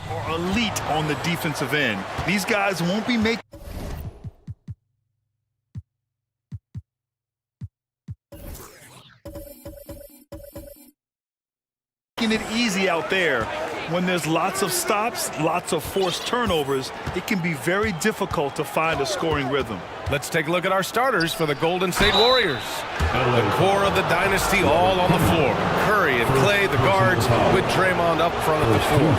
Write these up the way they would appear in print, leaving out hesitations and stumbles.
are elite on the defensive end. These guys won't be making it easy out there. When there's lots of stops, lots of forced turnovers, it can be very difficult to find a scoring rhythm. Let's take a look at our starters for the Golden State Warriors. The core of the dynasty all on the floor. Curry and Clay, the guards, with Draymond up front at the four.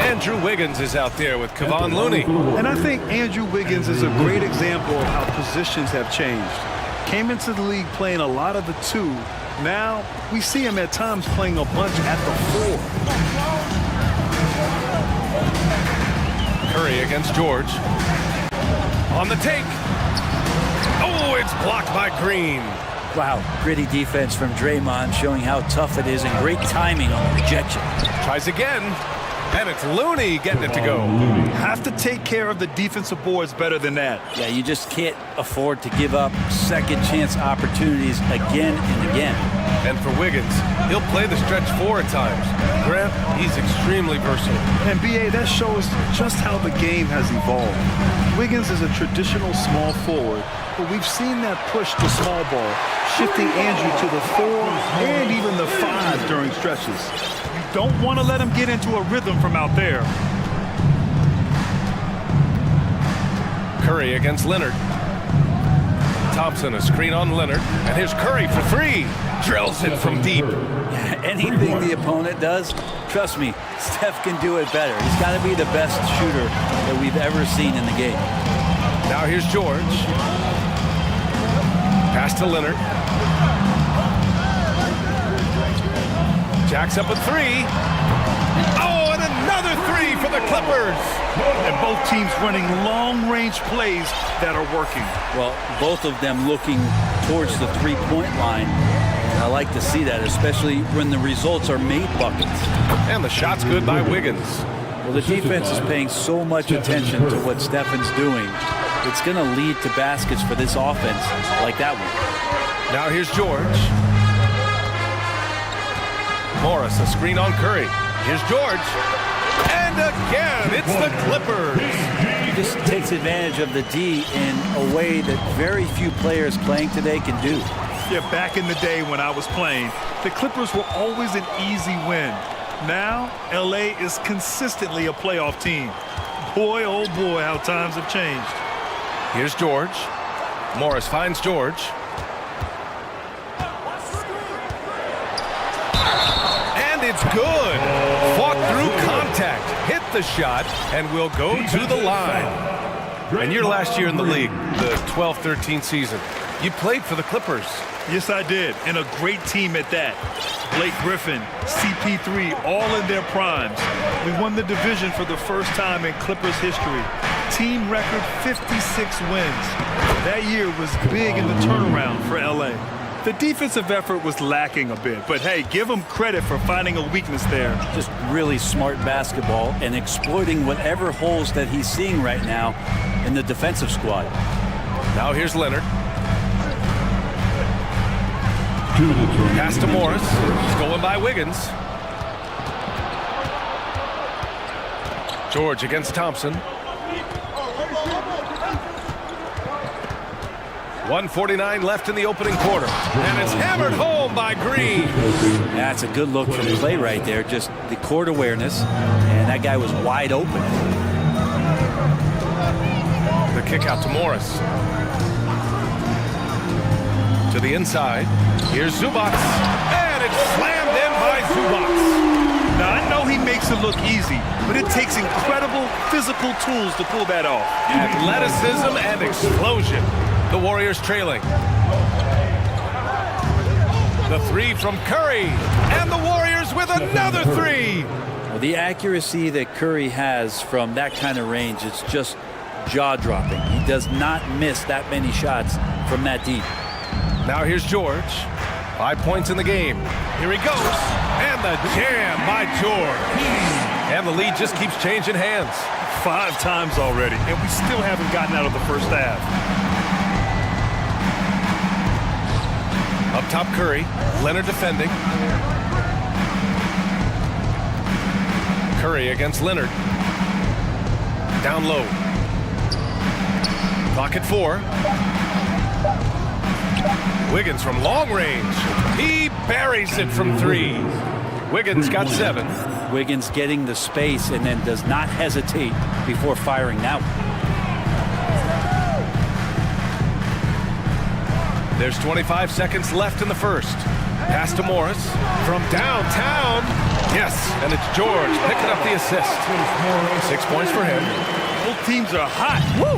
Andrew Wiggins is out there with Kevon Looney. And I think Andrew Wiggins is a great example of how positions have changed. Came into the league playing a lot of the two. Now, we see him at times playing a bunch at the four. Curry against George. On the take. Oh, it's blocked by Green. Wow, gritty defense from Draymond, showing how tough it is and great timing on the rejection. Tries again, and it's Looney getting it to go. Have to take care of the defensive boards better than that. Yeah, you just can't afford to give up second chance opportunities again and again. And for Wiggins, he'll play the stretch four at times. Grant, he's extremely versatile. And B.A., that shows just how the game has evolved. Wiggins is a traditional small forward, but we've seen that push to small ball, shifting Andrew to the four and even the five during stretches. You don't want to let him get into a rhythm from out there. Curry against Leonard. Thompson, a screen on Leonard, and here's Curry for three. Drills it from deep. Anything the opponent does, trust me, Steph can do it better. He's got to be the best shooter that we've ever seen in the game. Now here's George. Pass to Leonard. Jacks up a three. Oh, and another three for the Clippers. And both teams running long-range plays that are working. Well, both of them looking towards the three-point line. And I like to see that, especially when the results are made buckets. And the shot's good by Wiggins. Well, the defense is paying so much attention to what Stefan's doing. It's going to lead to baskets for this offense like that one. Now here's George. Morris, a screen on Curry. Here's George. And again, it's the Clippers. He just takes advantage of the D in a way that very few players playing today can do. Yeah, back in the day when I was playing, the Clippers were always an easy win. Now, LA is consistently a playoff team. Boy, oh boy, how times have changed. Here's George. Morris finds George. And it's good. Fought through contact, hit the shot, and will go to the line. And your last year in the league, the 12-13 season, you played for the Clippers. Yes, I did, and a great team at that. Blake Griffin, CP3, all in their primes. We won the division for the first time in Clippers history. Team record 56 wins. That year was big in the turnaround for LA. The defensive effort was lacking a bit, but hey, give them credit for finding a weakness there. Just really smart basketball and exploiting whatever holes that he's seeing right now in the defensive squad. Now here's Leonard. Pass to Morris. Stolen by Wiggins. George against Thompson. 1:49 left in the opening quarter. And it's hammered home by Green. That's a good look from Clay right there. Just the court awareness. And that guy was wide open. The kick out to Morris. To the inside. Here's Zubac. And it's slammed in by Zubac. Now, I know he makes it look easy, but it takes incredible physical tools to pull that off. Athleticism and explosion. The Warriors trailing. The three from Curry. And the Warriors with another three. Well, the accuracy that Curry has from that kind of range is just jaw-dropping. He does not miss that many shots from that deep. Now here's George. 5 points in the game. Here he goes. And the jam by George. And the lead just keeps changing hands. 5 times already, and we still haven't gotten out of the first half. Up top, Curry. Leonard defending. Curry against Leonard. Down low. Clock at 4. Wiggins from long range. He buries it from 3. Wiggins got 7. Wiggins getting the space and then does not hesitate before firing that one. There's 25 seconds left in the first. Pass to Morris from downtown. Yes, and it's George picking up the assist. 6 points for him. Both teams are hot. Woo!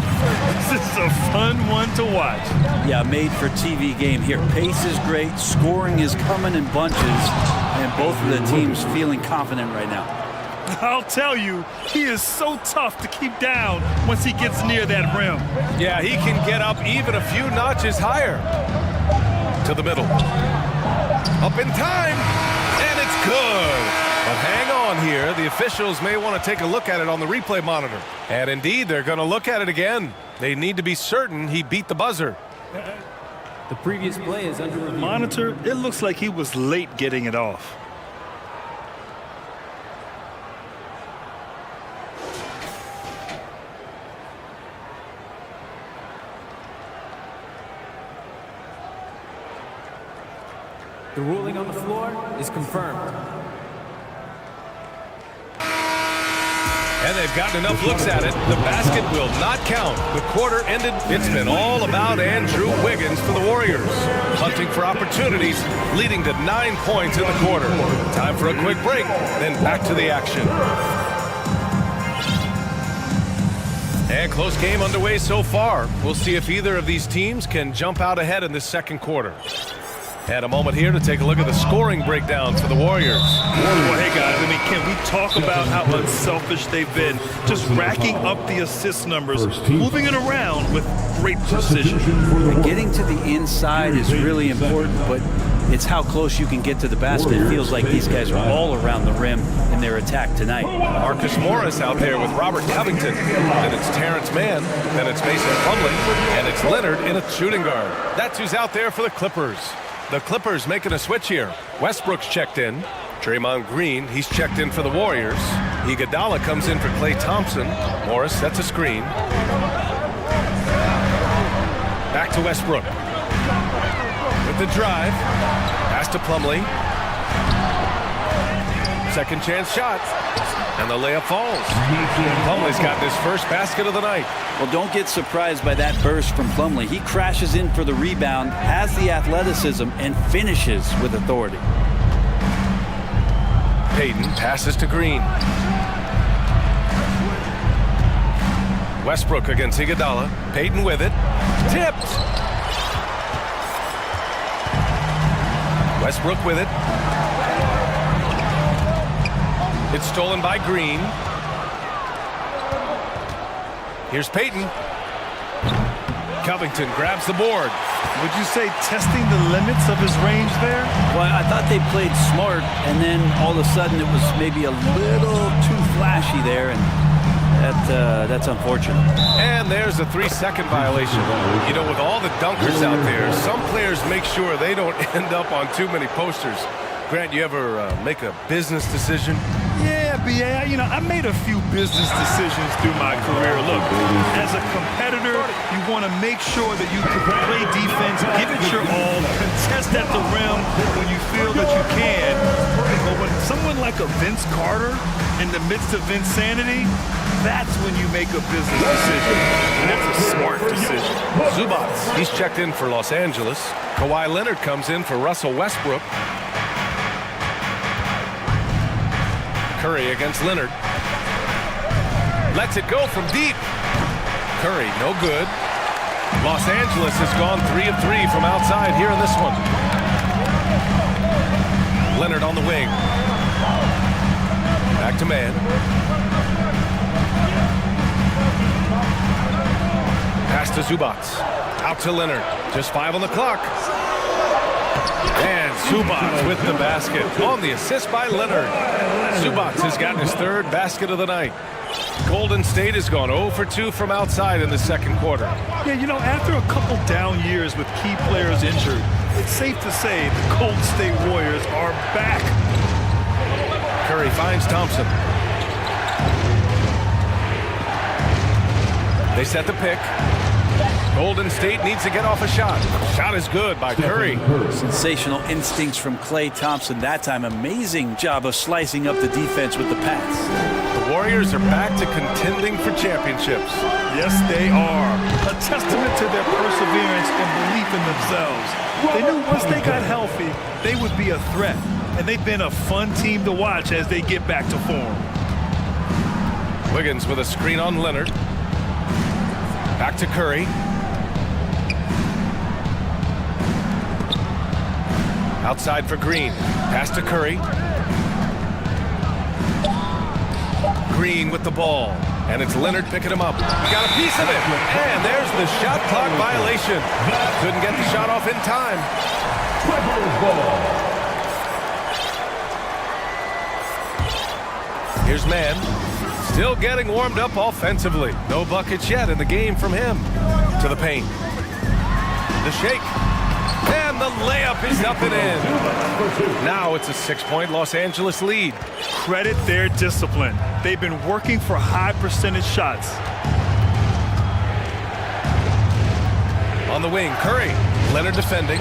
This is a fun one to watch. Yeah, made for TV game here. Pace is great. Scoring is coming in bunches. And both of the teams feeling confident right now. I'll tell you, he is so tough to keep down once he gets near that rim. Yeah, he can get up even a few notches higher. To the middle. Up in time, and it's good. But hang on here. The officials may want to take a look at it on the replay monitor. And indeed, they're going to look at it again. They need to be certain he beat the buzzer. The previous play is under review. Monitor, it looks like he was late getting it off. The ruling on the floor is confirmed. And they've gotten enough looks at it. The basket will not count. The quarter ended. It's been all about Andrew Wiggins for the Warriors. Hunting for opportunities, leading to 9 points in the quarter. Time for a quick break, then back to the action. And close game underway so far. We'll see if either of these teams can jump out ahead in the second quarter. And a moment here to take a look at the scoring breakdown for the Warriors. Well, hey guys, I mean, can we talk about how unselfish they've been? Just racking up the assist numbers, moving it around with great precision. And getting to the inside is really important, but it's how close you can get to the basket. It feels like these guys are all around the rim in their attack tonight. Marcus Morris out there with Robert Covington. Then it's Terrence Mann. Then it's Mason Plumlee. And it's Leonard in a shooting guard. That's who's out there for the Clippers. The Clippers making a switch here. Westbrook's checked in. Draymond Green, he's checked in for the Warriors. Iguodala comes in for Klay Thompson. Morris sets a screen. Back to Westbrook. With the drive. Pass to Plumlee. Second chance shot. And the layup falls. Plumlee's gotten his first basket of the night. Well, don't get surprised by that burst from Plumlee. He crashes in for the rebound, has the athleticism, and finishes with authority. Payton passes to Green. Westbrook against Iguodala. Payton with it. Tipped. Westbrook with it. It's stolen by Green. Here's Payton. Covington grabs the board. Would you say testing the limits of his range there? Well, I thought they played smart, and then all of a sudden it was maybe a little too flashy there, and that's unfortunate. And there's a 3-second violation. You know, with all the dunkers out there, some players make sure they don't end up on too many posters. Grant, you ever make a business decision? Yeah, B.A., you know, I made a few business decisions through my career. Look, as a competitor, you want to make sure that you can play defense, give it your all, contest at the rim when you feel that you can. But when someone like a Vince Carter in the midst of insanity, that's when you make a business decision. And that's a smart decision. Zubac, he's checked in for Los Angeles. Kawhi Leonard comes in for Russell Westbrook. Curry against Leonard. Lets it go from deep. Curry, no good. Los Angeles has gone 3 of 3 from outside here in this one. Leonard on the wing. Back to Mann. Pass to Zubac. Out to Leonard. Just 5 on the clock. And Zubac with the basket on the assist by Leonard. Zubac has gotten his 3rd basket of the night. Golden State has gone 0 for 2 from outside in the second quarter. Yeah, you know, after a couple down years with key players injured, it's safe to say the Golden State Warriors are back. Curry finds Thompson. They set the pick. Golden State needs to get off a shot. Shot is good by Curry. Sensational instincts from Klay Thompson that time. Amazing job of slicing up the defense with the pass. The Warriors are back to contending for championships. Yes, they are. A testament to their perseverance and belief in themselves. They knew once they got healthy, they would be a threat. And they've been a fun team to watch as they get back to form. Wiggins with a screen on Leonard. Back to Curry. Outside for Green. Pass to Curry. Green with the ball. And it's Leonard picking him up. Got a piece of it. And there's the shot clock violation. Couldn't get the shot off in time. Here's Mann. Still getting warmed up offensively. No buckets yet in the game from him. To the paint. The shake. And the layup is up and in. Now it's a 6-point Los Angeles lead. Credit their discipline. They've been working for high percentage shots. On the wing, Curry. Leonard defending.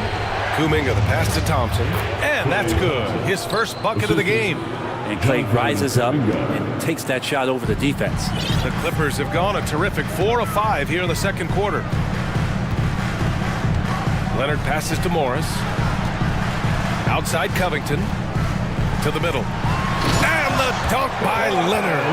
Kuminga the pass to Thompson. And that's good. His first bucket of the game. And Klay rises up and takes that shot over the defense. The Clippers have gone a terrific 4 of 5 here in the second quarter. Leonard passes to Morris. Outside Covington. To the middle. And the dunk by Leonard.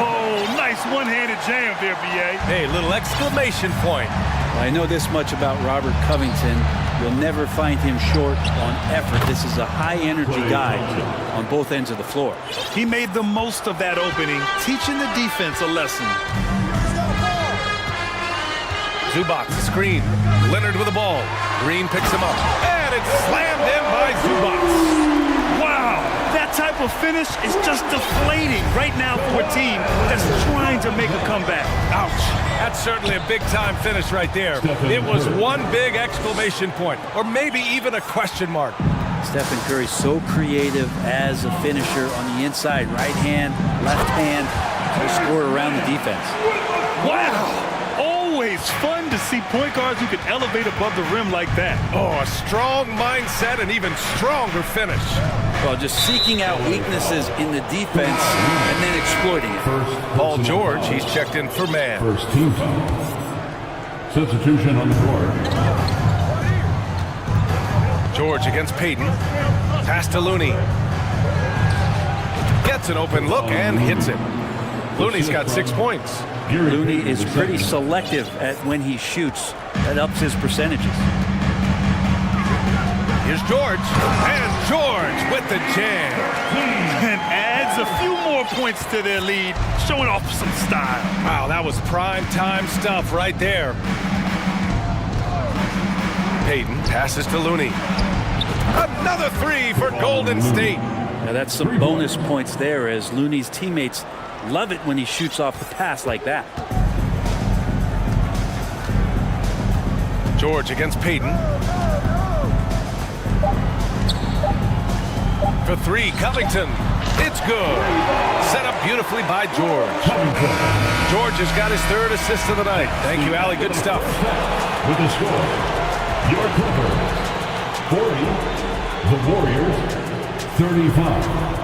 Oh, nice one-handed jam there, B.A. Hey, little exclamation point. Well, I know this much about Robert Covington. You'll never find him short on effort. This is a high-energy guy on both ends of the floor. He made the most of that opening, teaching the defense a lesson. Zubac, the screen. Leonard with the ball. Green picks him up. And it's slammed in by Zubac. Wow, that type of finish is just deflating right now for a team that's trying to make a comeback. Ouch. That's certainly a big-time finish right there. It was one big exclamation point, or maybe even a question mark. Stephen Curry so creative as a finisher on the inside. Right hand, left hand, to score around the defense. Wow. Always fun to see point guards who can elevate above the rim like that. Oh, a strong mindset and even stronger finish. Well, just seeking out weaknesses in the defense and then exploiting it. Paul George, he's checked in for Mann. First team foul. Substitution on the court. George against Payton. Pass to Looney. Gets an open look and hits it. Looney's got 6 points. Looney is pretty selective at when he shoots. That ups his percentages. Here's George. And George with the jam. And adds a few more points to their lead, showing off some style. Wow, that was prime time stuff right there. Payton passes to Looney. Another 3 for Golden State. Now that's some bonus points there, as Looney's teammates love it when he shoots off the pass like that. George against Payton. For 3, Covington. It's good. Set up beautifully by George. George has got his 3rd assist of the night. Thank you, Allie. Good stuff. With the score, your Clippers 40, the Warriors 35.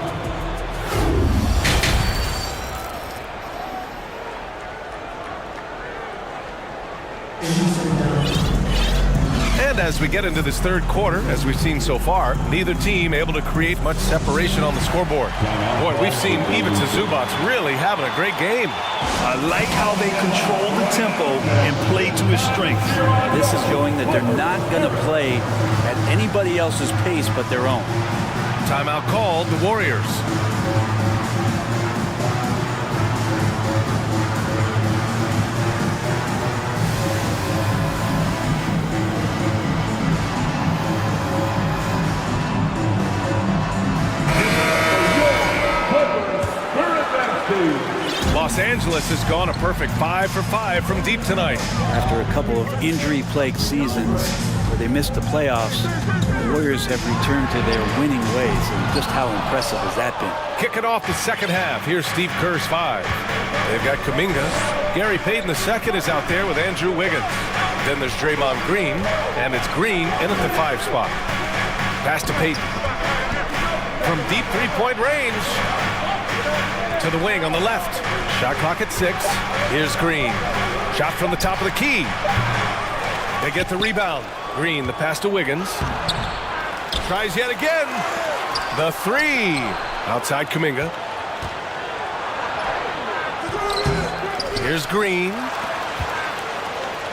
And as we get into this third quarter, as we've seen so far, neither team able to create much separation on the scoreboard. Boy, we've seen even Zubac really having a great game. I like how they control the tempo and play to his strengths. This is showing that they're not going to play at anybody else's pace but their own. Timeout called, the Warriors. Los Angeles has gone a perfect 5 for 5 from deep tonight. After a couple of injury-plagued seasons, where they missed the playoffs, the Warriors have returned to their winning ways, and just how impressive has that been? Kicking off the second half. Here's Steve Kerr's 5. They've got Kuminga. Gary Payton II is out there with Andrew Wiggins. Then there's Draymond Green, and it's Green in at the 5 spot. Pass to Payton. From deep three-point range to the wing on the left. Shot clock at 6. Here's Green. Shot from the top of the key. They get the rebound. Green, the pass to Wiggins. Tries yet again. The 3. Outside Kuminga. Here's Green.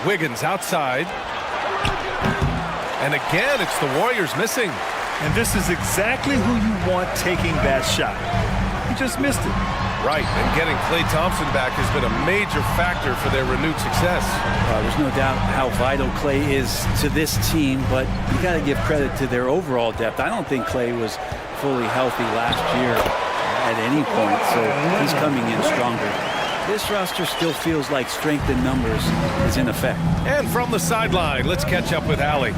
Wiggins outside. And again, it's the Warriors missing. And this is exactly who you want taking that shot. He just missed it. Right, and getting Klay Thompson back has been a major factor for their renewed success. There's no doubt how vital Klay is to this team, but you got to give credit to their overall depth. I don't think Klay was fully healthy last year at any point, so he's coming in stronger. This roster still feels like strength in numbers is in effect. And from the sideline, let's catch up with Allie.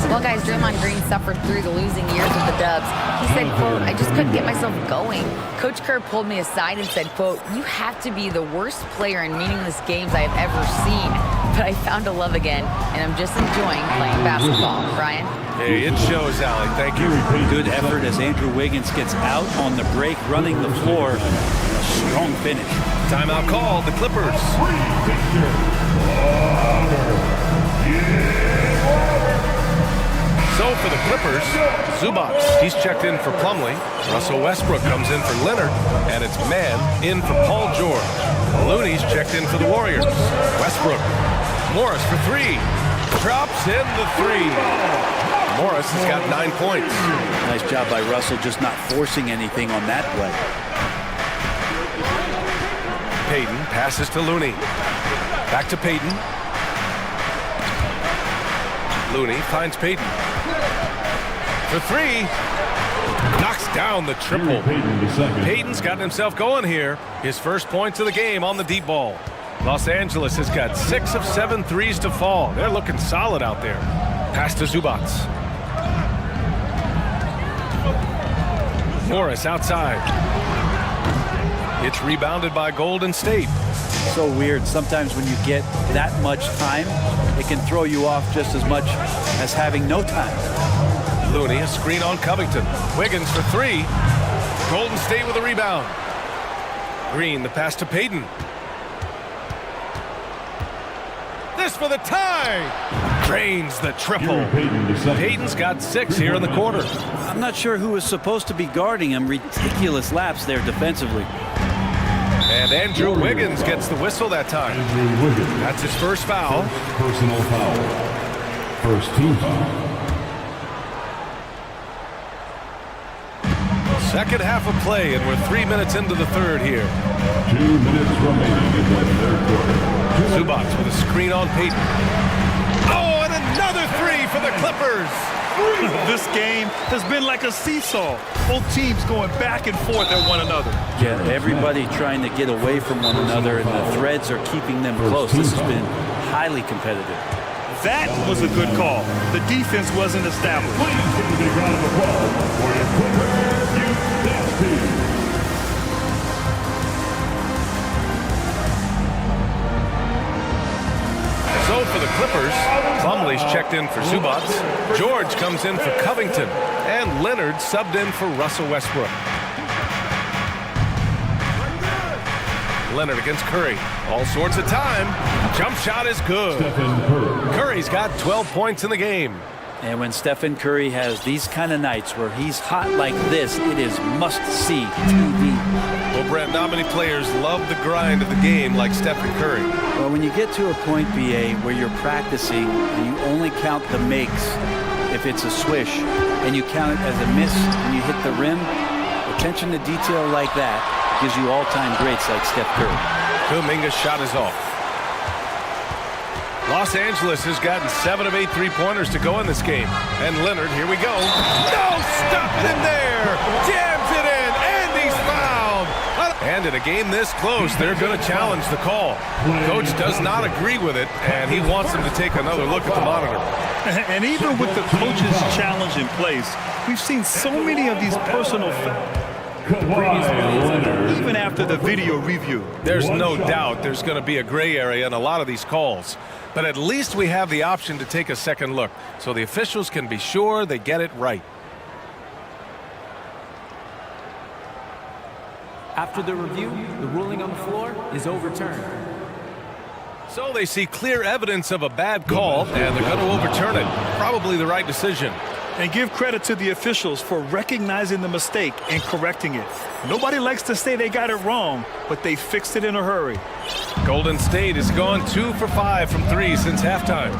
Well, guys, Draymond Green suffered through the losing years with the Dubs. He said, quote, "I just couldn't get myself going. Coach Kerr pulled me aside and said, quote, you have to be the worst player in meaningless games I have ever seen. But I found a love again, and I'm just enjoying playing basketball." Brian? Hey, it shows, Allie. Thank you. Good effort as Andrew Wiggins gets out on the break, running the floor. A strong finish. Timeout called, the Clippers. So for the Clippers, Zubac, he's checked in for Plumlee. Russell Westbrook comes in for Leonard, and it's Mann in for Paul George. Looney's checked in for the Warriors. Westbrook, Morris for 3. Drops in the 3. Morris has got 9 points. Nice job by Russell just not forcing anything on that play. Payton passes to Looney. Back to Payton. Looney finds Payton. For 3. Knocks down the triple. Payton's gotten himself going here. His first points of the game on the deep ball. Los Angeles has got 6 of 7 threes to fall. They're looking solid out there. Pass to Zubac. Morris outside. It's rebounded by Golden State. So weird. Sometimes when you get that much time, it can throw you off just as much as having no time. Looney, a screen on Covington. Wiggins for 3. Golden State with a rebound. Green, the pass to Payton. This for the tie. Drains the triple. Payton's got 6 here in the quarter. I'm not sure who was supposed to be guarding him. Ridiculous lapse there defensively. And Andrew Wiggins gets the whistle that time. That's his first foul. Personal foul. First team foul. Second half of play, and we're 3 minutes into the third here. 2 minutes remaining in the third quarter. Zubac with a screen on Payton. Oh, and another 3 for the Clippers. This game has been like a seesaw. Both teams going back and forth at one another. Yeah, everybody trying to get away from one another, and the threads are keeping them close. This has been highly competitive. That was a good call. The defense wasn't established. Please give a big round of applause for your Clippers youth team. So for the Clippers, Plumlee's checked in for Zubac. George comes in for Covington. And Leonard subbed in for Russell Westbrook. Leonard against Curry. All sorts of time. Jump shot is good. Curry's got 12 points in the game. And when Stephen Curry has these kind of nights where he's hot like this, it is must-see TV. Well, Brent, not many players love the grind of the game like Stephen Curry. Well, when you get to a point, BA, where you're practicing and you only count the makes if it's a swish, and you count it as a miss when you hit the rim, attention to detail like that gives you all-time greats like Steph Curry. Kuminga's shot is off. Los Angeles has gotten 7 of 8 three-pointers to go in this game. And Leonard, here we go. No, stop it in there. Jams it in, and he's fouled. And in a game this close, they're going to challenge the call. Coach does not agree with it, and he wants them to take another look at the monitor. And even with the coach's challenge in place, we've seen so many of these personal fouls. Even after the video review. There's no doubt there's going to be a gray area in a lot of these calls. But at least we have the option to take a second look, so the officials can be sure they get it right. After the review, the ruling on the floor is overturned. So they see clear evidence of a bad call, and they're going to overturn it. Probably the right decision. And give credit to the officials for recognizing the mistake and correcting it. Nobody likes to say they got it wrong, but they fixed it in a hurry. Golden State has gone 2 for 5 from 3 since halftime.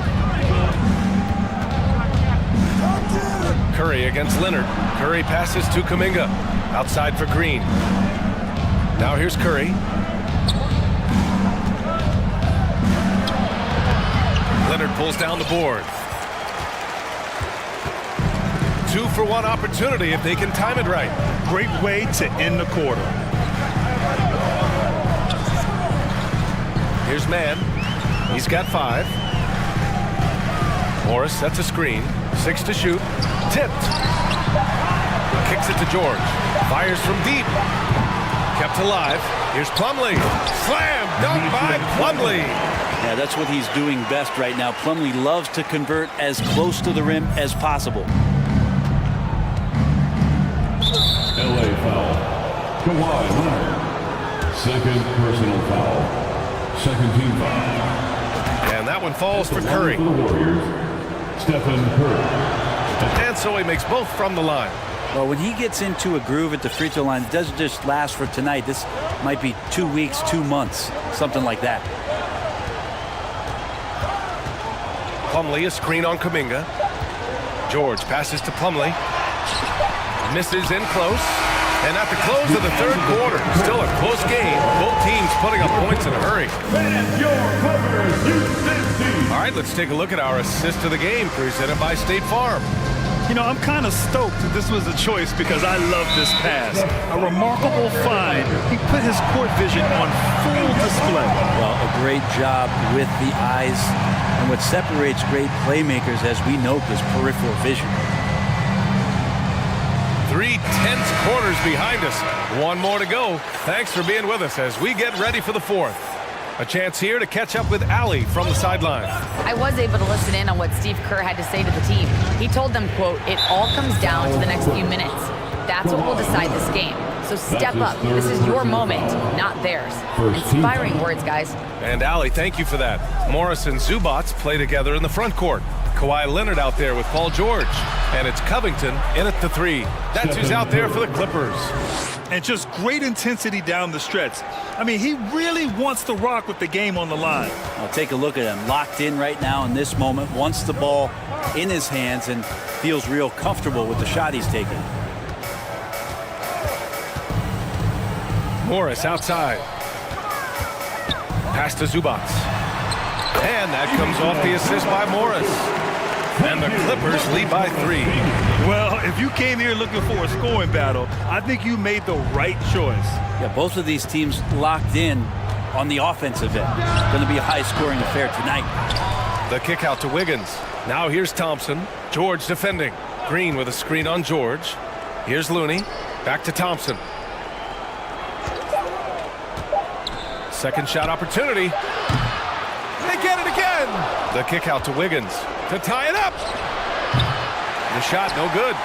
Curry against Leonard. Curry passes to Kuminga. Outside for Green. Now here's Curry. Leonard pulls down the board. 2-for-1 opportunity if they can time it right. Great way to end the quarter. Here's Mann. He's got 5. Morris sets a screen. 6 to shoot. Tipped. Kicks it to George. Fires from deep. Kept alive. Here's Plumlee. Slam! Dunk by Plumlee. Yeah, that's what he's doing best right now. Plumlee loves to convert as close to the rim as possible. LA foul. Kawhi Leonard. Second personal foul. Second team foul. And that one falls for Curry. For the Warriors, Stephen Curry. And so he makes both from the line. Well, when he gets into a groove at the free throw line, it doesn't just last for tonight. This might be 2 weeks, 2 months, something like that. Plumlee, a screen on Kuminga. George passes to Plumlee. Misses in close. And at the close of the third quarter, still a close game. Both teams putting up points in a hurry. All right, let's take a look at our assist of the game presented by State Farm. You know, I'm kind of stoked that this was a choice because I love this pass. A remarkable find. He put his court vision on full display. Well, a great job with the eyes. And what separates great playmakers, as we note, is peripheral vision. 3 tense quarters behind us. 1 more to go. Thanks for being with us as we get ready for the 4th. A chance here to catch up with Allie from the sideline. I was able to listen in on what Steve Kerr had to say to the team. He told them, quote, "It all comes down to the next few minutes. That's what will decide this game. So step up. This is your moment, not theirs." Inspiring words, guys. And Allie, thank you for that. Morris and Zubac play together in the front court. Kawhi Leonard out there with Paul George. And it's Covington in at the 3. That's who's out there for the Clippers. And just great intensity down the stretch. I mean, he really wants to rock with the game on the line. I'll take a look at him. Locked in right now in this moment. Wants the ball in his hands and feels real comfortable with the shot he's taking. Morris outside. Pass to Zubac. And that comes off the assist by Morris. And the Clippers lead by 3. Well, if you came here looking for a scoring battle, I think you made the right choice. Yeah, both of these teams locked in on the offensive end. Going to be a high-scoring affair tonight. The kick out to Wiggins. Now here's Thompson. George defending. Green with a screen on George. Here's Looney. Back to Thompson. Second shot opportunity. They get it again. The kick out to Wiggins to tie it up. The shot no good.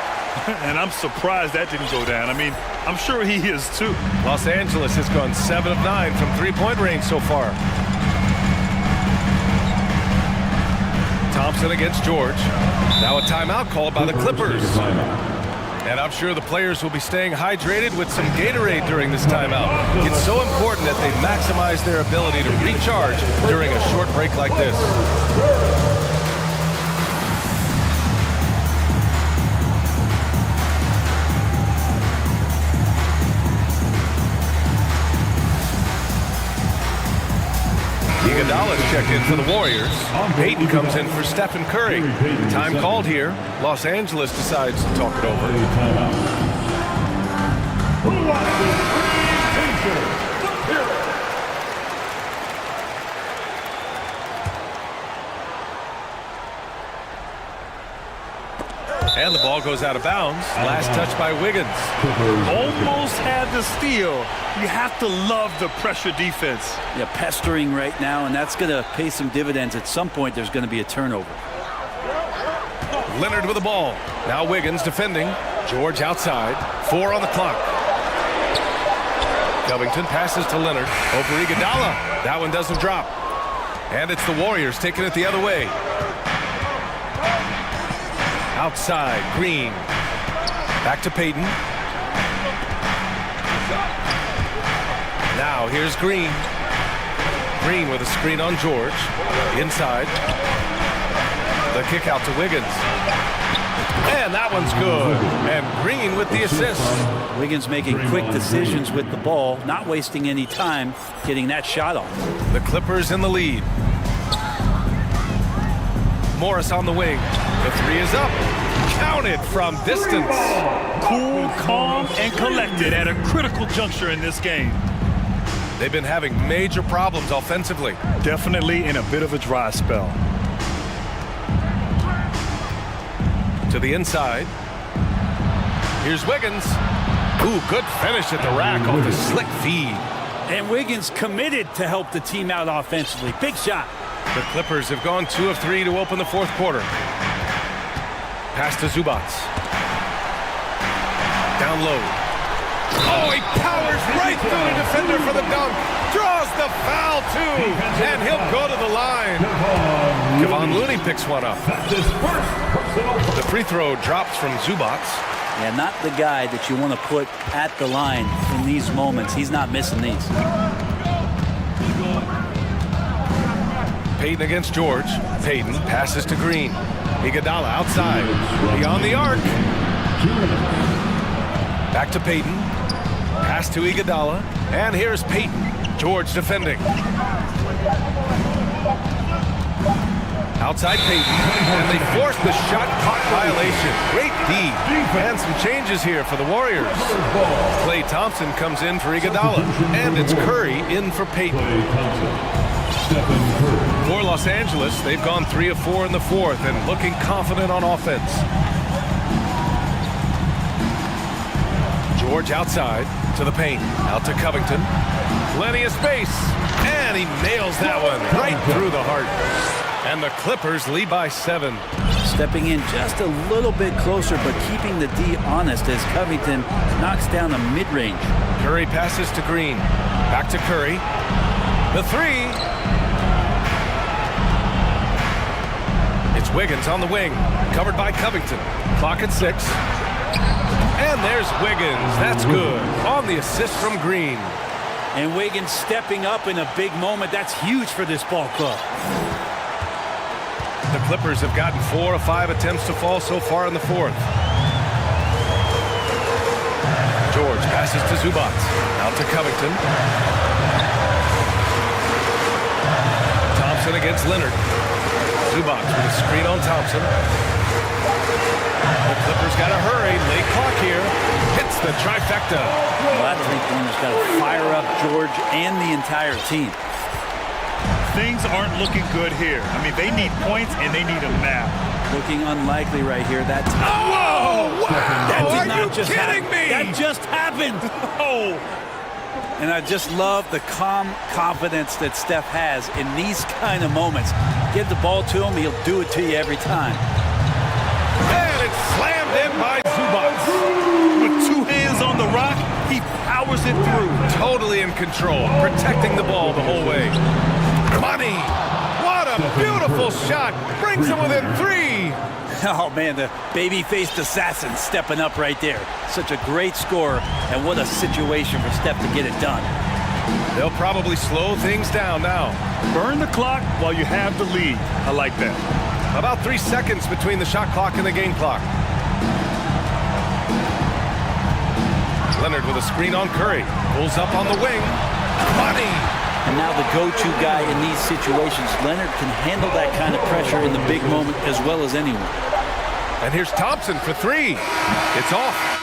And I'm surprised that didn't go down. I mean, I'm sure he is too. Los Angeles has gone 7 of 9 from three-point range so far. Thompson against George. Now a timeout called by the Clippers. And I'm sure the players will be staying hydrated with some Gatorade during this timeout. It's so important that they maximize their ability to recharge during a short break like this. Iguodala's checked in for the Warriors. Peyton comes in for Stephen Curry. Time called here. Los Angeles decides to talk it over. And the ball goes out of bounds. Last touch by Wiggins. Almost had the steal. You have to love the pressure defense. Yeah, pestering right now, and that's going to pay some dividends. At some point, there's going to be a turnover. Leonard with the ball. Now Wiggins defending. George outside. 4 on the clock. Covington passes to Leonard. Over Iguodala. That one doesn't drop. And it's the Warriors taking it the other way. Outside, Green. Back to Payton. Now here's Green. Green with a screen on George. Inside. The kick out to Wiggins. And that one's good. And Green with the assist. Wiggins making quick decisions with the ball, not wasting any time getting that shot off. The Clippers in the lead. Morris on the wing. The three is up. Counted from distance. Cool, calm, and collected at a critical juncture in this game. They've been having major problems offensively. Definitely in a bit of a dry spell. To the inside. Here's Wiggins. Ooh, good finish at the rack off the slick feed. And Wiggins committed to help the team out offensively. Big shot. The Clippers have gone 2 of 3 to open the fourth quarter. Pass to Zubac. Down low. Oh, he powers right through the defender for the dunk. Draws the foul, too. And he'll go to the line. Kevon Looney picks one up. The free throw drops from Zubac. Yeah, not the guy that you want to put at the line in these moments. He's not missing these. Payton against George. Payton passes to Green. Iguodala outside. Beyond the arc. Back to Payton. Pass to Iguodala. And here's Payton. George defending. Outside Payton. And they force the shot clock violation. Great D. And some changes here for the Warriors. Klay Thompson comes in for Iguodala. And it's Curry in for Payton. For Los Angeles, they've gone 3 of 4 in the fourth and looking confident on offense. George outside to the paint. Out to Covington. Plenty of space. And he nails that one right through the heart. And the Clippers lead by 7. Stepping in just a little bit closer, but keeping the D honest as Covington knocks down the mid-range. Curry passes to Green. Back to Curry. The three. It's Wiggins on the wing. Covered by Covington. Clock at 6. And there's Wiggins. That's good. On the assist from Green. And Wiggins stepping up in a big moment. That's huge for this ball club. The Clippers have gotten 4 of 5 attempts to fall so far in the fourth. George passes to Zubac. Out to Covington. Thompson against Leonard. Zubac with a screen on Thompson. The Clippers got to hurry. Late clock here. Hits the trifecta. Well, that three-pointer's got to fire up George and the entire team. Things aren't looking good here. I mean, they need points and they need them now. Looking unlikely right here. That time. Whoa! Wow! That did Are not you just kidding happen. me? That just happened. Oh! And I just love the calm confidence that Steph has in these kind of moments. Give the ball to him, he'll do it to you every time. And it's slammed in by Zubac. With 2 hands on the rock, he powers it through. Totally in control, protecting the ball the whole way. Money! What a beautiful shot! Brings him within 3! Oh, man, the baby-faced assassin stepping up right there. Such a great score, and what a situation for Steph to get it done. They'll probably slow things down now. Burn the clock while you have the lead. I like that. About 3 seconds between the shot clock and the game clock. Leonard with a screen on Curry. Pulls up on the wing. Money! And now the go-to guy in these situations. Leonard can handle that kind of pressure in the big moment as well as anyone. And here's Thompson for 3. It's off.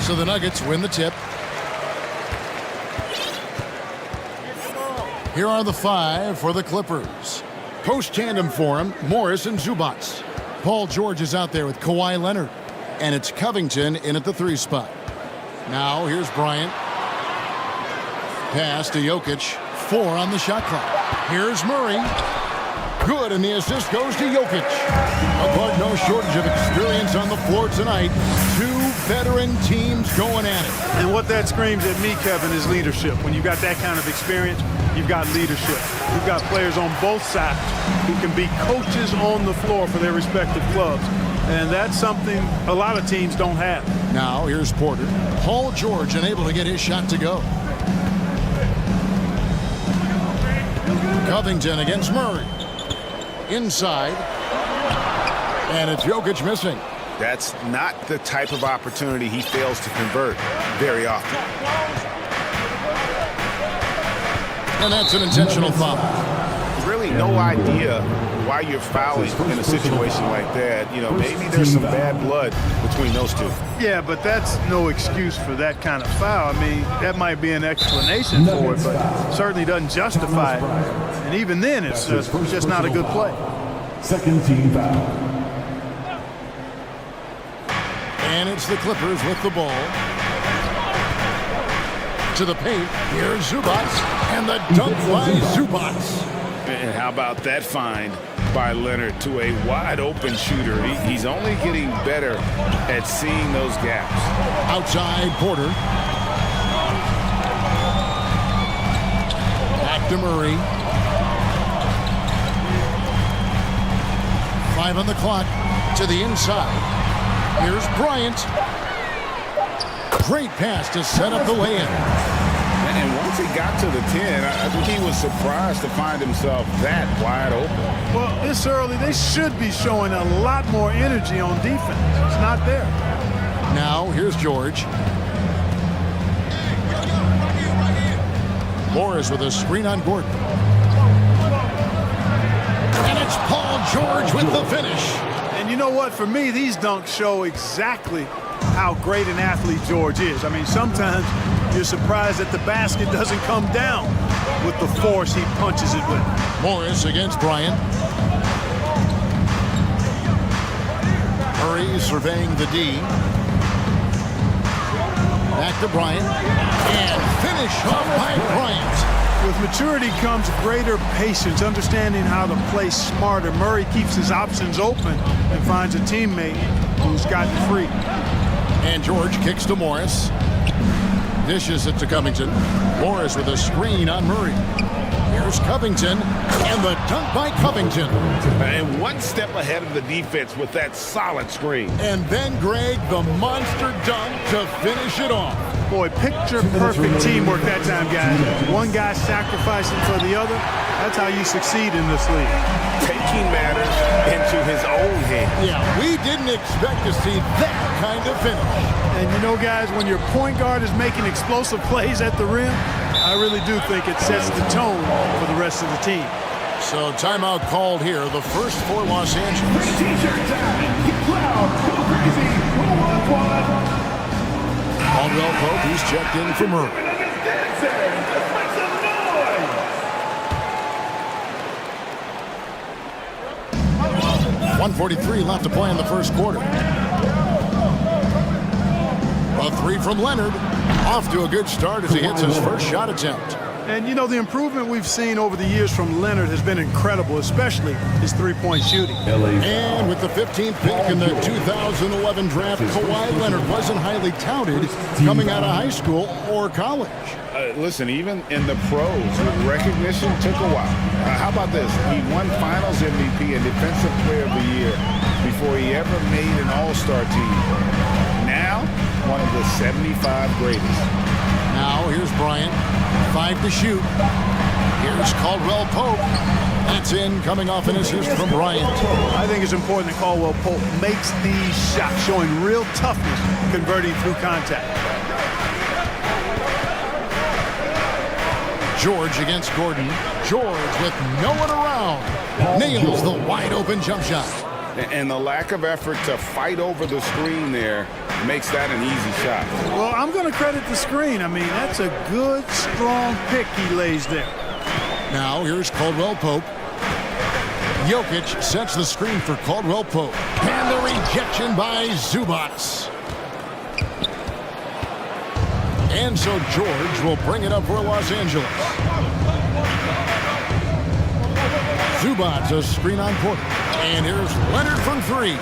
So the Nuggets win the tip. Here are the 5 for the Clippers. Post tandem for him, Morris and Zubats. Paul George is out there with Kawhi Leonard. And it's Covington in at the 3 spot. Now here's Bryant. Pass to Jokic. 4 on the shot clock. Here's Murray. Good, and the assist goes to Jokic. But no shortage of experience on the floor tonight. 2 veteran teams going at it. And what that screams at me, Kevin, is leadership. When you've got that kind of experience, you've got leadership. You've got players on both sides who can be coaches on the floor for their respective clubs. And that's something a lot of teams don't have. Now here's Porter. Paul George unable to get his shot to go. Covington against Murray. Inside. And it's Jokic missing. That's not the type of opportunity he fails to convert very often. And that's an intentional foul. Really no idea why you're fouling in a situation like that. You know, maybe there's some bad blood between those two. Yeah, but that's no excuse for that kind of foul. I mean, that might be an explanation for it, but certainly doesn't justify it. And even then, it's just not a good play. Second team foul. And it's the Clippers with the ball. To the paint. Here's Zubats. And the dunk by Zubats. And how about that find by Leonard to a wide-open shooter? He's only getting better at seeing those gaps. Outside Porter. Back to Murray. 5 on the clock. To the inside. Here's Bryant. Great pass to set up the lay-in. And once he got to the 10, I think he was surprised to find himself that wide open. Well, this early, they should be showing a lot more energy on defense. It's not there. Now, here's George. Morris with a screen on Gordon. And it's Paul George with the finish. And you know what? For me, these dunks show exactly how great an athlete George is. I mean, sometimes you're surprised that the basket doesn't come down with the force he punches it with. Morris against Bryant. Murray surveying the D. Back to Bryant. And finish off by Bryant. With maturity comes greater patience, understanding how to play smarter. Murray keeps his options open and finds a teammate who's gotten free. And George kicks to Morris. Dishes it to Covington. Morris with a screen on Murray. Here's Covington, and the dunk by Covington. And one step ahead of the defense with that solid screen. And then Greg, the monster dunk to finish it off. Boy, picture-perfect teamwork that time, guys. One guy sacrificing for the other. That's how you succeed in this league. Taking matters into his own hands. Yeah, we didn't expect to see that kind of finish. And you know, guys, when your point guard is making explosive plays at the rim, I really do think it sets the tone for the rest of the team. So timeout called here, the first for Los Angeles. T-shirt time. Get loud. Go crazy. One. Caldwell Pope, he's checked in for Murray. 1:43 left to play in the first quarter. A 3 from Leonard. Off to a good start as he hits his first shot attempt. And, you know, the improvement we've seen over the years from Leonard has been incredible, especially his three-point shooting. And with the 15th pick in the 2011 draft, Kawhi Leonard wasn't highly touted coming out of high school or college. Listen, even in the pros, recognition took a while. How about this? He won Finals MVP and Defensive Player of the Year before he ever made an All-Star team. Now, one of the 75 greatest. Now, here's Bryant. 5 to shoot. Here's Caldwell Pope. That's in, coming off an assist from Bryant. I think it's important that Caldwell Pope makes these shots, showing real toughness, converting through contact. George against Gordon. George with no one around. Nails the wide open jump shot. And the lack of effort to fight over the screen there makes that an easy shot. Well, I'm going to credit the screen. I mean, that's a good, strong pick he lays there. Now here's Caldwell Pope. Jokic sets the screen for Caldwell Pope. And the rejection by Zubats. And so George will bring it up for Los Angeles. Zubats a screen on Porter. And here's Leonard from three.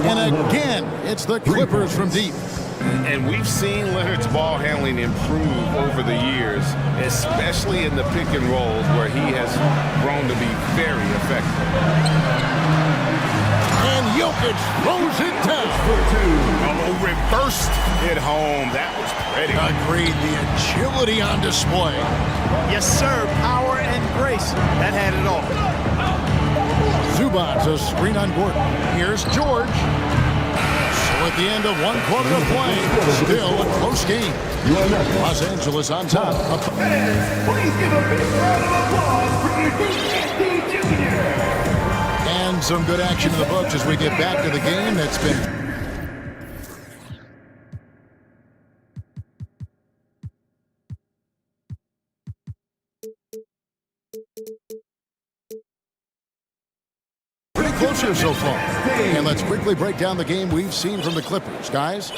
And again, it's the Clippers from deep. And we've seen Leonard's ball handling improve over the years, especially in the pick and rolls where he has grown to be very effective. And Jokic throws it down. Oh, reversed it home. That was pretty. Agreed. The agility on display. Yes, sir. Power and grace. That had it all. Zubats a screen on Gordon. Here's George. So at the end of 1 quarter of play, still a close game. Los Angeles on top. Please give a big round of applause for your Jr. And some good action in the books as we get back to the game that's been... closer so far. And let's quickly break down the game we've seen from the Clippers. Guys?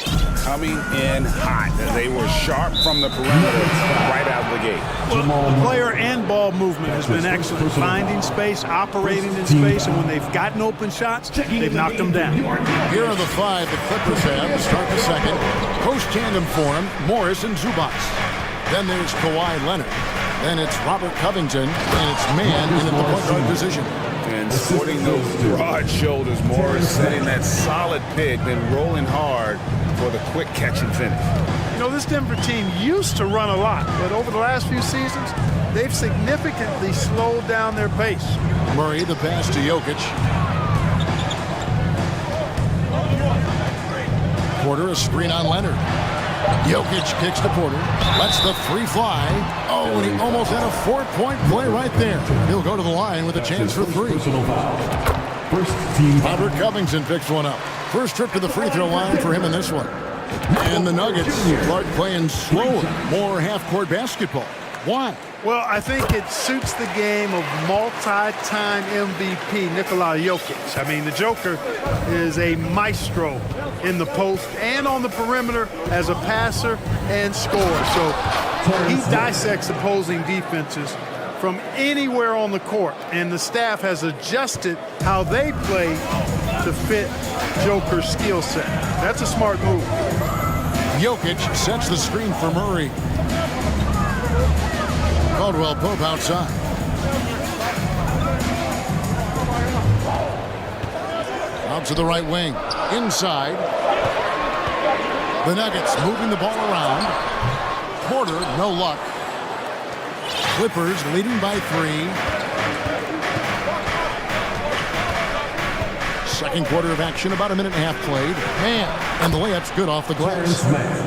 Coming in hot. They were sharp from the perimeter right out of the gate. Well, the player and ball movement has been excellent. Finding space, operating in space, and when they've gotten open shots, they've knocked them down. Here are the five the Clippers have to start the second. Post tandem for him, Morris and Zubats. Then there's Kawhi Leonard. Then it's Robert Covington, and it's man in the point guard position. And sporting those broad shoulders, Morris setting that solid pick, then rolling hard for the quick catch and finish. You know, this Denver team used to run a lot, but over the last few seasons, they've significantly slowed down their pace. Murray, the pass to Jokic. Porter, a screen on Leonard. Jokic kicks to Porter, lets the three fly. Oh, and he almost had a 4-point play right there. He'll go to the line with a chance for three. Robert Covington picks one up. First trip to the free throw line for him in this one. And the Nuggets start playing slower, more half-court basketball. Why? Well, I think it suits the game of multi-time MVP Nikola Jokic. I mean, the Joker is a maestro in the post and on the perimeter as a passer and scorer. So he dissects opposing defenses from anywhere on the court, and the staff has adjusted how they play to fit Joker's skill set. That's a smart move. Jokic sets the screen for Murray. Caldwell Pope outside. Out to the right wing. Inside. The Nuggets moving the ball around. Porter, no luck. Clippers leading by 3. Second quarter of action, about a minute and a half played. Man, and the layup's good off the glass.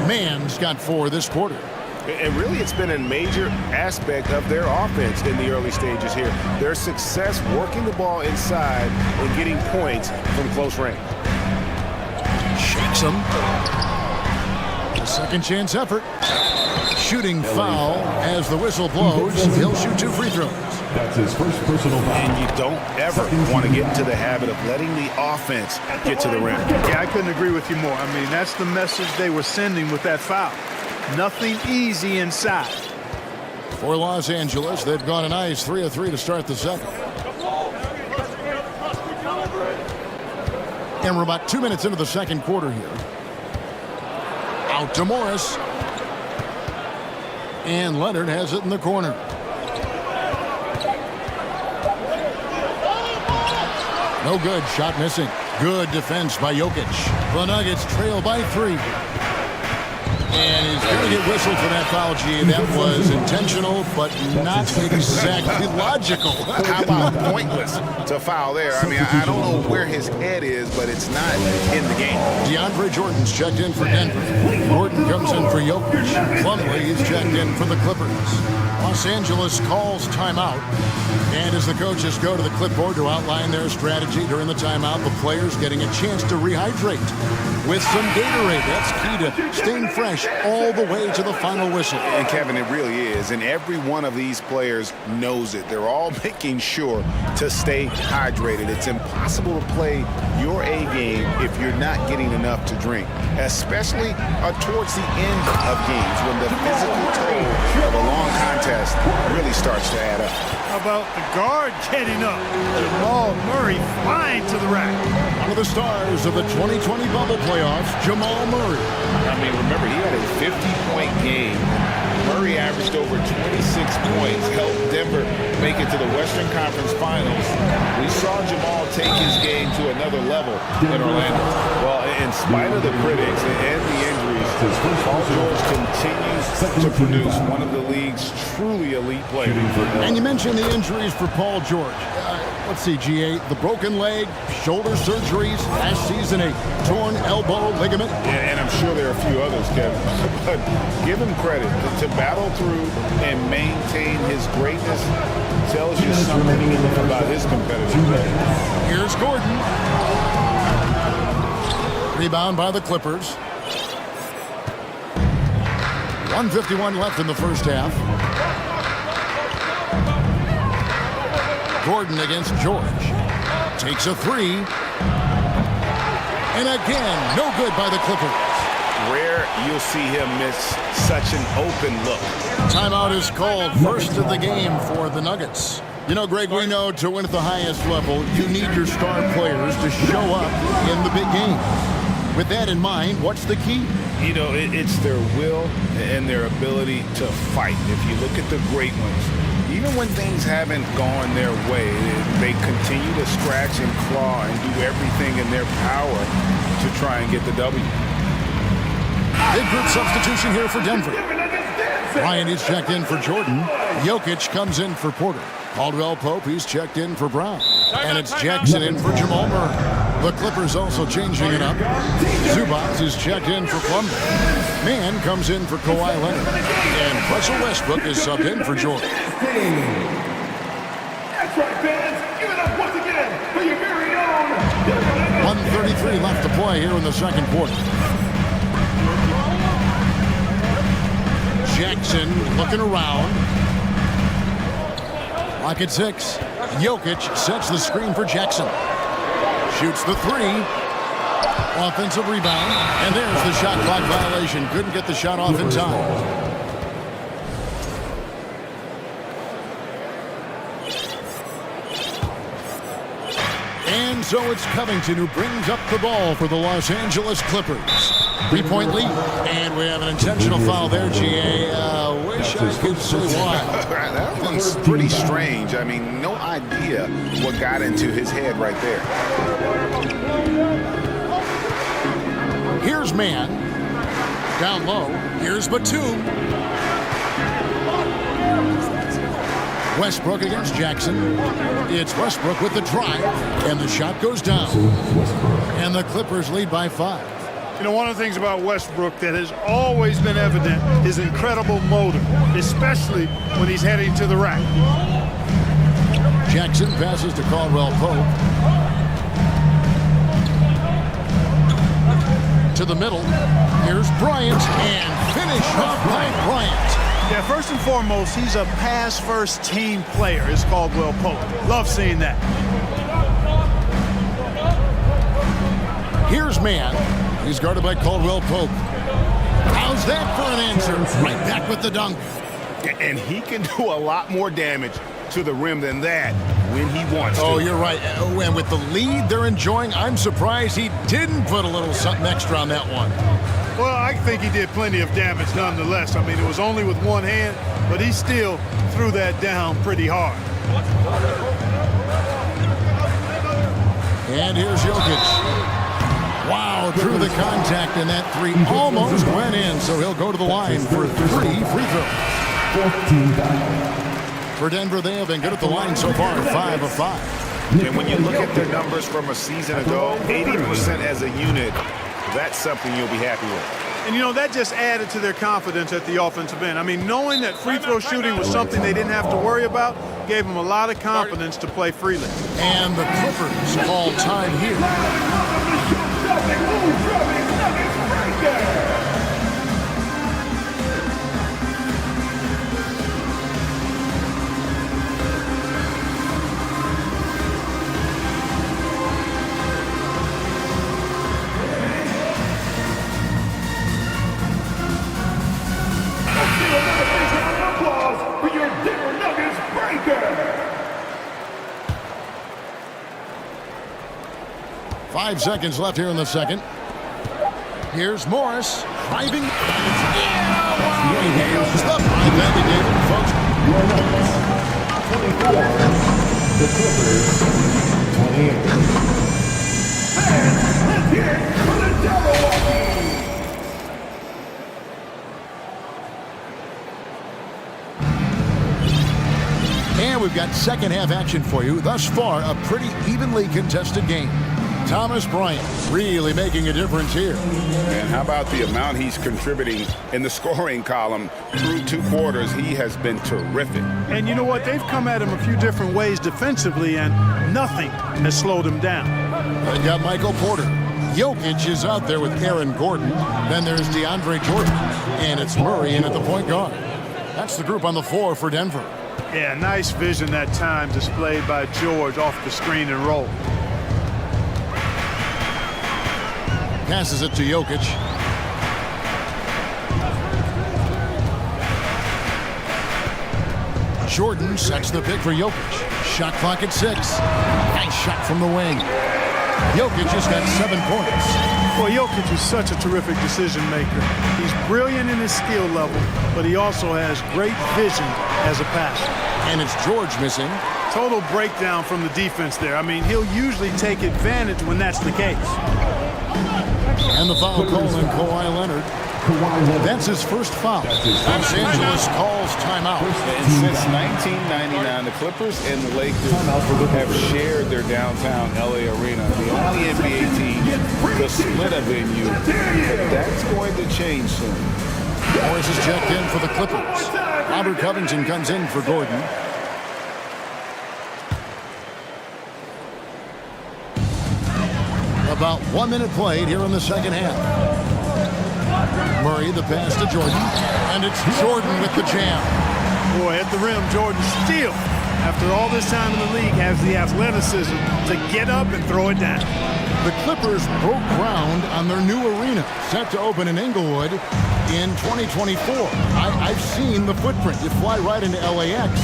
Man's got 4 this quarter. And really, it's been a major aspect of their offense in the early stages here. Their success working the ball inside and getting points from close range. Shakes him. A second chance effort. Shooting foul as the whistle blows. He'll shoot 2 free throws. That's his first personal foul. And you don't ever want to get into the habit of letting the offense get to the rim. Yeah, I couldn't agree with you more. I mean, that's the message they were sending with that foul. Nothing easy inside. For Los Angeles, they've gone a nice 3 of 3 to start the second. And we're about 2 minutes into the second quarter here. Out to Morris. And Leonard has it in the corner. No good. Shot missing. Good defense by Jokic. The Nuggets trail by 3. And he's going to get whistled for that foul, G. That was intentional, but not exactly logical. How about pointless to foul there? I mean, I don't know where his head is, but it's not in the game. DeAndre Jordan's checked in for Denver. Gordon comes in for Jokic. Plumlee is checked in for the Clippers. Los Angeles calls timeout. And as the coaches go to the clipboard to outline their strategy during the timeout, the players getting a chance to rehydrate. with some Gatorade. That's key to staying fresh all the way to the final whistle. And Kevin, it really is. And every one of these players knows it. They're all making sure to stay hydrated. It's impossible to play your A game if you're not getting enough to drink, especially towards the end of games when the physical toll of a long contest really starts to add up. How about the guard getting up? Jamal Murray flying to the rack. One of the stars of the 2020 bubble playoffs, Jamal Murray. I mean, remember, he had a 50-point game. Murray averaged over 26 points, helped Denver make it to the Western Conference Finals. We saw Jamal take his game to another level in Orlando. Well, in spite of the critics and the injuries, Paul George continues to produce one of the league's truly elite players. And you mentioned the injuries for Paul George. Let's see, GA, the broken leg, shoulder surgeries, last season a torn elbow ligament. Yeah, and I'm sure there are a few others, Kevin. But give him credit to battle through and maintain his greatness tells you something about his competitive play. Here's Gordon. Rebound by the Clippers. 1:51 left in the first half. Gordon against George. Takes a three. And again, no good by the Clippers. Rare you'll see him miss such an open look. Timeout is called, first of the game for the Nuggets. You know, Greg, we know to win at the highest level, you need your star players to show up in the big game. With that in mind, what's the key? You know, it's their will and their ability to fight. If you look at the great ones, even when things haven't gone their way, they continue to scratch and claw and do everything in their power to try and get the W. Big group substitution here for Denver. Bryant is checked in for Jordan. Jokic comes in for Porter. Caldwell Pope, he's checked in for Brown. And it's Jackson in for Jamal Murray. The Clippers also changing it up. Zubac is checked in for Plumlee. Mann comes in for Kawhi Leonard. And Russell Westbrook is subbed in for Jordan. That's right, fans. Give it up once again for your very own. 1:33 left to play here in the second quarter. Jackson looking around. Lock at 6. Jokic sets the screen for Jackson. Shoots the three. Offensive rebound. And there's the shot clock violation. Couldn't get the shot off in time. And so it's Covington who brings up the ball for the Los Angeles Clippers. 3-point lead. And we have an intentional foul there, GA. Wish I could say why. That one's pretty strange. I mean, no idea what got into his head right there. Here's Mann. Down low. Here's Batum. Westbrook against Jackson. It's Westbrook with the drive. And the shot goes down. And the Clippers lead by 5. You know, one of the things about Westbrook that has always been evident is incredible motor, especially when he's heading to the rack. Jackson passes to Caldwell Pope. To the middle. Here's Bryant. And finish off by Bryant. Yeah, first and foremost, he's a pass-first team player, is Caldwell Pope. Love seeing that. Here's Mann. He's guarded by Caldwell Pope. How's that for an answer? Right back with the dunk. And he can do a lot more damage to the rim than that when he wants to. Oh, you're right. And with the lead they're enjoying, I'm surprised he didn't put a little something extra on that one. Well, I think he did plenty of damage nonetheless. I mean, it was only with one hand, but he still threw that down pretty hard. And here's Jokic. Wow, through the contact, and that three almost went in, so he'll go to the line for 3 free throws. For Denver, they have been good at the line so far, 5 of 5. And when you look at their numbers from a season ago, 80% as a unit, that's something you'll be happy with. And, you know, that just added to their confidence at the offensive end. I mean, knowing that free throw shooting was something they didn't have to worry about gave them a lot of confidence to play freely. And the Clippers call time here. breaker. 5 seconds left here in the second. Here's Morris driving. Yeah, he nails the right-handed David, folks. Your numbers, 24. The Clippers, 28. Fans, let's hear it for the Jabberwocky. And we've got second half action for you. Thus far, a pretty evenly contested game. Thomas Bryant really making a difference here. And how about the amount he's contributing in the scoring column through 2 quarters? He has been terrific. And you know what? They've come at him a few different ways defensively, and nothing has slowed him down. They got Michael Porter. Jokic is out there with Aaron Gordon. Then there's DeAndre Jordan. And it's Murray in at the point guard. That's the group on the floor for Denver. Yeah, nice vision that time displayed by George off the screen and roll. Passes it to Jokic. Jordan sets the pick for Jokic. Shot clock at 6. Nice shot from the wing. Jokic just got 7 points. Well, Jokic is such a terrific decision maker. He's brilliant in his skill level, but he also has great vision as a passer. And it's George missing. Total breakdown from the defense there. I mean, he'll usually take advantage when that's the case. And the foul call on Kawhi Leonard. That's his first foul. Los Angeles calls timeout. And since 1999, the Clippers and the Lakers have shared their downtown LA arena. The only NBA team to split a venue, but that's going to change soon. Morris is checked in for the Clippers. Robert Covington comes in for Gordon. About 1 minute played here in the second half. Murray, the pass to Jordan. And it's Jordan with the jam. Boy, at the rim, Jordan still, after all this time in the league, has the athleticism to get up and throw it down. The Clippers broke ground on their new arena, set to open in Inglewood in 2024. I've seen the footprint. You fly right into LAX,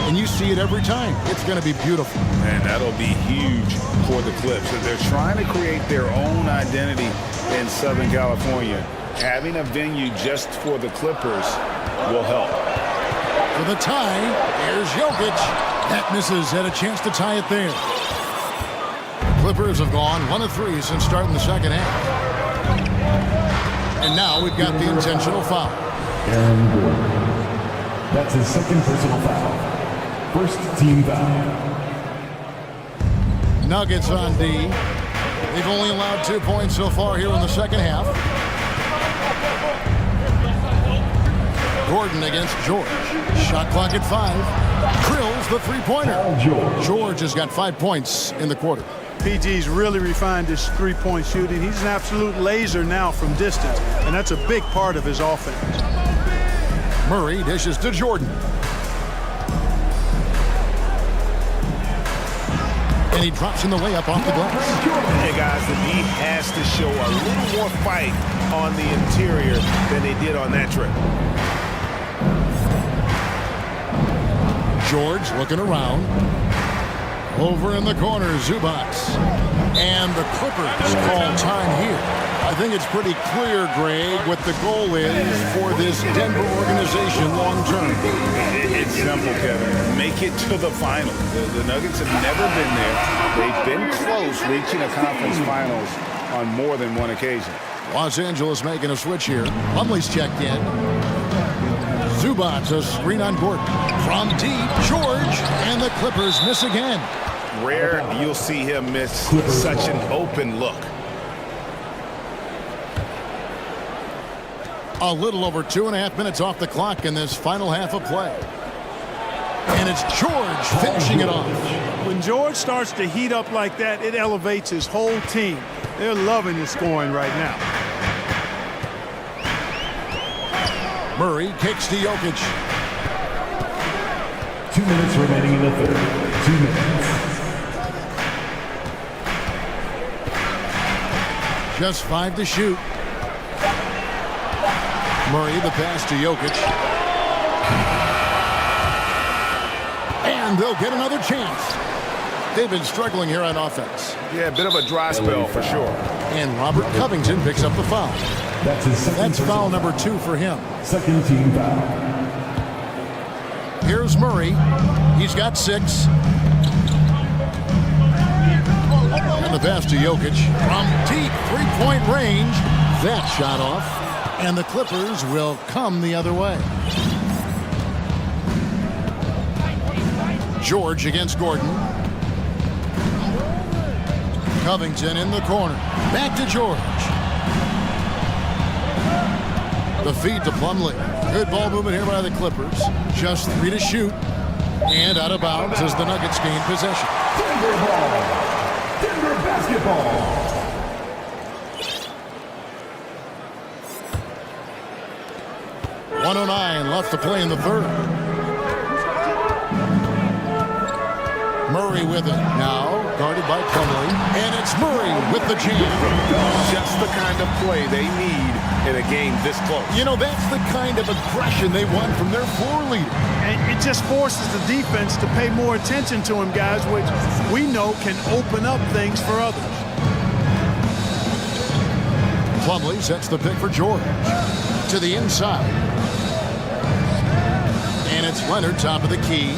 and you see it every time. It's going to be beautiful. And that'll be huge for the Clips. They're trying to create their own identity in Southern California. Having a venue just for the Clippers will help. For the tie, here's Jokic. That misses. Had a chance to tie it there. Clippers have gone 1 of 3 since starting the second half. And now we've got the intentional foul. Aaron Gordon. That's his second personal foul. First team foul. Nuggets on D. They've only allowed 2 points so far here in the second half. Gordon against George. Shot clock at 5. Drills the three-pointer. George has got 5 points in the quarter. PG's really refined his three-point shooting. He's an absolute laser now from distance, and that's a big part of his offense. Murray dishes to Jordan. And he drops in the layup off the glass. Hey, guys, the D has to show a little more fight on the interior than they did on that trip. George looking around. Over in the corner, Zubac. And the Clippers call time here. I think it's pretty clear, Greg, what the goal is for this Denver organization long term. It's simple, Kevin. Make it to the final. The Nuggets have never been there. They've been close reaching a conference finals on more than one occasion. Los Angeles making a switch here. Lumley's checked in. Zubac, a screen on Gordon. From deep, George, and the Clippers miss again. Rare you'll see him miss such an open look. A little over 2.5 minutes off the clock in this final half of play. And it's George finishing it off. When George starts to heat up like that, it elevates his whole team. They're loving his scoring right now. Murray kicks to Jokic. 2 minutes remaining in the third. 2 minutes. Just 5 to shoot. Murray, the pass to Jokic. And they'll get another chance. They've been struggling here on offense. Yeah, a bit of a dry spell for sure. And Robert Covington picks up the foul. That's foul number 2 for him. Second team foul. Here's Murray. He's got 6. And the pass to Jokic from deep three-point range. That shot off. And the Clippers will come the other way. George against Gordon. Covington in the corner. Back to George. The feed to Plumlee. Good ball movement here by the Clippers. Just 3 to shoot. And out of bounds as the Nuggets gain possession. Denver ball. Denver basketball. .109 left to play in the third. Murray with it. Now guarded by Plumlee. And it's Murray with the jam. Just the kind of play they need in a game this close. You know, that's the kind of aggression they want from their floor leader. And it just forces the defense to pay more attention to him, guys, which we know can open up things for others. Plumlee sets the pick for George. To the inside. And it's Leonard, top of the key.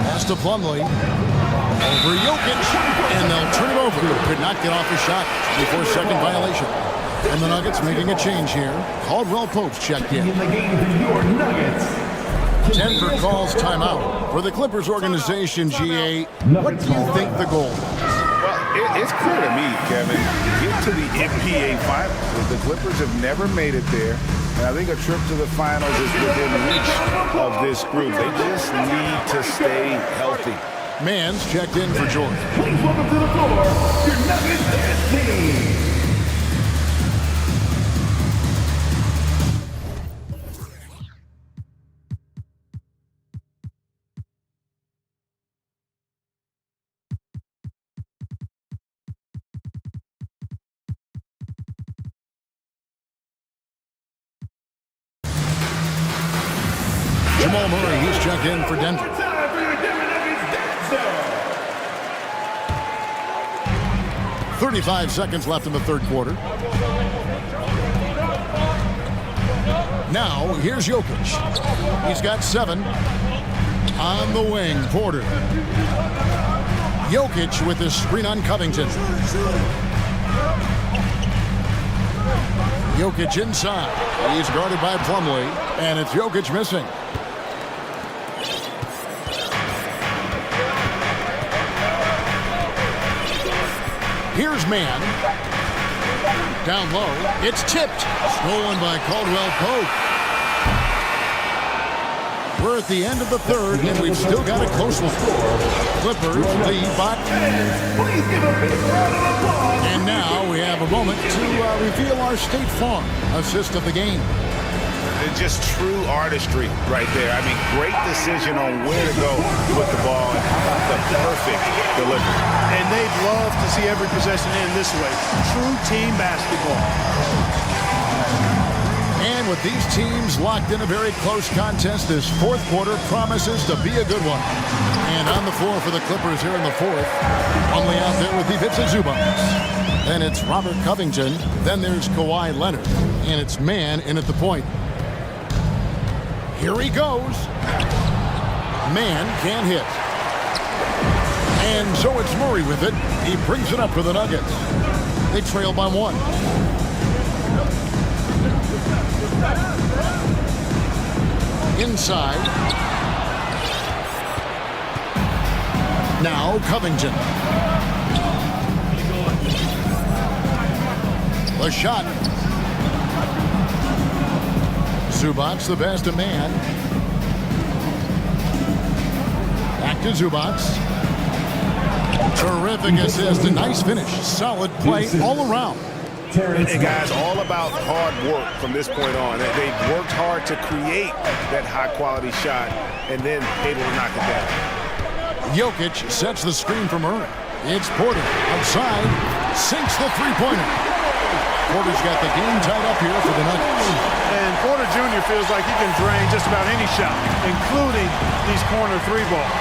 Pass to Plumlee. Over Jokic. And they'll turn it over. Could not get off his shot before second violation. And the Nuggets making a change here. Caldwell Pope's checked in. In the game for your Nuggets. Denver calls timeout. For the Clippers organization, GA, what do you think the goal is? Well, it's clear to me, Kevin. Get to the NBA Finals. The Clippers have never made it there. And I think a trip to the finals is within reach of this group. They just need to stay healthy. Mann's checked in for George. Please welcome to the floor your Nuggets team. Jamal Murray, he's checked in for Denver. 35 seconds left in the third quarter. Now, here's Jokic. He's got 7. On the wing, Porter. Jokic with his screen on Covington. Jokic inside. He's guarded by Plumlee, and it's Jokic missing. Here's Mann. Down low. It's tipped. Stolen by Caldwell Pope. We're at the end of the third, and we've still got a close one. Clippers lead by. Please give a big round of applause. And now we have a moment to reveal our State Farm assist of the game. It's just true artistry right there. I mean, great decision on where to go with the ball, and how about the perfect delivery. And they'd love to see every possession end this way. True team basketball. And with these teams locked in a very close contest, this fourth quarter promises to be a good one. And on the floor for the Clippers here in the fourth, only out there with Ivica Zubac. Then it's Robert Covington. Then there's Kawhi Leonard. And it's Mann in at the point. Here he goes. Mann can't hit. And so it's Murray with it. He brings it up for the Nuggets. They trail by 1. Inside. Now Covington. The shot. Zubac, the best of Mann. Back to Zubac. Terrific assist. A nice finish. Solid play all around. And guys, all about hard work from this point on. They've worked hard to create that high-quality shot and then able to knock it down. Jokic sets the screen for Murray. It's Porter outside, sinks the three-pointer. Porter's got the game tied up here for the Nuggets. And Porter Jr. feels like he can drain just about any shot, including these corner three balls.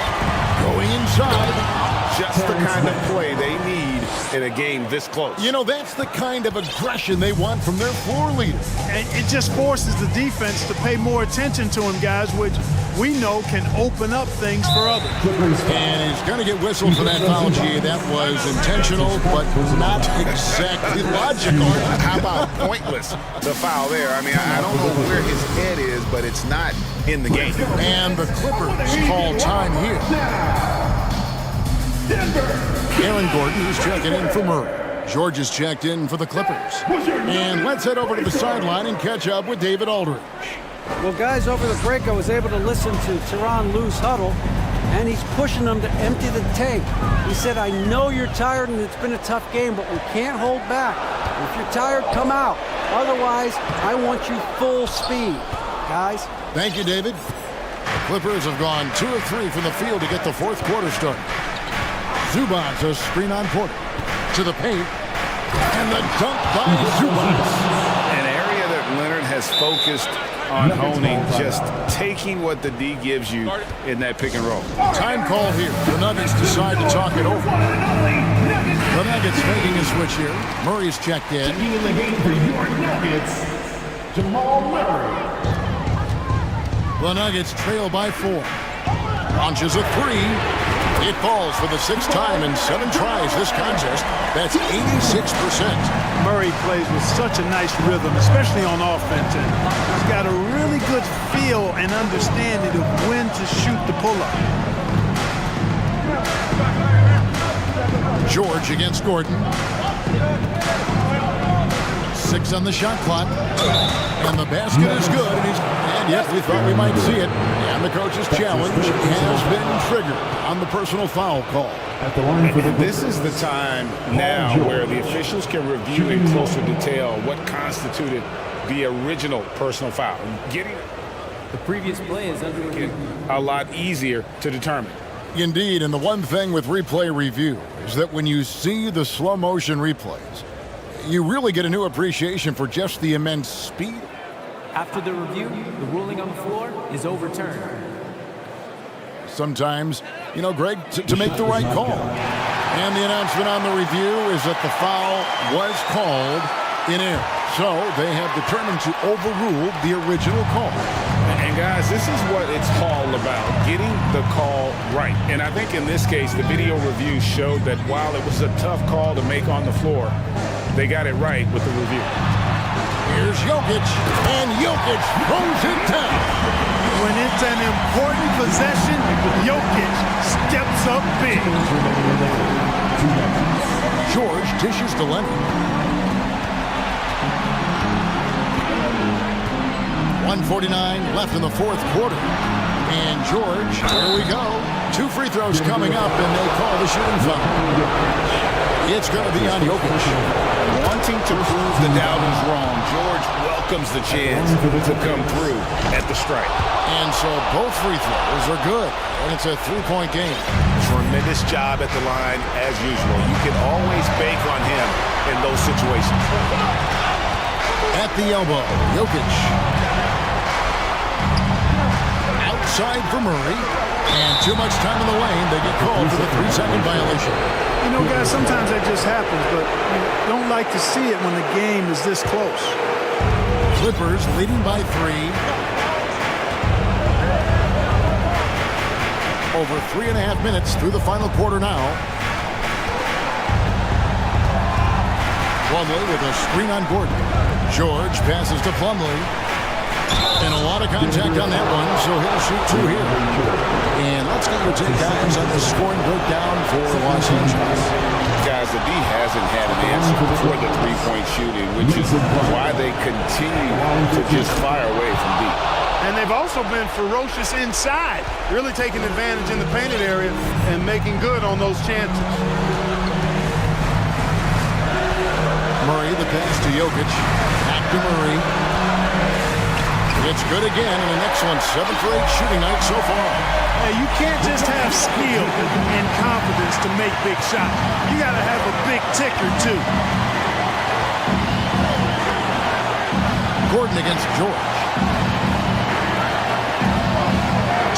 Going inside. Just the kind of play they need in a game this close. You know, that's the kind of aggression they want from their floor leader. And it just forces the defense to pay more attention to him, guys, which we know can open up things for others. And he's going to get whistled for that foul, G. That was intentional, but not exactly logical. How about pointless, the foul there? I mean, I don't know where his head is, but it's not in the game. And the Clippers call time here. Aaron Gordon is checking in for Murray. George is checked in for the Clippers. And let's head over to the sideline and catch up with David Aldridge. Well, guys, over the break, I was able to listen to Tyronn Lue's huddle, and he's pushing them to empty the tank. He said, I know you're tired and it's been a tough game, but we can't hold back. If you're tired, come out. Otherwise, I want you full speed, guys. Thank you, David. The Clippers have gone 2 of 3 from the field to get the fourth quarter started. Zubac, a screen on Porter. To the paint. And the dunk by Zubac. An area that Leonard has focused on honing, just taking what the D gives you in that pick and roll. Time call here. The Nuggets decide to talk it over. The Nuggets making a switch here. Murray's checked in. In the game for your Nuggets, Jamal Murray. The Nuggets trail by 4. Launches a 3. It falls for the 6th time in 7 tries this contest. That's 86%. Murray plays with such a nice rhythm, especially on offense. And he's got a really good feel and understanding of when to shoot the pull-up. George against Gordon. 6 on the shot clock. And the basket is good. And yes, we thought we might see it. And the coach's challenge has been triggered on the personal foul call. This is the time now where the officials can review in closer detail what constituted the original personal foul. Getting The previous play is under review. a lot easier to determine. Indeed, and the one thing with replay review is that when you see the slow motion replays, you really get a new appreciation for just the immense speed. After the review, the ruling on the floor is overturned. Sometimes, you know, Greg, to make the right call. And the announcement on the review is that the foul was called in error. So they have determined to overrule the original call. And guys, this is what it's all about, getting the call right. And I think in this case, the video review showed that while it was a tough call to make on the floor, they got it right with the review. Here's Jokic, and Jokic throws it down. When it's an important possession, Jokic steps up big. George dishes to Leonard. 1:49 left in the fourth quarter. And George, here we go. 2 free throws coming up, and they call the shooting foul. It's going to be on Jokic. Wanting to prove the doubters wrong, George welcomes the chance to come through at the strike. And so both free throws are good, and it's a 3-point game. Tremendous job at the line as usual. You can always bank on him in those situations. At the elbow, Jokic. Outside for Murray. And too much time in the lane. They get called for the 3-second violation. You know, guys, sometimes that just happens, but you don't like to see it when the game is this close. Clippers leading by 3. Over 3.5 minutes through the final quarter now. Plumlee with a screen on Gordon. George passes to Plumlee. And a lot of contact on that one, so he'll shoot 2 here. And let's get your take, guys, on the scoring breakdown for Los Angeles. Guys, the D hasn't had an answer for the three-point shooting, which is why they continue to just fire away from deep. And they've also been ferocious inside, really taking advantage in the painted area and making good on those chances. Murray, the pass to Jokic. Back to Murray. It's good again, and an excellent 7 for 8 shooting night so far. Hey, you can't just have skill and confidence to make big shots. You got to have a big ticker, too. Gordon against George.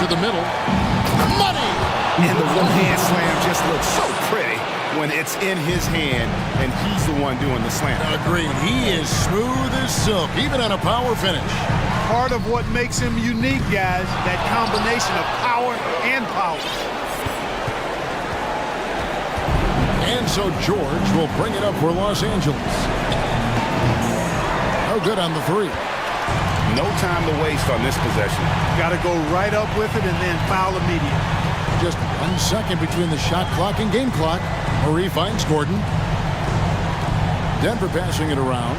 To the middle. Money! And the one-hand slam just looks so pretty when it's in his hand and he's the one doing the slam. Agreed. He is smooth as silk, even on a power finish. Part of what makes him unique, guys, that combination of power and power. And so George will bring it up for Los Angeles. No good on the three. No time to waste on this possession. Got to go right up with it and then foul immediately. Just 1 second between the shot clock and game clock. Murray finds Gordon. Denver passing it around.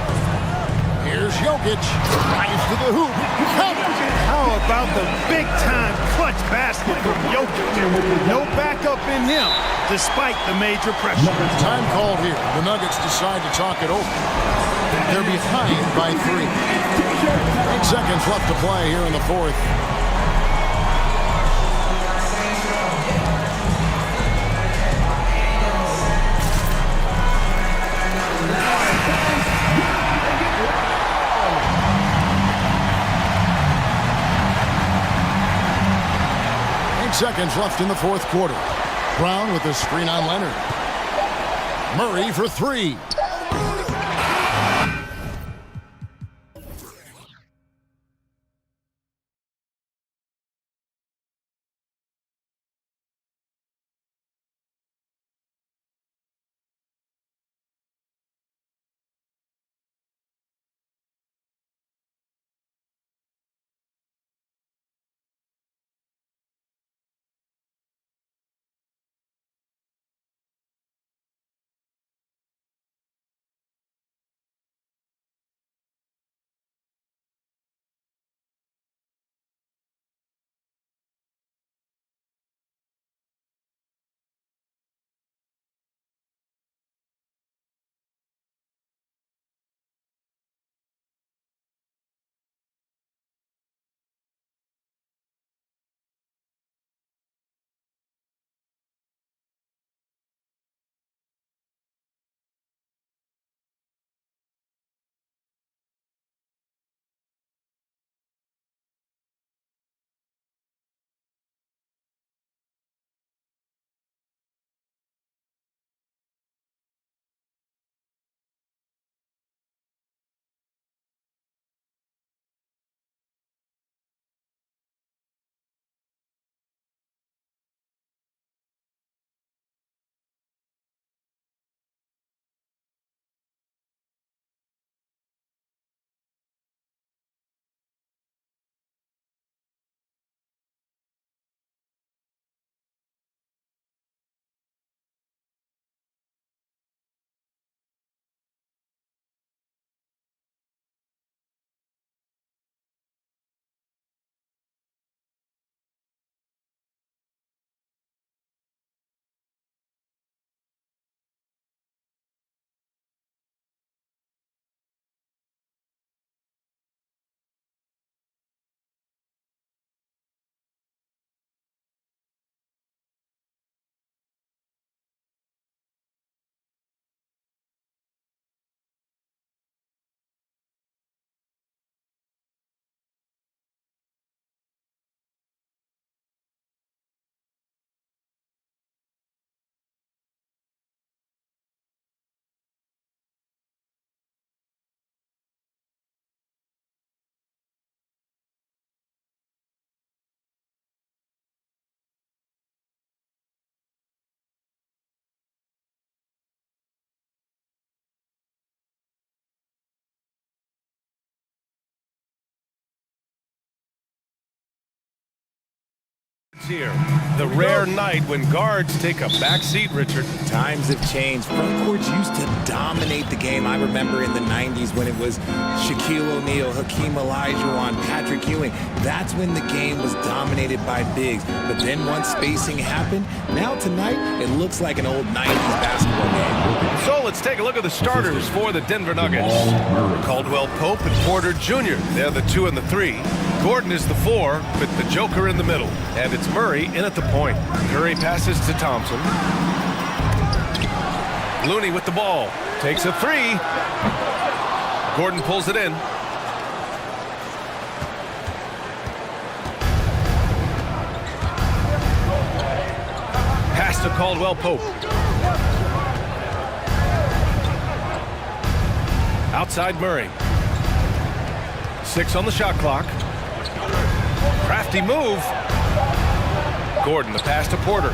Here's Jokic. Drives to the hoop. How about the big-time clutch basket from Jokic? No backup in him, despite the major pressure. Time called here. The Nuggets decide to talk it over. They're behind by 3. 8 seconds left to play here in the fourth. Seconds left in the fourth quarter. Brown with the screen on Leonard. Murray for 3. Here, the rare night when guards take a back seat, Richard. Times have changed. Front courts used to dominate the game. I remember in the 90s when it was Shaquille O'Neal, Hakeem Olajuwon, Patrick Ewing. That's when the game was dominated by bigs. But then once spacing happened, now tonight it looks like an old 90s basketball game. So let's take a look at the starters for the Denver Nuggets. Caldwell Pope and Porter Jr. They're the 2 and the 3. Gordon is the 4 with the Joker in the middle. And it's Murray in at the point. Curry passes to Thompson. Looney with the ball. Takes a 3. Gordon pulls it in. Pass to Caldwell Pope. Outside Murray. 6 on the shot clock. Crafty move. Gordon, the pass to Porter.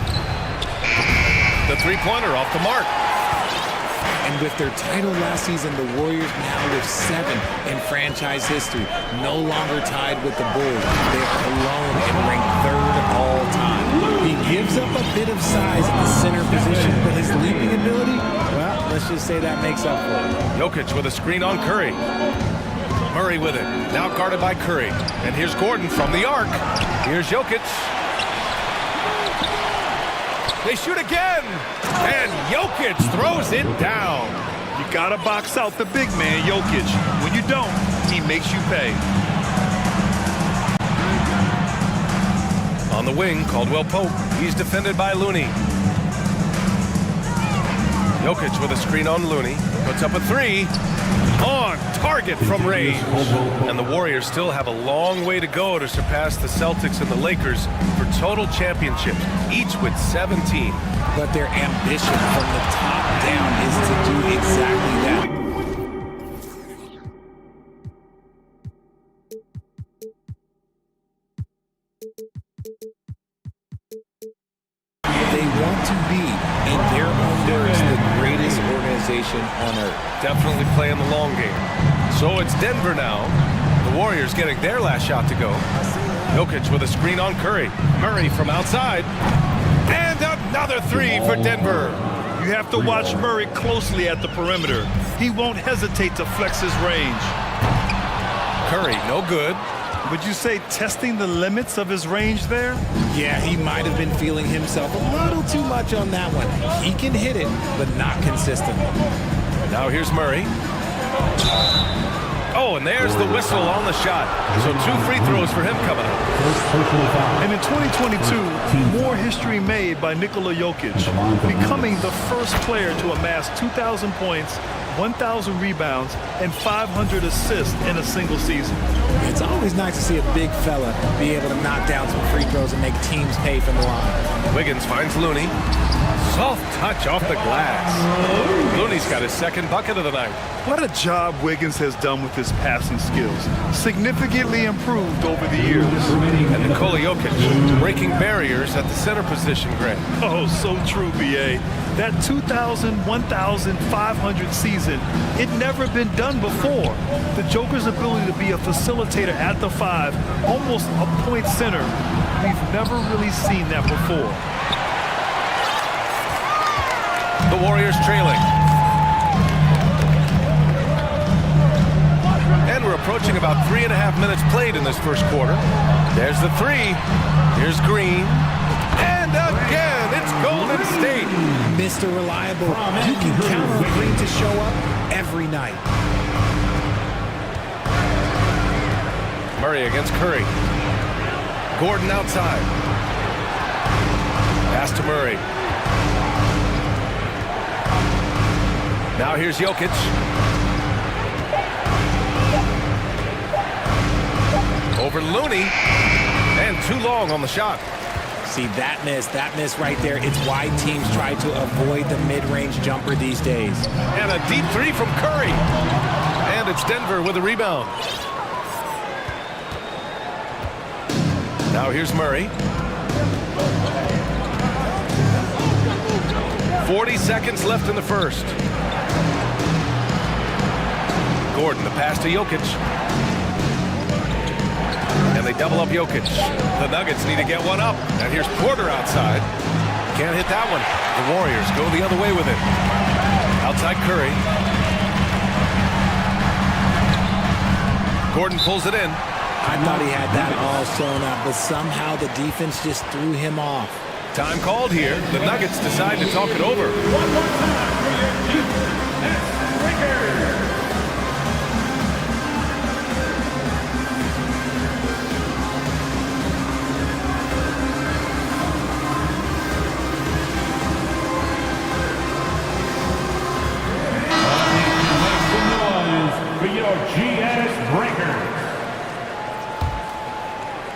The three-pointer off the mark. And with their title last season, the Warriors now with 7 in franchise history. No longer tied with the Bulls. They are alone and ranked 3rd all time. He gives up a bit of size in the center position, but his leaping ability, well, let's just say that makes up for it. Jokic with a screen on Curry. Murray with it. Now guarded by Curry. And here's Gordon from the arc. Here's Jokic. They shoot again. And Jokic throws it down. You got to box out the big man, Jokic. When you don't, he makes you pay. On the wing, Caldwell Pope. He's defended by Looney. Jokic with a screen on Looney. Puts up a 3. On target from range. And the Warriors still have a long way to go to surpass the Celtics and the Lakers for total championships, each with 17. But their ambition from the top down is to do exactly that. They want to be, in their own words, the greatest organization on earth. Definitely playing the long game. So it's Denver now. The Warriors getting their last shot to go. Jokic with a screen on Curry. Murray from outside. And another 3 for Denver. You have to watch Murray closely at the perimeter. He won't hesitate to flex his range. Curry, no good. Would you say testing the limits of his range there? Yeah, he might have been feeling himself a little too much on that one. He can hit it, but not consistently. Now here's Murray. Oh, and there's the whistle on the shot. So 2 free throws for him coming up. And in 2022, more history made by Nikola Jokic, becoming the first player to amass 2,000 points, 1,000 rebounds, and 500 assists in a single season. It's always nice to see a big fella be able to knock down some free throws and make teams pay from the line. Wiggins finds Looney. Soft touch off the glass. Looney's got his 2nd bucket of the night. What a job Wiggins has done with his passing skills. Significantly improved over the years. And Nikola Jokic breaking barriers at the center position, Greg. Oh, so true, B.A. That 2,000, 1,500 season, it never been done before. The Joker's ability to be a facilitator at the 5, almost a point center, we've never really seen that before. The Warriors trailing. And we're approaching about 3.5 minutes played in this first quarter. There's the 3. Here's Green. And again, it's Golden State. Mr. Reliable. You can count on Green to show up every night. Murray against Curry. Gordon outside. Pass to Murray. Now here's Jokic. Over Looney. And too long on the shot. See, that miss right there. It's why teams try to avoid the mid-range jumper these days. And a deep 3 from Curry. And it's Denver with a rebound. Now here's Murray. 40 seconds left in the first. Gordon, the pass to Jokic. And they double up Jokic. The Nuggets need to get one up. And here's Porter outside. Can't hit that one. The Warriors go the other way with it. Outside Curry. Gordon pulls it in. I thought he had that all sewn up, but somehow the defense just threw him off. Time called here. The Nuggets decide to talk it over. One more time for your ESports Breakers. For your GS Breakers.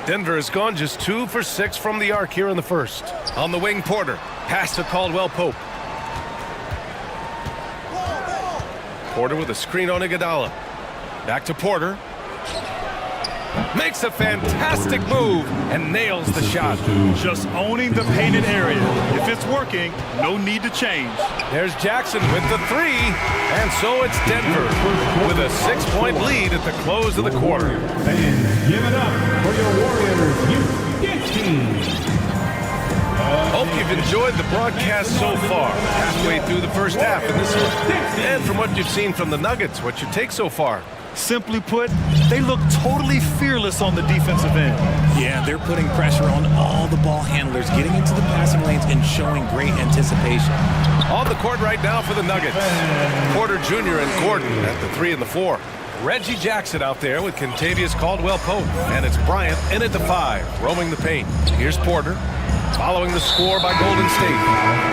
Denver has gone just 2 for 6 from the arc here in the first. On the wing, Porter. Pass to Caldwell Pope. Porter with a screen on Iguodala. Back to Porter. Makes a fantastic move and nails the shot. Just owning the painted area. If it's working, no need to change. There's Jackson with the 3, and so it's Denver with a 6-point lead at the close of the quarter. Fans, give it up for your Warriors youth team. Hope you've enjoyed the broadcast so far. Halfway through the first half in this one. And from what you've seen from the Nuggets, what's your take so far? Simply put, they look totally fearless on the defensive end. Yeah, they're putting pressure on all the ball handlers, getting into the passing lanes and showing great anticipation. On the court right now for the Nuggets. Porter Jr. and Gordon at the 3 and the 4. Reggie Jackson out there with Kentavious Caldwell-Pope. And it's Bryant in at the 5, roaming the paint. Here's Porter, following the score by Golden State.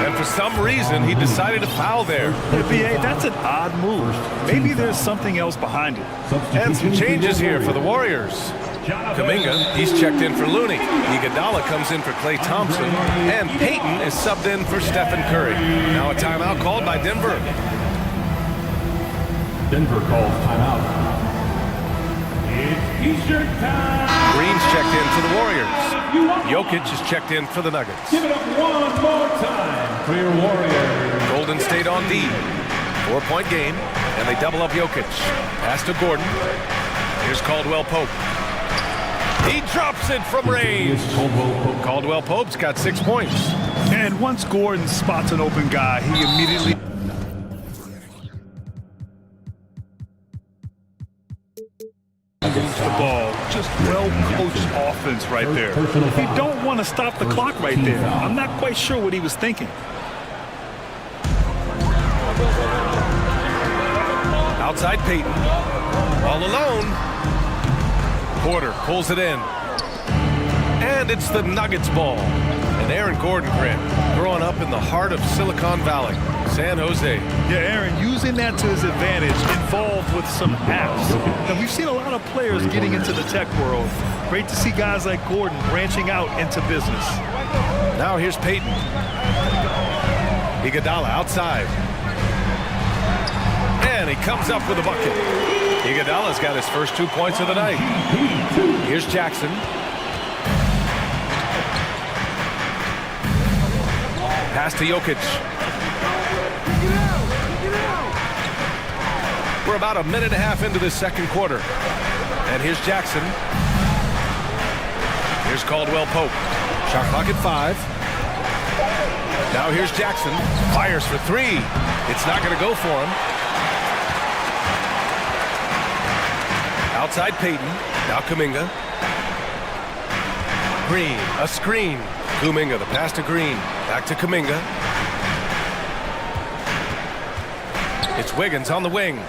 And for some reason, he decided to foul there. Yeah, B.A., that's an odd move. Maybe there's something else behind it. And some changes here for the Warriors. Kuminga, he's checked in for Looney. Iguodala comes in for Klay Thompson. And Payton is subbed in for Stephen Curry. Now a timeout called by Denver. Denver calls timeout. It's T-shirt time. Green's checked in for the Warriors. Jokic is checked in for the Nuggets. Give it up one more time for your Warriors. Golden State on D. 4-point game, and they double up Jokic. Pass to Gordon. Here's Caldwell-Pope. He drops it from range. Caldwell-Pope's got 6 points. And once Gordon spots an open guy, he immediately... the ball. Just well-coached offense right there. He don't want to stop the clock right there. I'm not quite sure what he was thinking. Outside Payton. All alone. Porter pulls it in. And it's the Nuggets ball. An Aaron Gordon grip. Growing up in the heart of Silicon Valley, San Jose. Yeah, Aaron, using that to his advantage, involved with some apps. And we've seen a lot of players getting into the tech world. Great to see guys like Gordon branching out into business. Now here's Payton. Iguodala outside. And he comes up with a bucket. Iguodala's got his first 2 points of the night. Here's Jackson. Pass to Jokic. We're about a minute and a half into this second quarter. And here's Jackson. Here's Caldwell-Pope. Shot clock at 5. Now here's Jackson. Fires for 3. It's not going to go for him. Outside Payton. Now Kuminga. Green. A screen. Kuminga, the pass to Green. Back to Kuminga. It's Wiggins on the wing.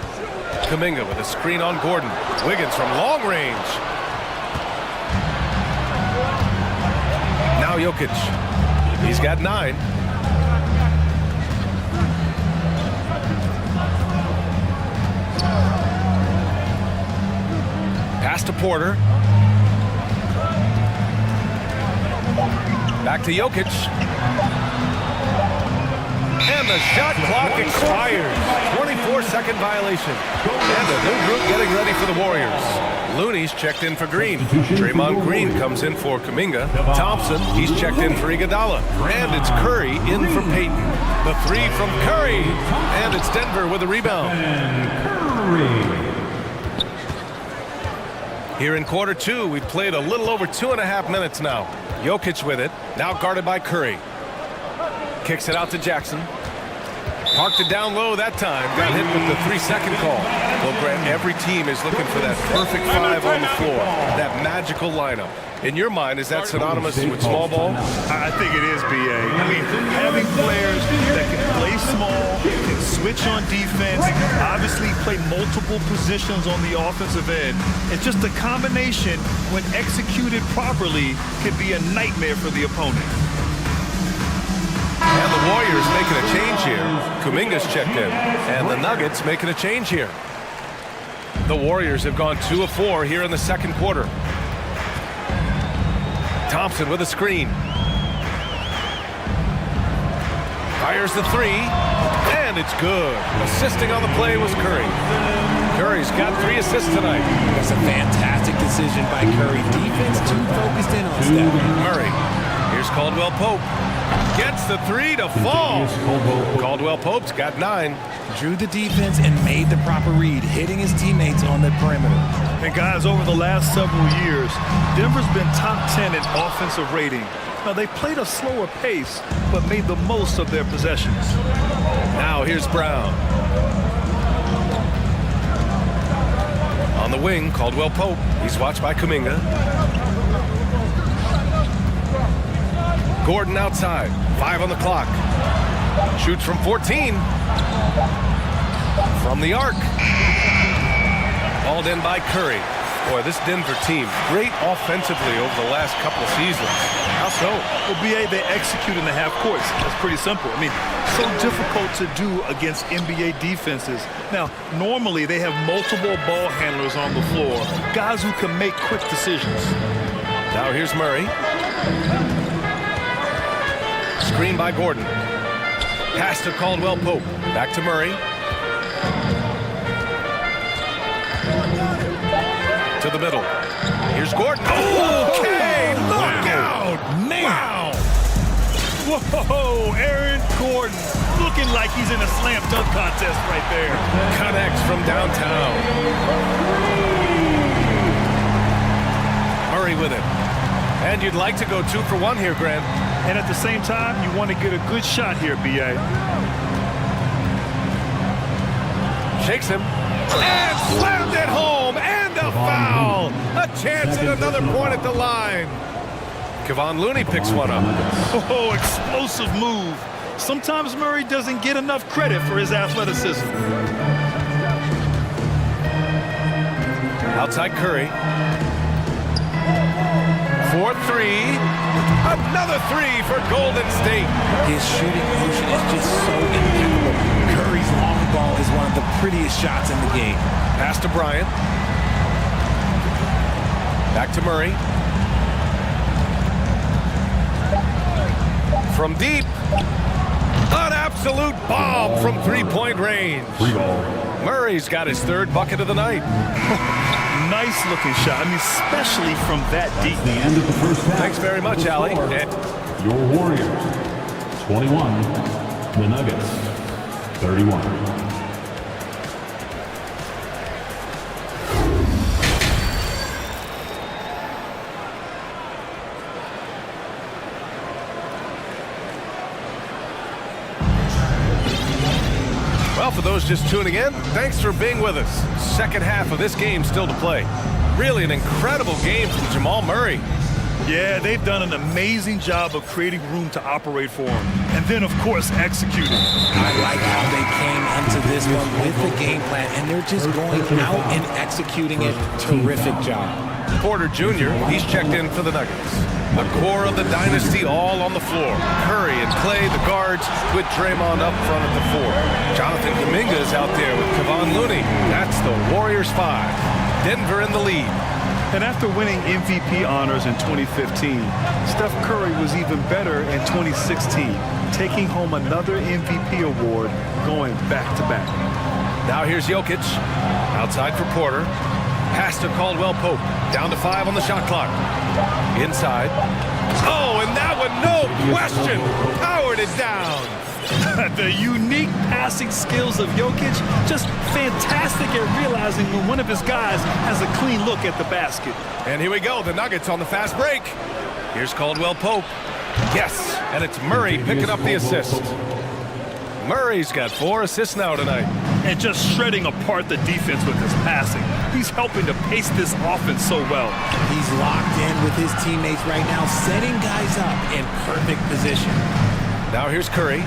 Kuminga with a screen on Gordon. Wiggins from long range. Now Jokic. He's got 9. Pass to Porter. Back to Jokic. And the shot clock expires. 24-second violation. And a new group getting ready for the Warriors. Looney's checked in for Green. Draymond Green comes in for Kuminga. Thompson, he's checked in for Iguodala. And it's Curry in for Payton. The 3 from Curry. And it's Denver with a rebound. Here in quarter two, we've played a little over 2.5 minutes now. Jokic with it, now guarded by Curry. Kicks it out to Jackson. Parked it down low that time. Got hit with the 3-second call. Well, Grant, every team is looking for that perfect five on the floor, that magical lineup. In your mind, is that synonymous with small ball? I think it is, B.A. I mean, having players that can play small, can switch on defense, obviously play multiple positions on the offensive end. It's just a combination, when executed properly, could be a nightmare for the opponent. And the Warriors making a change here. Kuminga's checked in. And the Nuggets making a change here. The Warriors have gone 2 of 4 here in the second quarter. Thompson with a screen. Fires the three. And it's good. Assisting on the play was Curry. Curry's got 3 assists tonight. That's a fantastic decision by Curry. Defense too focused in on Steph. Murray. Here's Caldwell Pope. Gets the 3 to fall. Caldwell Pope's got 9. Drew the defense and made the proper read, hitting his teammates on the perimeter. And guys, over the last several years, Denver's been top 10 in offensive rating. Now, they played a slower pace, but made the most of their possessions. Now here's Brown. On the wing, Caldwell Pope. He's watched by Kuminga. Gordon outside. 5 on the clock. Shoots from 14. From the arc. Hauled in by Curry. Boy, this Denver team, great offensively over the last couple of seasons. How so? Well, B.A., they execute in the half courts. That's pretty simple. I mean, so difficult to do against NBA defenses. Now, normally they have multiple ball handlers on the floor, guys who can make quick decisions. Now here's Murray. Screen by Gordon. Pass to Caldwell Pope. Back to Murray. To the middle. Here's Gordon. Okay, look out! Man. Wow! Whoa, Aaron Gordon looking like he's in a slam dunk contest right there. Connects from downtown. Murray with it. And you'd like to go 2 for 1 here, Grant. And at the same time, you want to get a good shot here, B.A. Shakes him. And slammed it home. And a foul. A chance at another point at the line. Kevon Looney picks one up. Oh, explosive move. Sometimes Murray doesn't get enough credit for his athleticism. Outside Curry. 4-3. Another 3 for Golden State. His shooting motion is just so impeccable. Curry's long ball is one of the prettiest shots in the game. Pass to Bryant. Back to Murray. From deep. An absolute bomb from 3-point range. Murray's got his 3rd bucket of the night. Nice looking shot. I mean, especially from that deep. The end of the first half. Thanks very much, Allie. Your Warriors, 21. The Nuggets, 31. Well, for those just tuning in, thanks for being with us. Second half of this game still to play. Really an incredible game from Jamal Murray. Yeah, they've done an amazing job of creating room to operate for him. And then, of course, executing. I like how they came into this one with the game plan, and they're just going out and executing it. Terrific job. Porter Jr., he's checked in for the Nuggets. The core of the dynasty all on the floor. Curry and Clay, the guards, with Draymond up front at the 4. Jonathan Kuminga is out there with Kevon Looney. That's the Warriors 5. Denver in the lead. And after winning MVP honors in 2015, Steph Curry was even better in 2016, taking home another MVP award, going back-to-back. Now here's Jokic. Outside for Porter. Pass to Caldwell Pope. Down to 5 on the shot clock. Inside. Oh, and that one, no question. Powered it down. The unique passing skills of Jokic, just fantastic at realizing when one of his guys has a clean look at the basket. And here we go, the Nuggets on the fast break. Here's Caldwell Pope. Yes, and it's Murray picking up the assist. Murray's got 4 assists now tonight. And just shredding apart the defense with his passing. He's helping to pace this offense so well. He's locked in with his teammates right now, setting guys up in perfect position. Now here's Curry.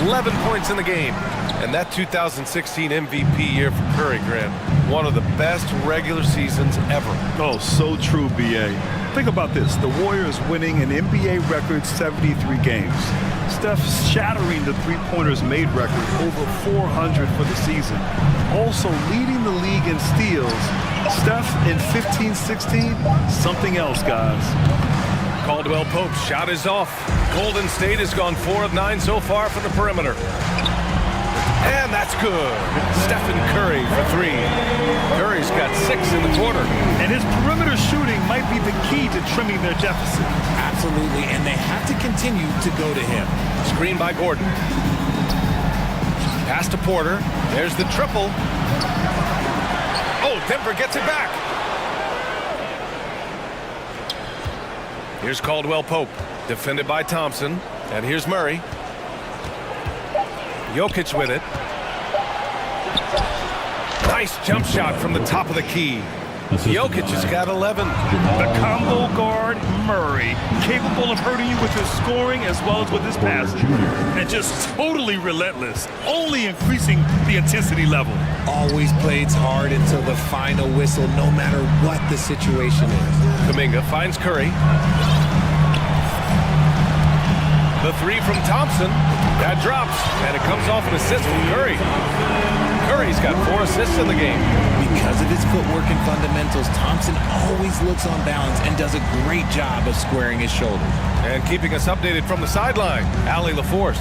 11 points in the game. And that 2016 MVP year for Curry, Grant. One of the best regular seasons ever. Oh, so true, B.A. Think about this. The Warriors winning an NBA record 73 games. Steph shattering the three-pointers made record, over 400 for the season. Also leading the league in steals. Steph in 15-16, something else, guys. Caldwell Pope's shot is off. Golden State has gone 4 of 9 so far from the perimeter. And that's good. Stephen Curry for 3. Curry's got 6 in the quarter. And his perimeter shooting might be the key to trimming their deficit. Absolutely, and they have to continue to go to him. Screen by Gordon. Pass to Porter. There's the triple. Oh, Denver gets it back. Here's Caldwell Pope, defended by Thompson. And here's Murray. Jokic with it. Nice jump shot from the top of the key. Jokic has got 11. The combo guard, Murray, capable of hurting you with his scoring as well as with his passing. And just totally relentless, only increasing the intensity level. Always plays hard until the final whistle, no matter what the situation is. Kuminga finds Curry. The 3 from Thompson. That drops, and it comes off an assist from Curry. Curry's got 4 assists in the game. Because of his footwork and fundamentals, Thompson always looks on balance and does a great job of squaring his shoulders. And keeping us updated from the sideline, Allie LaForce.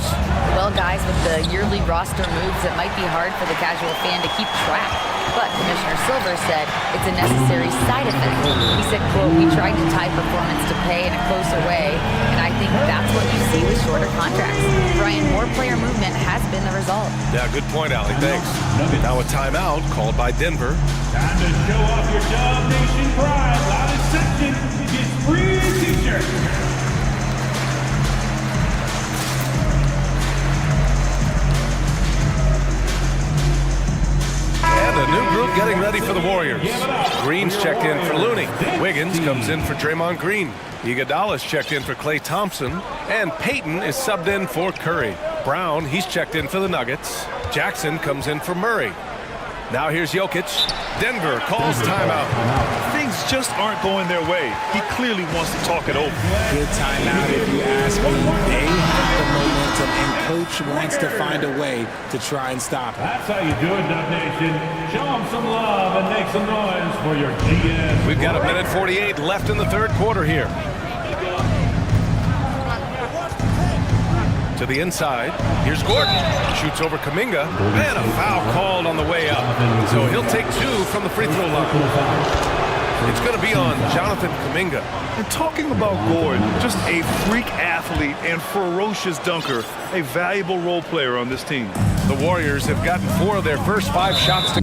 Well, guys, with the yearly roster moves, it might be hard for the casual fan to keep track. But Commissioner Silver said it's a necessary side effect. He said, quote, "We tried to tie performance to pay in a closer way, and I think that's what you see with shorter contracts." Brian, more player movement has been the result. Yeah, good point, Allie. Thanks. Now a timeout called by Denver. Time to show off your Dub Nation pride. Loudest section gets free t-shirts. And a new group getting ready for the Warriors. Green's checked in for Looney. Wiggins comes in for Draymond Green. Iguodala's checked in for Klay Thompson. And Payton is subbed in for Curry. Brown, he's checked in for the Nuggets. Jackson comes in for Murray. Now here's Jokic. Denver calls timeout. Things just aren't going their way. He clearly wants to talk it over. Good timeout if you ask me. They have the momentum, and Coach wants to find a way to try and stop it. That's how you do it, Dub Nation. Show them some love and make some noise for your GS. We've got 1:48 left in the third quarter here. To the inside. Here's Gordon. Shoots over Kuminga. And a foul called on the way up. So he'll take 2 from the free throw line. It's going to be on Jonathan Kuminga. And talking about Gordon, just a freak athlete and ferocious dunker, a valuable role player on this team. The Warriors have gotten 4 of their first 5 shots to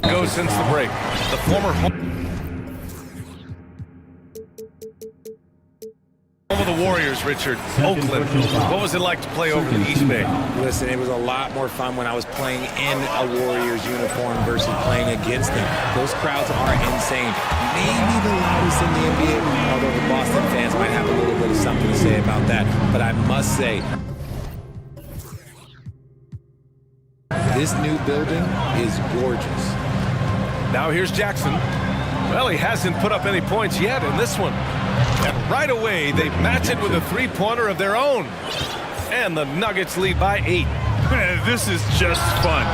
go since the break. The former home of the Warriors, Richard, Oakland. What was it like to play over the East Bay? Listen, it was a lot more fun when I was playing in a Warriors uniform versus playing against them. Those crowds are insane. Maybe the loudest in the NBA, although the Boston fans might have a little bit of something to say about that. But I must say, this new building is gorgeous. Now here's Jackson. Well, he hasn't put up any points yet in this one. And right away, they match it with a three-pointer of their own. And the Nuggets lead by 8. This is just fun.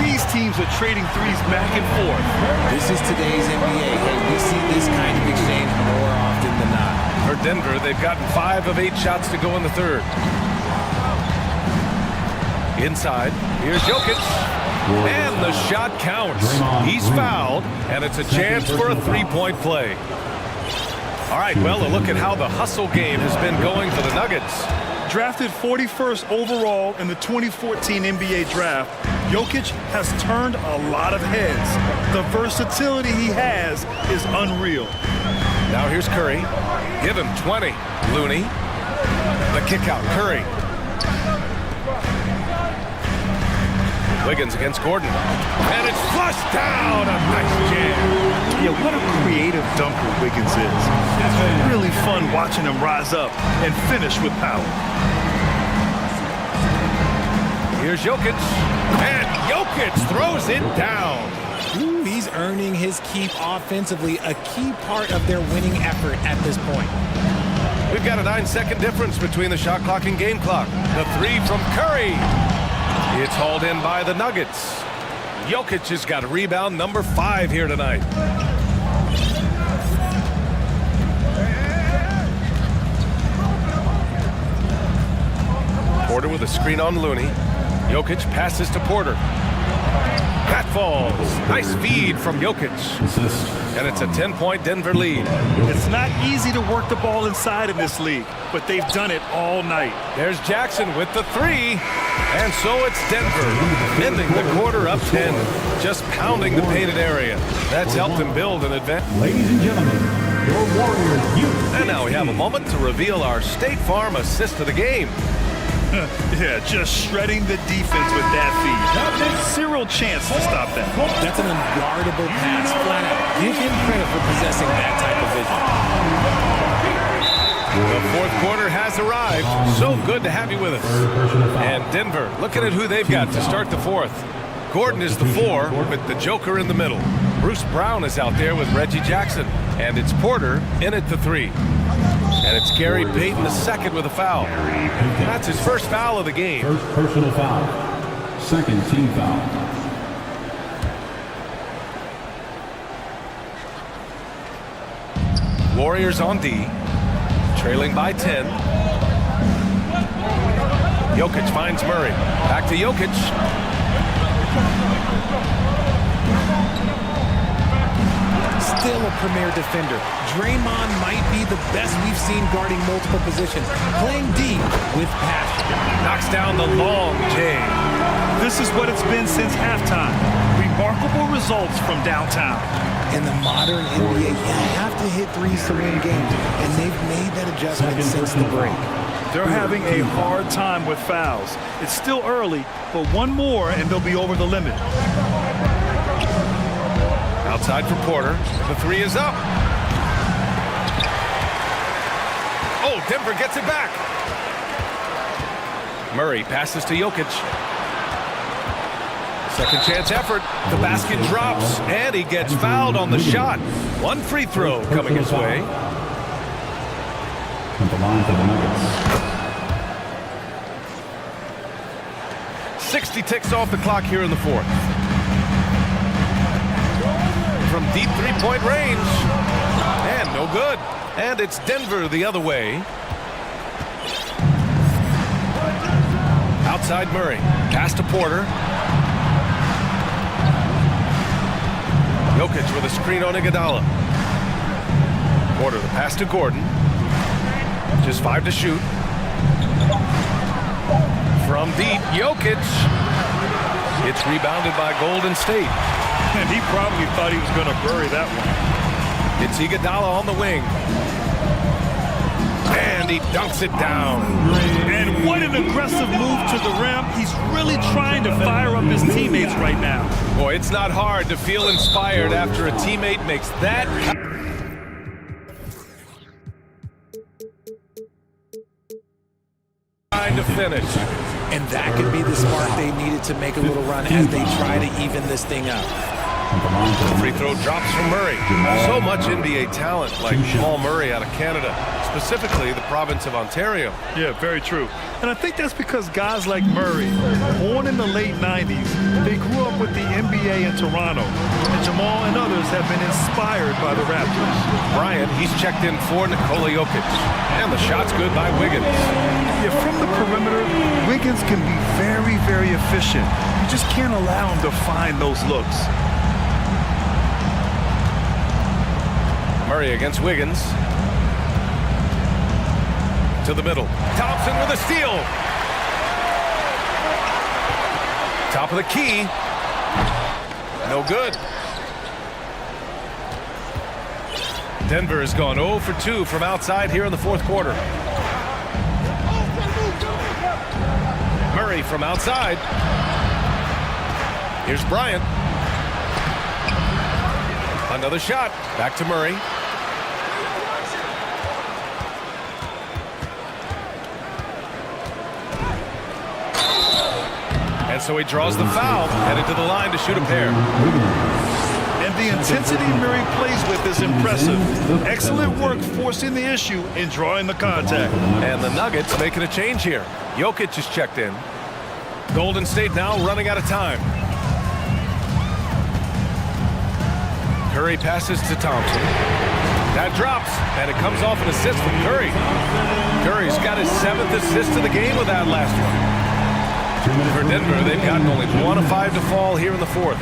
These teams are trading threes back and forth. This is today's NBA. Hey, we see this kind of exchange more often than not. For Denver, they've gotten 5 of 8 shots to go in the third. Inside, here's Jokic. And the shot counts. He's fouled, and it's a chance for a three-point play. All right, well, a look at how the hustle game has been going for the Nuggets. Drafted 41st overall in the 2014 NBA draft, Jokic has turned a lot of heads. The versatility he has is unreal. Now here's Curry. Give him 20. Looney. The kick out. Curry. Wiggins against Gordon. And it's flushed down. A nice jam. Yeah, what a creative dunker Wiggins is. It's really fun watching him rise up and finish with power. Here's Jokic. And Jokic throws it down. Ooh, he's earning his keep offensively, a key part of their winning effort at this point. We've got a 9-second difference between the shot clock and game clock. The three from Curry. It's hauled in by the Nuggets. Jokic has got rebound number 5 here tonight. Porter with a screen on Looney. Jokic passes to Porter. That falls. Nice feed from Jokic. And it's a 10-point Denver lead. It's not easy to work the ball inside in this league, but they've done it all night. There's Jackson with the 3. And so it's Denver, ending the quarter up 10, just pounding the painted area. That's helped them build an advantage. Ladies and gentlemen, your Warriors youth. And now we have a moment to reveal our State Farm assist of the game. Yeah, just shredding the defense with that feed. Zero chance to stop that. That's an unguardable pass, flat out. Give him credit for possessing that type of vision. The fourth quarter has arrived. So good to have you with us. And Denver, looking at who they've got to start the fourth. Gordon is the 4 with the Joker in the middle. Bruce Brown is out there with Reggie Jackson. And it's Porter in at the 3. And it's Gary Payton the second with a foul. That's his first foul of the game. First personal foul. Second team foul. Warriors on D. Trailing by 10. Jokic finds Murray. Back to Jokic. Still a premier defender. Draymond might be the best we've seen guarding multiple positions. Playing D with passion. Knocks down the long J. This is what it's been since halftime. Remarkable results from downtown. In the modern NBA, you have to hit threes to win games, and they've made that adjustment since the break. They're having a hard time with fouls. It's still early, but one more and they'll be over the limit. Outside for Porter. The 3 is up. Oh, Denver gets it back. Murray passes to Jokic. Second chance effort. The basket drops, and he gets fouled on the shot. One free throw coming his way. At the line for the Nuggets. 60 ticks off the clock here in the fourth. From deep three-point range. And no good. And it's Denver the other way. Outside Murray. Pass to Porter. Jokic with a screen on Iguodala. Porter, the pass to Gordon. Just 5 to shoot. From deep, Jokic. It's rebounded by Golden State. And he probably thought he was going to bury that one. It's Iguodala on the wing. And he dunks it down. And what an aggressive move to the rim. He's really trying to fire up his teammates right now. Boy, it's not hard to feel inspired after a teammate makes that. Trying to finish. And that could be the spark they needed to make a little run as they try to even this thing up. The free throw drops from Murray. So much NBA talent like Jamal Murray out of Canada, specifically the province of Ontario. Yeah, very true. And I think that's because guys like Murray, born in the late 90s, they grew up with the NBA in Toronto. And Jamal and others have been inspired by the Raptors. Bryant, he's checked in for Nikola Jokic. And the shot's good by Wiggins. Yeah, from the perimeter, Wiggins can be very, very efficient. You just can't allow him to find those looks. Murray against Wiggins. To the middle. Thompson with a steal. Top of the key. No good. Denver has gone 0 for 2 from outside here in the fourth quarter. Murray from outside. Here's Bryant. Another shot. Back to Murray. And so he draws the foul, headed to the line to shoot a pair. And the intensity Murray plays with is impressive. Excellent work forcing the issue and drawing the contact. And the Nuggets making a change here. Jokic is checked in. Golden State now running out of time. Curry passes to Thompson. That drops, and it comes off an assist from Curry. Curry's got his 7th assist of the game with that last one. For Denver, they've gotten only 1 of 5 to fall here in the fourth.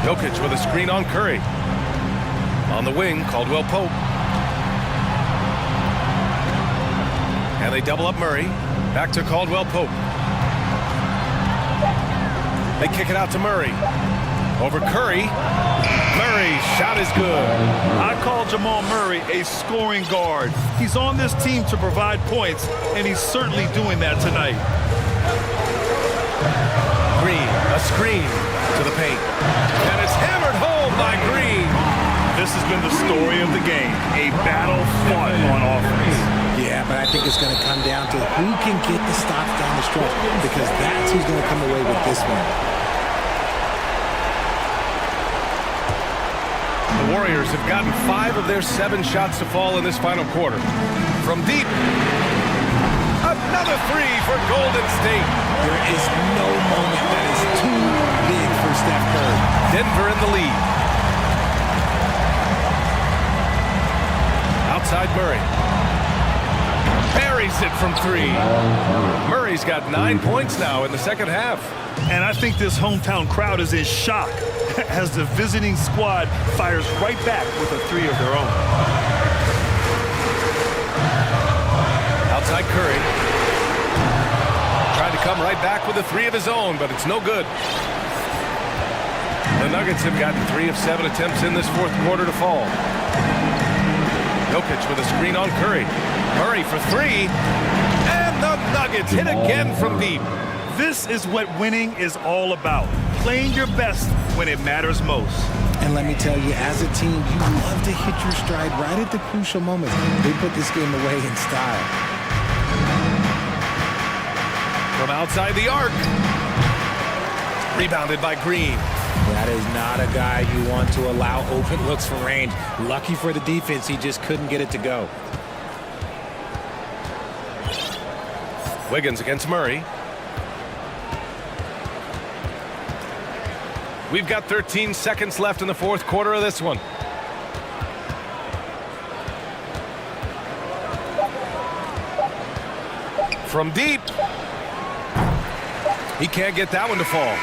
Jokic with a screen on Curry. On the wing, Caldwell Pope. And they double up Murray. Back to Caldwell Pope. They kick it out to Murray. Over Curry. Murray, shot is good. I call Jamal Murray a scoring guard. He's on this team to provide points, and he's certainly doing that tonight. Green, a screen to the paint. And it's hammered home by Green. This has been the story of the game, a battle fought on offense. Yeah, but I think it's going to come down to who can get the stops down the stretch, because that's who's going to come away with this one. The Warriors have gotten 5 of their 7 shots to fall in this final quarter. From deep, another 3 for Golden State. There is no moment that is too big for Steph Curry. Denver in the lead. Outside Murray. Buries it from 3. Murray's got 9 points now in the second half. And I think this hometown crowd is in shock as the visiting squad fires right back with a 3 of their own. Outside Curry. Tried to come right back with a 3 of his own, but it's no good. The Nuggets have gotten 3 of 7 attempts in this fourth quarter to fall. Jokic with a screen on Curry. Murray for 3. And the Nuggets hit again from deep. This is what winning is all about. Playing your best when it matters most. And let me tell you, as a team, you love to hit your stride right at the crucial moments. They put this game away in style. From outside the arc. Rebounded by Green. That is not a guy you want to allow open looks from range. Lucky for the defense, he just couldn't get it to go. Wiggins against Murray. We've got 13 seconds left in the fourth quarter of this one. From deep. He can't get that one to fall.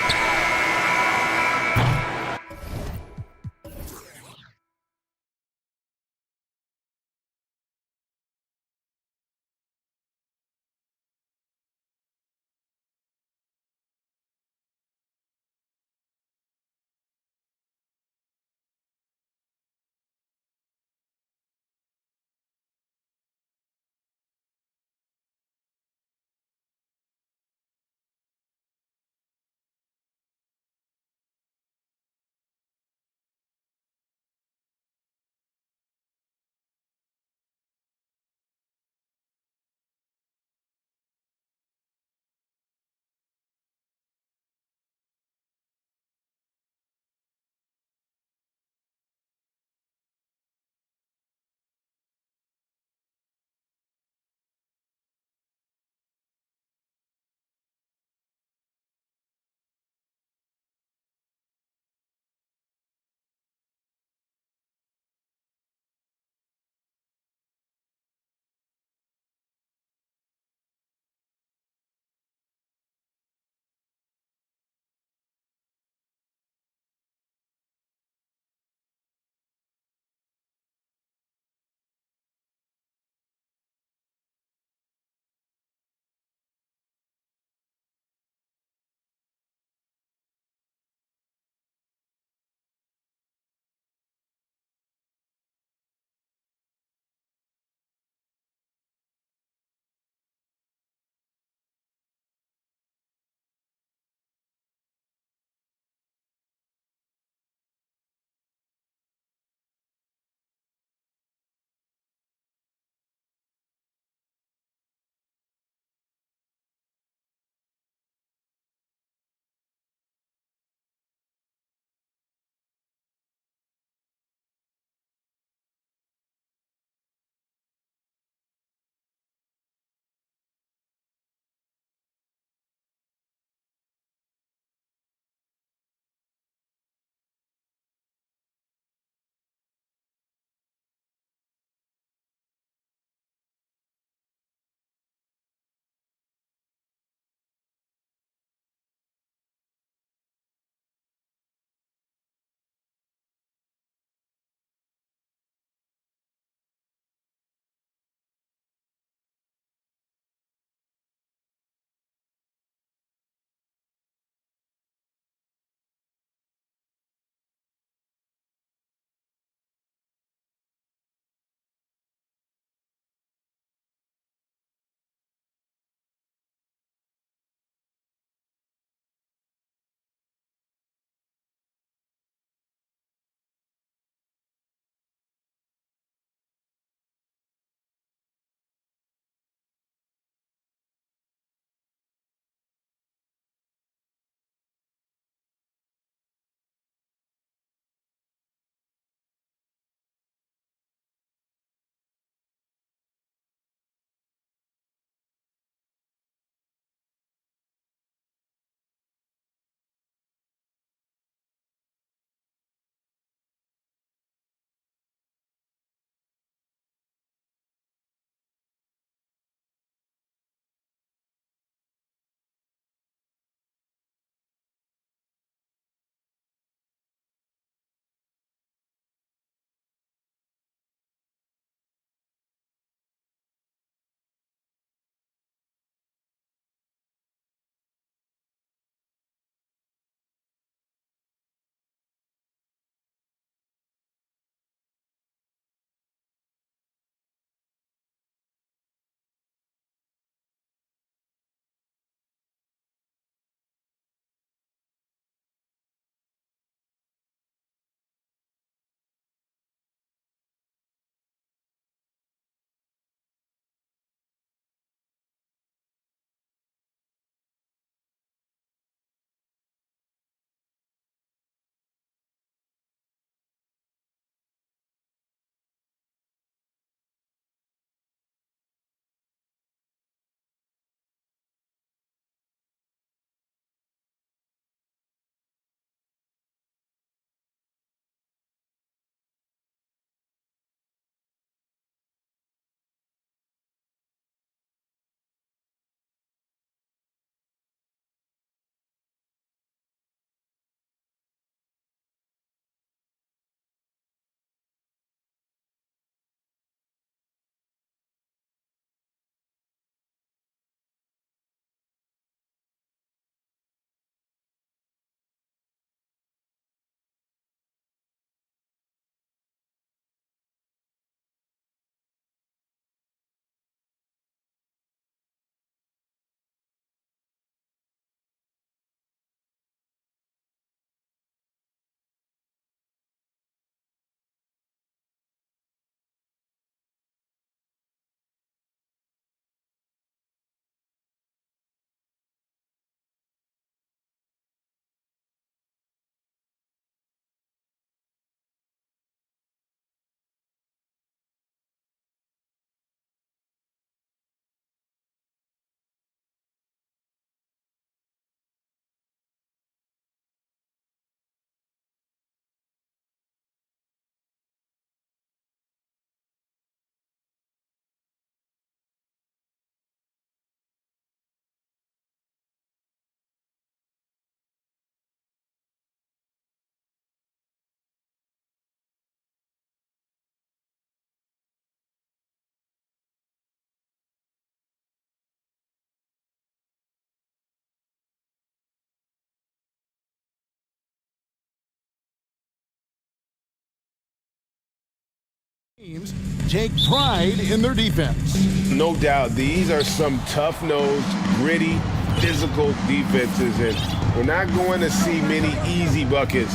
Teams take pride in their defense. No doubt, these are some tough-nosed, gritty, physical defenses, and we're not going to see many easy buckets.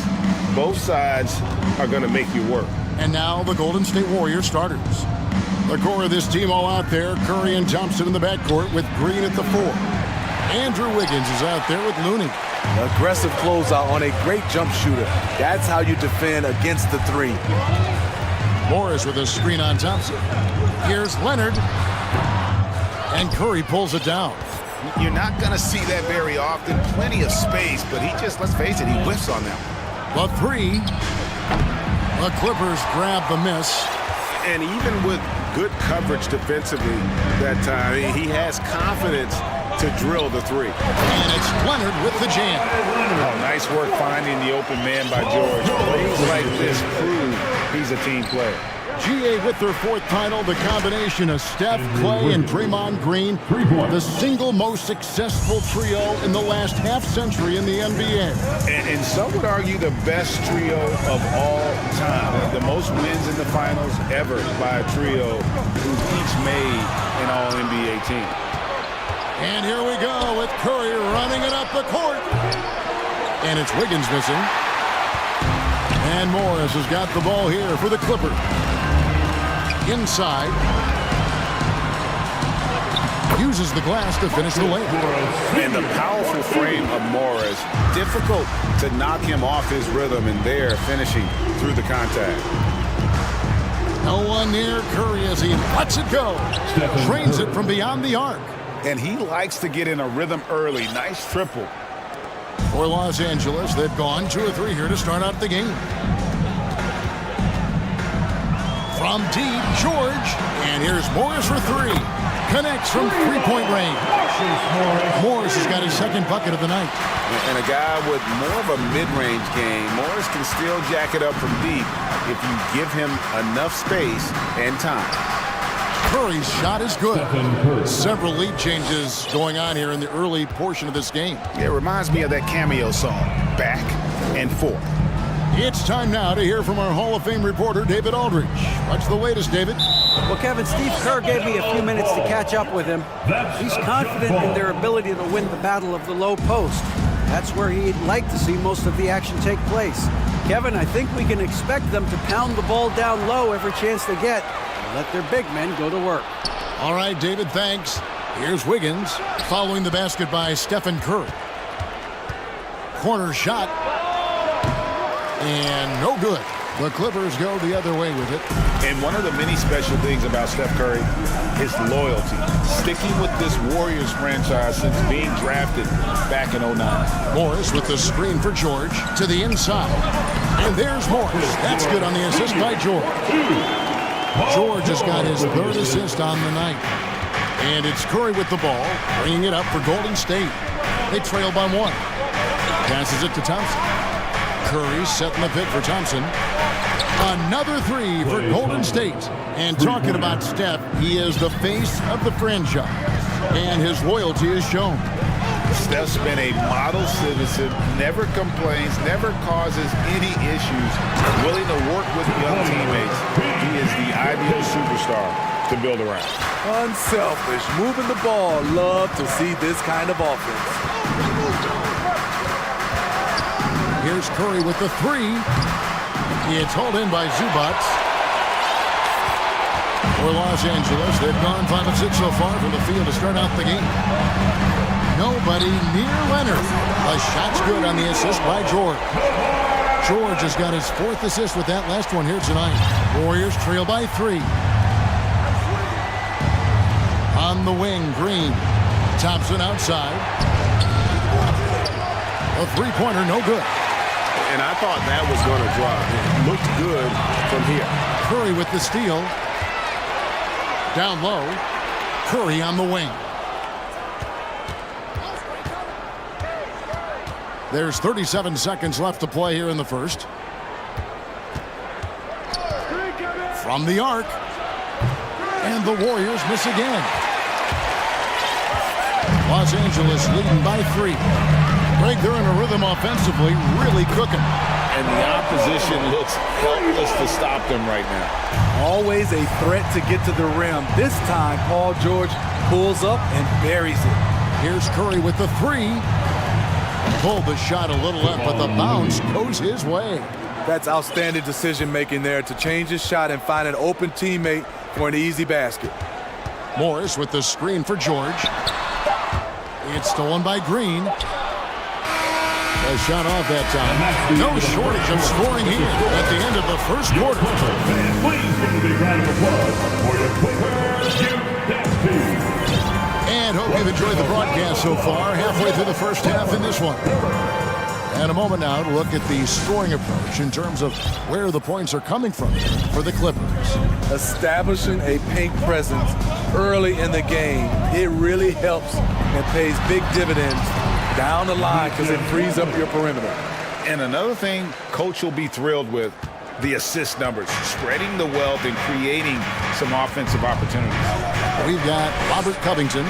Both sides are going to make you work. And now the Golden State Warriors starters. The core of this team all out there. Curry and Thompson in the backcourt with Green at the 4. Andrew Wiggins is out there with Looney. Aggressive closeout on a great jump shooter. That's how you defend against the 3. Morris with a screen on Thompson. Here's Leonard. And Curry pulls it down. You're not going to see that very often. Plenty of space, but he just, let's face it, he whiffs on that one. The 3. The Clippers grab the miss. And even with good coverage defensively that time, he has confidence to drill the 3. And it's Leonard with the jam. Oh, nice work finding the open man by George. Plays like this prove he's a team player. GA with their 4th title, the combination of Steph, Clay, and Draymond Green, the single most successful trio in the last half-century in the NBA. And some would argue the best trio of all time. The most wins in the finals ever by a trio who's each made an All-NBA team. And here we go with Curry running it up the court. And it's Wiggins missing. And Morris has got the ball here for the Clippers. Inside. Uses the glass to finish the layup. And the powerful frame of Morris. Difficult to knock him off his rhythm, and there finishing through the contact. No one near Curry as he lets it go. Trains it from beyond the arc. And he likes to get in a rhythm early. Nice triple. For Los Angeles, they've gone 2 or 3 here to start out the game. From deep, George. And here's Morris for 3. Connects from 3-point range. Morris has got his 2nd bucket of the night. And a guy with more of a mid-range game. Morris can still jack it up from deep if you give him enough space and time. Curry's shot is good. Several lead changes going on here in the early portion of this game. It reminds me of that cameo song, Back and Forth. It's time now to hear from our Hall of Fame reporter, David Aldridge. What's the latest, David? Well, Kevin, Steve Kerr gave me a few minutes to catch up with him. He's confident in their ability to win the battle of the low post. That's where he'd like to see most of the action take place. Kevin, I think we can expect them to pound the ball down low every chance they get. Let their big men go to work. All right, David, thanks. Here's Wiggins following the basket by Stephen Curry. Corner shot. And no good. The Clippers go the other way with it. And one of the many special things about Steph Curry is loyalty. Sticking with this Warriors franchise since being drafted back in 09. Morris with the screen for George to the inside. And there's Morris. That's good on the assist by George. George has got his 3rd assist on the night. And it's Curry with the ball, bringing it up for Golden State. They trail by 1. Passes it to Thompson. Curry setting the pick for Thompson. Another 3 for Golden State. And talking about Steph, he is the face of the franchise. And his loyalty is shown. Steph's been a model citizen, never complains, never causes any issues, willing to work with young teammates. He is the ideal superstar to build around. Unselfish, moving the ball. Love to see this kind of offense. Here's Curry with the 3. It's hauled in by Zubac. For Los Angeles, they've gone 5 of 6 so far from the field to start out the game. Nobody near Leonard. The shot's good on the assist by George. George has got his 4th assist with that last one here tonight. Warriors trail by 3. On the wing, Green. Thompson outside. A 3-pointer, no good. And I thought that was going to drop. It looked good from here. Curry with the steal. Down low. Curry on the wing. There's 37 seconds left to play here in the first. From the arc. And the Warriors miss again. Los Angeles leading by 3. Greg, they're in a rhythm offensively, really cooking. and the opposition looks helpless to stop them right now. Always a threat to get to the rim. This time, Paul George pulls up and buries it. Here's Curry with the three. Pulled the shot a little left, but the bounce goes his way. That's outstanding decision-making there to change his shot and find an open teammate for an easy basket. Morris with the screen for George. It's stolen by Green. A shot off that time. No shortage of scoring here at the end of the first quarter. Fans, please give a big round of applause for the And hope you've enjoyed the broadcast so far. Halfway through the first half in this one. And a moment now to look at the scoring approach in terms of where the points are coming from for the Clippers. Establishing a paint presence early in the game, it really helps and pays big dividends down the line because it frees up your perimeter. And another thing Coach will be thrilled with, the assist numbers, spreading the wealth and creating some offensive opportunities. We've got Robert Covington,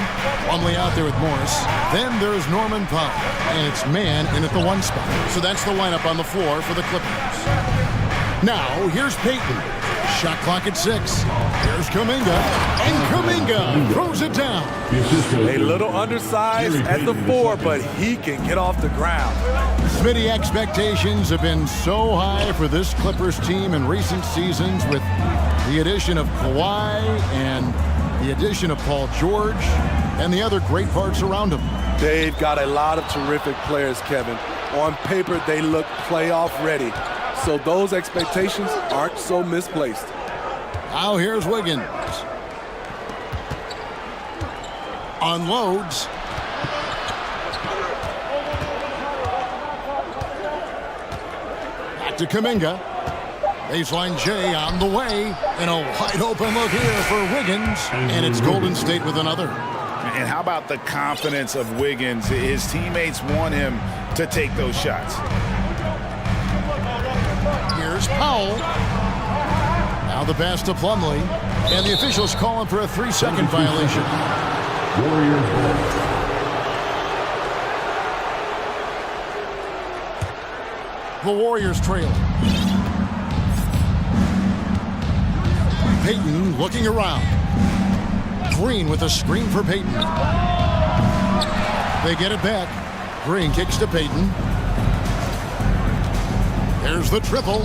Plumlee out there with Morris. Then there's Norman Powell, and it's man in at the one spot. So that's the lineup on the floor for the Clippers. Now, here's Payton. Shot clock at 6. Here's Kuminga, and Kuminga throws it down. A little undersized at the 4, but he can get off the ground. Smitty, expectations have been so high for this Clippers team in recent seasons with the addition of Kawhi and the addition of Paul George and the other great parts around him. They've got a lot of terrific players, Kevin. On paper, they look playoff ready. So those expectations aren't so misplaced. Now here's Wiggins. Unloads. Back to Kuminga. Baseline J on the way. And a wide open look here for Wiggins. And it's Golden State with another. And how about the confidence of Wiggins? His teammates want him to take those shots. Here's Powell. Now the pass to Plumlee. And the officials calling for a 3-second violation. The Warriors trail. Payton looking around. Green with a screen for Payton. They get it back. Green kicks to Payton. There's the triple.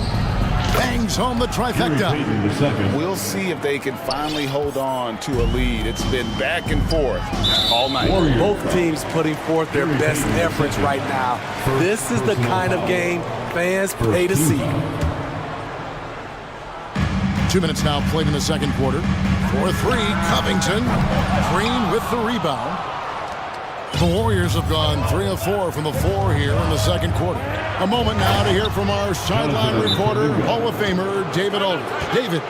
Bangs home the trifecta. We'll see if they can finally hold on to a lead. It's been back and forth all night. Both teams putting forth their best efforts right now. This is the kind of game fans pay to see. 2 minutes now played in the second quarter. 4-3, Covington. Green with the rebound. The Warriors have gone 3 of 4 from the floor here in the second quarter. A moment now to hear from our sideline reporter, Hall of Famer David Aldridge. David.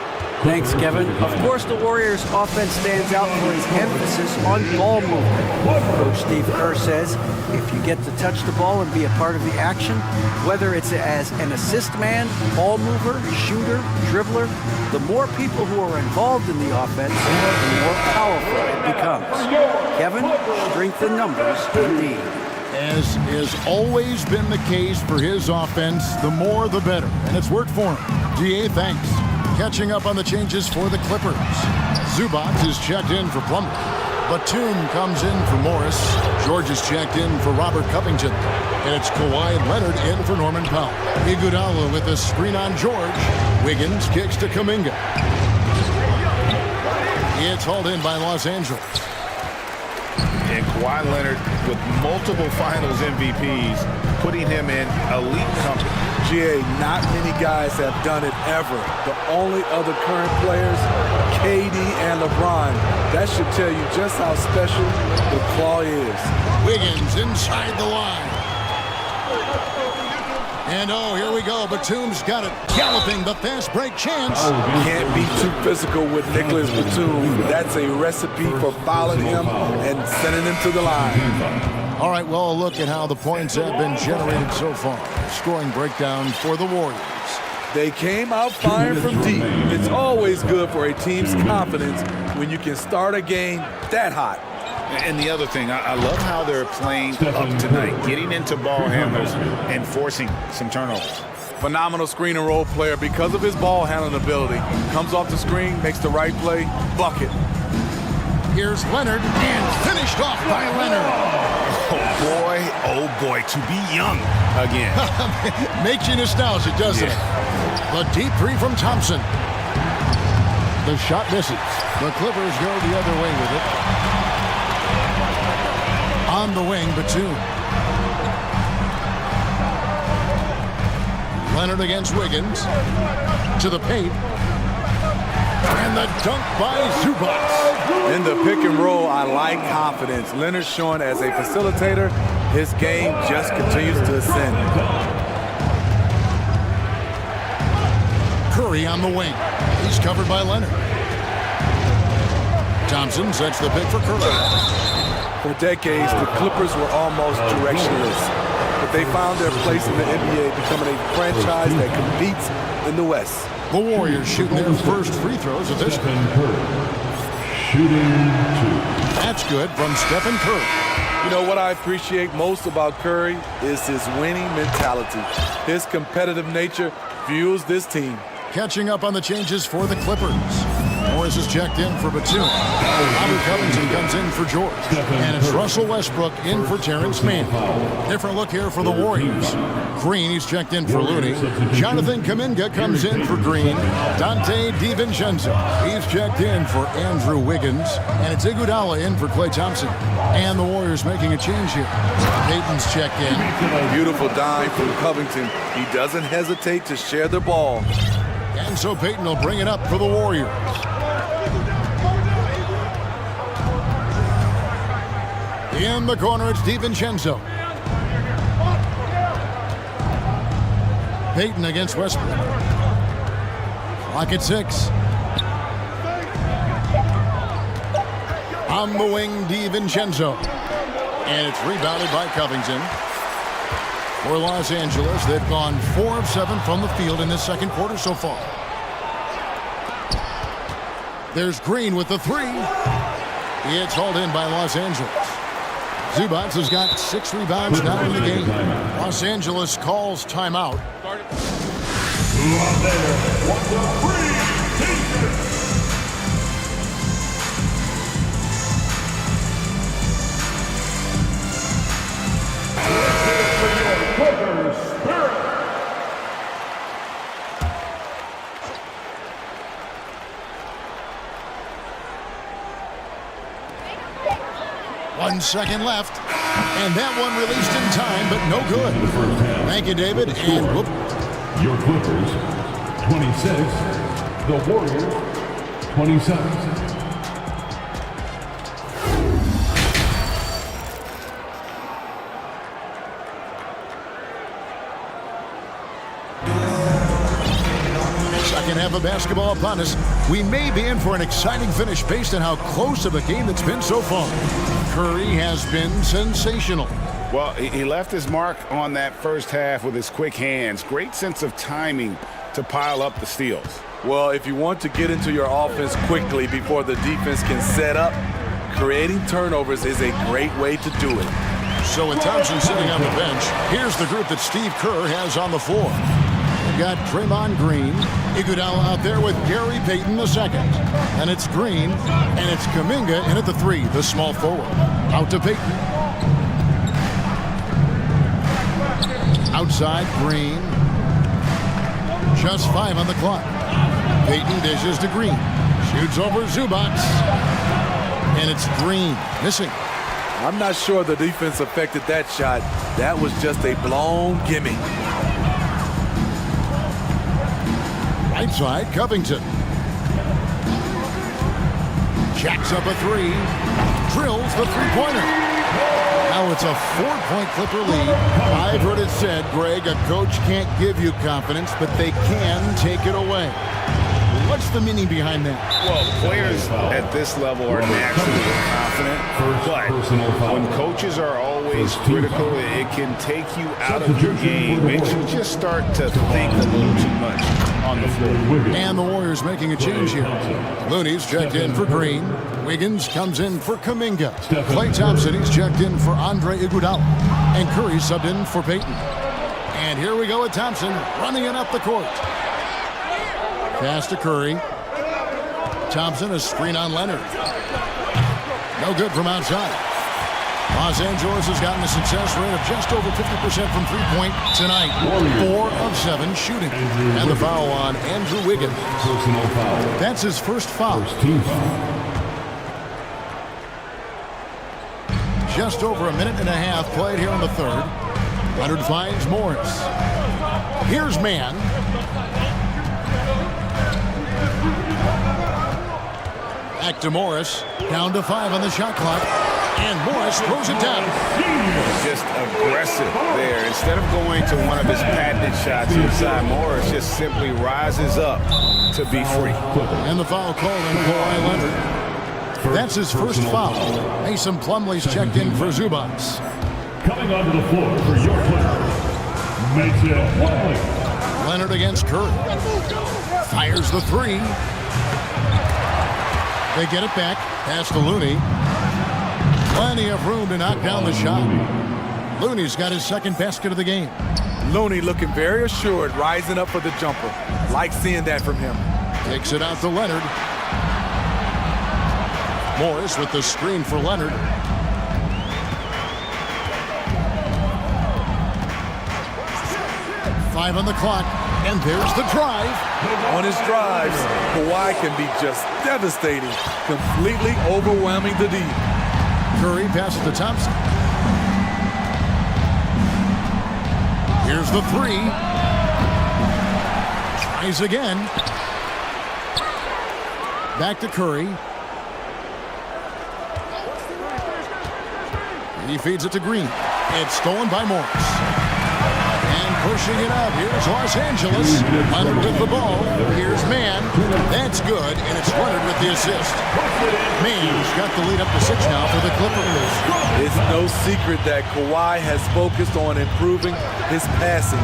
Thanks, Kevin. Of course, the Warriors' offense stands out for its emphasis on ball movement. Coach Steve Kerr says if you get to touch the ball and be a part of the action, whether it's as an assist man, ball mover, shooter, dribbler, the more people who are involved in the offense, the more powerful it becomes. Kevin, strength in numbers indeed. As has always been the case for his offense, the more the better. And it's worked for him. DA, thanks. Catching up on the changes for the Clippers. Zubac is checked in for Plumlee. Batum comes in for Morris. George is checked in for Robert Covington. And it's Kawhi Leonard in for Norman Powell. Iguodala with a screen on George. Wiggins kicks to Kuminga. It's hauled in by Los Angeles. And Kawhi Leonard with multiple finals MVPs, putting him in elite company. GA, not many guys have done it ever. The only other current players, KD and LeBron. That should tell you just how special the Claw is. Wiggins inside the line. And oh, here we go. Batum's got it. Galloping the fast break chance. Can't be too physical with Nicholas Batum. That's a recipe for fouling him and sending him to the line. All right, well, a look at how the points have been generated so far. Scoring breakdown for the Warriors. They came out firing from deep. It's always good for a team's confidence when you can start a game that hot. And the other thing, I love how they're playing up tonight, getting into ball handlers and forcing some turnovers. Phenomenal screen and roll player because of his ball handling ability. Comes off the screen, makes the right play, bucket. Here's Leonard, and finished off by Leonard. Oh boy, to be young again. Makes you nostalgic, doesn't it? The deep three from Thompson. The shot misses. The Clippers go the other way with it. On the wing, Batum. Leonard against Wiggins. To the paint. And the dunk by Zubac. In the pick and roll, I like confidence. Leonard showing as a facilitator, his game just continues to ascend. Curry on the wing. He's covered by Leonard. Thompson sets the pick for Curry. For decades, the Clippers were almost directionless, but they found their place in the NBA, becoming a franchise that competes in the West. The Warriors shooting their first free throws at this point. Shooting 2. That's good from Stephen Curry. You know what I appreciate most about Curry is his winning mentality. His competitive nature fuels this team. Catching up on the changes for the Clippers. Morris is checked in for Batum. Robert Covington comes in for George. And it's Russell Westbrook in for Terrence Mann. Different look here for the Warriors. Green, he's checked in for Looney. Jonathan Kuminga comes in for Green. Dante DiVincenzo, he's checked in for Andrew Wiggins. And it's Iguodala in for Klay Thompson. And the Warriors making a change here. Payton's checked in. Beautiful dime from Covington. He doesn't hesitate to share the ball. And so Payton will bring it up for the Warriors. In the corner, it's DiVincenzo. Payton against Westbrook. Clock at 6. On the wing, DiVincenzo. And it's rebounded by Covington. For Los Angeles, they've gone 4 of 7 from the field in this second quarter so far. There's Green with the 3. It's hauled in by Los Angeles. Zubac has got 6 rebounds now in the game. Los Angeles calls timeout. One second left, and that one released in time, but no good. Thank you, David, and whoop. Your Clippers, 26. The Warriors, 27. Second half of basketball upon us. We may be in for an exciting finish based on how close of a game it's been so far. Curry has been sensational. Well, he left his mark on that first half with his quick hands. Great sense of timing to pile up the steals. Well, if you want to get into your offense quickly before the defense can set up, creating turnovers is a great way to do it. So with Thompson sitting on the bench, here's the group that Steve Kerr has on the floor. We've got Draymond Green, Iguodala out there with Gary Payton II. And it's Green, and it's Kuminga in at the 3, the small forward. Out to Payton. Outside, Green. Just 5 on the clock. Payton dishes to Green. Shoots over Zubac. And it's Green, missing. I'm not sure the defense affected that shot. That was just a blown gimme. Right side, Covington. Jacks up a 3. Drills the three-pointer. Now it's a 4-point Clipper lead. I've heard it said, Greg, a coach can't give you confidence, but they can take it away. What's the meaning behind that? Well, players at this level are naturally confident, but when coaches are always critical, it can take you out of your game. Makes you just start to think a little too much on the floor. And the Warriors making a change here. Looney's checked in for Green. Wiggins comes in for Kuminga. Klay Thompson, he's checked in for Andre Iguodala. And Curry subbed in for Payton. And here we go with Thompson running it up the court. Pass to Curry. Thompson, a screen on Leonard. No good from outside. Los Angeles has gotten a success rate of just over 50% from three-point tonight. 4 of 7 shooting. And the foul on Andrew Wiggins. That's his first foul. Just over a minute and a half played here in the third. Leonard finds Morris. Here's Mann. Back to Morris. Down to 5 on the shot clock. And Morris throws it down. Just aggressive there. Instead of going to one of his patented shots inside, Morris just simply rises up to be free. And the foul called on Kawhi Leonard. That's his first foul. Mason Plumlee's checked in for Zubats. Coming onto the floor for your player, Mason Plumlee. Leonard against Curry. Fires the three. They get it back. Pass to Looney. Plenty of room to knock down the shot. Looney's got his second basket of the game. Looney looking very assured, rising up for the jumper. Like seeing that from him. Takes it out to Leonard. Morris with the screen for Leonard. Five on the clock, and there's the drive. On his drives, Kawhi can be just devastating, completely overwhelming the D. Curry passes to Thompson. Here's the three. Tries again. Back to Curry. He feeds it to Green. It's stolen by Morris. And pushing it up. Here's Los Angeles. Leonard with the ball. Here's Mann. That's good, and it's Leonard with the assist. Mann's got the lead up to 6 now for the Clippers. It's no secret that Kawhi has focused on improving his passing.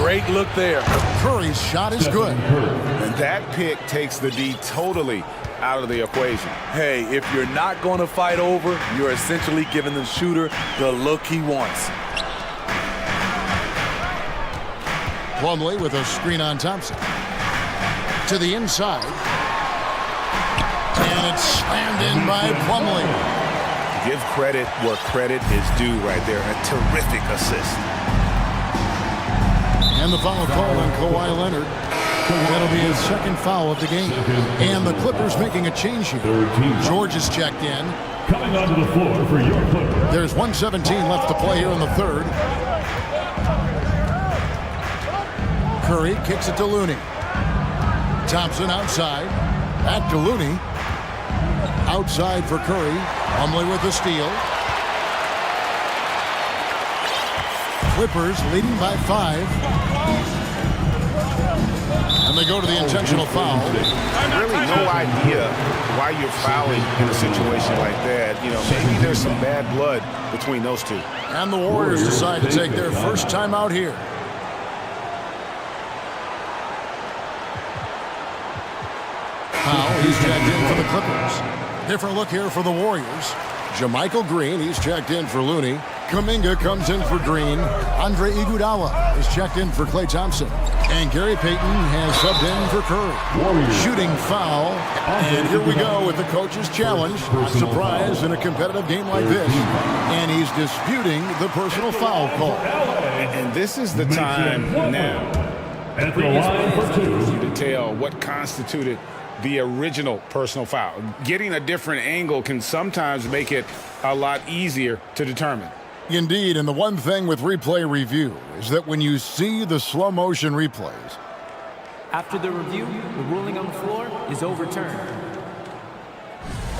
Great look there. Curry's shot is good. And that pick takes the D totally out of the equation. Hey, if you're not going to fight over, you're essentially giving the shooter the look he wants. Plumlee with a screen on Thompson. To the inside. And it's slammed in by Plumlee. Give credit where credit is due right there. A terrific assist. And the foul called on Kawhi Leonard. That'll be his second foul of the game. And the Clippers making a change here. George is checked in. Coming onto the floor for your player. There's 1:17 left to play here in the third. Curry kicks it to Looney. Thompson outside. Back to Looney. Outside for Curry. Plumlee with the steal. Clippers leading by 5. And they go to the intentional foul. Really no idea why you're fouling in a situation like that. You know, maybe there's some bad blood between those two. And the Warriors decide to take their first time out here. Foul, he's checked in for the Clippers. Different look here for the Warriors. JaMychal Green, he's checked in for Looney. Kuminga comes in for Green. Andre Iguodala is checked in for Klay Thompson. And Gary Payton has subbed in for Curry. Shooting foul. And here we go with the coach's challenge. Surprise in a competitive game like this. And he's disputing the personal foul call. And this is the time now At the line for 2. to tell what constituted the original personal foul. Getting a different angle can sometimes make it a lot easier to determine. Indeed, and the one thing with replay review is that when you see the slow motion replays, After the review, the ruling on the floor is overturned.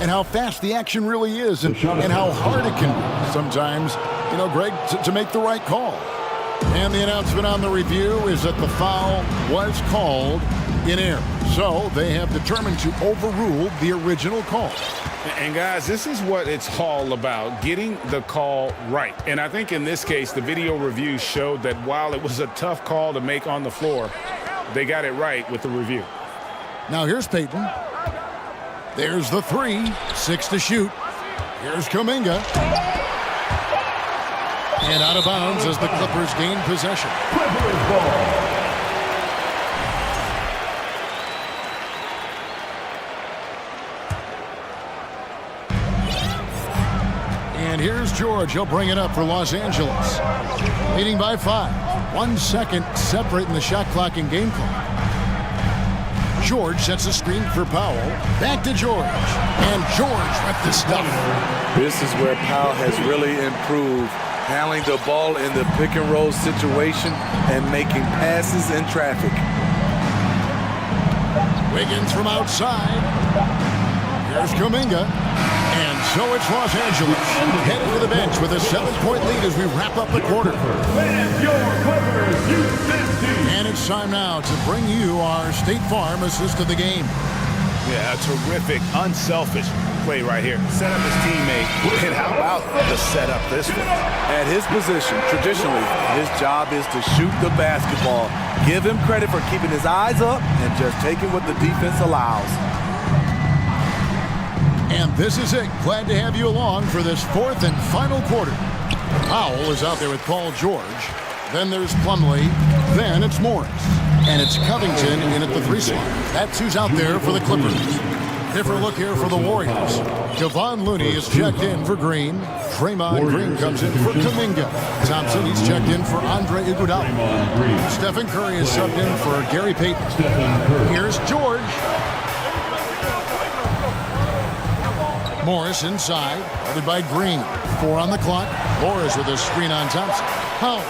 and how fast the action really is and how hard it can be sometimes, you know, Greg, to make the right call. And the announcement on the review is that the foul was called in error. So they have determined to overrule the original call. And guys, this is what it's all about, getting the call right. And I think in this case, the video review showed that while it was a tough call to make on the floor, they got it right with the review. Now here's Payton. There's the three. 6 to shoot. Here's Kuminga. And out of bounds as the Clippers gain possession. Clippers ball. And here's George. He'll bring it up for Los Angeles. Leading by 5. 1 second separating the shot clock and game clock. George sets a screen for Powell. Back to George. And George with the stuff. This is where Powell has really improved, handling the ball in the pick and roll situation and making passes in traffic. Wiggins from outside. Here's Kuminga. And so it's Los Angeles headed to the bench with a 7-point lead as we wrap up the quarter. And your Clippers, and it's time now to bring you our State Farm assist of the game. Yeah, a terrific, unselfish play right here. Set up his teammate. And how about the setup this way? At his position, traditionally, his job is to shoot the basketball. Give him credit for keeping his eyes up and just taking what the defense allows. And this is it. Glad to have you along for this 4th and final quarter. Powell is out there with Paul George. Then there's Plumlee. Then it's Morris. And it's Covington in at the 3 slot. That's who's out there for the Clippers. Different look here for the Warriors. Kevon Looney is checked in for Green. Draymond Green comes in for Kuminga. Thompson, he's checked in for Andre Iguodala. Stephen Curry is subbed in for Gary Payton. Here's George. Morris inside, guarded by Green. 4 on the clock. Morris with a screen on Thompson. Powell.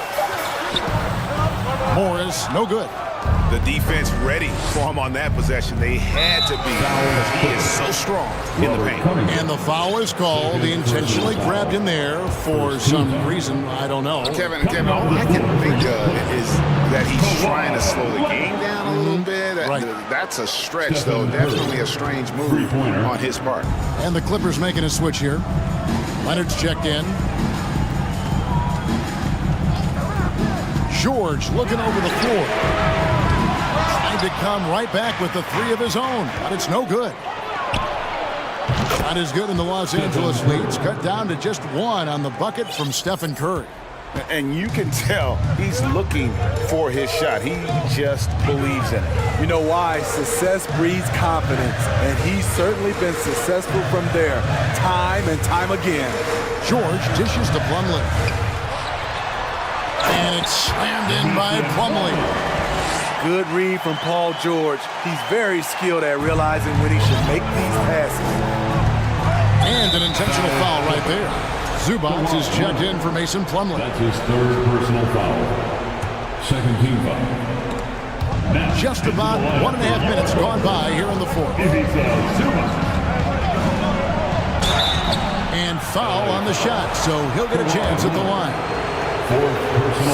Morris, no good. The defense ready for him on that possession. They had to be because he is so strong in the paint. And the foul is called. He intentionally grabbed him there for some reason. I don't know. Kevin, all I can think of is that he's trying to slow the game down a little bit. Right. That's a stretch, though. Definitely a strange move on his part. And the Clippers making a switch here. Leonard's checked in. George looking over the floor. Trying to come right back with the 3 of his own, but it's no good. Not as good in the Los Angeles leads. Cut down to just 1 on the bucket from Stephen Curry. And you can tell he's looking for his shot. He just believes in it. You know why? Success breeds confidence, and he's certainly been successful from there, time and time again. George dishes to Plumlee. And it's slammed in by Plumlee. Good read from Paul George. He's very skilled at realizing when he should make these passes. And an intentional foul right there. Zubac is checked in for Mason Plumlee. That's his 3rd personal foul. 2nd team foul. Now, just about 1.5 minutes gone by here in the 4th. And foul on the shot, so he'll get a chance at the line.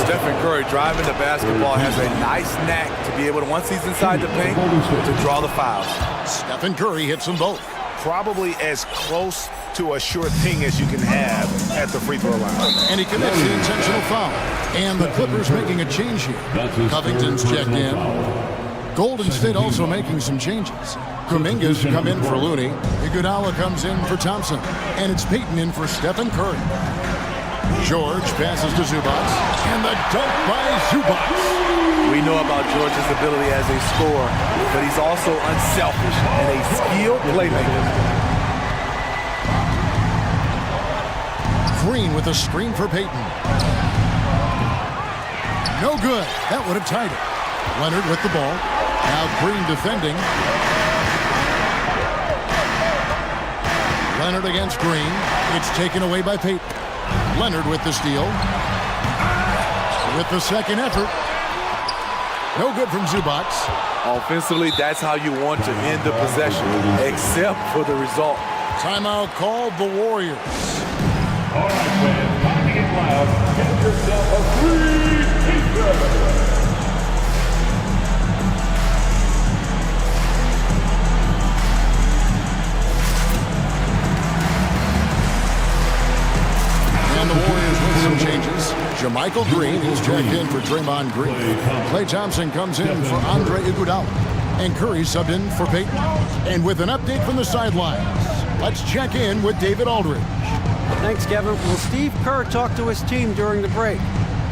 Stephen Curry driving the basketball has a nice knack to be able to, once he's inside the paint, to draw the fouls. Stephen Curry hits them both. Probably as close to a sure thing as you can have at the free throw line. And he commits the intentional foul. And the Clippers making a change here. Covington's checked in. Golden State also making some changes. Kuminga's come in for Looney. Iguodala comes in for Thompson. And it's Payton in for Stephen Curry. George passes to Zubac. And the dunk by Zubac. We know about George's ability as a scorer, but he's also unselfish and a skilled playmaker. Green with a screen for Payton. No good. That would have tied it. Leonard with the ball. Now Green defending. Leonard against Green. It's taken away by Payton. Leonard with the steal. With the second effort. No good from Zubac. Offensively, that's how you want to end the possession, except for the result. Timeout called the Warriors. All right, fans, time to get loud. Get yourself a free t-shirt. And the Warriors with some changes. Jermichael Green is checked in for Draymond Green. Klay Thompson comes in for Andre Iguodala. And Curry subbed in for Payton. And with an update from the sidelines, let's check in with David Aldridge. Thanks, Kevin. Well, Steve Kerr talked to his team during the break.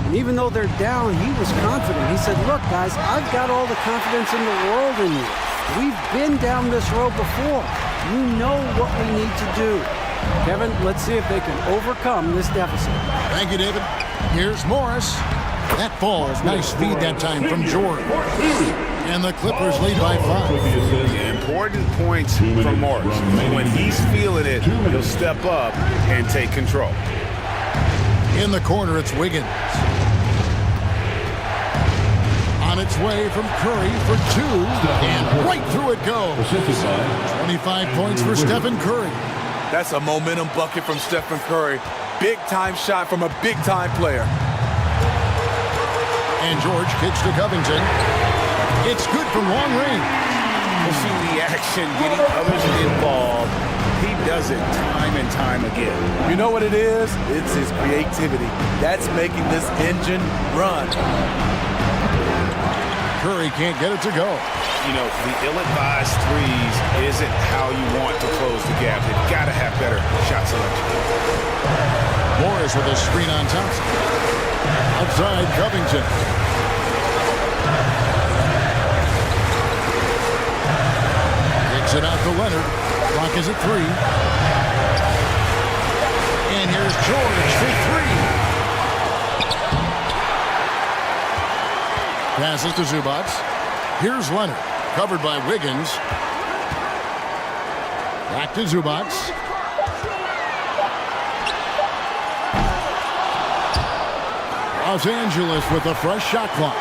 And even though they're down, he was confident. He said, look, guys, I've got all the confidence in the world in you. We've been down this road before. You know what we need to do. Kevin, let's see if they can overcome this deficit. Thank you, David. Here's Morris. That falls. Nice feed that time from George. And the Clippers lead by 5. Important points from Morris. When he's feeling it, he'll step up and take control. In the corner, it's Wiggins. On its way from Curry for 2, and right through it goes. 25 points for Stephen Curry. That's a momentum bucket from Stephen Curry. Big-time shot from a big-time player. And George kicks to Covington. It's good from long range. We'll see the action, getting others involved. He does it time and time again. You know what it is? It's his creativity. That's making this engine run. Curry can't get it to go. You know, the ill-advised threes isn't how you want to close the gap. They've got to have better shot selection. Morris with a screen on Thompson. Outside Covington. Kicks it out to Leonard. Clock is at 3. And here's George for 3. Passes to Zubac. Here's Leonard. Covered by Wiggins. Back to Zubac. Los Angeles with a fresh shot clock.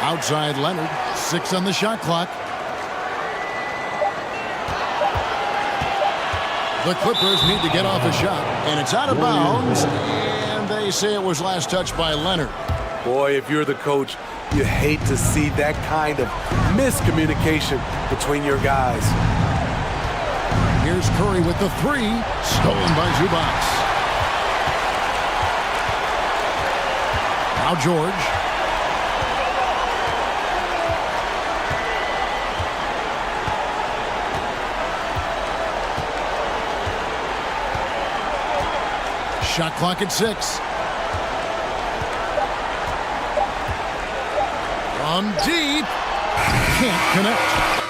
Outside Leonard. 6 on the shot clock. The Clippers need to get off a shot. And it's out of bounds. And they say it was last touched by Leonard. Boy, if you're the coach, you hate to see that kind of miscommunication between your guys. Here's Curry with the 3. Stolen by Zubac. Now George. Shot clock at 6. From deep. Can't connect.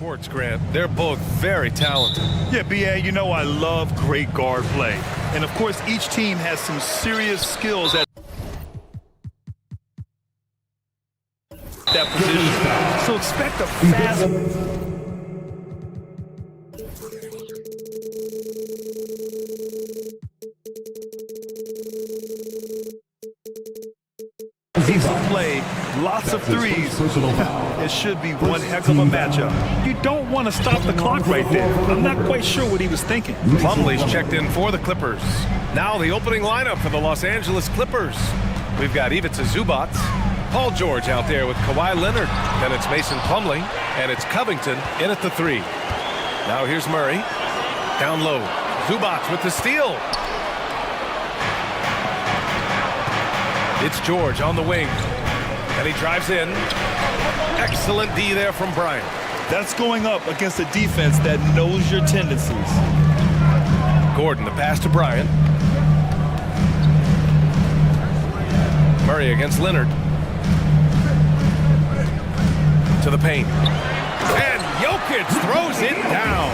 courts, Grant. They're both very talented. Yeah, BA, you know I love great guard play. And of course, each team has some serious skills at that position. So expect a fast... He's to play lots of threes. It should be one heck of a matchup. You don't want to stop the clock right there. I'm not quite sure what he was thinking. Plumlee's checked in for the Clippers. Now the opening lineup for the Los Angeles Clippers. We've got Ivica Zubac, Paul George out there with Kawhi Leonard. Then it's Mason Plumlee, and it's Covington in at the 3. Now here's Murray. Down low. Zubac with the steal. It's George on the wing, and he drives in. Excellent D there from Bryant. That's going up against a defense that knows your tendencies. Gordon, the pass to Bryant. Murray against Leonard. To the paint. And Jokic throws it down.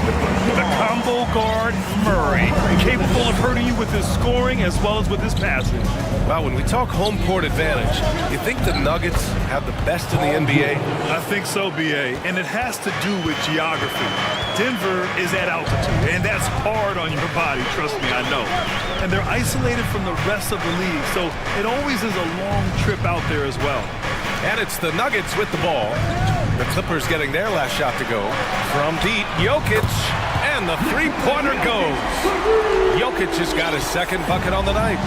The combo guard, Murray, capable of hurting you with his scoring as well as with his passing. Well, when we talk home court advantage, you think the Nuggets have the best in the NBA? I think so, BA, and it has to do with geography. Denver is at altitude, and that's hard on your body, trust me, I know. And they're isolated from the rest of the league, so it always is a long trip out there as well. And it's the Nuggets with the ball. The Clippers getting their last shot to go. From deep, Jokic, and the three-pointer goes. Jokic has got his second bucket on the night.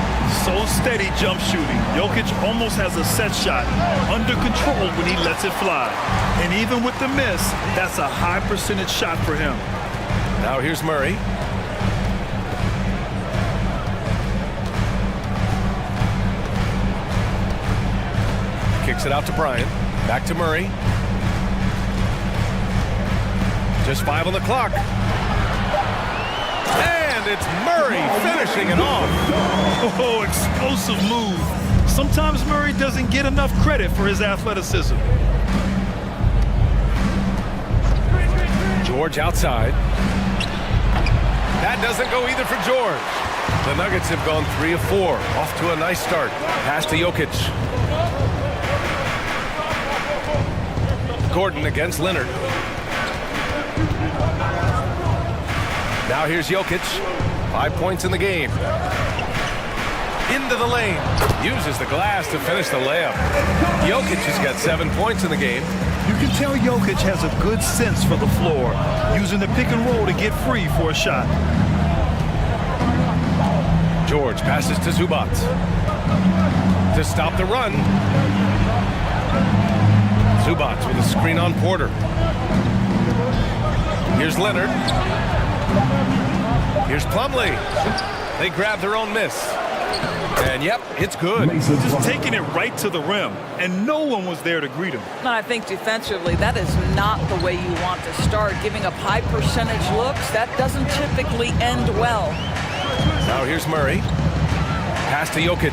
So steady jump shooting. Jokic almost has a set shot under control when he lets it fly. And even with the miss, that's a high percentage shot for him. Now here's Murray. Kicks it out to Bryant. Back to Murray. Just 5 on the clock. And it's Murray finishing it off. Oh, explosive move. Sometimes Murray doesn't get enough credit for his athleticism. George outside. That doesn't go either for George. The Nuggets have gone 3 of 4. Off to a nice start. Pass to Jokic. Gordon against Leonard. Now here's Jokic. 5 points in the game. Into the lane. Uses the glass to finish the layup. Jokic has got 7 points in the game. You can tell Jokic has a good sense for the floor, using the pick and roll to get free for a shot. George passes to Zubac. To stop the run. Zubac with a screen on Porter. Here's Leonard. Here's Plumlee. They grab their own miss. And yep, it's good. Just taking it right to the rim, and no one was there to greet him. And I think defensively, that is not the way you want to start. Giving up high percentage looks, that doesn't typically end well. Now here's Murray. Pass to Jokic.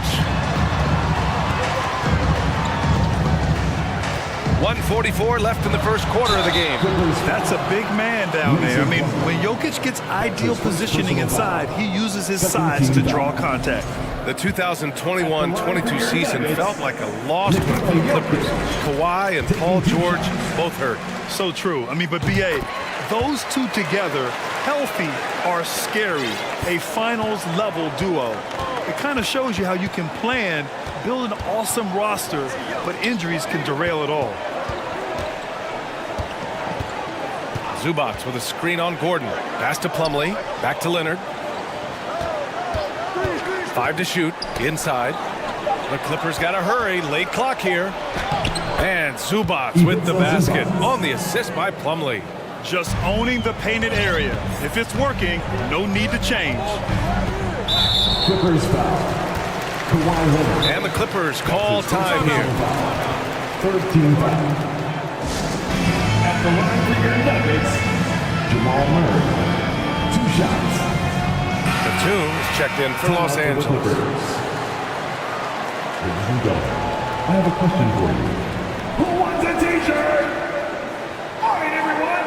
1:44 left in the first quarter of the game. That's a big man down there. I mean, when Jokic gets ideal positioning inside, he uses his size to draw contact. The 2021-22 season felt like a lost one for the Clippers. Kawhi and Paul George both hurt. So true. I mean, but BA, those two together, healthy, are scary. A finals-level duo. It kind of shows you how you can plan, build an awesome roster, but injuries can derail it all. Zubac with a screen on Gordon. Pass to Plumlee. Back to Leonard. 5 to shoot. Inside. The Clippers got to hurry. Late clock here. And Zubac with the basket on the assist by Plumlee. Just owning the painted area. If it's working, no need to change. Clippers foul. Kawhi Leonard. And the Clippers call time here. 13 foul. At the line for your Nuggets, Jamal Murray. 2 shots. Tatum is checked in for Los Angeles. Ladies and gentlemen, I have a question for you. Who wants a t-shirt? All right, everyone,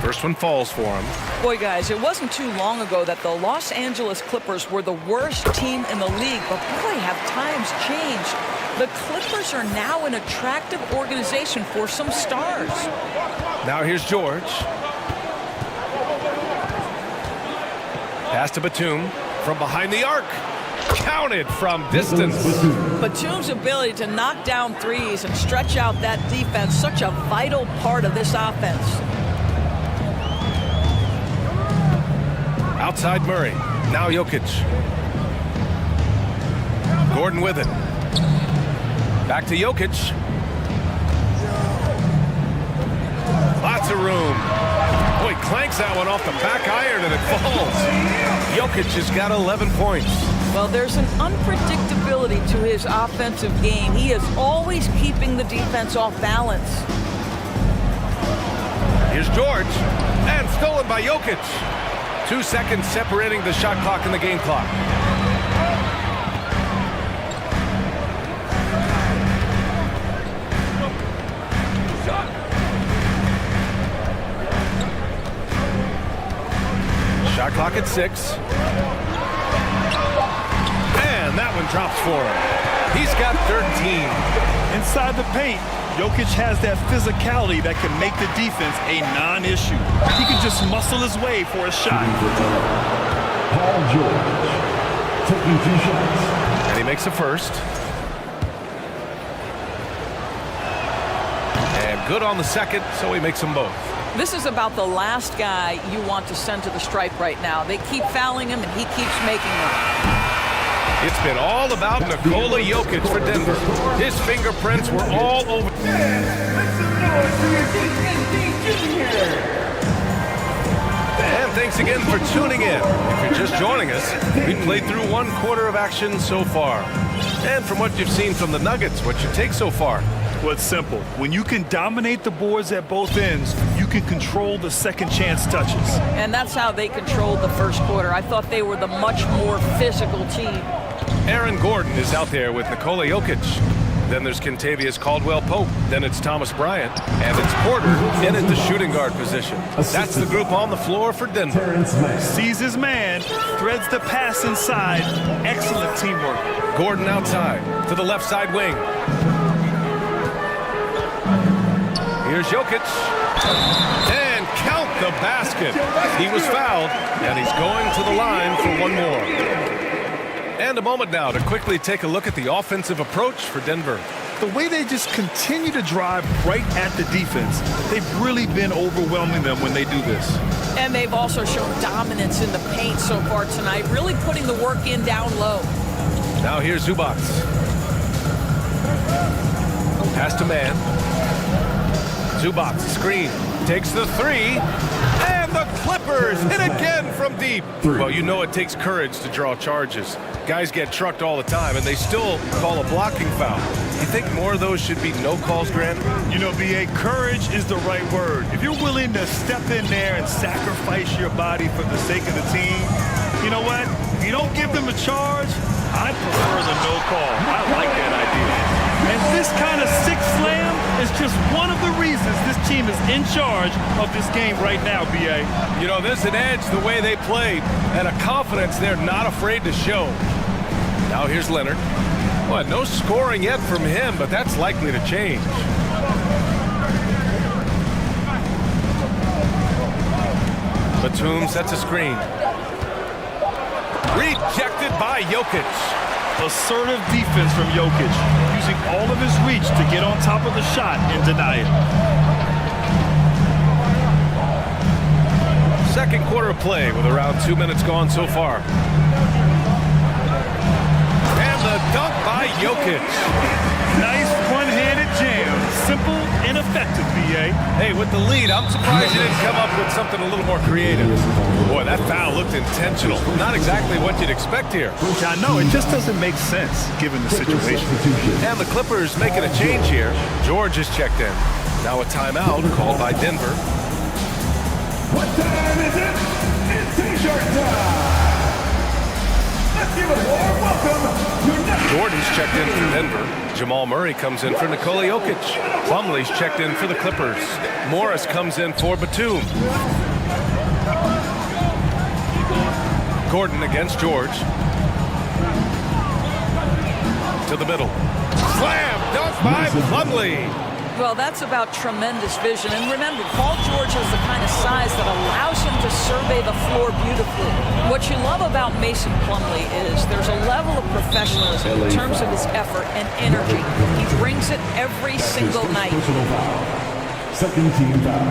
First one falls for him. Boy, guys, it wasn't too long ago that the Los Angeles Clippers were the worst team in the league, but boy, have times changed. The Clippers are now an attractive organization for some stars. Now here's George. Pass to Batum from behind the arc. Counted from distance. Batum's ability to knock down threes and stretch out that defense, such a vital part of this offense. Outside Murray. Now Jokic. Gordon with it. Back to Jokic. Lots of room. Boy, clanks that one off the back iron and it falls. Jokic has got 11 points. Well, there's an unpredictability to his offensive game. He is always keeping the defense off balance. Here's George. And stolen by Jokic. 2 seconds separating the shot clock and the game clock. Shot clock at 6. And that one drops for him. He's got 13. Inside the paint, Jokic has that physicality that can make the defense a non-issue. He can just muscle his way for a shot. Paul George taking 2 shots. And he makes a first. And good on the second, so he makes them both. This is about the last guy you want to send to the stripe right now. They keep fouling him, and he keeps making them. It's been all about Nikola Jokic for Denver. His fingerprints were all over. And thanks again for tuning in. If you're just joining us, we played through 1 quarter of action so far. And from what you've seen from the Nuggets, what's your take so far? Well, it's simple. When you can dominate the boards at both ends, you can control the second chance touches. And that's how they controlled the first quarter. I thought they were the much more physical team. Aaron Gordon is out there with Nikola Jokic. Then there's Kentavious Caldwell-Pope. Then it's Thomas Bryant. And it's Porter in at the shooting guard position. That's the group on the floor for Denver. Sees his man, threads the pass inside. Excellent teamwork. Gordon outside to the left side wing. Here's Jokic. And count the basket. He was fouled, and he's going to the line for 1 more. And a moment now to quickly take a look at the offensive approach for Denver. The way they just continue to drive right at the defense, they've really been overwhelming them when they do this. And they've also shown dominance in the paint so far tonight, really putting the work in down low. Now here's Zubac. Pass to man. Zubac, screen, takes the 3, and the Clippers hit again from deep. Well, you know it takes courage to draw charges. Guys get trucked all the time, and they still call a blocking foul. You think more of those should be no calls granted? You know, B.A., courage is the right word. If you're willing to step in there and sacrifice your body for the sake of the team, you know what? If you don't give them a charge, I prefer the no call. I like that idea. And this kind of sick slam is just one of the reasons this team is in charge of this game right now, B.A. You know, there's an edge the way they played and a confidence they're not afraid to show. Now here's Leonard. Well, no scoring yet from him, but that's likely to change. Batum sets a screen. Rejected by Jokic. Assertive defense from Jokic, using all of his reach to get on top of the shot and deny it. Second quarter of play with around 2 minutes gone so far. And the dunk by Jokic. Nice one-handed jam. Simple and effective, B.A. Hey, with the lead, I'm surprised you didn't come up with something a little more creative. Boy, that foul looked intentional. Not exactly what you'd expect here. I know, it just doesn't make sense given the situation. And the Clippers making a change here. George is checked in. Now a timeout called by Denver. What time is it? It's T-shirt time! Let's give a warm welcome to Gordon's checked in for Denver. Jamal Murray comes in for Nikola Jokic. Plumlee's checked in for the Clippers. Morris comes in for Batum. Gordon against George. To the middle. Slam! Dunk by Plumlee. Well, that's about tremendous vision. And remember, Paul George has the kind of size that allows him to survey the floor beautifully. What you love about Mason Plumlee is there's a level of professionalism in terms of his effort and energy. He brings it every single night. Second team foul.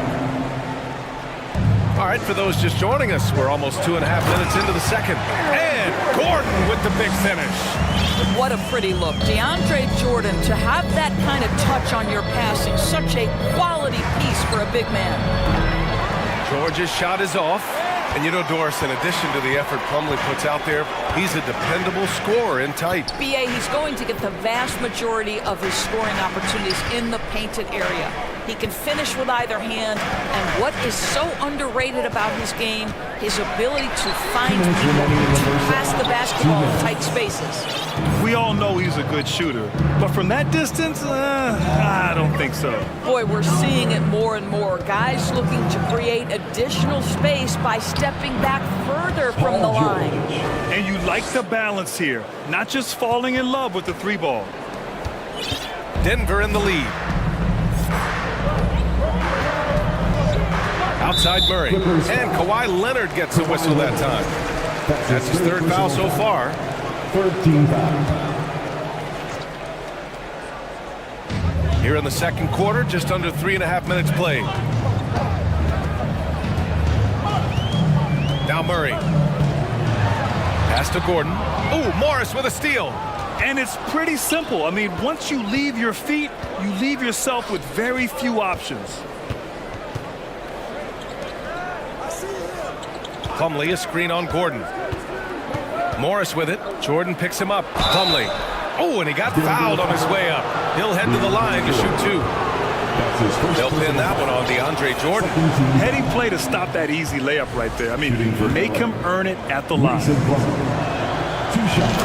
All right, for those just joining us, we're almost 2.5 minutes into the second. And Gordon with the big finish. What a pretty look. DeAndre Jordan, to have that kind of touch on your passing, such a quality piece for a big man. George's shot is off. And you know, Doris, in addition to the effort Plumlee puts out there, he's a dependable scorer in tight. BA, he's going to get the vast majority of his scoring opportunities in the painted area. He can finish with either hand, and what is so underrated about his game, his ability to find people to pass the basketball in tight spaces. We all know he's a good shooter, but from that distance, I don't think so. Boy, we're seeing it more and more. Guys looking to create additional space by stepping back further from the line. And you like the balance here, not just falling in love with the three ball. Denver in the lead. Outside Murray. And Kawhi Leonard gets a whistle that time. That's his third foul so far. Third team foul. Here in the second quarter, just under 3.5 minutes played. Now Murray. Pass to Gordon. Ooh, Morris with a steal. And it's pretty simple. I mean, once you leave your feet, you leave yourself with very few options. Plumlee, a screen on Gordon. Morris with it. Jordan picks him up. Plumlee. Oh, and he got fouled on his way up. He'll head to the line to shoot two. They'll pin that one on DeAndre Jordan. Heady play to stop that easy layup right there. I mean, make him earn it at the line.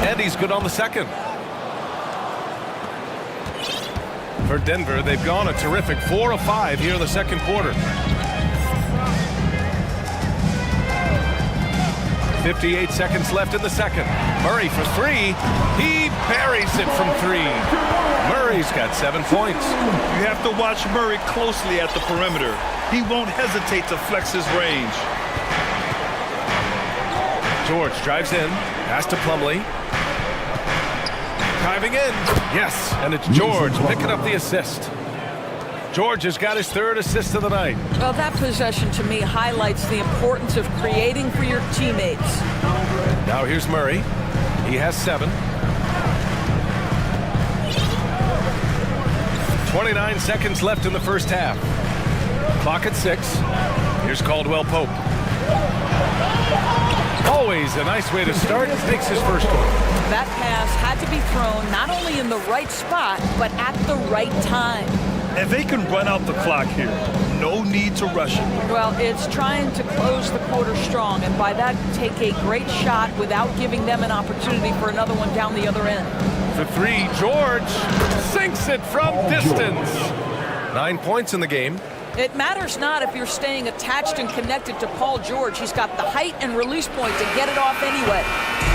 And he's good on the second. For Denver, they've gone a terrific 4 of 5 here in the second quarter. 58 seconds left in the second. Murray for three. He buries it from three. Murray's got 7 points. You have to watch Murray closely at the perimeter. He won't hesitate to flex his range. George drives in. Pass to Plumlee. Driving in. Yes, and it's George picking up the assist. George has got his third assist of the night. Well, that possession to me highlights the importance of creating for your teammates. Now here's Murray. He has 7. 29 seconds left in the first half. Clock at 6. Here's Caldwell Pope. Always a nice way to start. Takes his first one. That pass had to be thrown not only in the right spot, but at the right time. And they can run out the clock here. No need to rush it. Well, it's trying to close the quarter strong, and by that, take a great shot without giving them an opportunity for another one down the other end. For three, George sinks it from distance. 9 points in the game. It matters not if you're staying attached and connected to Paul George. He's got the height and release point to get it off anyway.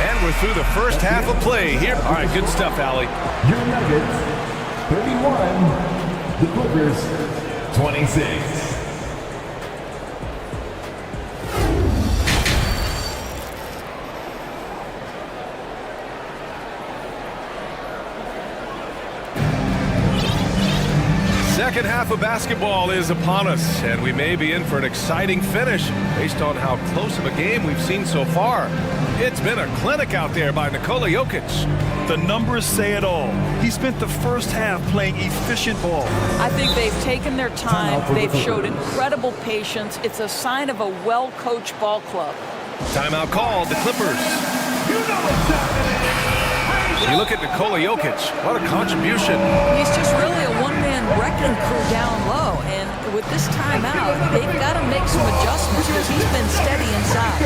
And we're through the first half of play here. All right, good stuff, Allie. Your Nuggets, 31. The Clippers, 26. Second half of basketball is upon us, and we may be in for an exciting finish based on how close of a game we've seen so far. It's been a clinic out there by Nikola Jokic. The numbers say it all. He spent the first half playing efficient ball. I think they've taken their time. They've showed incredible patience. It's a sign of a well-coached ball club. Timeout called, the Clippers. You look at Nikola Jokic, what a contribution. He's just really a one-man wrecking crew down low, and with this timeout, they've got to make some adjustments because he's been steady inside.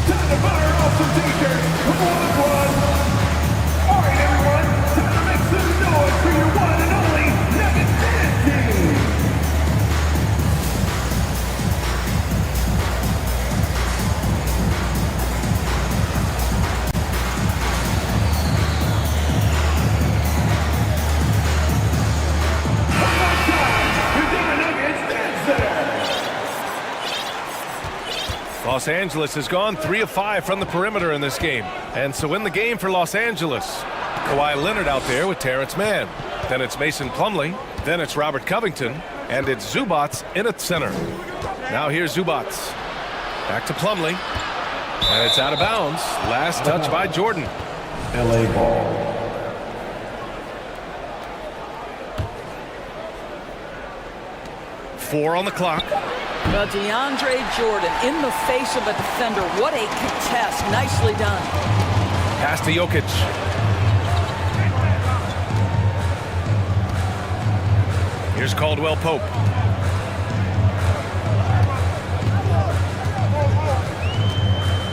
Time to fire off some t-shirts. Come on, everyone. All right, everyone. Los Angeles has gone 3 of 5 from the perimeter in this game. And so in the game for Los Angeles, Kawhi Leonard out there with Terrence Mann. Then it's Mason Plumlee. Then it's Robert Covington. And it's Zubats in at center. Now here's Zubats. Back to Plumlee. And it's out of bounds. Last touch by Jordan. LA ball. 4 on the clock. Well, DeAndre Jordan in the face of a defender. What a contest. Nicely done. Pass to Jokic. Here's Caldwell Pope.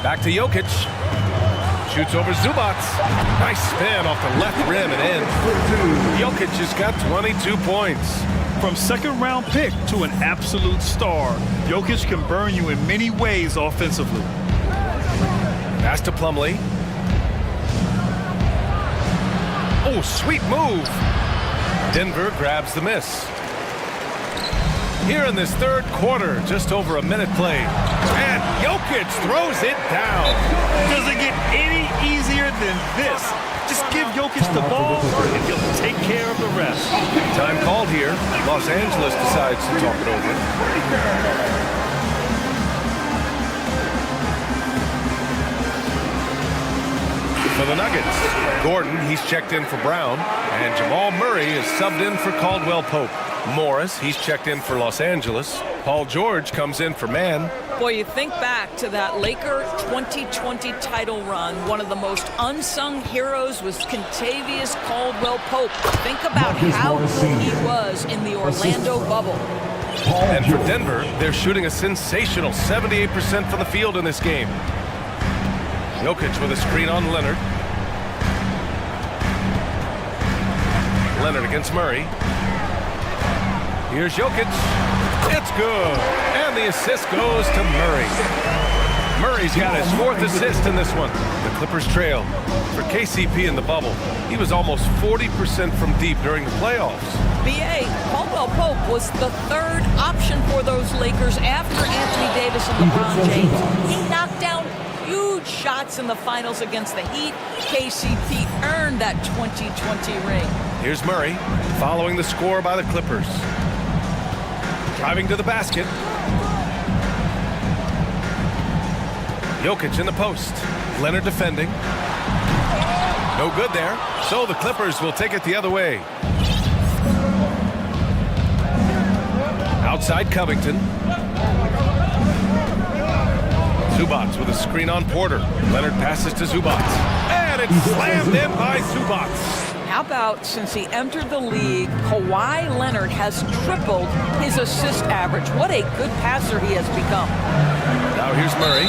Back to Jokic. Shoots over Zubats. Nice spin off the left rim and in. Jokic has got 22 points. From second-round pick to an absolute star, Jokic can burn you in many ways offensively. Pass to Plumlee. Oh, sweet move. Denver grabs the miss. Here in this third quarter, just over a minute played. And Jokic throws it down. Doesn't get any easier than this. Just give Jokic the ball and he'll take care of the rest. Time called here. Los Angeles decides to talk it over. For the Nuggets, Gordon, he's checked in for Brown. And Jamal Murray is subbed in for Caldwell Pope. Morris, he's checked in for Los Angeles. Paul George comes in for Mann. Boy, you think back to that Laker 2020 title run. One of the most unsung heroes was Kentavious Caldwell Pope. Think about how good he was in the Orlando bubble. And for Denver, they're shooting a sensational 78% from the field in this game. Jokic with a screen on Leonard. Leonard against Murray. Here's Jokic. It's good. And the assist goes to Murray. Murray's got his 4th assist in this one. The Clippers trail. For KCP in the bubble, he was almost 40% from deep during the playoffs. B.A. Caldwell Pope was the 3rd option for those Lakers after Anthony Davis and LeBron James. He knocked down huge shots in the finals against the Heat. KCP earned that 2020 ring. Here's Murray following the score by the Clippers. Driving to the basket. Jokic in the post. Leonard defending. No good there. So the Clippers will take it the other way. Outside Covington. Zubats with a screen on Porter. Leonard passes to Zubats. And it's slammed in by Zubats. How about since he entered the league, Kawhi Leonard has tripled his assist average. What a good passer he has become. Now here's Murray.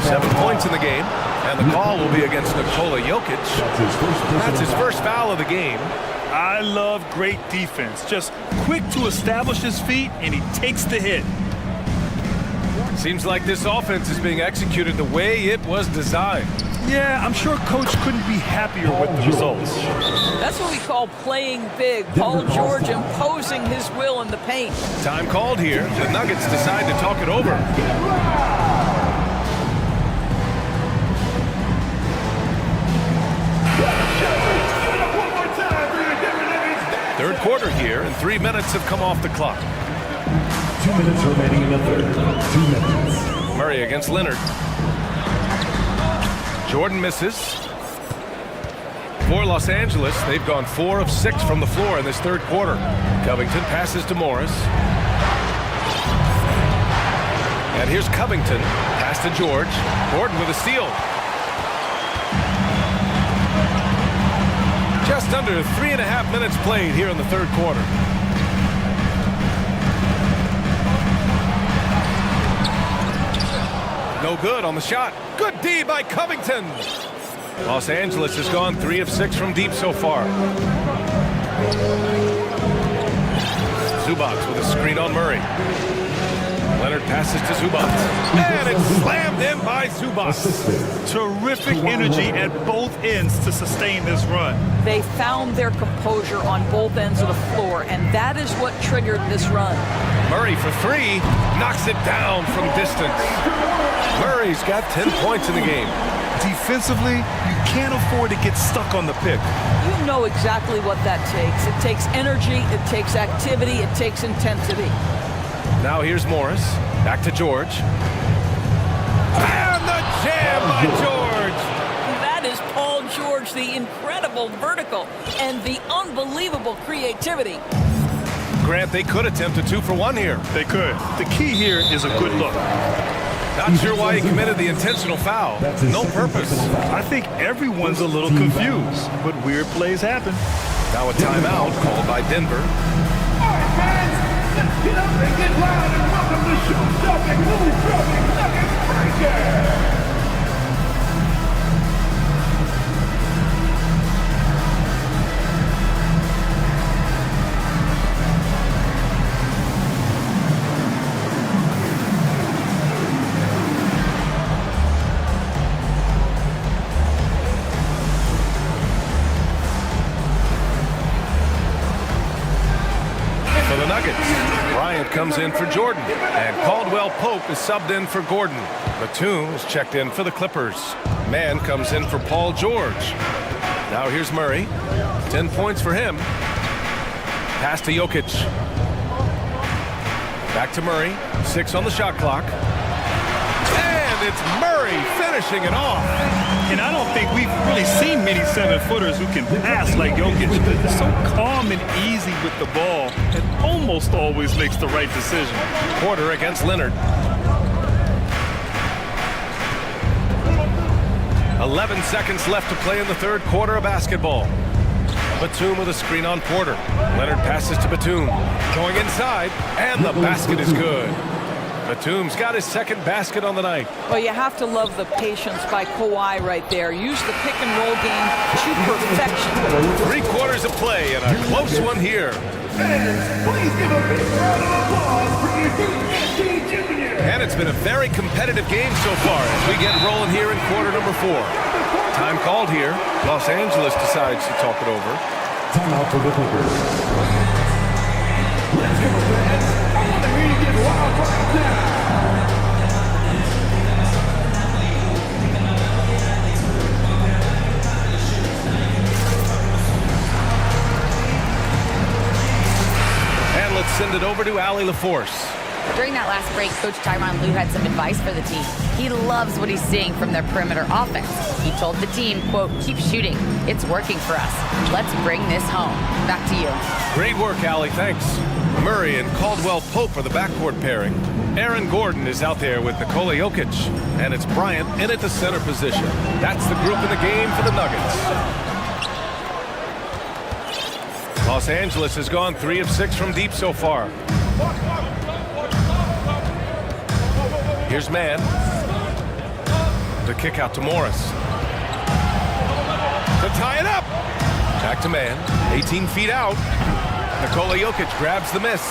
7 points in the game. And the call will be against Nikola Jokic. That's his first foul of the game. I love great defense. Just quick to establish his feet, and he takes the hit. Seems like this offense is being executed the way it was designed. Yeah, I'm sure Coach couldn't be happier with the results. That's what we call playing big. Paul George imposing his will in the paint. Time called here. The Nuggets decide to talk it over. Third quarter here, and 3 minutes have come off the clock. 2 minutes remaining in the third. 2 minutes. Murray against Leonard. Jordan misses. For Los Angeles, they've gone 4 of 6 from the floor in this third quarter. Covington passes to Morris. And here's Covington. Pass to George. Gordon with a steal. Just under 3.5 minutes played here in the third quarter. No good on the shot. Good D by Covington. Los Angeles has gone 3 of 6 from deep so far. Zubats with a screen on Murray. Leonard passes to Zubats. And it's slammed in by Zubats. Terrific energy at both ends to sustain this run. They found their composure on both ends of the floor, and that is what triggered this run. Murray for 3. Knocks it down from distance. Murray's got 10 points in the game. Defensively, you can't afford to get stuck on the pick. You know exactly what that takes. It takes energy, it takes activity, it takes intensity. Now here's Morris. Back to George. And the jam by George! That is Paul George, the incredible vertical and the unbelievable creativity. Grant, they could attempt a 2-for-1 here. They could. The key here is a good look. Not sure why he committed the intentional foul. No purpose. I think everyone's a little confused, but weird plays happen. Now a timeout called by Denver. All right, fans, let's get up and get loud and welcome the show-stopping, move-dropping, nugget breaker. Bryant comes in for Jordan, and Caldwell Pope is subbed in for Gordon. Batum is checked in for the Clippers. Mann comes in for Paul George. Now here's Murray. 10 points for him. Pass to Jokic. Back to Murray. 6 on the shot clock. And it's Murray finishing it off. And I don't think we've really seen many 7-footers who can pass like Jokic. So calm and easy with the ball and almost always makes the right decision. Porter against Leonard. 11 seconds left to play in the third quarter of basketball. Batum with a screen on Porter. Leonard passes to Batum. Going inside, and the basket is good. Batum's got his second basket on the night. Well, you have to love the patience by Kawhi right there. Use the pick-and-roll game to perfection. 3 quarters of play and a close one here. Fans, please give a big round of applause for your DST Junior. And it's been a very competitive game so far as we get rolling here in quarter number 4. Time called here. Los Angeles decides to talk it over. Timeout for the Clippers. Let's go, fans. I want to hear you get wild right now. And let's send it over to Allie LaForce. During that last break, Coach Tyronn Lue had some advice for the team. He loves what he's seeing from their perimeter offense. He told the team, quote, keep shooting. It's working for us. Let's bring this home. Back to you. Great work, Allie. Thanks. Murray and Caldwell Pope are the backcourt pairing. Aaron Gordon is out there with Nikola Jokic. And it's Bryant in at the center position. That's the group in the game for the Nuggets. Los Angeles has gone 3 of 6 from deep so far. Here's Mann. The kick out to Morris. To tie it up. Back to Mann. 18 feet out. Nikola Jokic grabs the miss.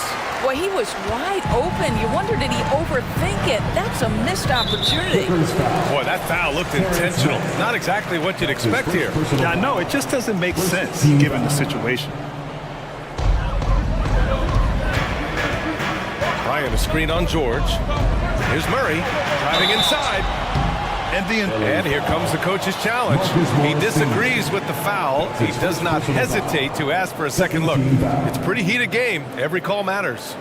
Boy, he was wide open. You wonder, did he overthink it? That's a missed opportunity. Boy, that foul looked intentional. Not exactly what you'd expect here. Yeah, I know. It just doesn't make sense given the situation. Bryant, a screen on George. Here's Murray driving inside. And here comes the coach's challenge. He disagrees with the foul. He does not hesitate to ask for a second look. It's a pretty heated game. Every call matters.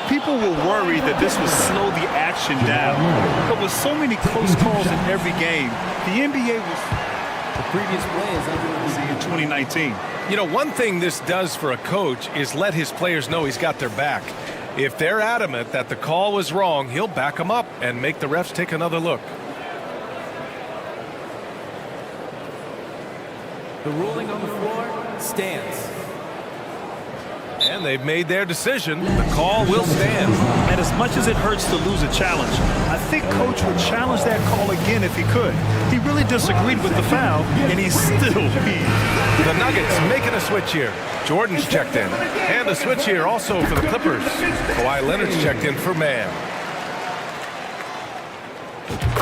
People were worried that this would slow the action down. But with so many close calls in every game, the NBA was The previous play is under in 2019. You know, one thing this does for a coach is let his players know he's got their back. If they're adamant that the call was wrong, he'll back them up and make the refs take another look. The ruling on the floor stands. And they've made their decision. The call will stand. And as much as it hurts to lose a challenge, I think Coach would challenge that call again if he could. He really disagreed with the foul, and he's still beat. The Nuggets making a switch here. Jordan's checked in. And a switch here also for the Clippers. Kawhi Leonard's checked in for Mann.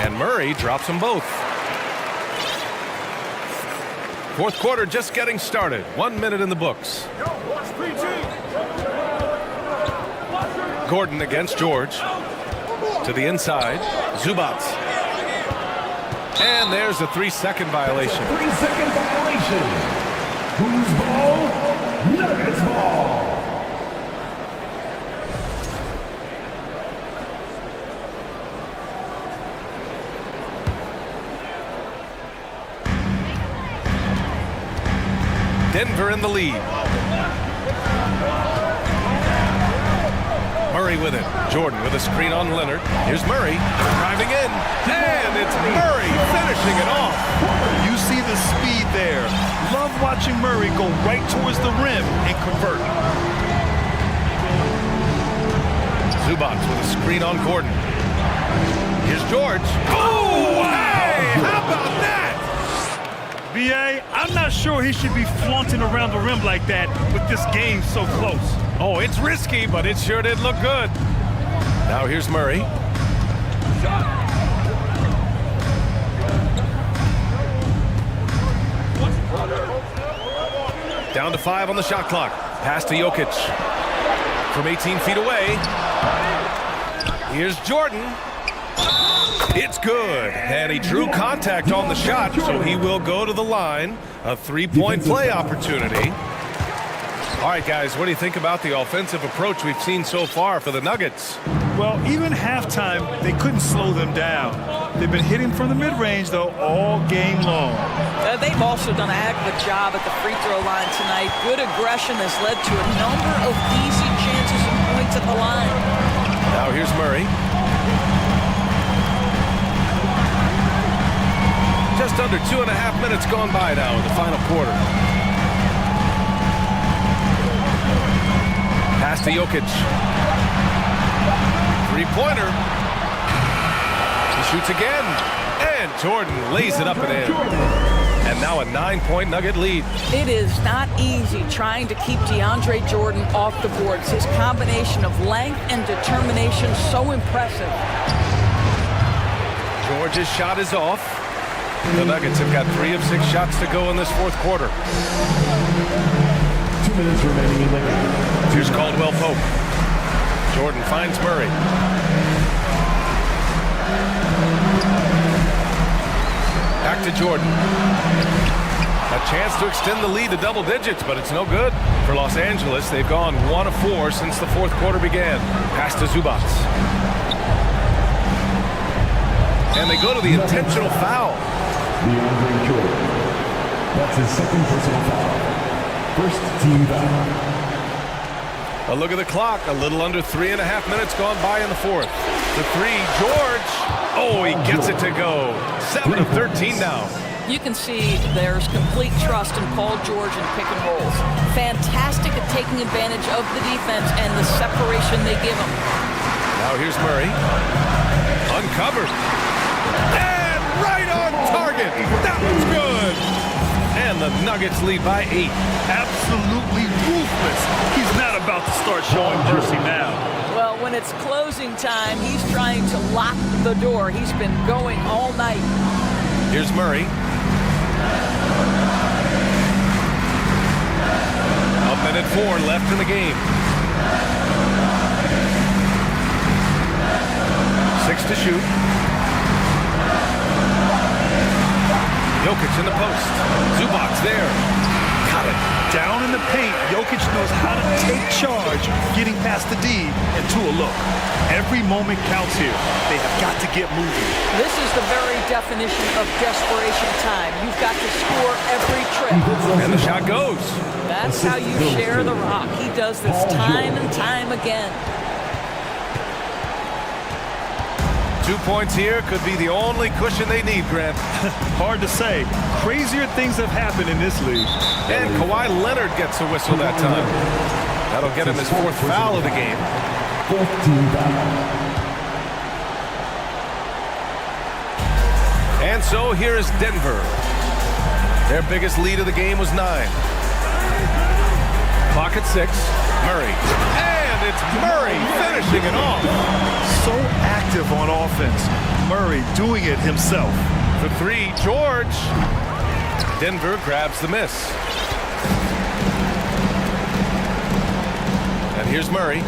And Murray drops them both. Fourth quarter just getting started. 1 minute in the books. Gordon against George. To the inside. Zubac. And there's a 3-second violation. 3-second violation. Whose ball? Nuggets ball. Denver in the lead. Murray with it. Jordan with a screen on Leonard. Here's Murray driving in. And it's Murray finishing it off. You see the speed there. Love watching Murray go right towards the rim and convert. Zubac with a screen on Gordon. Here's George. Oh, hey! How about that? B.A., I'm not sure he should be flaunting around the rim like that with this game so close. Oh, it's risky, but it sure did look good. Now here's Murray. Down to 5 on the shot clock. Pass to Jokic. From 18 feet away. Here's Jordan. It's good. And he drew contact on the shot, so he will go to the line. A 3-point play opportunity. All right, guys, what do you think about the offensive approach we've seen so far for the Nuggets? Well, even halftime, they couldn't slow them down. They've been hitting from the mid-range, though, all game long. They've also done a heck of a job at the free throw line tonight. Good aggression has led to a number of easy chances and points at the line. Now here's Murray. Just under 2.5 minutes gone by now in the final quarter. Pass to Jokic. Three-pointer. He shoots again. And Jordan lays it up and in. And now a 9-point Nugget lead. It is not easy trying to keep DeAndre Jordan off the boards. His combination of length and determination so impressive. George's shot is off. The Nuggets have got 3 of 6 shots to go in this fourth quarter. 2 minutes remaining in the game. Here's Caldwell Pope. Jordan finds Murray. Back to Jordan. A chance to extend the lead to double digits, but it's no good for Los Angeles. They've gone 1 of 4 since the fourth quarter began. Pass to Zubac. And they go to the intentional foul. DeAndre Jordan. That's his second personal foul. First team foul. A look at the clock. A little under 3.5 minutes gone by in the fourth. The 3, George. Oh, he gets it to go. 7 of 13 now. You can see there's complete trust in Paul George in pick and rolls. Fantastic at taking advantage of the defense and the separation they give him. Now here's Murray. Uncovered. And right on target. That was good. And the Nuggets lead by 8. Absolutely ruthless. He's not about to start showing mercy now. Well, when it's closing time, he's trying to lock the door. He's been going all night. Here's Murray. A minute 4 left in the game. 6 to shoot. Jokic in the post. Zubac there. Got it. Down in the paint, Jokic knows how to take charge, getting past the D and to a look. Every moment counts here. They have got to get moving. This is the very definition of desperation time. You've got to score every trip. And the shot goes. That's how you share the rock. He does this time and time again. 2 points here could be the only cushion they need, Grant. Hard to say. Crazier things have happened in this league. And Kawhi Leonard gets a whistle that time. That'll get him his 4th foul of the game. 4th team foul. And so here is Denver. Their biggest lead of the game was 9. Clock at 6. Murray. And it's Murray finishing it off. So active on offense. Murray doing it himself. For 3, George. Denver grabs the miss. And here's Murray.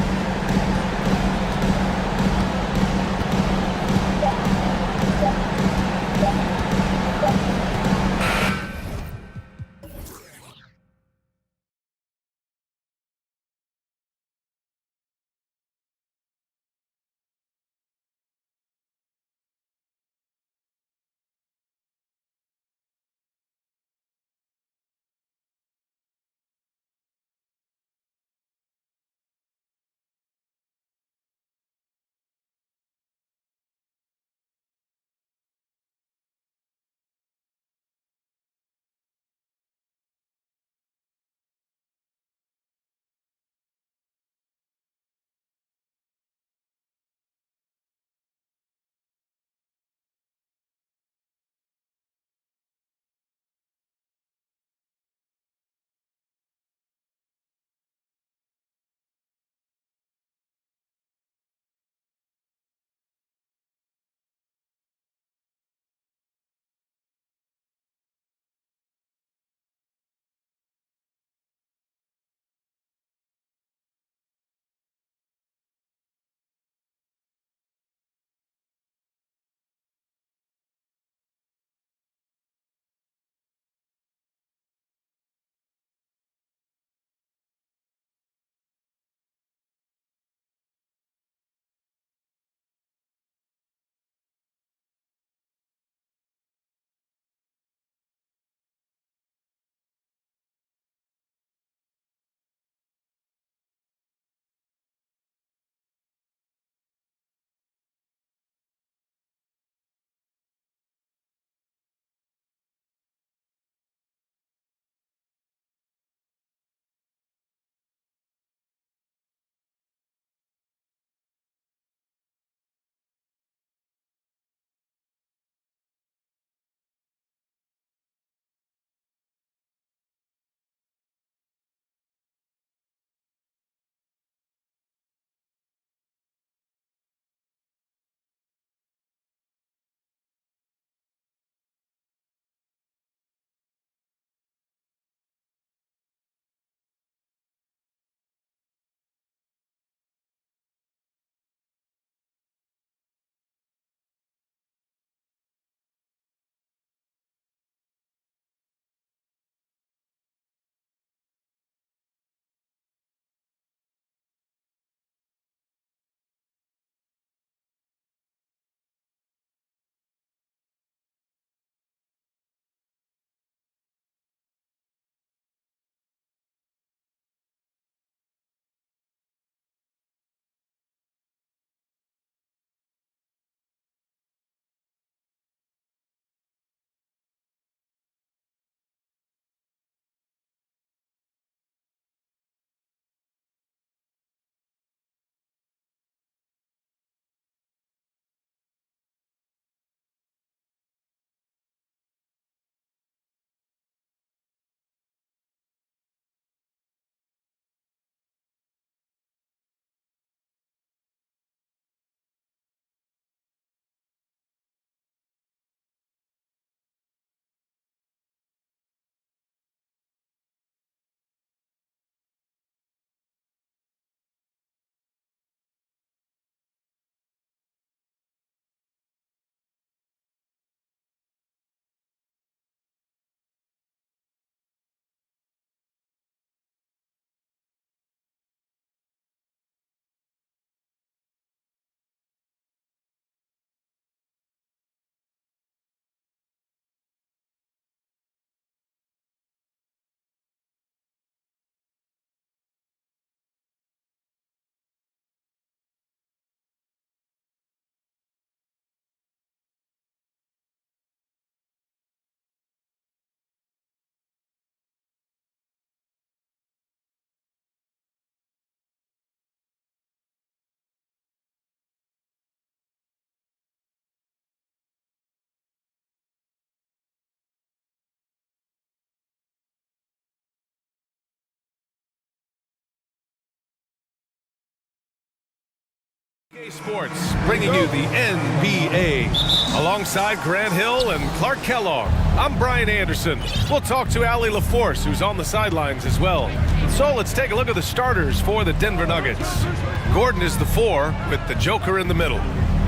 Sports, bringing you the NBA. Alongside Grant Hill and Clark Kellogg, I'm Brian Anderson. We'll talk to Allie LaForce, who's on the sidelines as well. So let's take a look at the starters for the Denver Nuggets. Gordon is the 4, with the Joker in the middle.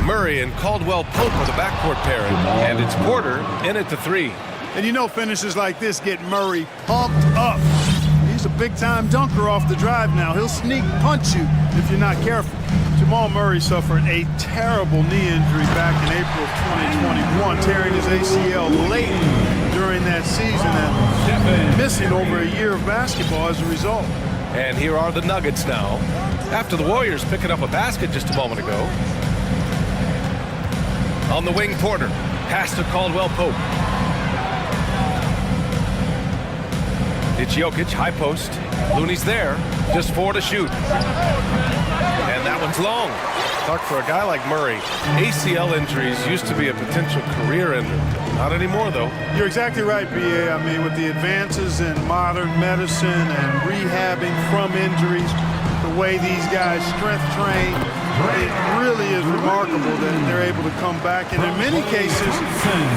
Murray and Caldwell Pope are the backcourt pairing, and it's Porter in at the 3. And you know finishes like this get Murray pumped up. He's a big-time dunker off the drive now. He'll sneak punch you if you're not careful. Jamal Murray suffered a terrible knee injury back in April of 2021, tearing his ACL late during that season and missing over a year of basketball as a result. And here are the Nuggets now, after the Warriors picking up a basket just a moment ago. On the wing, Porter. Pass to Caldwell Pope. It's Jokic, high post. Looney's there, just 4 to shoot. And that one's long. Clark, for a guy like Murray, ACL injuries used to be a potential career ender. Not anymore, though. You're exactly right, B.A. I mean, with the advances in modern medicine and rehabbing from injuries, the way these guys strength train, it really is remarkable that they're able to come back and in many cases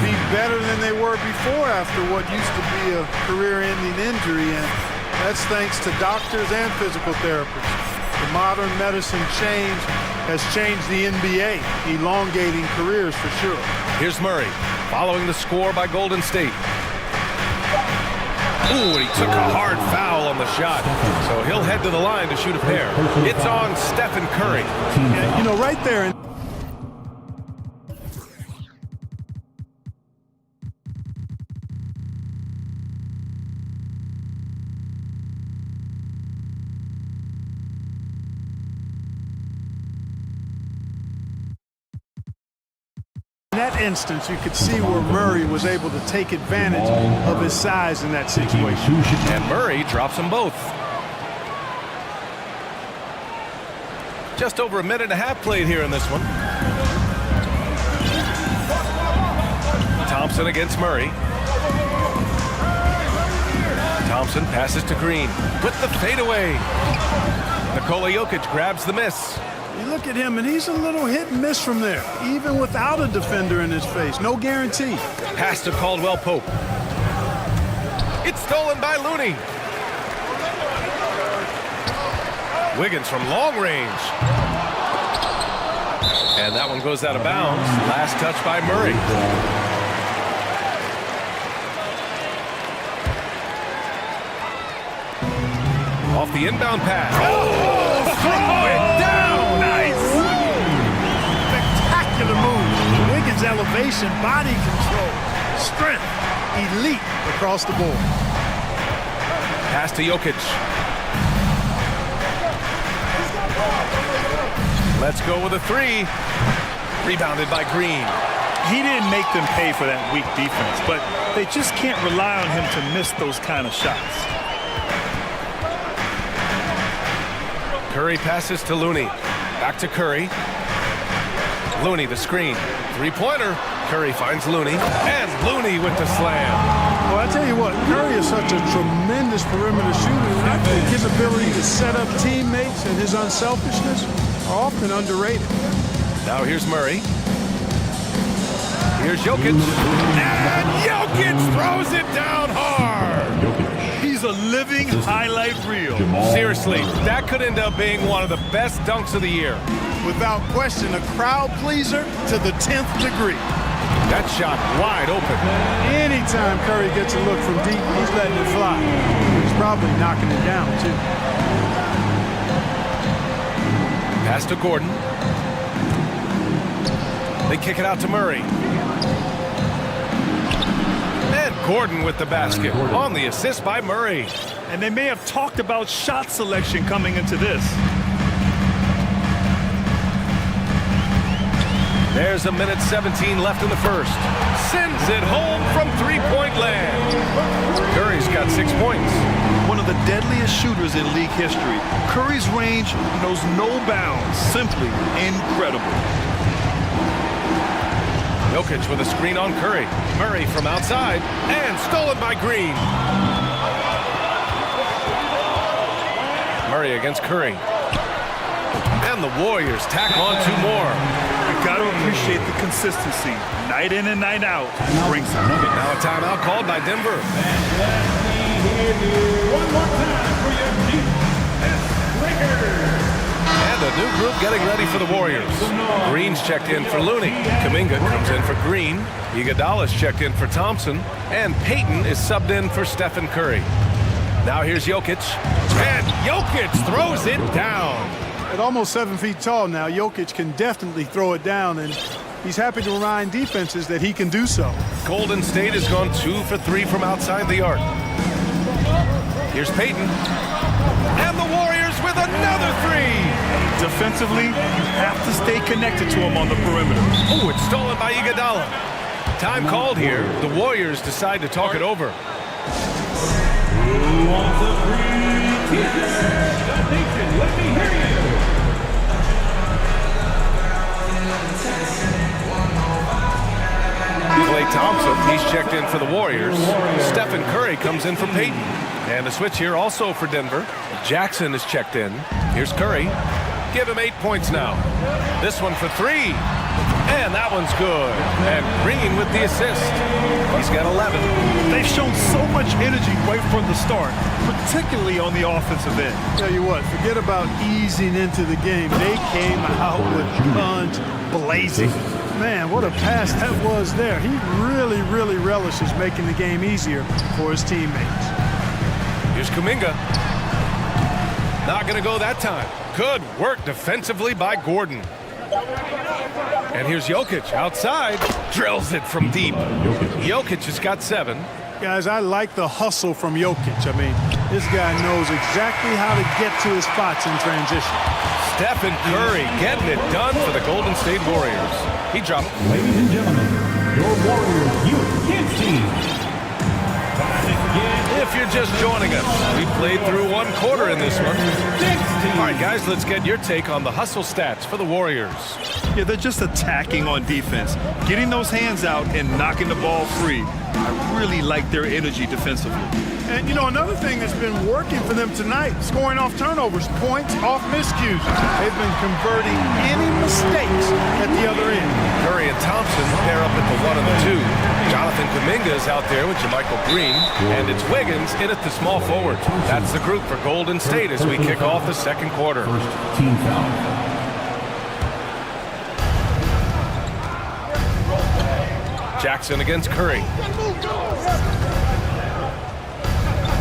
be better than they were before after what used to be a career-ending injury, and that's thanks to doctors and physical therapists. The modern medicine change has changed the NBA, elongating careers for sure. Here's Murray, following the score by Golden State. Ooh, and he took a hard foul on the shot, so he'll head to the line to shoot a pair. It's on Stephen Curry. And, you know, right there. In that instance, you could see where Murray was able to take advantage of his size in that situation. And Murray drops them both. Just over a minute and a half played here in this one. Thompson against Murray. Thompson passes to Green with the fadeaway. Nikola Jokic grabs the miss. You look at him, and he's a little hit and miss from there, even without a defender in his face. No guarantee. Pass to Caldwell Pope. It's stolen by Looney. Wiggins from long range. And that one goes out of bounds. Last touch by Murray. Off the inbound pass. Oh, throw it down. Nice. Spectacular move. Wiggins' elevation, body control, strength, elite across the board. Pass to Jokic. Let's go with a 3. Rebounded by Green. He didn't make them pay for that weak defense, but they just can't rely on him to miss those kind of shots. Curry passes to Looney. Back to Curry. Looney, the screen. 3-pointer. Curry finds Looney. And Looney with the slam. Well, I tell you what, Curry is such a tremendous perimeter shooter. And I think his ability to set up teammates and his unselfishness are often underrated. Now here's Murray. Here's Jokic. And Jokic throws it down hard. He's a living highlight reel. Seriously, that could end up being one of the best dunks of the year. Without question, a crowd pleaser to the 10th degree. That shot wide open. Anytime Curry gets a look from deep, he's letting it fly. He's probably knocking it down, too. Pass to Gordon. They kick it out to Murray. And Gordon with the basket on the assist by Murray. And they may have talked about shot selection coming into this. There's a minute 17 left in the first. Sends it home from three-point land. Curry's got 6 points. One of the deadliest shooters in league history. Curry's range knows no bounds. Simply incredible. Jokic with a screen on Curry. Murray from outside. And stolen by Green. Murray against Curry. And the Warriors tack on 2 more. You got to appreciate the consistency. Night in and night out. Brings some. Now a timeout called by Denver. One more time for your defense, Lakers. And a new group getting ready for the Warriors. Green's checked in for Looney. Kuminga comes in for Green. Iguodala's checked in for Thompson. And Payton is subbed in for Stephen Curry. Now here's Jokic. And Jokic throws it down. At almost 7 feet tall now, Jokic can definitely throw it down, and he's happy to remind defenses that he can do so. Golden State has gone 2 for 3 from outside the arc. Here's Payton. And the Warriors with another 3. Defensively, you have to stay connected to him on the perimeter. Oh, it's stolen by Iguodala. Time called here. The Warriors decide to talk it over. Who wants a free ticket? Donation, let me hear you. Klay Thompson, he's checked in for the Warriors. Stephen Curry comes in for Payton. And a switch here also for Denver. Jackson is checked in. Here's Curry. Give him 8 points now. This one for 3. And that one's good. And Green with the assist. He's got 11. They've shown so much energy right from the start, particularly on the offensive end. Tell you what, forget about easing into the game. They came out with guns blazing. Man, what a pass that was there. He really, really relishes making the game easier for his teammates. Here's Kuminga. Not going to go that time. Good work defensively by Gordon. And here's Jokic outside. Drills it from deep. Jokic has got 7. Guys, I like the hustle from Jokic. I mean, this guy knows exactly how to get to his spots in transition. Stephen Curry getting it done for the Golden State Warriors. He dropped. Ladies and gentlemen, your Warriors Youth Kids team. If you're just joining us, we played through 1 quarter in this one. All right, guys, let's get your take on the hustle stats for the Warriors. Yeah, they're just attacking on defense, getting those hands out and knocking the ball free. I really like their energy defensively. And, you know, another thing that's been working for them tonight, scoring off turnovers, points off miscues. They've been converting any mistakes at the other end. Curry and Thompson pair up at the 1 and the 2. Jonathan Kuminga is out there with Jermichael Green, and it's Wiggins in at the small forward. That's the group for Golden State as we kick off the 2nd quarter. First team foul. Jackson against Curry.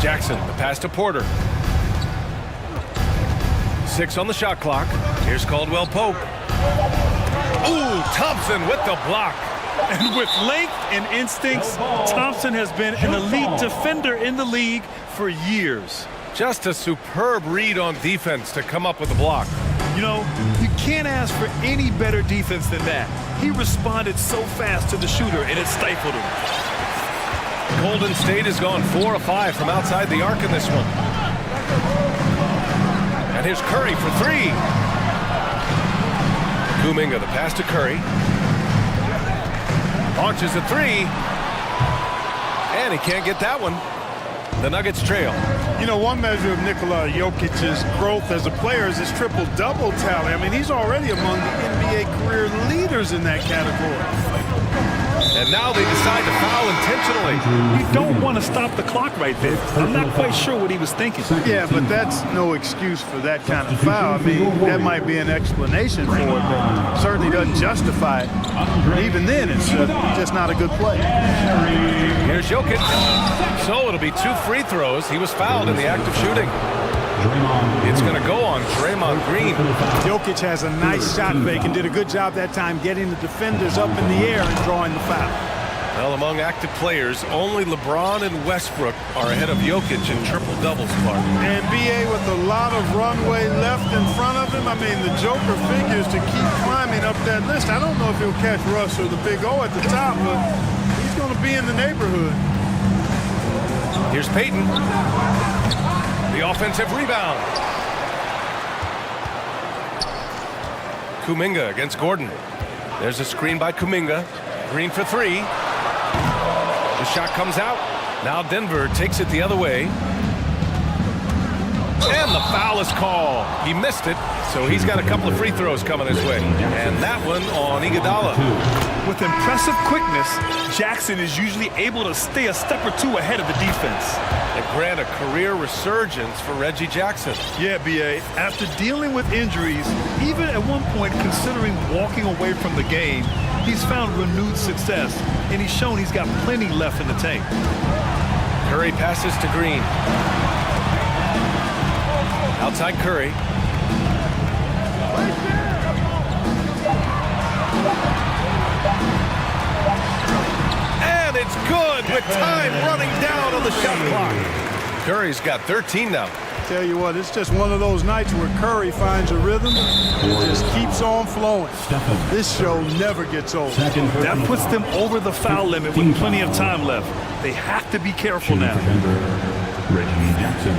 Jackson, the pass to Porter. 6 on the shot clock. Here's Caldwell Pope. Ooh, Thompson with the block. And with length and instincts, Thompson has been an elite defender in the league for years. Just a superb read on defense to come up with the block. You know, you can't ask for any better defense than that. He responded so fast to the shooter, and it stifled him. Golden State has gone 4 of 5 from outside the arc in this one. And here's Curry for 3. Kuminga, the pass to Curry. Launches a 3. And he can't get that one. The Nuggets trail. You know, one measure of Nikola Jokic's growth as a player is his triple-double tally. I mean, he's already among the NBA career leaders in that category. And now they decide to foul intentionally. You don't want to stop the clock right there. I'm not quite sure what he was thinking. Yeah, but that's no excuse for that kind of foul. I mean, that might be an explanation for it, but certainly doesn't justify it. Even then, it's just not a good play. Here's Jokic. So it'll be 2 free throws. He was fouled in the act of shooting. It's going to go on Draymond Green. Jokic has a nice shot fake and did a good job that time getting the defenders up in the air and drawing the foul. Well, among active players, only LeBron and Westbrook are ahead of Jokic in triple-doubles, Clark. And B.A. with a lot of runway left in front of him. I mean, the Joker figures to keep climbing up that list. I don't know if he'll catch Russ or the Big O at the top, but he's going to be in the neighborhood. Here's Payton. The offensive rebound. Kuminga against Gordon. There's a screen by Kuminga. Green for 3. The shot comes out. Now Denver takes it the other way. And the foul is called. He missed it, so he's got a couple of free throws coming his way. And that one on Iguodala. With impressive quickness, Jackson is usually able to stay a step or two ahead of the defense. And grant a career resurgence for Reggie Jackson. Yeah, B.A., after dealing with injuries, even at one point considering walking away from the game, he's found renewed success, and he's shown he's got plenty left in the tank. Curry passes to Green. Outside Curry. And it's good with time running down on the shot clock. Curry's got 13 now. Tell you what, it's just one of those nights where Curry finds a rhythm and just keeps on flowing. This show never gets old. That puts them over the foul limit with plenty of time left. They have to be careful now. Reggie Jackson,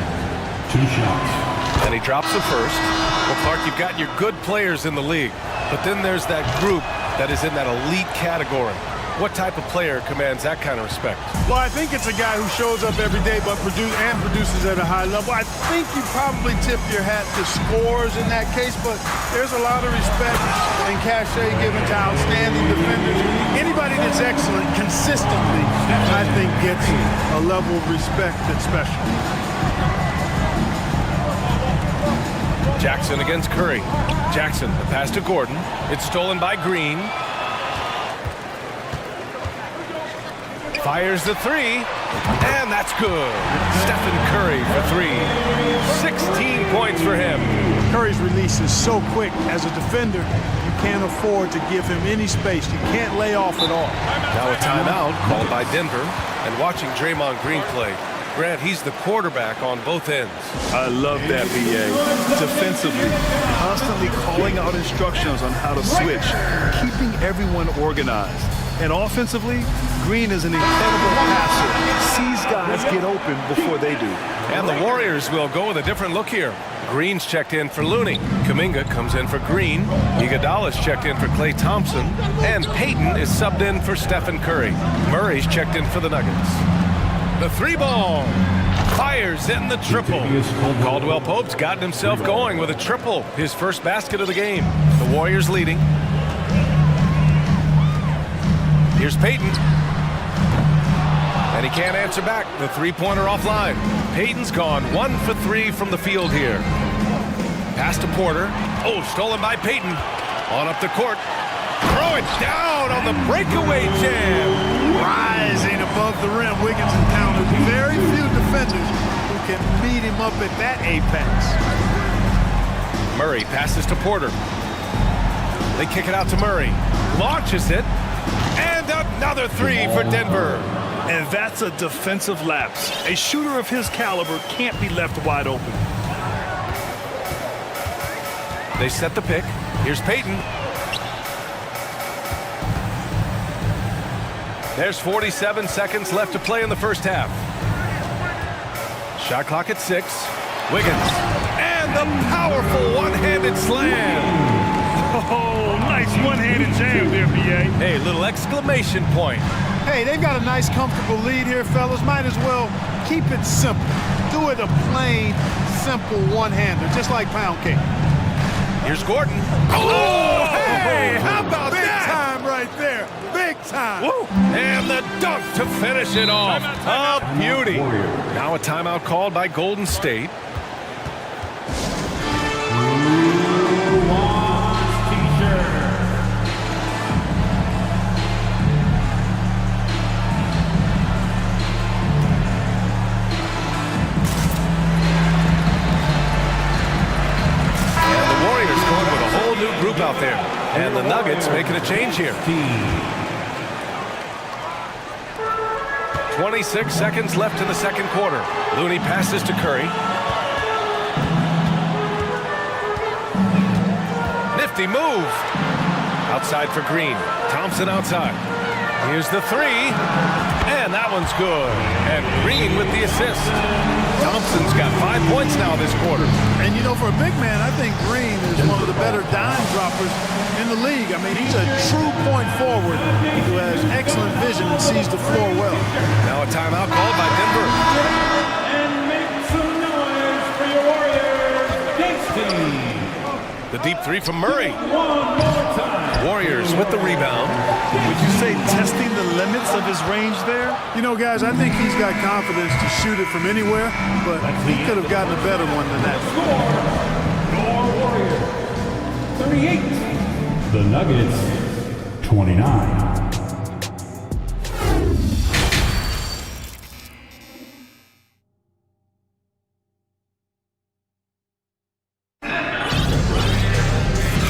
2 shots. And he drops the first. Well, Clark, you've got your good players in the league, but then there's that group that is in that elite category. What type of player commands that kind of respect? Well, I think it's a guy who shows up every day but produces at a high level. I think you probably tip your hat to scores in that case, but there's a lot of respect and cachet given to outstanding defenders. Anybody that's excellent consistently, I think, gets a level of respect that's special. Jackson against Curry. Jackson, the pass to Gordon. It's stolen by Green. Fires the three, and that's good. Stephen Curry for 3. 16 points for him. Curry's release is so quick. As a defender, you can't afford to give him any space. You can't lay off at all. Now a timeout called by Denver, and watching Draymond Green play. Grant, he's the quarterback on both ends. I love that, B.A. Defensively, constantly calling out instructions on how to switch, keeping everyone organized. And offensively, Green is an incredible passer. Sees guys get open before they do. And the Warriors will go with a different look here. Green's checked in for Looney. Kuminga comes in for Green. Iguodala's checked in for Klay Thompson. And Payton is subbed in for Stephen Curry. Murray's checked in for the Nuggets. The 3-ball. Fires in the triple. Caldwell Pope's gotten himself going with a triple. His first basket of the game. The Warriors leading. Here's Payton. And he can't answer back. The 3-pointer offline. Payton's gone 1 for 3 from the field here. Pass to Porter. Oh, stolen by Payton. On up the court. Throw it down on the breakaway jam. Rising above the rim, Wiggins encounters very few defenders who can beat him up at that apex. Murray passes to Porter. They kick it out to Murray. Launches it. And another 3 for Denver. And that's a defensive lapse. A shooter of his caliber can't be left wide open. They set the pick. Here's Payton. There's 47 seconds left to play in the first half. Shot clock at 6. Wiggins. And the powerful one-handed slam. Oh, nice one-handed jam there, B.A. Hey, little exclamation point. Hey, they've got a nice, comfortable lead here, fellas. Might as well keep it simple. Do it a plain, simple one-hander, just like pound cake. Here's Gordon. Oh, hey, how about that? Big time right there. Big time. Woo. And the dunk to finish it off. A beauty. Now a timeout called by Golden State. Group out there, and the Nuggets making a change here. 26 seconds left in the second quarter. Looney passes to Curry. Nifty move. Outside for Green. Thompson outside. Here's the 3. And that one's good. And Green with the assist. Thompson's got 5 points now this quarter. And you know, for a big man, I think Green is one of the better dime droppers in the league. I mean, he's a true point forward who has excellent vision and sees the floor well. Now a timeout called by Denver. And make some noise for your Warriors. deep three from Murray. Warriors with the rebound. Would you say testing the limits of his range there? You know, guys, I think he's got confidence to shoot it from anywhere, but he could have gotten a better one than that. Your Warriors, 38. The Nuggets, 29.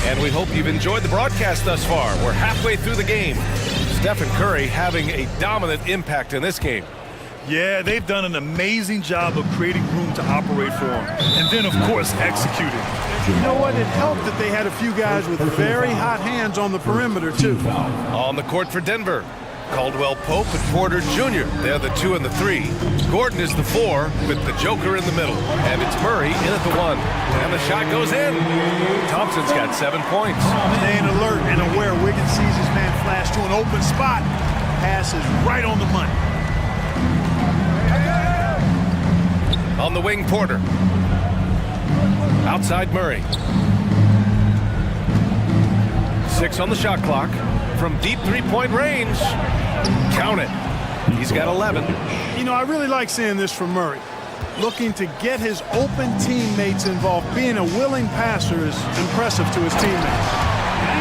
And we hope you've enjoyed the broadcast thus far. We're halfway through the game. Stephen Curry having a dominant impact in this game. Yeah, they've done an amazing job of creating room to operate for him. And then, of course, executing. You know what? It helped that they had a few guys with very hot hands on the perimeter, too. On the court for Denver, Caldwell Pope and Porter Jr. They're the 2 and the 3. Gordon is the 4 with the Joker in the middle. And it's Murray in at the 1. And the shot goes in. Thompson's got 7 points. Staying alert and aware. Wiggins sees his man flash to an open spot. Pass is right on the money. On the wing, Porter. Outside Murray. 6 on the shot clock. From deep three-point range. Count it. He's got 11. You know, I really like seeing this from Murray. Looking to get his open teammates involved. Being a willing passer is impressive to his teammates.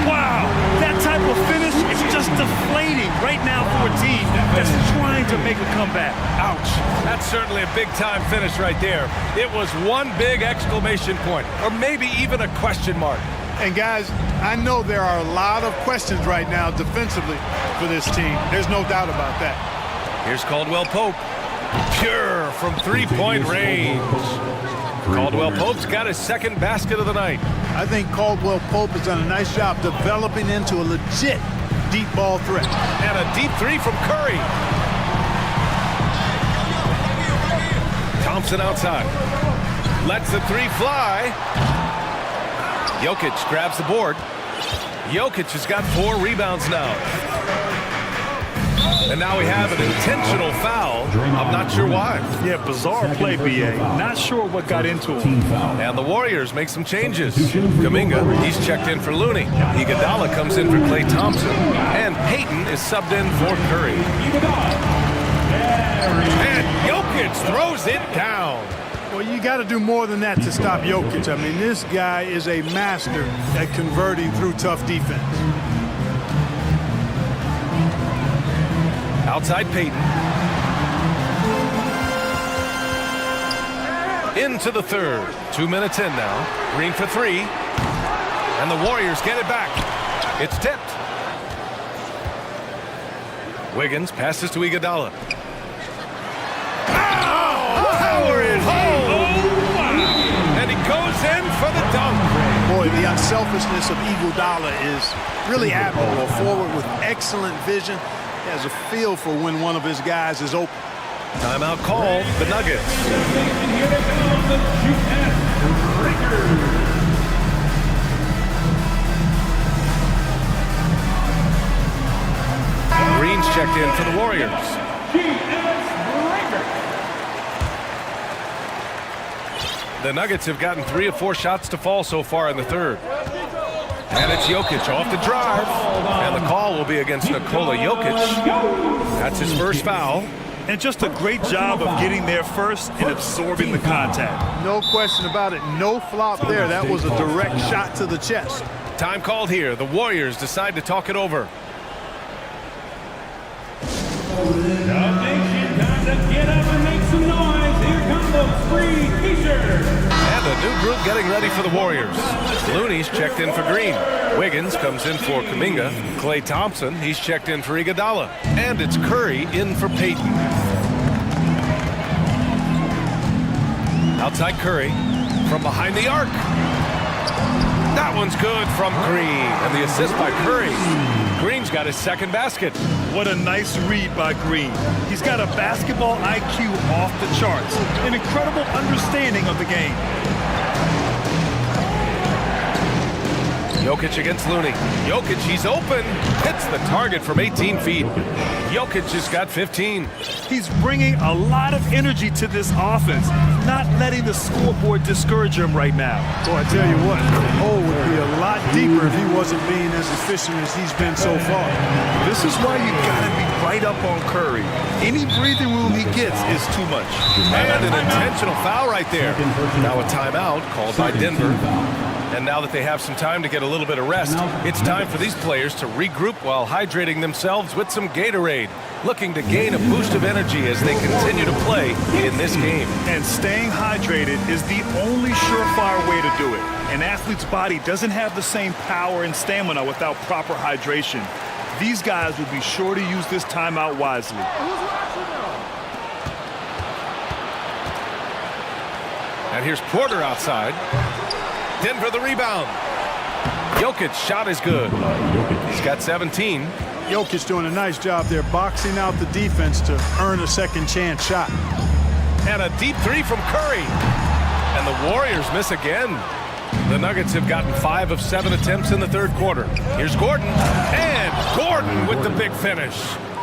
Wow, that type of finish is just deflating right now for a team that's trying to make a comeback. Ouch. That's certainly a big-time finish right there. It was one big exclamation point, or maybe even a question mark. And guys, I know there are a lot of questions right now defensively for this team. There's no doubt about that. Here's Caldwell Pope. Pure from three-point range. Caldwell Pope's got his second basket of the night. I think Caldwell Pope has done a nice job developing into a legit deep ball threat. And a deep three from Curry. Thompson outside. Lets the 3 fly. Jokic grabs the board. Jokic has got 4 rebounds now. And now we have an intentional foul. I'm not sure why. Yeah, bizarre play, B.A. Not sure what got into him. And the Warriors make some changes. Kuminga, he's checked in for Looney. Iguodala comes in for Klay Thompson. And Payton is subbed in for Curry. And Jokic throws it down. Well, you got to do more than that to stop Jokic. I mean, this guy is a master at converting through tough defense. Outside Payton. Into the third. 2 minutes in now. Green for 3. And the Warriors get it back. It's tipped. Wiggins passes to Iguodala. Power it home! And he goes in for the dunk. Boy, the unselfishness of Iguodala is really admirable. Forward with excellent vision. He has a feel for when one of his guys is open. Timeout call, the Nuggets. Green's checked in for the Warriors. The Nuggets have gotten 3 of 4 shots to fall so far in the third. And it's Jokic off the drive. And the call will be against Nikola Jokic. That's his first foul. And just a great job of getting there first and absorbing the contact. No question about it. No flop there. That was a direct shot to the chest. Time called here. The Warriors decide to talk it over. Time to get up and make some noise. Here come the free T-shirts. And a new group getting ready for the Warriors. Looney's checked in for Green. Wiggins comes in for Kuminga. Klay Thompson, he's checked in for Iguodala. And it's Curry in for Payton. Outside Curry from behind the arc. That one's good from Green. And the assist by Curry. Green's got his second basket. What a nice read by Green. He's got a basketball IQ off the charts. An incredible understanding of the game. Jokic against Looney. Jokic, he's open. Hits the target from 18 feet. Jokic has got 15. He's bringing a lot of energy to this offense, not letting the scoreboard discourage him right now. Boy, I tell you what, the hole would be a lot deeper if he wasn't being as efficient as he's been so far. This is why you gotta be right up on Curry. Any breathing room he gets is too much. And an intentional foul right there. Now a timeout called by Denver. And now that they have some time to get a little bit of rest, it's time for these players to regroup while hydrating themselves with some Gatorade, looking to gain a boost of energy as they continue to play in this game. And staying hydrated is the only surefire way to do it. An athlete's body doesn't have the same power and stamina without proper hydration. These guys will be sure to use this timeout wisely. And here's Porter outside. Denver the rebound. Jokic's shot is good. He's got 17. Jokic doing a nice job there, boxing out the defense to earn a second chance shot. And a deep three from Curry. And the Warriors miss again. The Nuggets have gotten 5 of 7 attempts in the third quarter. Here's Gordon. And Gordon with the big finish.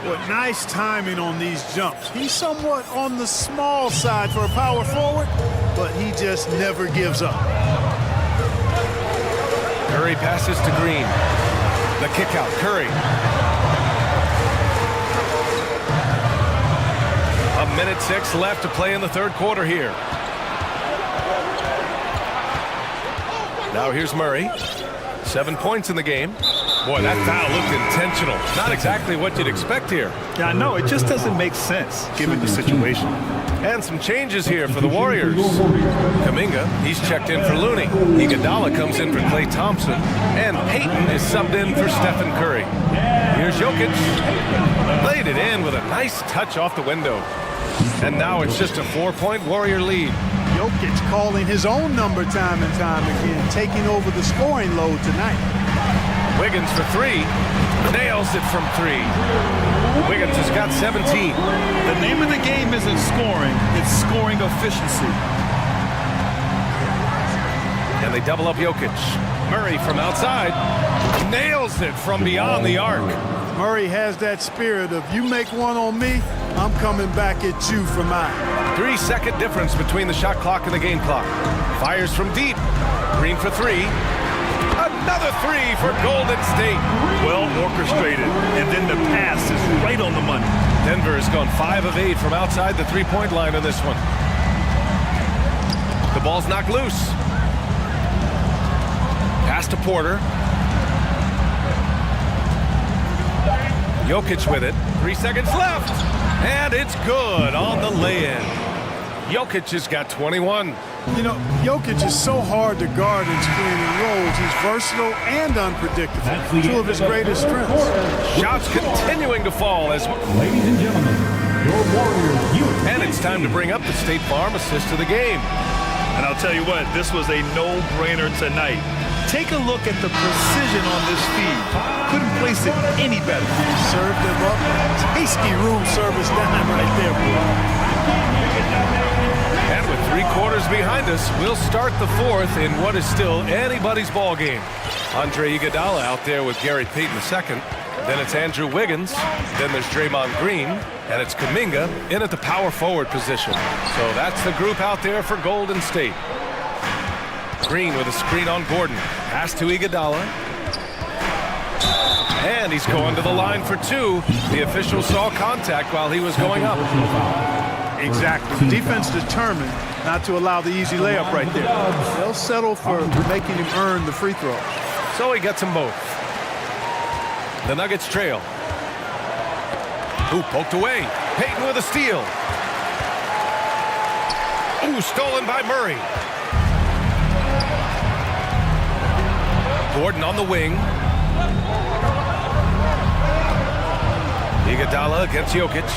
What nice timing on these jumps. He's somewhat on the small side for a power forward, but he just never gives up. Curry passes to Green. The kick out, Curry. A minute 6 left to play in the third quarter here. Now here's Murray. 7 points in the game. Boy, that foul looked intentional. Not exactly what you'd expect here. Yeah, I know. It just doesn't make sense given the situation. And some changes here for the Warriors. Kuminga, he's checked in for Looney. Iguodala comes in for Klay Thompson. And Payton is subbed in for Stephen Curry. Here's Jokic. Laid it in with a nice touch off the window. And now it's just a 4-point Warrior lead. Jokic calling his own number time and time again, taking over the scoring load tonight. Wiggins for 3. Nails it from 3. Wiggins has got 17. The name of the game isn't scoring, it's scoring efficiency. And they double up Jokic. Murray from outside. Nails it from beyond the arc. Murray has that spirit of, you make one on me, I'm coming back at you for mine. 3-second difference between the shot clock and the game clock. Fires from deep. Green for 3. Another 3 for Golden State. Well orchestrated. And then the pass is right on the money. Denver has gone 5 of 8 from outside the three-point line on this one. The ball's knocked loose. Pass to Porter. Jokic with it. 3 seconds left. And it's good on the lay-in. Jokic has got 21. You know, Jokic is so hard to guard in screen and rolls. He's versatile and unpredictable. 2 of his greatest strengths. Shots continuing to fall as... Ladies and gentlemen, your Warriors. And it's time to bring up the State Farm assist of the game. And I'll tell you what, this was a no-brainer tonight. Take a look at the precision on this feed. Couldn't place it any better. Served him up. Tasty room service dime right there, boy. And with 3 quarters behind us, we'll start the fourth in what is still anybody's ball game. Andre Iguodala out there with Gary Payton II. Then it's Andrew Wiggins. Then there's Draymond Green. And it's Kuminga in at the power forward position. So that's the group out there for Golden State. Green with a screen on Gordon. Pass to Iguodala. And he's going to the line for 2. The official saw contact while he was going up. Exactly. The defense determined not to allow the easy layup right there. They'll settle for making him earn the free throw. So he gets them both. The Nuggets trail. Ooh, poked away. Payton with a steal. Ooh, stolen by Murray. Gordon on the wing. Iguodala against Jokic.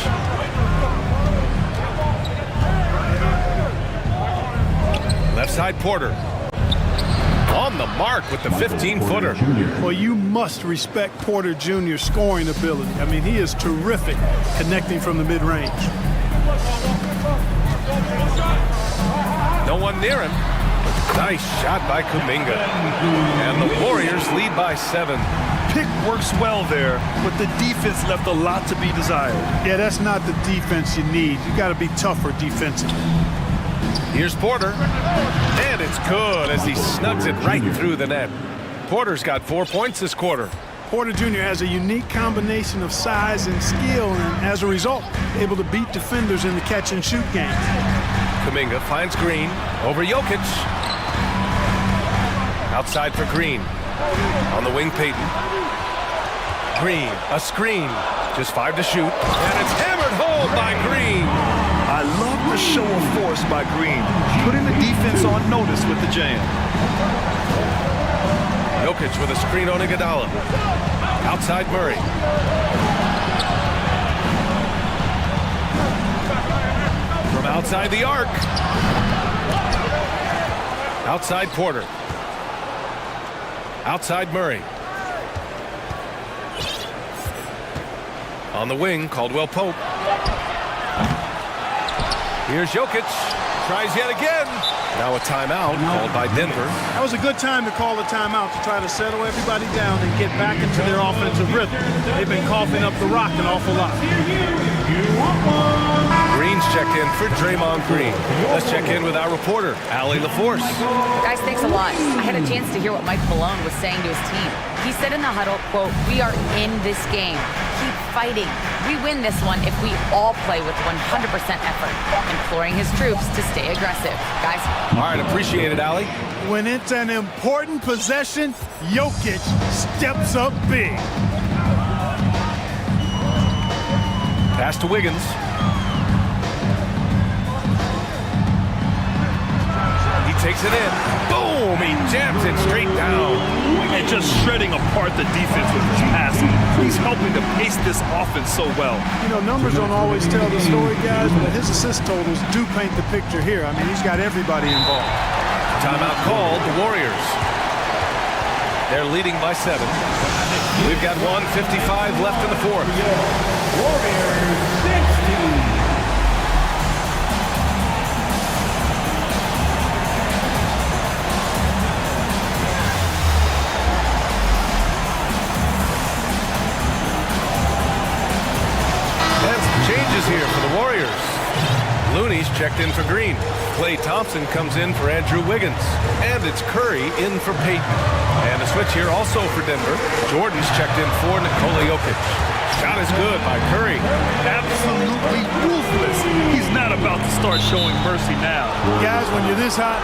Left side Porter. On the mark with the 15-footer. Well, you must respect Porter Jr.'s scoring ability. I mean, he is terrific connecting from the mid-range. No one near him. Nice shot by Kuminga. And the Warriors lead by 7. Pick works well there, but the defense left a lot to be desired. Yeah, that's not the defense you need. You got to be tougher defensively. Here's Porter. And it's good as he snugs it right through the net. Porter's got 4 points this quarter. Porter Jr. has a unique combination of size and skill, and as a result, able to beat defenders in the catch-and-shoot game. Kuminga finds Green over Jokic. Outside for Green. On the wing, Payton. Green, a screen. Just 5 to shoot. And it's hammered home by Green. I love the show of force by Green, putting the defense on notice with the jam. Jokic with a screen on Iguodala. Outside Murray. From outside the arc. Outside Porter. Outside Murray. On the wing, Caldwell Pope. Here's Jokic. Tries yet again. Now a timeout called by Denver. That was a good time to call a timeout to try to settle everybody down and get back into their offensive rhythm. They've been coughing up the rock an awful lot. Green's checked in for Draymond Green. Let's check in with our reporter, Allie LaForce. Guys, thanks a lot. I had a chance to hear what Mike Malone was saying to his team. He said in the huddle, quote, "We are in this game. Keep fighting. We win this one if we all play with 100% effort," imploring his troops to stay aggressive. Guys. All right, appreciate it, Allie. When it's an important possession, Jokic steps up big. Pass to Wiggins. He takes it in. Boom! He jams it straight down. And just shredding apart the defense with his passing. He's helping to pace this offense so well. You know, numbers don't always tell the story, guys, but his assist totals do paint the picture here. I mean, he's got everybody involved. Timeout called, the Warriors. They're leading by 7. We've got 1:55 left in the fourth. Warriors 60. Changes here for the Warriors. Looney's checked in for Green. Klay Thompson comes in for Andrew Wiggins. And it's Curry in for Payton. And a switch here also for Denver. Jordan's checked in for Nikola Jokic. Shot is good by Curry. Absolutely ruthless. He's not about to start showing mercy now. Guys, when you're this hot,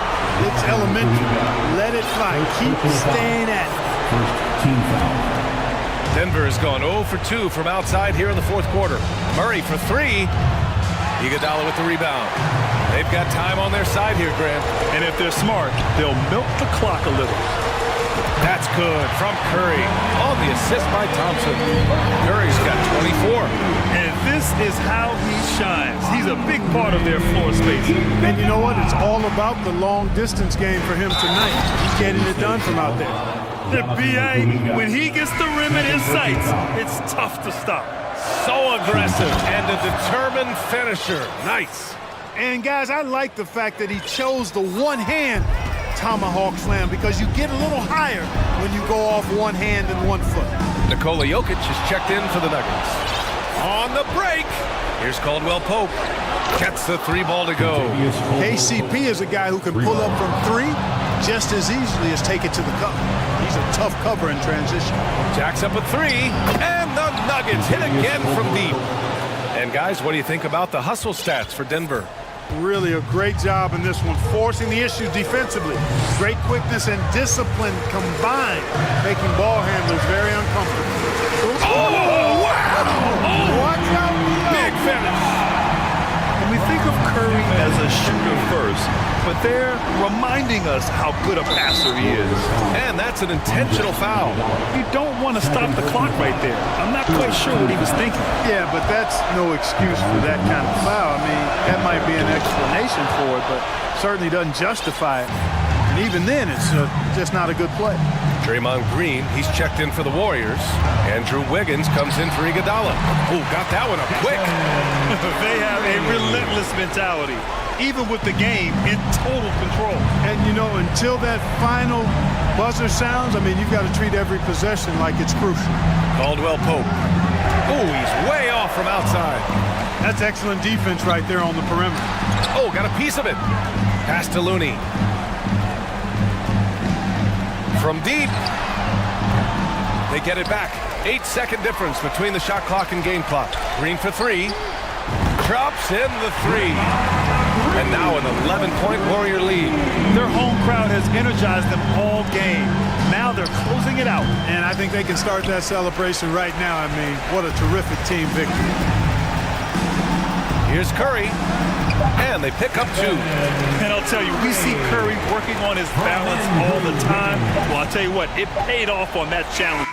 it's elementary. Let it fly. Keep staying at it. First team foul. Denver has gone 0 for 2 from outside here in the fourth quarter. Murray for 3. Iguodala with the rebound. They've got time on their side here, Grant. And if they're smart, they'll milk the clock a little. That's good from Curry. On the assist by Thompson. Curry's got 24. And this is how he shines. He's a big part of their floor space. And you know what? It's all about the long distance game for him tonight. He's getting it done from out there. The BA, when he gets the rim in his sights, it's tough to stop. So aggressive and a determined finisher. Nice. And guys, I like the fact that he chose the one-hand tomahawk slam because you get a little higher when you go off one hand and 1 foot. Nikola Jokic is checked in for the Nuggets. On the break, here's Caldwell Pope. Gets the 3 ball to go. KCP is a guy who can pull up from 3 just as easily as take it to the cup. He's a tough cover in transition. Jacks up a 3, and the Nuggets hit again from deep. And guys, what do you think about the hustle stats for Denver? Really a great job in this one, forcing the issue defensively. Great quickness and discipline combined, making ball handlers very uncomfortable. Oh, wow! Oh, watch out! Big finish. And we think of Curry as a shooter first, but they're reminding us how good a passer he is. And that's an intentional foul. You don't want to stop the clock right there. I'm not quite sure what he was thinking. Yeah, but that's no excuse for that kind of foul. I mean, that might be an explanation for it, but certainly doesn't justify it. And even then, it's just not a good play. Draymond Green, he's checked in for the Warriors. Andrew Wiggins comes in for Iguodala. Oh, got that one up quick. They have a relentless mentality, even with the game in total control. And, you know, until that final buzzer sounds, I mean, you've got to treat every possession like it's crucial. Caldwell Pope. Oh, he's way off from outside. That's excellent defense right there on the perimeter. Oh, got a piece of it. Pass to Looney. From deep, They get it back. 8-second difference between the shot clock and game clock. Green for three. Drops in the three. And now an 11-point Warrior lead. Their home crowd has energized them all game. Now they're closing it out. And I think they can start that celebration right now. I mean, what a terrific team victory. Here's Curry. And they pick up two. And I'll tell you, we see Curry working on his balance all the time. Well, I'll tell you what, it paid off on that challenge.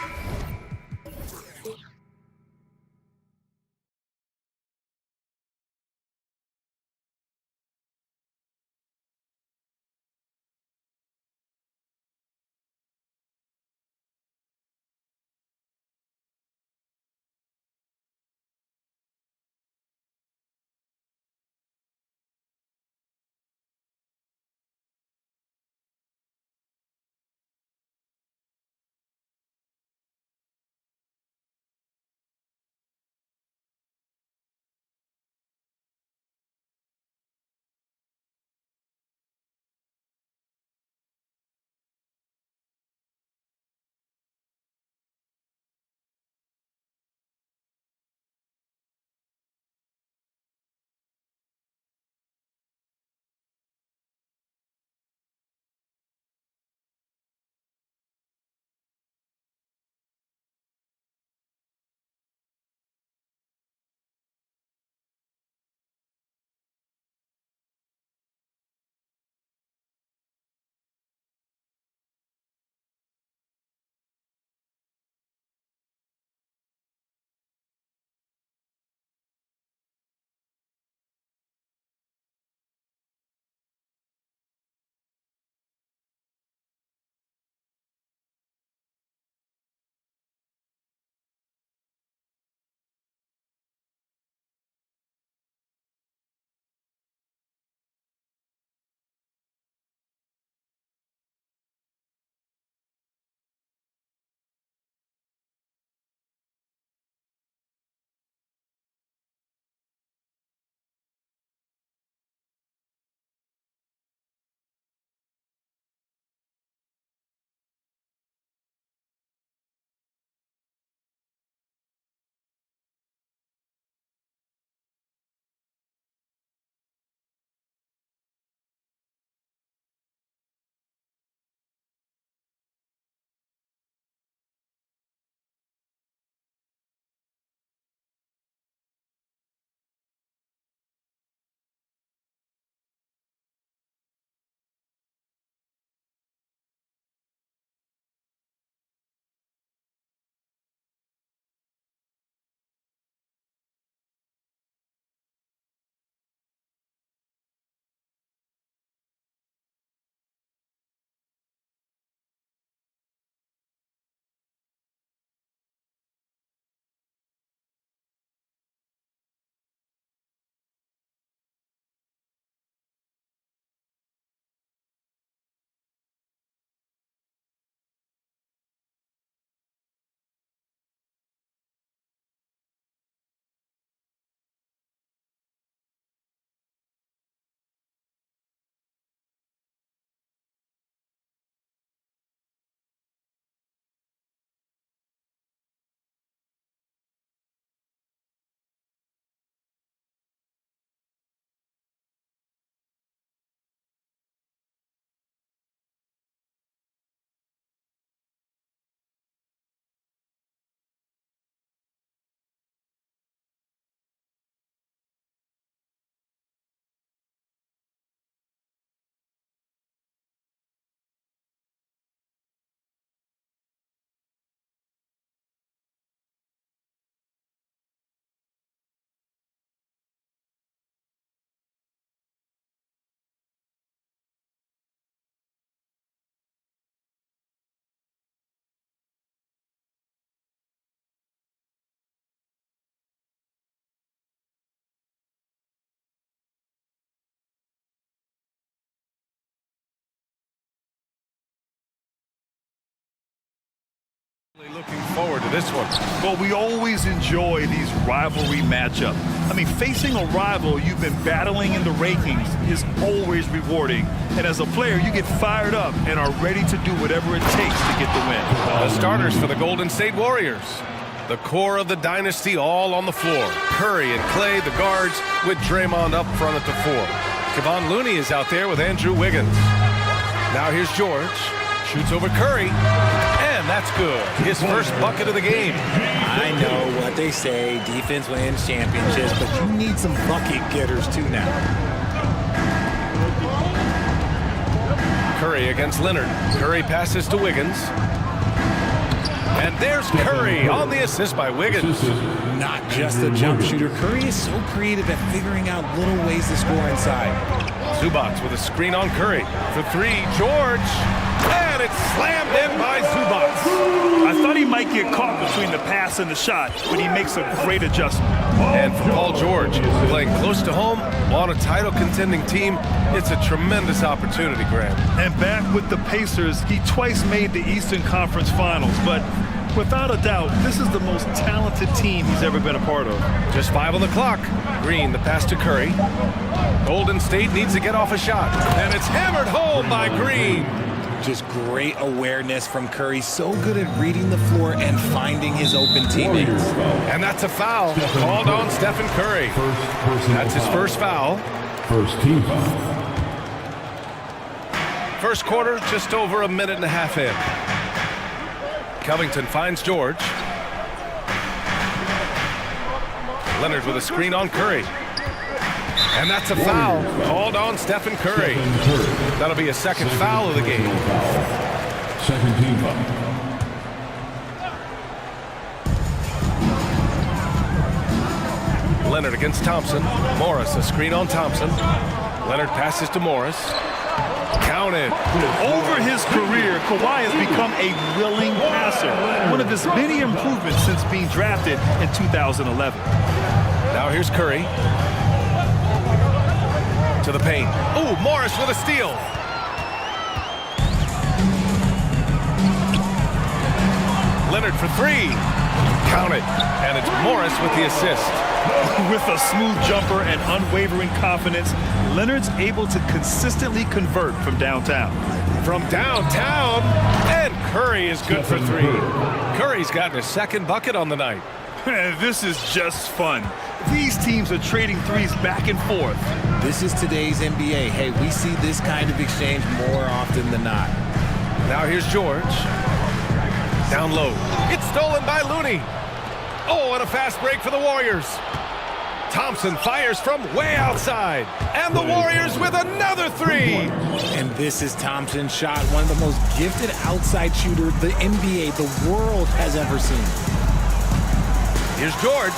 this one. Well, we always enjoy these rivalry matchups. I mean, facing a rival you've been battling in the rankings is always rewarding. And as a player, you get fired up and are ready to do whatever it takes to get the win. The starters for the Golden State Warriors. The core of the dynasty all on the floor. Curry and Clay, the guards, with Draymond up front at the 4. Kevon Looney is out there with Andrew Wiggins. Now here's George. Shoots over Curry. And that's good. His first bucket of the game. I know what they say, defense wins championships, but you need some bucket getters too now. Curry against Leonard. Curry passes to Wiggins. And there's Curry on the assist by Wiggins. Not just a jump shooter. Curry is so creative at figuring out little ways to score inside. Zubac with a screen on Curry. For 3, George. And it's slammed in by Zubac. I thought he might get caught between the pass and the shot, but he makes a great adjustment. And for Paul George, playing close to home on a title-contending team, it's a tremendous opportunity, Graham. And back with the Pacers, he twice made the Eastern Conference Finals, but without a doubt, this is the most talented team he's ever been a part of. Just 5 on the clock. Green, the pass to Curry. Golden State needs to get off a shot. And it's hammered home by Green. Just great awareness from Curry. So good at reading the floor and finding his open teammates. And that's a foul called on Stephen Curry. That's his first foul. First team foul. First quarter, just over a minute and a half in. Covington finds George. Leonard with a screen on Curry. And that's a foul called on Stephen Curry. That'll be a second foul of the game. Second team foul. Leonard against Thompson. Morris, a screen on Thompson. Leonard passes to Morris. Counted. Over his career, Kawhi has become a willing passer. One of his many improvements since being drafted in 2011. Now here's Curry. To the paint. Ooh, Morris with a steal. Leonard for 3. Count it. And it's Morris with the assist. With a smooth jumper and unwavering confidence, Leonard's able to consistently convert from downtown. From downtown, and Curry is good for 3. Curry's gotten his second bucket on the night. This is just fun. These teams are trading threes back and forth. This is today's NBA. Hey, we see this kind of exchange more often than not. Now here's George. Down low. It's stolen by Looney. Oh, and a fast break for the Warriors. Thompson fires from way outside. And the Warriors with another 3. And this is Thompson's shot, one of the most gifted outside shooters the NBA, the world has ever seen. Here's George.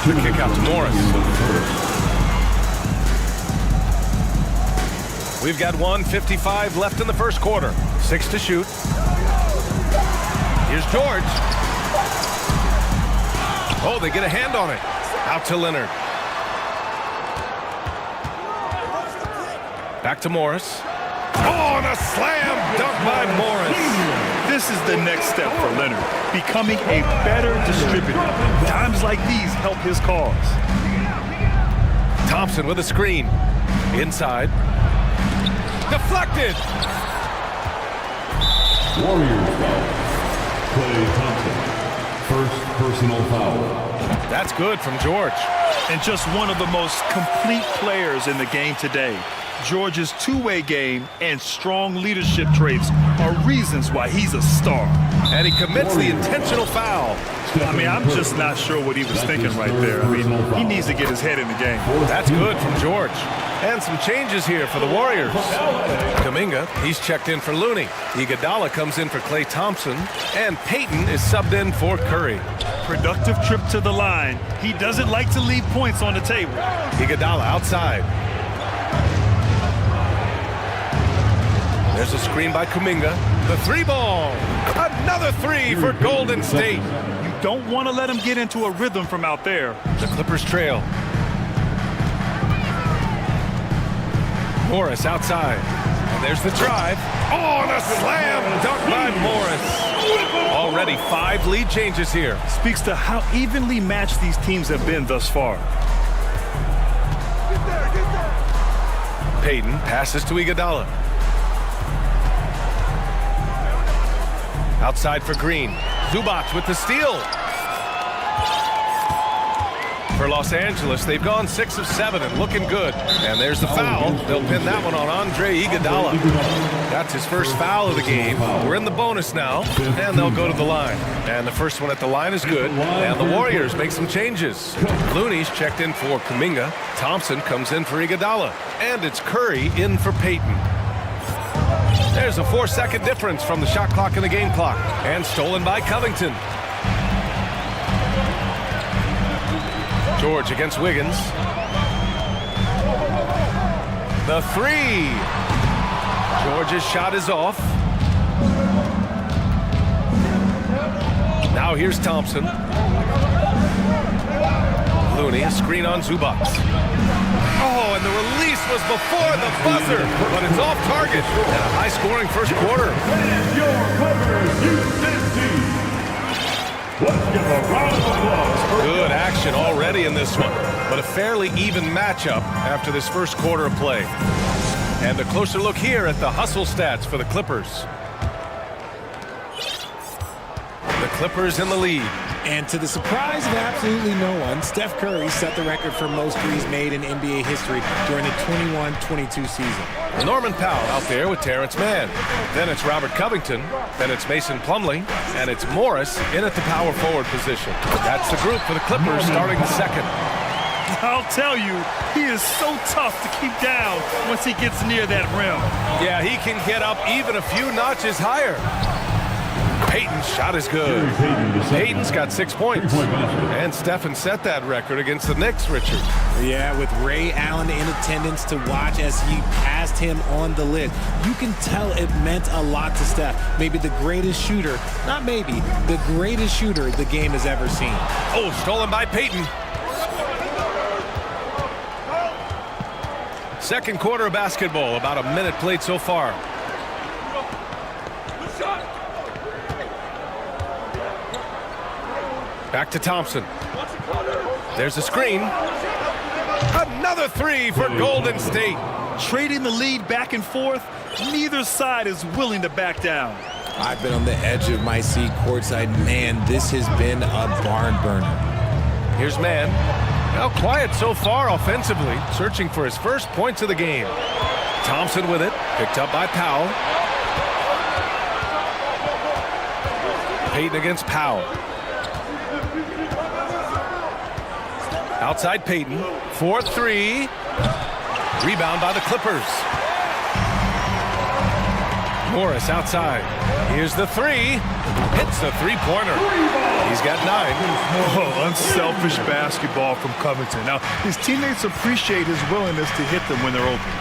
The kick out to Morris. We've got 1:55 left in the first quarter. 6 to shoot. Here's George. Oh, they get a hand on it. Out to Leonard. Back to Morris. Oh, and a slam dunk by Morris. This is the next step for Leonard, becoming a better distributor. Times like these help his cause. Thompson with a screen. Inside. Deflected. Warriors foul. Clay Thompson. First personal foul. That's good from George. And just one of the most complete players in the game today. George's two-way game and strong leadership traits are reasons why he's a star. And he commits the intentional foul. I mean, I'm just not sure what he was thinking right there. I mean, he needs to get his head in the game. That's good from George. And some changes here for the Warriors. Kuminga, he's checked in for Looney. Iguodala comes in for Klay Thompson. And Payton is subbed in for Curry. Productive trip to the line. He doesn't like to leave points on the table. Iguodala outside. There's a screen by Kuminga. The 3-ball. Another 3 for Golden State. You don't want to let him get into a rhythm from out there. The Clippers trail. Morris outside. And there's the drive. Oh, and a slam dunk by Morris. Already 5 lead changes here. Speaks to how evenly matched these teams have been thus far. Payton passes to Iguodala. Outside for Green. Zubac with the steal. For Los Angeles, they've gone 6 of 7 and looking good. And there's the foul. They'll pin that one on Andre Iguodala. That's his first foul of the game. We're in the bonus now, and they'll go to the line. And the first one at the line is good. And the Warriors make some changes. Looney's checked in for Kuminga. Thompson comes in for Iguodala. And it's Curry in for Payton. There's a 4-second difference from the shot clock and the game clock. And stolen by Covington. George against Wiggins. The 3. George's shot is off. Now here's Thompson. Looney, a screen on Zubac. Oh, and the release was before the buzzer, but it's off target. And a high-scoring first quarter. Your Clippers Houston team. Let's give a round of applause. Good action already in this one, but a fairly even matchup after this first quarter of play. And a closer look here at the hustle stats for the Clippers. The Clippers in the lead. And to the surprise of absolutely no one, Steph Curry set the record for most threes made in NBA history during the 21-22 season. Norman Powell out there with Terrence Mann. Then it's Robert Covington. Then it's Mason Plumlee. And it's Morris in at the power forward position. That's the group for the Clippers starting the second. I'll tell you, he is so tough to keep down once he gets near that rim. Yeah, he can get up even a few notches higher. Payton's shot is good. Payton's got 6 points. And Stephen set that record against the Knicks, Richard. Yeah, with Ray Allen in attendance to watch as he passed him on the lid. You can tell it meant a lot to Steph. Maybe the greatest shooter, not maybe, the greatest shooter the game has ever seen. Oh, stolen by Payton. Second quarter of basketball, about a minute played so far. Back to Thompson. There's a screen. Another 3 for Golden State. Trading the lead back and forth, neither side is willing to back down. I've been on the edge of my seat courtside. Man, this has been a barn burner. Here's Mann. Now quiet so far offensively, searching for his first points of the game. Thompson with it, picked up by Powell. Payton against Powell. Outside Payton, 4-3. Rebound by the Clippers. Morris outside. Here's the 3. Hits the three-pointer. He's got 9. Oh, unselfish basketball from Covington. Now, his teammates appreciate his willingness to hit them when they're open.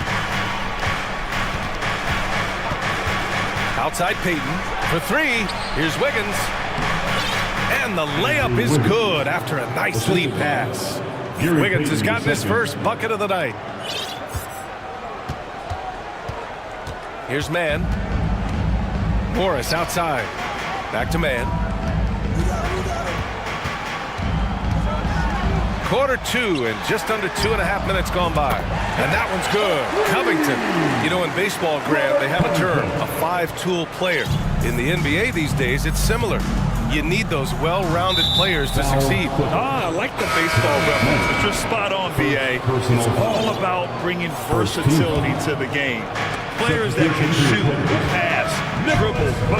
Outside Payton for 3. Here's Wiggins. And the layup is good after a nice lead pass. Wiggins has gotten his first bucket of the night. Here's Mann. Morris outside. Back to Mann. Quarter 2 and just under 2.5 minutes gone by. And that one's good. Covington. You know, in baseball, Grant, they have a term, a 5-tool player. In the NBA these days, it's similar. You need those well-rounded players to succeed. I like the baseball reference, but you're spot on, VA. It's all about bringing versatility to the game. Players that can shoot, pass, dribble,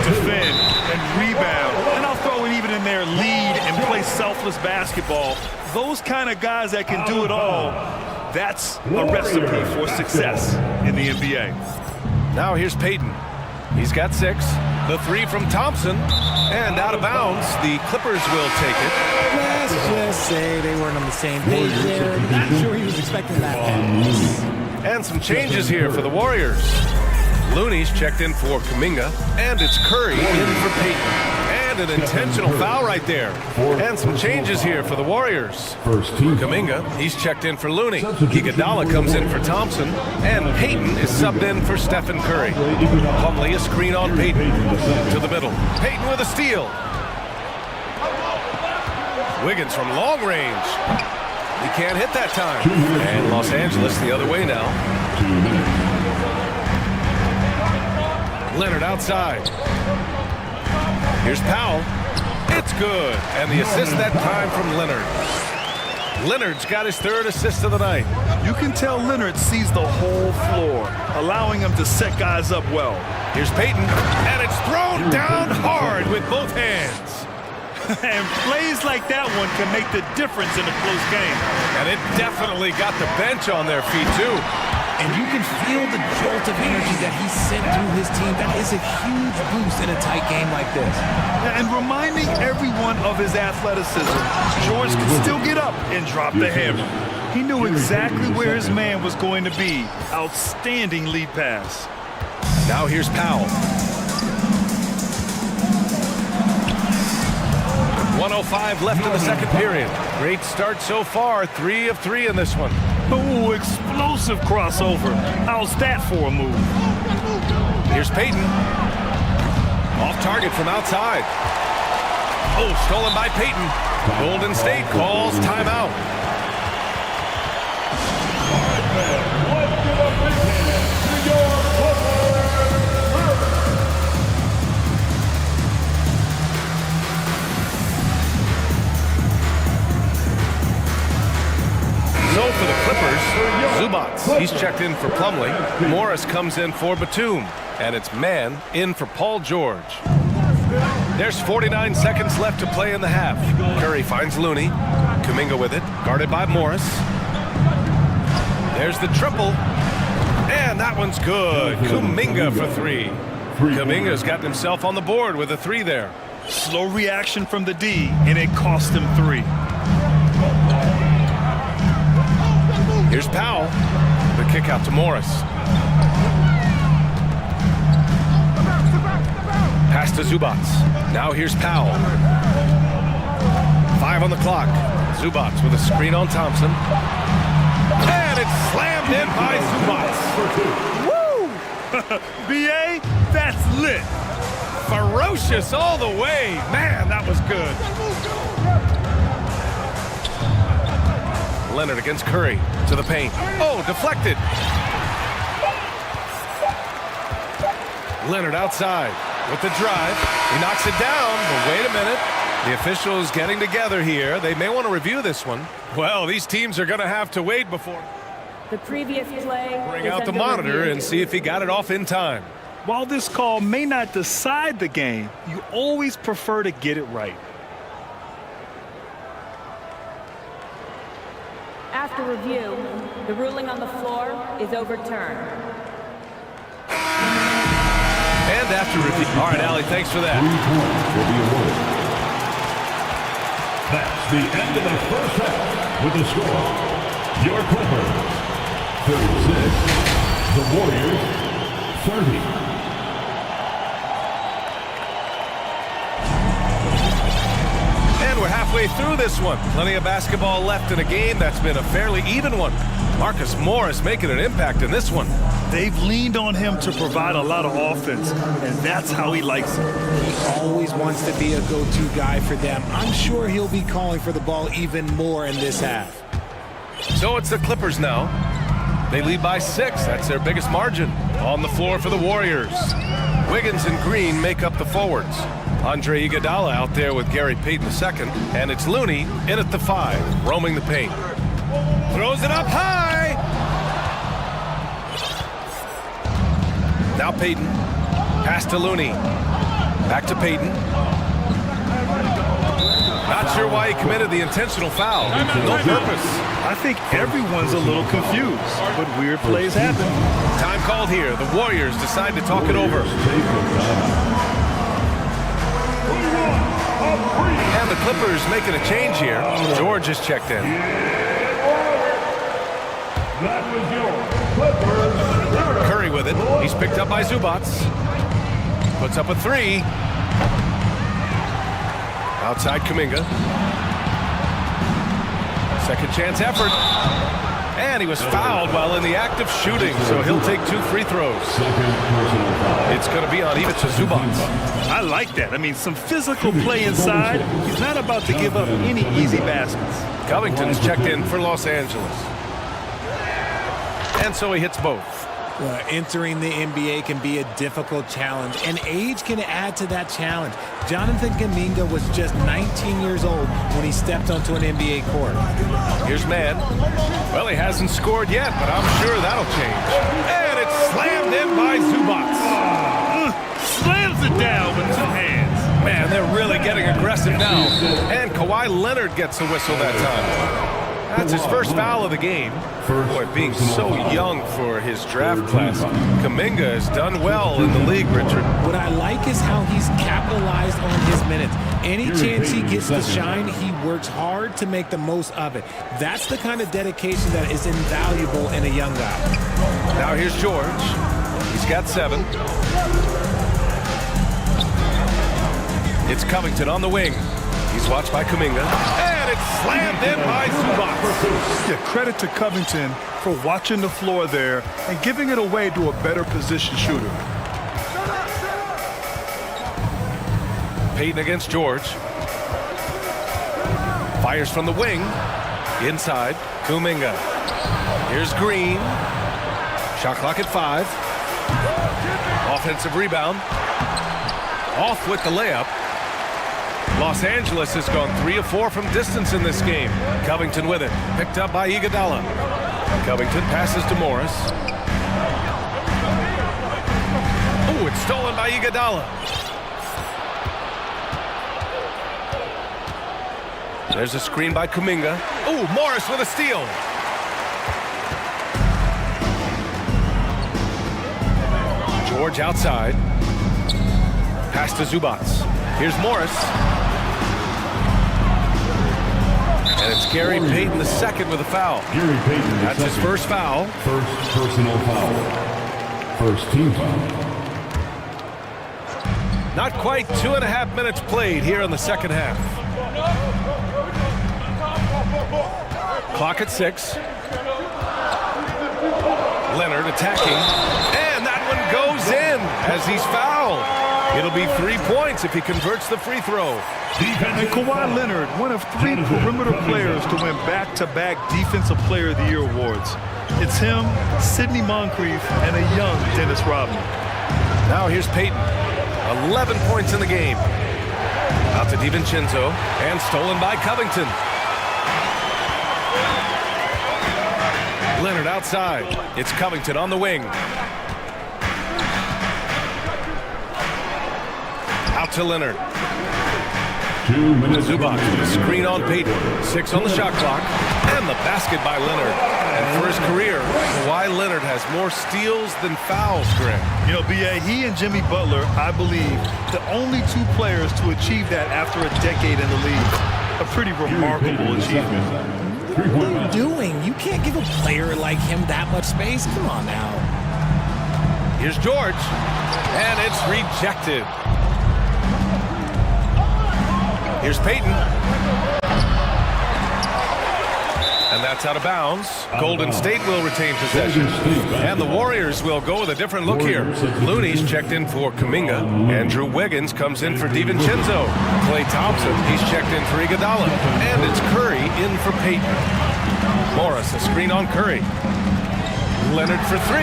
defend, and rebound. And I'll throw it even in there, lead and play selfless basketball. Those kind of guys that can do it all, that's a recipe for success in the NBA. Now here's Payton. He's got 6. The 3 from Thompson. And out of bounds, the Clippers will take it. Let's just say they weren't on the same page there. Not sure he was expecting that pass. And some changes here for the Warriors. Looney's checked in for Kuminga. And it's Curry in for Payton. And And an intentional foul right there. And some changes here for the Warriors. Kuminga, he's checked in for Looney. Iguodala comes in for Thompson. And Payton is subbed in for Stephen Curry. Plumlee, a screen on Payton. To the middle. Payton with a steal. Wiggins from long range. He can't hit that time. And Los Angeles the other way now. Leonard outside. Here's Powell. It's good. And the assist that time from Leonard. Leonard's got his third assist of the night. You can tell Leonard sees the whole floor, allowing him to set guys up well. Here's Payton. And it's thrown down hard with both hands. And plays like that one can make the difference in a close game. And it definitely got the bench on their feet, too. And you can feel the jolt of energy that he sent through his team. That is a huge boost in a tight game like this. And reminding everyone of his athleticism, George could still get up and drop the hammer. He knew exactly where his man was going to be. Outstanding lead pass. Now here's Powell. 1:05 left in the second period. Great start so far. 3 of 3 in this one. Ooh, explosive crossover. How's that for a move? Here's Payton. Off target from outside. Oh, stolen by Payton. Golden State calls timeout. So for the Clippers, Zubats, he's checked in for Plumlee. Morris comes in for Batum. And it's man in for Paul George. There's 49 seconds left to play in the half. Curry finds Looney. Kuminga with it, guarded by Morris. There's the triple. And that one's good. Kuminga for 3. Kuminga's got himself on the board with a 3 there. Slow reaction from the D, and it cost him 3. Here's Powell. The kick out to Morris. Pass to Zubats. Now here's Powell. 5 on the clock. Zubats with a screen on Thompson. And it's slammed in by Zubats. Woo! B.A., that's lit. Ferocious all the way. Man, that was good. Leonard against Curry to the paint. Oh, deflected. Leonard outside with the drive. He knocks it down, but wait a minute. The officials getting together here. They may want to review this one. Well, these teams are going to have to wait before the previous play. Bring out the monitor and see if he got it off in time. While this call may not decide the game, you always prefer to get it right. After review, the ruling on the floor is overturned. And after review. All right, Allie, thanks for that. 3 points will be awarded. That's the end of the first half with the score. Your Clippers, 36. The Warriors, 30. And we're halfway through this one. Plenty of basketball left in a game that's been a fairly even one. Marcus Morris making an impact in this one. They've leaned on him to provide a lot of offense, and that's how he likes it. He always wants to be a go-to guy for them. I'm sure he'll be calling for the ball even more in this half. So it's the Clippers now. They lead by 6. That's their biggest margin. On the floor for the Warriors. Wiggins and Green make up the forwards. Andre Iguodala out there with Gary Payton II. And it's Looney in at the 5, roaming the paint. Throws it up high. Now Payton. Pass to Looney. Back to Payton. Not sure why he committed the intentional foul. No purpose. I think everyone's a little confused, but weird plays happen. Time called here. The Warriors decide to talk it over. And the Clippers making a change here. George has checked in. That was your Clippers. Curry with it. He's picked up by Zubats. Puts up a 3. Outside Kuminga. Second chance effort. And he was fouled while in the act of shooting, so he'll take 2 free throws. It's going to be on Ivica Zubats. I like that. I mean, some physical play inside. He's not about to give up any easy baskets. Covington's checked in for Los Angeles. And so he hits both. Well, entering the NBA can be a difficult challenge, and age can add to that challenge. Jonathan Kuminga was just 19 years old when he stepped onto an NBA court. Here's Mann. Well, he hasn't scored yet, but I'm sure that'll change. And it's slammed in by Zubats. Slams it down with 2 hands. Man, they're really getting aggressive now. And Kawhi Leonard gets a whistle that time. That's his first foul of the game. Boy, being so young for his draft class, Kuminga has done well in the league, Richard. What I like is how he's capitalized on his minutes. Any chance he gets to shine, he works hard to make the most of it. That's the kind of dedication that is invaluable in a young guy. Now here's George. He's got 7. It's Covington on the wing. He's watched by Kuminga. And it's slammed in by Zubats. Yeah, credit to Covington for watching the floor there and giving it away to a better position shooter. Payton against George. Fires from the wing. Inside. Kuminga. Here's Green. Shot clock at 5. Offensive rebound. Off with the layup. Los Angeles has gone 3 of 4 from distance in this game. Covington with it. Picked up by Iguodala. Covington passes to Morris. Oh, it's stolen by Iguodala. There's a screen by Kuminga. Oh, Morris with a steal. George outside. Pass to Zubats. Here's Morris. And it's Gary Payton the second with a foul. Gary Payton That's his first foul. First personal foul. First team foul. Not quite 2.5 minutes played here in the second half. Clock at 6. Leonard attacking. And that one goes in as he's fouled. It'll be 3 points if he converts the free throw. And Kawhi Leonard, one of 3 perimeter players to win back-to-back Defensive Player of the Year awards. It's him, Sidney Moncrief, and a young Dennis Rodman. Now here's Payton. 11 points in the game. Out to DiVincenzo, and stolen by Covington. Leonard outside. It's Covington on the wing. Out to Leonard. 2 minutes. Zubats with a screen on Payton. 6 on the shot clock. And the basket by Leonard. And for his career, Kawhi Leonard has more steals than fouls, Greg. You know, B.A., he and Jimmy Butler, I believe, the only 2 players to achieve that after a decade in the league. A pretty remarkable achievement. What are you doing? You can't give a player like him that much space. Come on now. Here's George. And it's rejected. Here's Payton. And that's out of bounds. Golden State will retain possession. And the Warriors will go with a different look here. Looney's checked in for Kuminga. Andrew Wiggins comes in for DiVincenzo. Klay Thompson, he's checked in for Iguodala. And it's Curry in for Payton. Morris, a screen on Curry. Leonard for 3.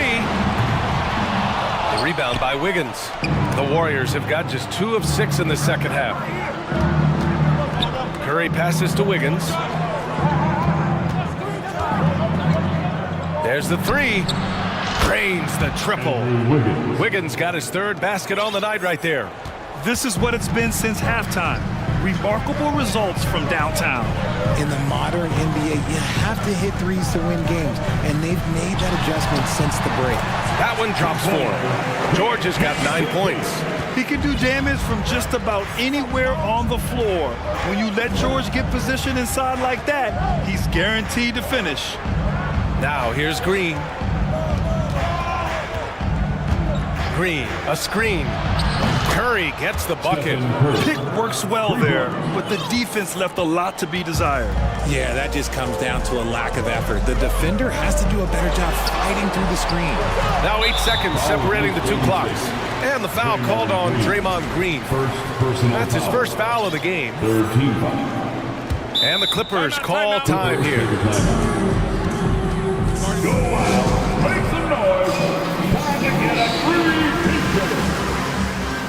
The rebound by Wiggins. The Warriors have got just 2 of 6 in the second half. Curry passes to Wiggins. There's the 3. Drains the triple. Wiggins got his 3rd basket on the night right there. This is what it's been since halftime. Remarkable results from downtown. In the modern NBA, you have to hit threes to win games, and they've made that adjustment since the break. That one drops 4. George has got 9 points. He can do damage from just about anywhere on the floor. When you let George get position inside like that, he's guaranteed to finish. Now here's Green. Green, a screen. Curry gets the bucket. Pick works well there, but the defense left a lot to be desired. Yeah, that just comes down to a lack of effort. The defender has to do a better job fighting through the screen. Now 8 seconds separating the two clocks. And the foul called on Draymond Green. That's his first foul of the game. And the Clippers call time here. Go out, make some noise. Time to get a free picture.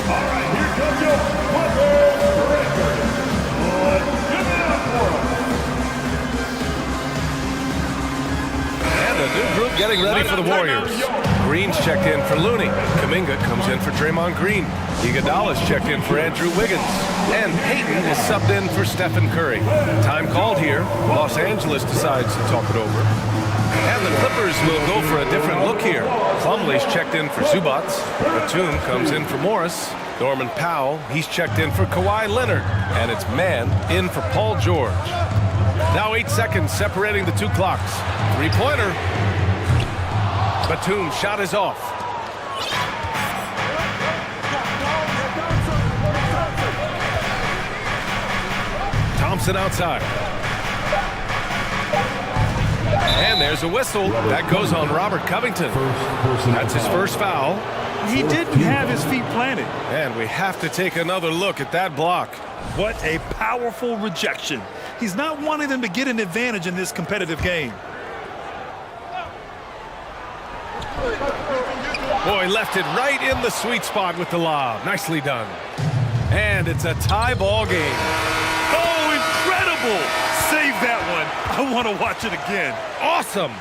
All right, here comes your weapons record. Give it up for him. And a new group getting ready for the Warriors. Green's checked in for Looney. Kuminga comes in for Draymond Green. Iguodala's checked in for Andrew Wiggins. And Payton is subbed in for Stephen Curry. Time called here. Los Angeles decides to talk it over. And the Clippers will go for a different look here. Plumlee's checked in for Zubac. Batum comes in for Morris. Norman Powell, he's checked in for Kawhi Leonard. And it's Mann in for Paul George. Now 8 seconds separating the two clocks. Three-pointer. Batum's shot is off. Thompson outside. And there's a whistle. That goes on Robert Covington. That's his first foul. He didn't have his feet planted. And we have to take another look at that block. What a powerful rejection. He's not wanting them to get an advantage in this competitive game. Boy, left it right in the sweet spot with the lob. Nicely done. And it's a tie ball game. Oh, incredible! Save that one. I want to watch it again. Awesome.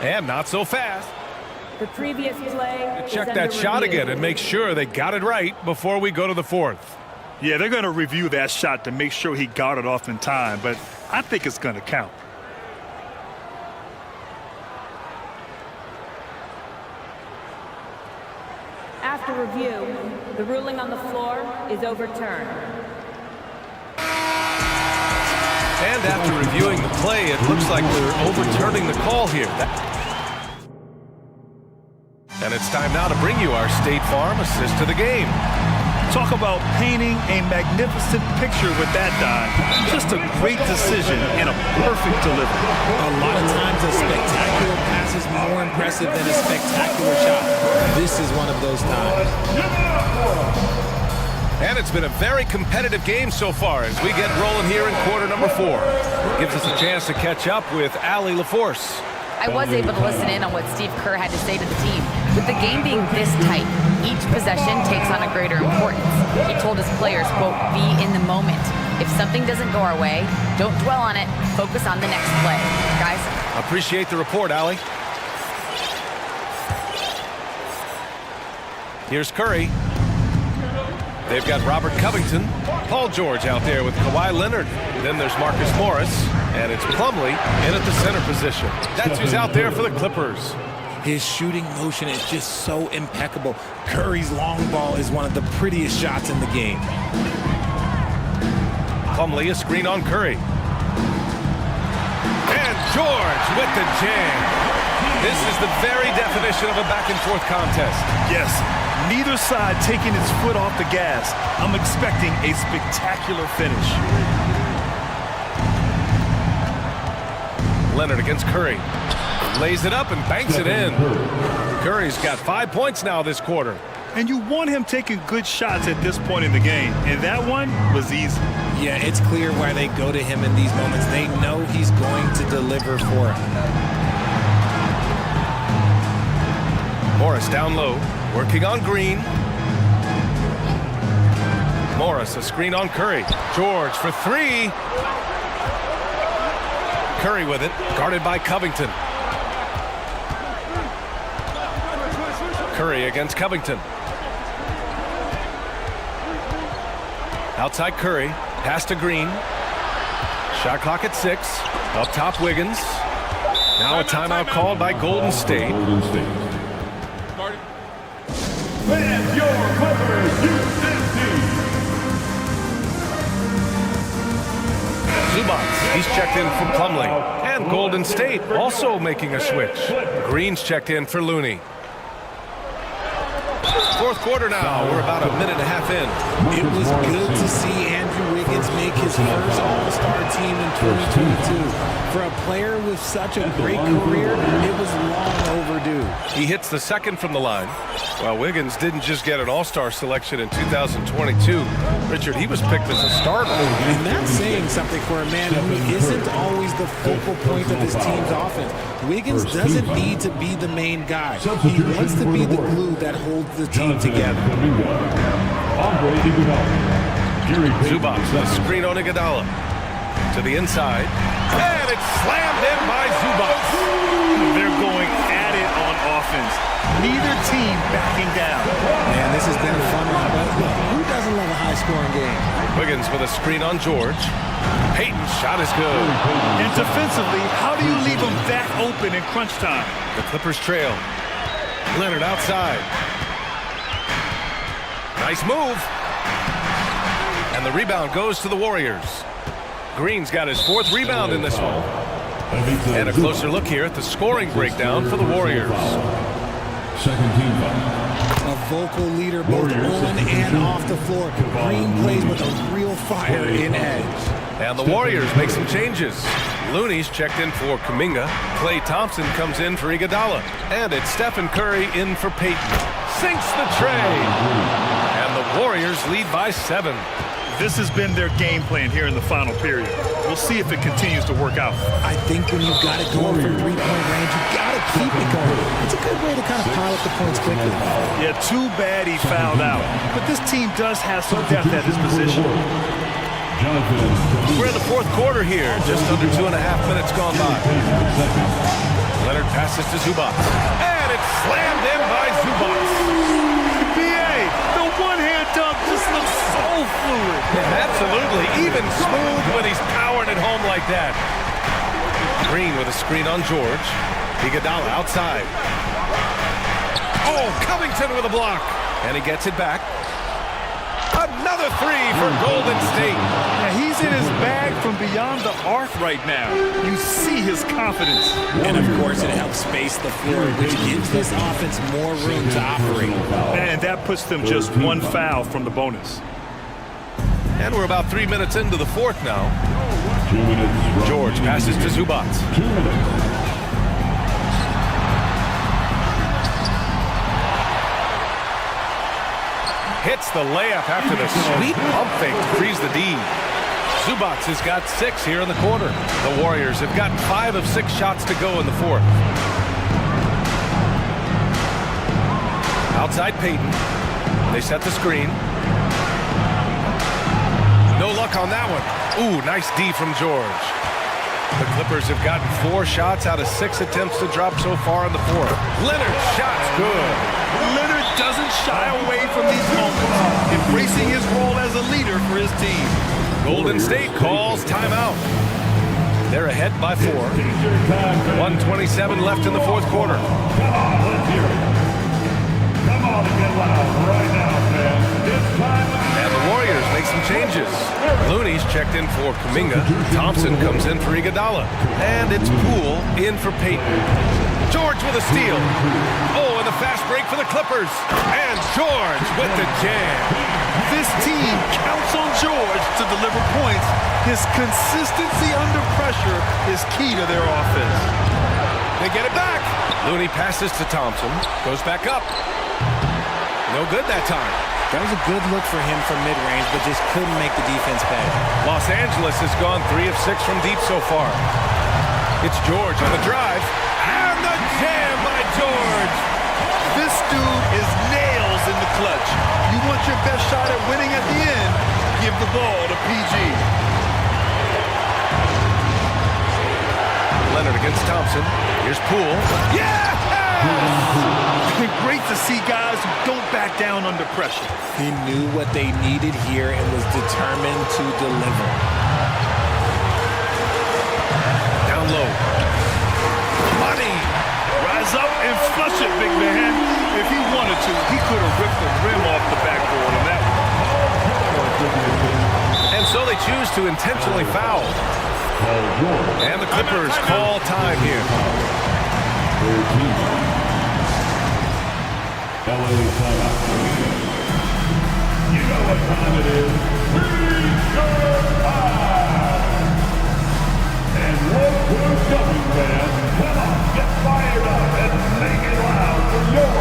And not so fast. The previous play. Check that shot again and make sure they got it right before we go to the fourth. Yeah, they're going to review that shot to make sure he got it off in time, but I think it's going to count. After review, the ruling on the floor is overturned. And after reviewing the play, it looks like we're overturning the call here. And it's time now to bring you our State Farm assist to the game. Talk about painting a magnificent picture with that dive. Just a great decision and a perfect delivery. A lot of times a spectacular pass is more impressive than a spectacular shot. This is one of those times. And it's been a very competitive game so far as we get rolling here in quarter number 4. Gives us a chance to catch up with Allie LaForce. I was able to listen in on what Steve Kerr had to say to the team. With the game being this tight, each possession takes on a greater importance. He told his players, quote, be in the moment. If something doesn't go our way, don't dwell on it. Focus on the next play. Guys? Appreciate the report, Allie. Here's Curry. They've got Robert Covington, Paul George out there with Kawhi Leonard. Then there's Marcus Morris, and it's Plumlee in at the center position. That's who's out there for the Clippers. His shooting motion is just so impeccable. Curry's long ball is one of the prettiest shots in the game. Plumlee, a screen on Curry. And George with the jam. This is the very definition of a back-and-forth contest. Yes, neither side taking its foot off the gas. I'm expecting a spectacular finish. Leonard against Curry. Lays it up and banks it in. Curry's got 5 points now this quarter. And you want him taking good shots at this point in the game. And that one was easy. Yeah, it's clear why they go to him in these moments. They know he's going to deliver for it. Morris down low, working on Green. Morris, a screen on Curry. George for three. Curry with it, guarded by Covington. Curry against Covington. Outside Curry, pass to Green. Shot clock at 6. Up top Wiggins. Now a timeout called by Golden State. Fans, your Clippers, Zubac, he's checked in for Plumlee. And Golden State also making a switch. Green's checked in for Looney. fourth quarter now. We're about a minute and a half in. It was good to see Andrew Wiggins make his first All-Star team in 2022. For a player with such a great career, it was long overdue. He hits the second from the line. Well, Wiggins didn't just get an All-Star selection in 2022. Richard, he was picked as a starter. And that's saying something for a man who isn't always the focal point of his team's offense. Wiggins doesn't need to be the main guy. He wants to be the glue that holds the team together. Zubac with a screen on Iguodala. To the inside. And it's slammed in by Zubac. They're going at it on offense. Neither team backing down. Man, this has been a fun one, but who doesn't love a high-scoring game? Wiggins with a screen on George. Payton's shot is good. And defensively, how do you leave them that open in crunch time? The Clippers trail. Leonard outside. Nice move. And the rebound goes to the Warriors. Green's got his fourth rebound in this one. And a closer look here at the scoring breakdown for the Warriors. A vocal leader both on and off the floor. Green plays with a real fire in edge. And the Warriors make some changes. Looney's checked in for Kuminga. Klay Thompson comes in for Iguodala. And it's Stephen Curry in for Payton. Sinks the tray. And the Warriors lead by 7. This has been their game plan here in the final period. We'll see if it continues to work out. I think when you've got it going from three-point range, you've got to keep it going. It's a good way to kind of pile up the points quickly. Yeah, too bad he fouled out. But this team does have some depth at his position. We're in the fourth quarter here. Just under 2.5 minutes gone by. Leonard passes to Zubac. And it's slammed in by Zubac. BA, the one-hand dunk just looks so fluid. Absolutely. Even smooth when he's powering it home like that. Green with a screen on George. Iguodala outside. Oh, Covington with a block. And he gets it back. Another three for Golden State. Yeah, he's in his bag from beyond the arc right now. You see his confidence. And of course it helps space the floor, which gives this offense more room to operate. And that puts them just one foul from the bonus. And we're about 3 minutes into the fourth now. George passes to Zubac. 2 minutes. Hits the layup after the sweet pump fake to freeze the D. Zubac has got 6 here in the quarter. The Warriors have gotten 5 of 6 shots to go in the fourth. Outside Payton. They set the screen. No luck on that one. Ooh, nice D from George. The Clippers have gotten 4 shots out of 6 attempts to drop so far in the fourth. Leonard's shot's good. Leonard doesn't shy away from these moments, embracing his role as a leader for his team. Golden State calls timeout. They're ahead by 4. 1:27 left in the fourth quarter. Come on, let's hear it. Come on and get loud right now, fans. It's time. And the Warriors make some changes. Looney's checked in for Kuminga. Thompson comes in for Iguodala. And it's Poole in for Payton. George with a steal. Oh, and a fast break for the Clippers. And George with the jam. This team counts on George to deliver points. His consistency under pressure is key to their offense. They get it back. Looney passes to Thompson. Goes back up. No good that time. That was a good look for him from mid-range, but just couldn't make the defense pay. Los Angeles has gone 3 of 6 from deep so far. It's George on the drive. And the jam by George. This dude is nails in the clutch. You want your best shot at winning at the end, give the ball to PG. Leonard against Thompson. Here's Poole. Yeah! Great to see guys who don't back down under pressure. He knew what they needed here and was determined to deliver. Down low. Money! Rise up and flush it, big man. If he wanted to, he could have ripped the rim off the backboard on that one. And so they choose to intentionally foul. And the Clippers call time here. LA timeout. You know what time it is. And one good coming, fans. Come on, get fired up and make it loud for your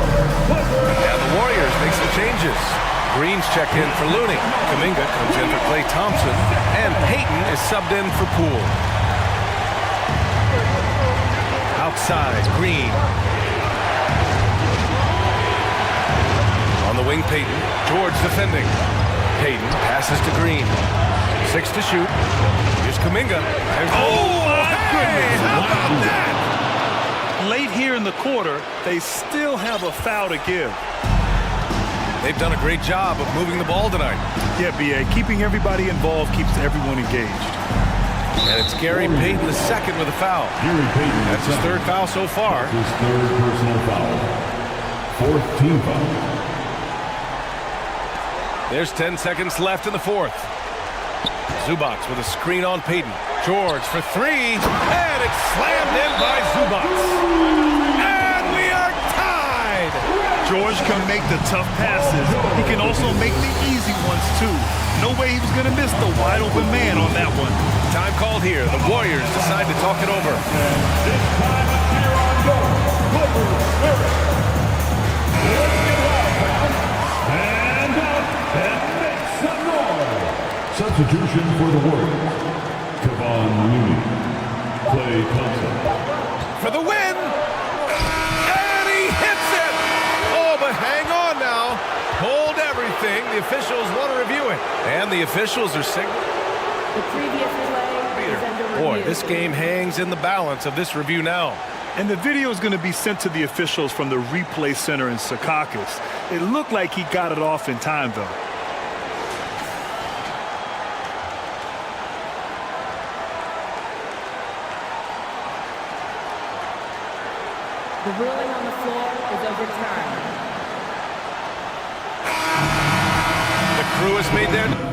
Clippers. And the Warriors make some changes. Green's checked in for Looney. Kuminga comes in for Klay Thompson. And Payton is subbed in for Poole. Outside, Green. On the wing, Payton. George defending. Payton passes to Green. 6 to shoot. Here's Kuminga. Oh, my goodness. How about that? Late here in the quarter, they still have a foul to give. They've done a great job of moving the ball tonight. Yeah, B.A. Keeping everybody involved keeps everyone engaged. And it's Gary Payton the second with a foul. That's his third foul so far. His third personal foul. Fourth team foul. There's 10 seconds left in the fourth. Zubac with a screen on Payton. George for three. And it's slammed in by Zubac. And we are tied. George can make the tough passes. He can also make the easy ones, too. No way he was going to miss the wide-open man on that one. Time called here. The Warriors decide to talk it over. This time it's here on goal. Clippers Spirit. Let's get loud, fans. Stand up and make some noise. Substitution for the Warriors. Kevon Looney. Klay Thompson. For the win. And he hits it. Oh, but hang on now. Hold everything. The officials want to review it. And the officials are signaling. The previous play is under review. Boy, this game hangs in the balance of this review now. And the video is going to be sent to the officials from the replay center in Secaucus. It looked like he got it off in time, though. The ruling on the floor is overturned. The crew has made their...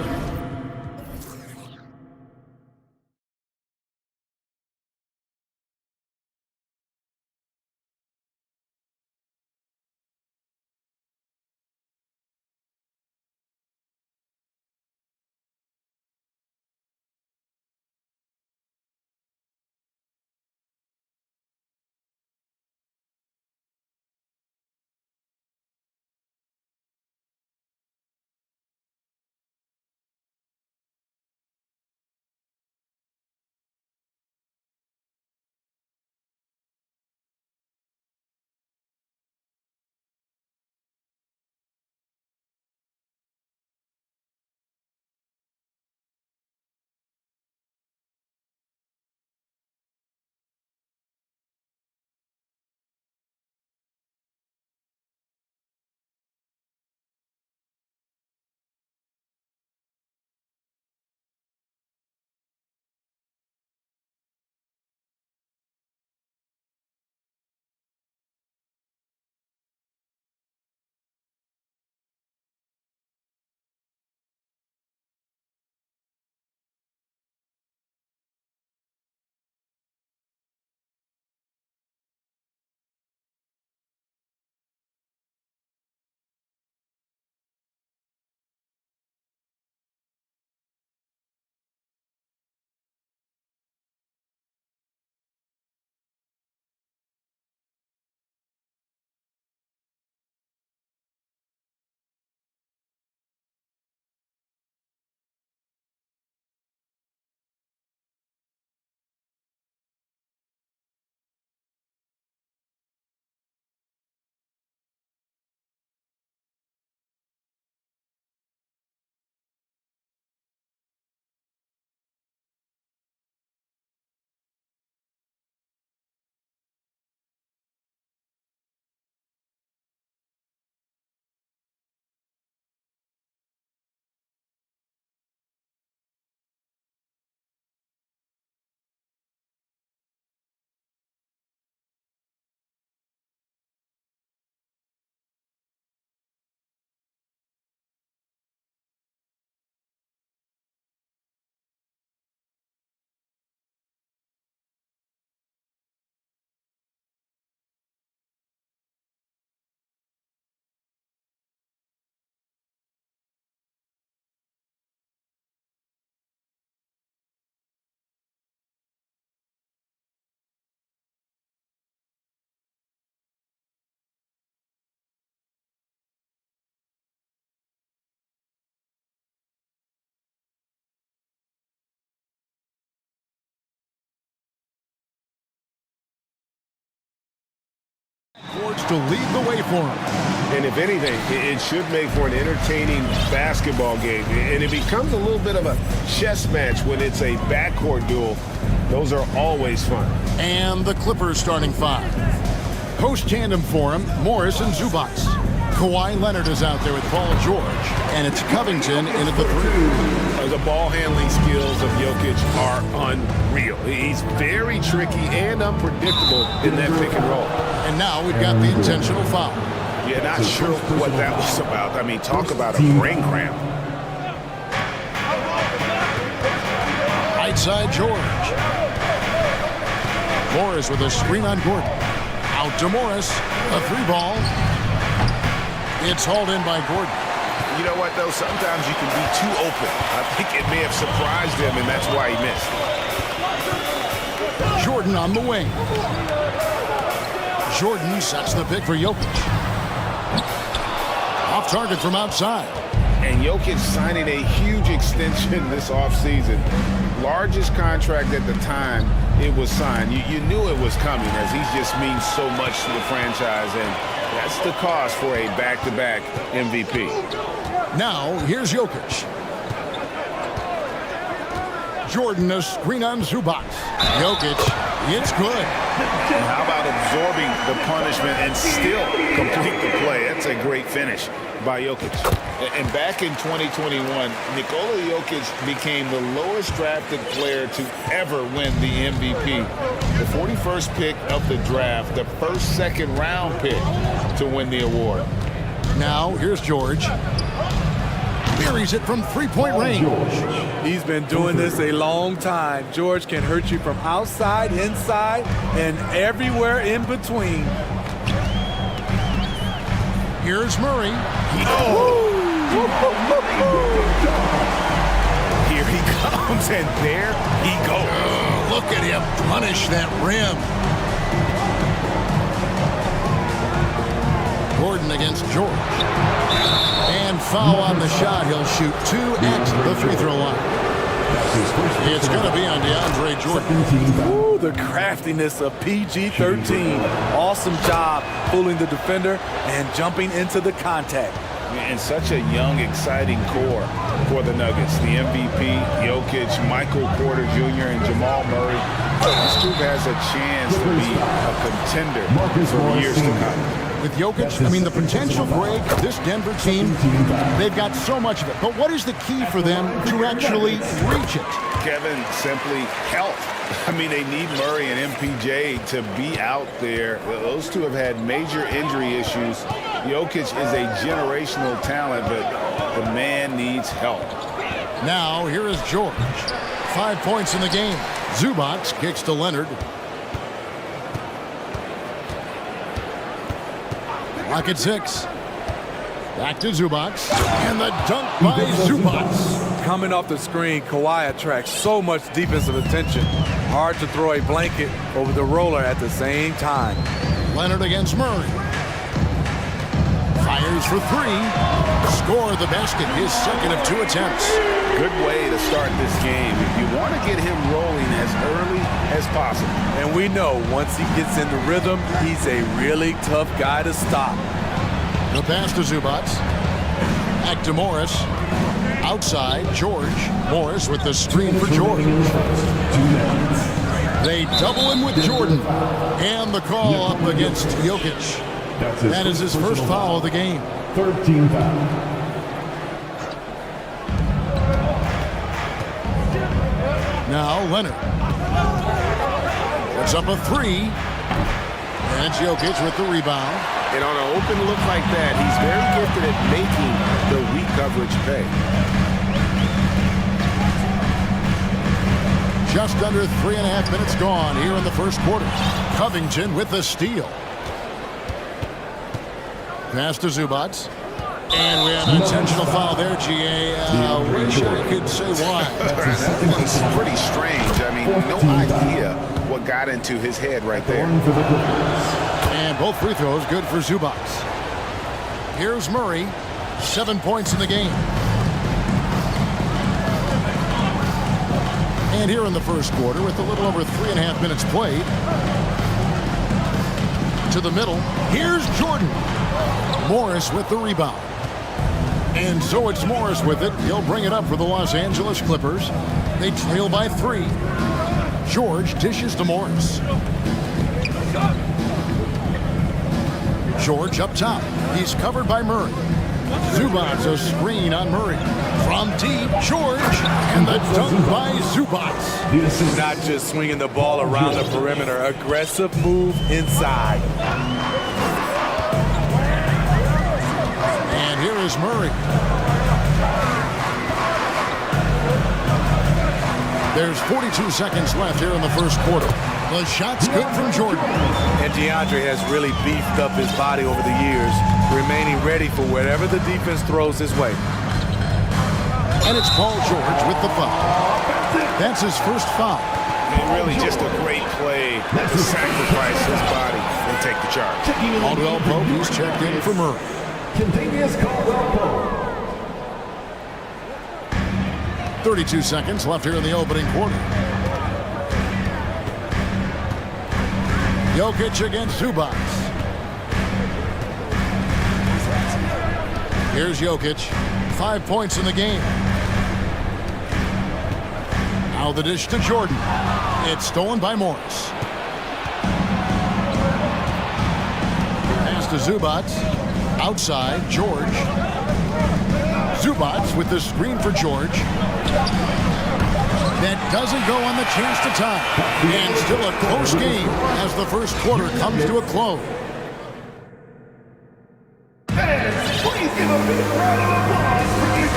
Sports to lead the way for him. And if anything, it should make for an entertaining basketball game. And it becomes a little bit of a chess match when it's a backcourt duel. Those are always fun. And the Clippers starting five. Post tandem for him, Morris and Zubac. Kawhi Leonard is out there with Paul George. And it's Covington in at the three. The ball handling skills of Jokic are unreal. He's very tricky and unpredictable in that pick and roll. And now we've got the intentional foul. Yeah, not sure what that was about. I mean, talk about a brain cramp. Right side, George. Morris with a screen on Gordon. Out to Morris. A three ball. It's hauled in by Gordon. You know what, though? Sometimes you can be too open. I think it may have surprised him, and that's why he missed. Jordan on the wing. Jordan sets the pick for Jokic. Off target from outside. And Jokic signing a huge extension this offseason. Largest contract at the time it was signed. You knew it was coming, as he just means so much to the franchise, and that's the cost for a back-to-back MVP. Now, here's Jokic. Jordan, a screen on Zubac. Jokic, it's good. And how about absorbing the punishment and still complete the play? That's a great finish by Jokic. And back in 2021, Nikola Jokic became the lowest drafted player to ever win the MVP. The 41st pick of the draft, the first second-round pick to win the award. Now, here's George. Buries it from three-point range. He's been doing this a long time. George can hurt you from outside, inside, and everywhere in between. Here's Murray. Here he comes, and there he goes. Look at him punish that rim. Gordon against George. And foul on the shot. He'll shoot 2 at the free throw line. It's going to be on DeAndre Jordan. Ooh, the craftiness of PG-13. Awesome job fooling the defender and jumping into the contact. And such a young, exciting core for the Nuggets. The MVP, Jokic, Michael Porter Jr., and Jamal Murray. This group has a chance to be a contender for years to come. With Jokic, I mean, the potential, Greg, this Denver team, they've got so much of it. But what is the key for them to actually reach it? Kevin, simply health. I mean, they need Murray and MPJ to be out there. Those two have had major injury issues. Jokic is a generational talent, but the man needs help. Now, here is George. 5 points in the game. Zubac kicks to Leonard. Clock at 6. Back to Zubac. And the dunk by Zubac. Coming off the screen, Kawhi attracts so much defensive attention. Hard to throw a blanket over the roller at the same time. Leonard against Murray. Fires for 3. Score the basket, his second of 2 attempts. Good way to start this game. You want to get him rolling as early as possible. And we know once he gets in the rhythm, he's a really tough guy to stop. The pass to Zubac. Back to Morris. Outside, George. Morris with the screen for George. They double him with Jordan. And the call up against Jokic. That is his first foul of the game. 13 foul. Now Leonard. Puts up a 3. And Jokic with the rebound. And on an open look like that, he's very gifted at making the weak coverage pay. Just under 3.5 minutes gone here in the first quarter. Covington with the steal. Pass to Zubac. And we have an intentional foul there, GA. Wish I could say why. It's pretty strange. I mean, no idea what got into his head right there. And both free throws good for Zubac. Here's Murray. 7 points in the game. And here in the first quarter, with a little over 3.5 minutes played, To the middle. Here's Jordan. Morris with the rebound. And so it's Morris with it. He'll bring it up for the Los Angeles Clippers. They trail by 3. George dishes to Morris. George up top. He's covered by Murray. Zubats a screen on Murray. From deep, George, and the dunk by Zubats. This is not just swinging the ball around the perimeter. Aggressive move inside. And here is Murray. There's 42 seconds left here in the first quarter. The shot's good from Jordan. And DeAndre has really beefed up his body over the years, remaining ready for whatever the defense throws his way. And it's Paul George with the foul. That's his first foul. And really just a great play to sacrifice his body and take the charge. Caldwell Pope, who's checked in for Murray. Continuous Caldwell Pope. 32 seconds left here in the opening quarter. Jokic against Zubats. Here's Jokic. 5 points in the game. Now the dish to Jordan. It's stolen by Morris. Pass to Zubats. Outside, George. Zubats with the screen for George. That doesn't go on the chance to tie. And still a close game as the first quarter comes to a close.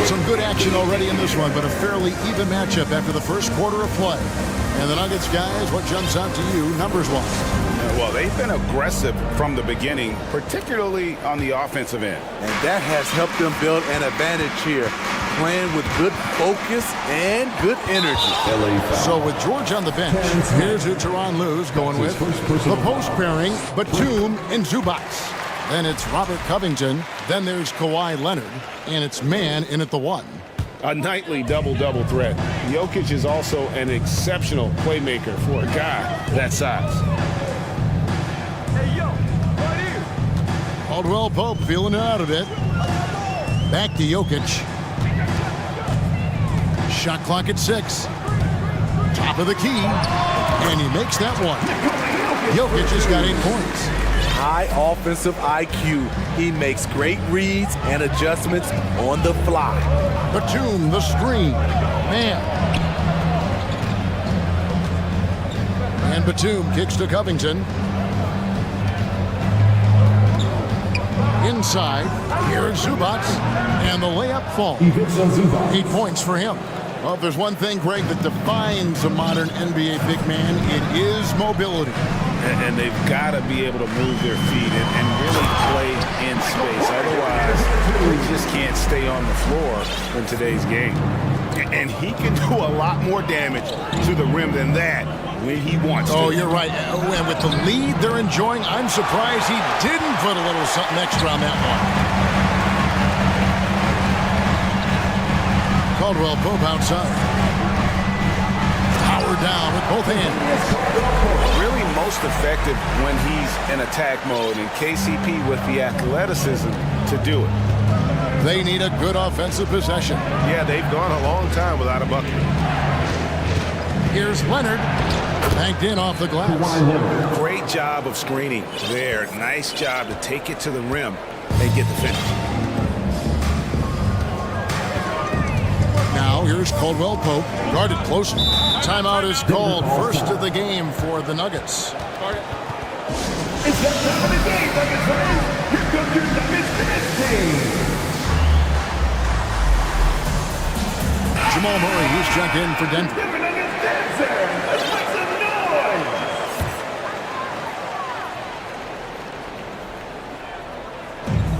Some good action already in this one, but a fairly even matchup after the first quarter of play. And the Nuggets, guys, what jumps out to you numbers-wise? Well, they've been aggressive from the beginning, particularly on the offensive end. And that has helped them build an advantage here, playing with good focus and good energy. So with George on the bench, here's who Tyronn Lue's going with. The post pairing, Batum and Zubats. Then it's Robert Covington. Then there's Kawhi Leonard. And it's man in at the 1. A nightly double-double threat. Jokic is also an exceptional playmaker for a guy that size. Caldwell Pope feeling it out a bit. Back to Jokic. Shot clock at 6. Top of the key. And he makes that one. Jokic has got 8 points. High offensive IQ. He makes great reads and adjustments on the fly. Batum, the screen. Man. And Batum kicks to Covington. Inside, here's Zubats, and the layup falls. 8 points for him. Well, if there's one thing, Greg, that defines a modern NBA big man, it is mobility. And they've got to be able to move their feet and really play in space. Otherwise, they just can't stay on the floor in today's game. And he can do a lot more damage to the rim than that when he wants to. Oh, you're right. And with the lead they're enjoying, I'm surprised he didn't put a little something extra on that one. Caldwell Pope outside. Power down with both hands. Really most effective when he's in attack mode, and KCP with the athleticism to do it. They need a good offensive possession. Yeah, they've gone a long time without a bucket. Here's Leonard. Banked in off the glass. Great job of screening there. Nice job to take it to the rim and get the finish. Now here's Caldwell Pope. Guarded closely. Timeout is called. First of the game for the Nuggets. It's that time of the game, Nuggets fans. Here comes your Nuggets dance team. Jamal Murray, who's checked in for Denver. Nuggets dancing. Let's make some noise.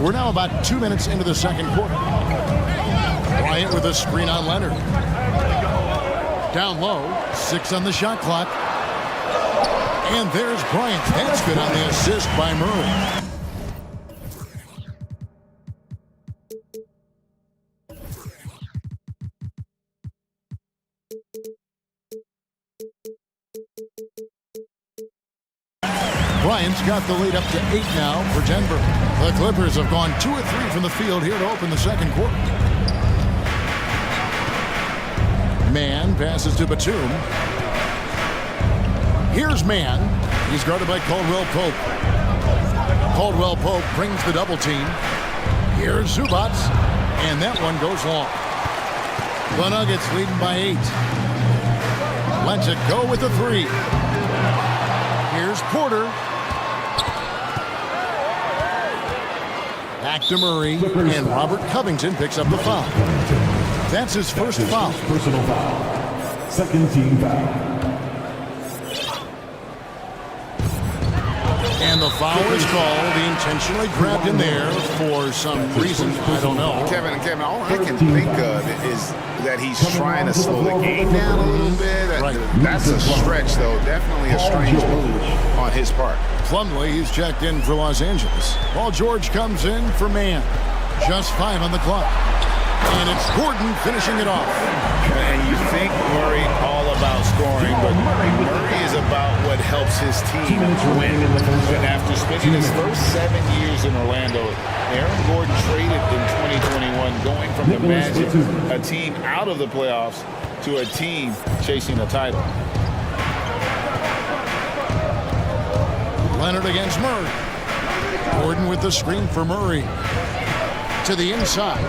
We're now about 2 minutes into the second quarter. Bryant with a screen on Leonard. Down low, 6 on the shot clock. And there's Bryant. That's good on the assist by Murray. Bryant's got the lead up to 8 now for Denver. The Clippers have gone 2 of 3 from the field here to open the second quarter. Mann passes to Batum. Here's Mann. He's guarded by Caldwell Pope. Caldwell Pope brings the double team. Here's Zubac, and that one goes long. The Nuggets leading by 8. Lets it go with the 3. Here's Porter. Back to Murray, and Robert Covington picks up the foul. That's his first foul. Personal foul. Second team foul. And the foul is called. He intentionally grabbed him there for some reason. I don't know. Kevin, all I can think of is that he's trying to slow the game down a little bit. Right. That's a stretch, though. Definitely a strange move on his part. Plumlee, he's checked in for Los Angeles. Paul George comes in for Mann. Just 5 on the clock. And it's Gordon finishing it off. And you think Murray all about scoring, but Murray is about what helps his team win. And after spending his first 7 years in Orlando, Aaron Gordon traded in 2021, going from the Magic, a team out of the playoffs, to a team chasing a title. Leonard against Murray. Gordon with the screen for Murray. To the inside.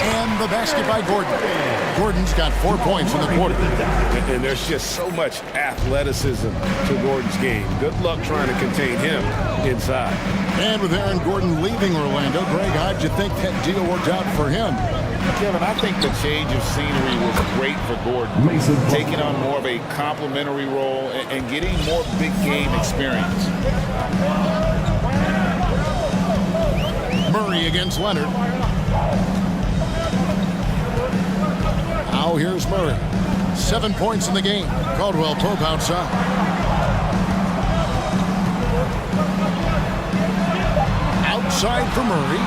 And the basket by Gordon. Gordon's got 4 points in the quarter. And there's just so much athleticism to Gordon's game. Good luck trying to contain him inside. And with Aaron Gordon leaving Orlando, Greg, how'd you think that deal worked out for him? Kevin, I think the change of scenery was great for Gordon. Taking on more of a complimentary role and getting more big game experience. Murray against Leonard. Now here's Murray. 7 points in the game. Caldwell Pope outside. Outside for Murray.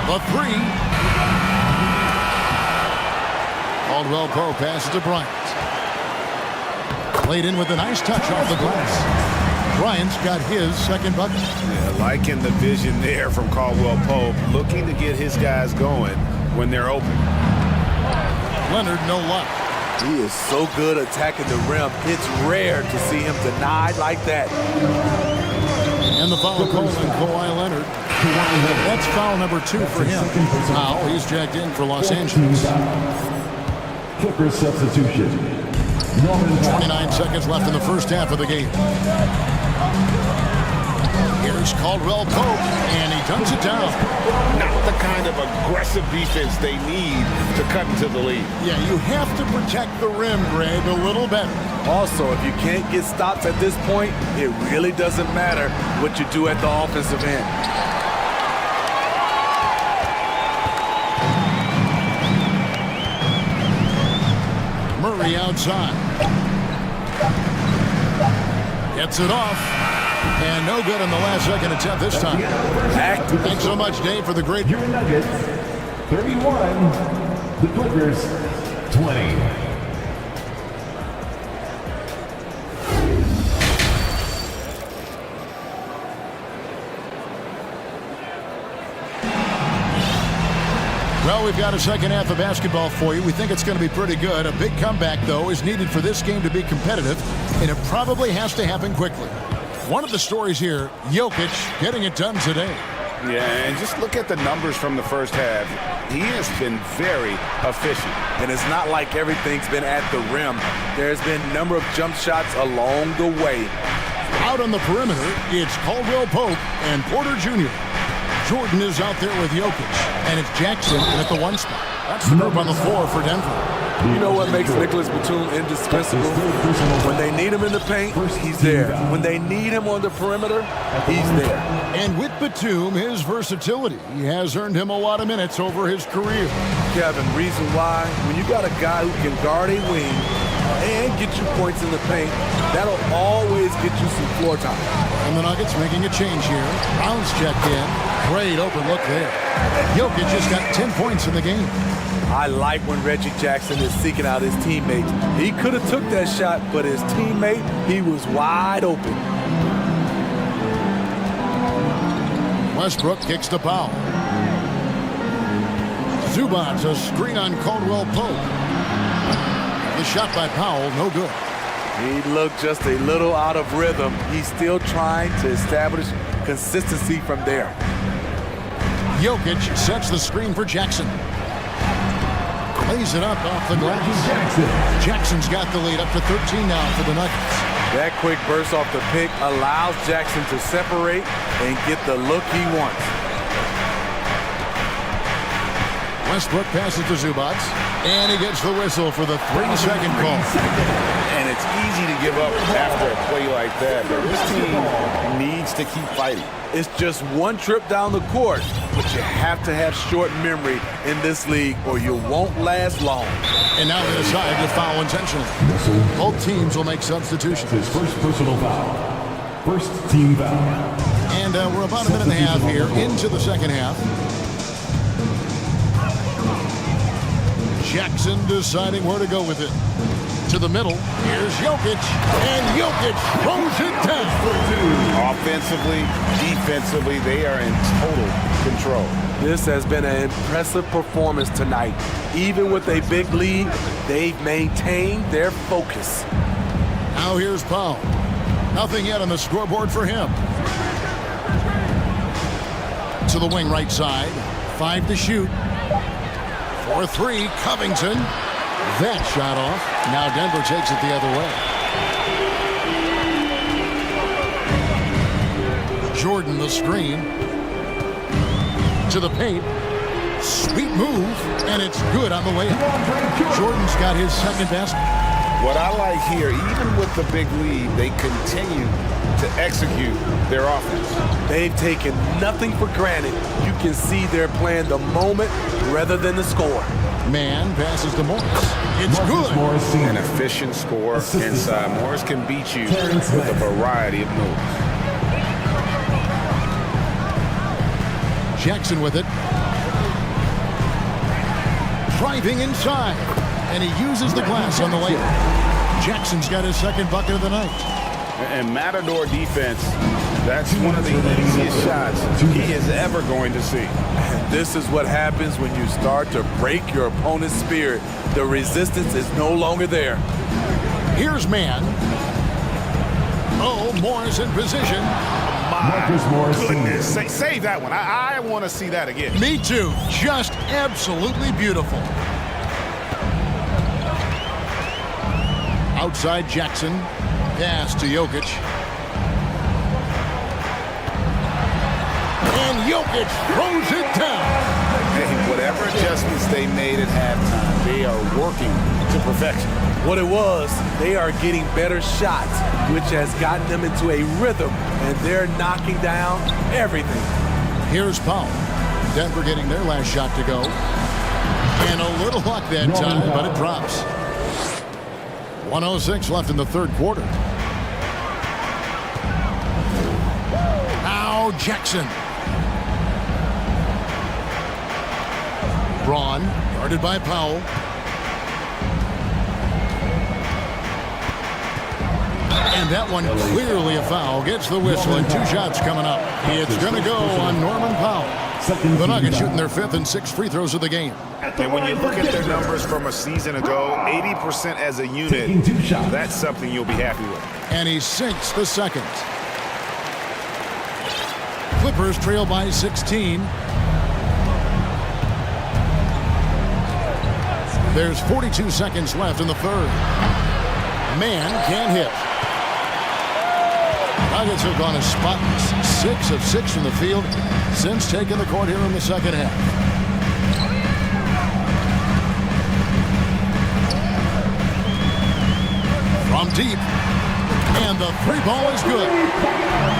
The 3. Caldwell Pope passes to Bryant. Played in with a nice touch off the glass. Bryant's got his second bucket. Yeah, liking the vision there from Caldwell Pope, looking to get his guys going when they're open. Leonard, no luck. He is so good attacking the rim. It's rare to see him denied like that. And the foul call on Kawhi Leonard. That's foul number 2 for him. Now he's jacked in for Los Angeles. Clippers substitution. 29 seconds left in the first half of the game. Here's Caldwell Pope, and he dumps it down. Not the kind of aggressive defense they need to cut into the lead. Yeah, you have to protect the rim, Greg, a little better. Also, if you can't get stops at this point, it really doesn't matter what you do at the offensive end. Murray outside. Gets it off. And no good in the last second attempt this time. Thanks so much, Dave, for the great... Your Nuggets, 31. The Clippers, 20. Well, we've got a second half of basketball for you. We think it's going to be pretty good. A big comeback, though, is needed for this game to be competitive, and it probably has to happen quickly. One of the stories here, Jokic getting it done today. Yeah, and just look at the numbers from the first half. He has been very efficient. And it's not like everything's been at the rim. There's been a number of jump shots along the way. Out on the perimeter, it's Caldwell Pope and Porter Jr. Jordan is out there with Jokic, and it's Jackson at the 1 spot. That's the group on the floor for Denver. You know what makes Nicholas Batum indispensable? When they need him in the paint, he's there. When they need him on the perimeter, he's there. And with Batum, his versatility has earned him a lot of minutes over his career. Kevin, reason why? When you got a guy who can guard a wing, and get you points in the paint. That'll always get you some floor time. And the Nuggets making a change here. Brown's checked in. Great open look there. Jokic just got 10 points in the game. I like when Reggie Jackson is seeking out his teammates. He could have took that shot, but his teammate, he was wide open. Westbrook kicks to Powell. Zubac, a screen on Caldwell Pope. The shot by Powell, no good. He looked just a little out of rhythm. He's still trying to establish consistency from there. Jokic sets the screen for Jackson. Lays it up off the glass. Jackson's got the lead up to 13 now for the Nuggets. That quick burst off the pick allows Jackson to separate and get the look he wants. Westbrook passes to Zubac, and he gets the whistle for the 3-second call. And it's easy to give up after a play like that, but this team needs to keep fighting. It's just one trip down the court, but you have to have short memory in this league or you won't last long. And now they decide to foul intentionally. Both teams will make substitutions. His first personal foul. First team foul. And we're about a minute and a half here into the second half. Jackson deciding where to go with it. To the middle, here's Jokic, and Jokic throws it down. Offensively, defensively, they are in total control. This has been an impressive performance tonight. Even with a big lead, they've maintained their focus. Now here's Powell. Nothing yet on the scoreboard for him. To the wing right side, 5 to shoot. 4-3, Covington. That shot off. Now Denver takes it the other way. Jordan the screen. To the paint. Sweet move, and it's good on the way up. Jordan's got his second basket. What I like here, even with the big lead, they continue to execute their offense. They've taken nothing for granted. You can see they're playing the moment rather than the score. Man passes to Morris. It's good. An efficient score inside. Morris can beat you with a variety of moves. Jackson with it. Driving inside. And he uses the glass on the layup. Jackson's got his second bucket of the night. And Matador defense, that's one of the easiest shots he is ever going to see. And this is what happens when you start to break your opponent's spirit. The resistance is no longer there. Here's man. Oh, Morris in position. My goodness. Save that one. I want to see that again. Me too. Just absolutely beautiful. Outside Jackson. Pass to Jokic. And Jokic throws it down. Hey, whatever adjustments they made at halftime, they are working to perfection. What it was, they are getting better shots, which has gotten them into a rhythm, and they're knocking down everything. Here's Powell. Denver getting their last shot to go. And a little luck that time, but it drops. 1:06 left in the third quarter. Now Jackson. Braun, guarded by Powell. And that one clearly a foul. Gets the whistle, and 2 shots coming up. It's going to go on Norman Powell. The Nuggets shooting their 5th and 6th free throws of the game. And when you look at their numbers from a season ago, 80% as a unit, that's something you'll be happy with. And he sinks the second. Clippers trail by 16. There's 42 seconds left in the third. Man can't hit. Nuggets have gone as spotless. 6 of 6 from the field since taking the court here in the second half. From deep. And the three ball is good.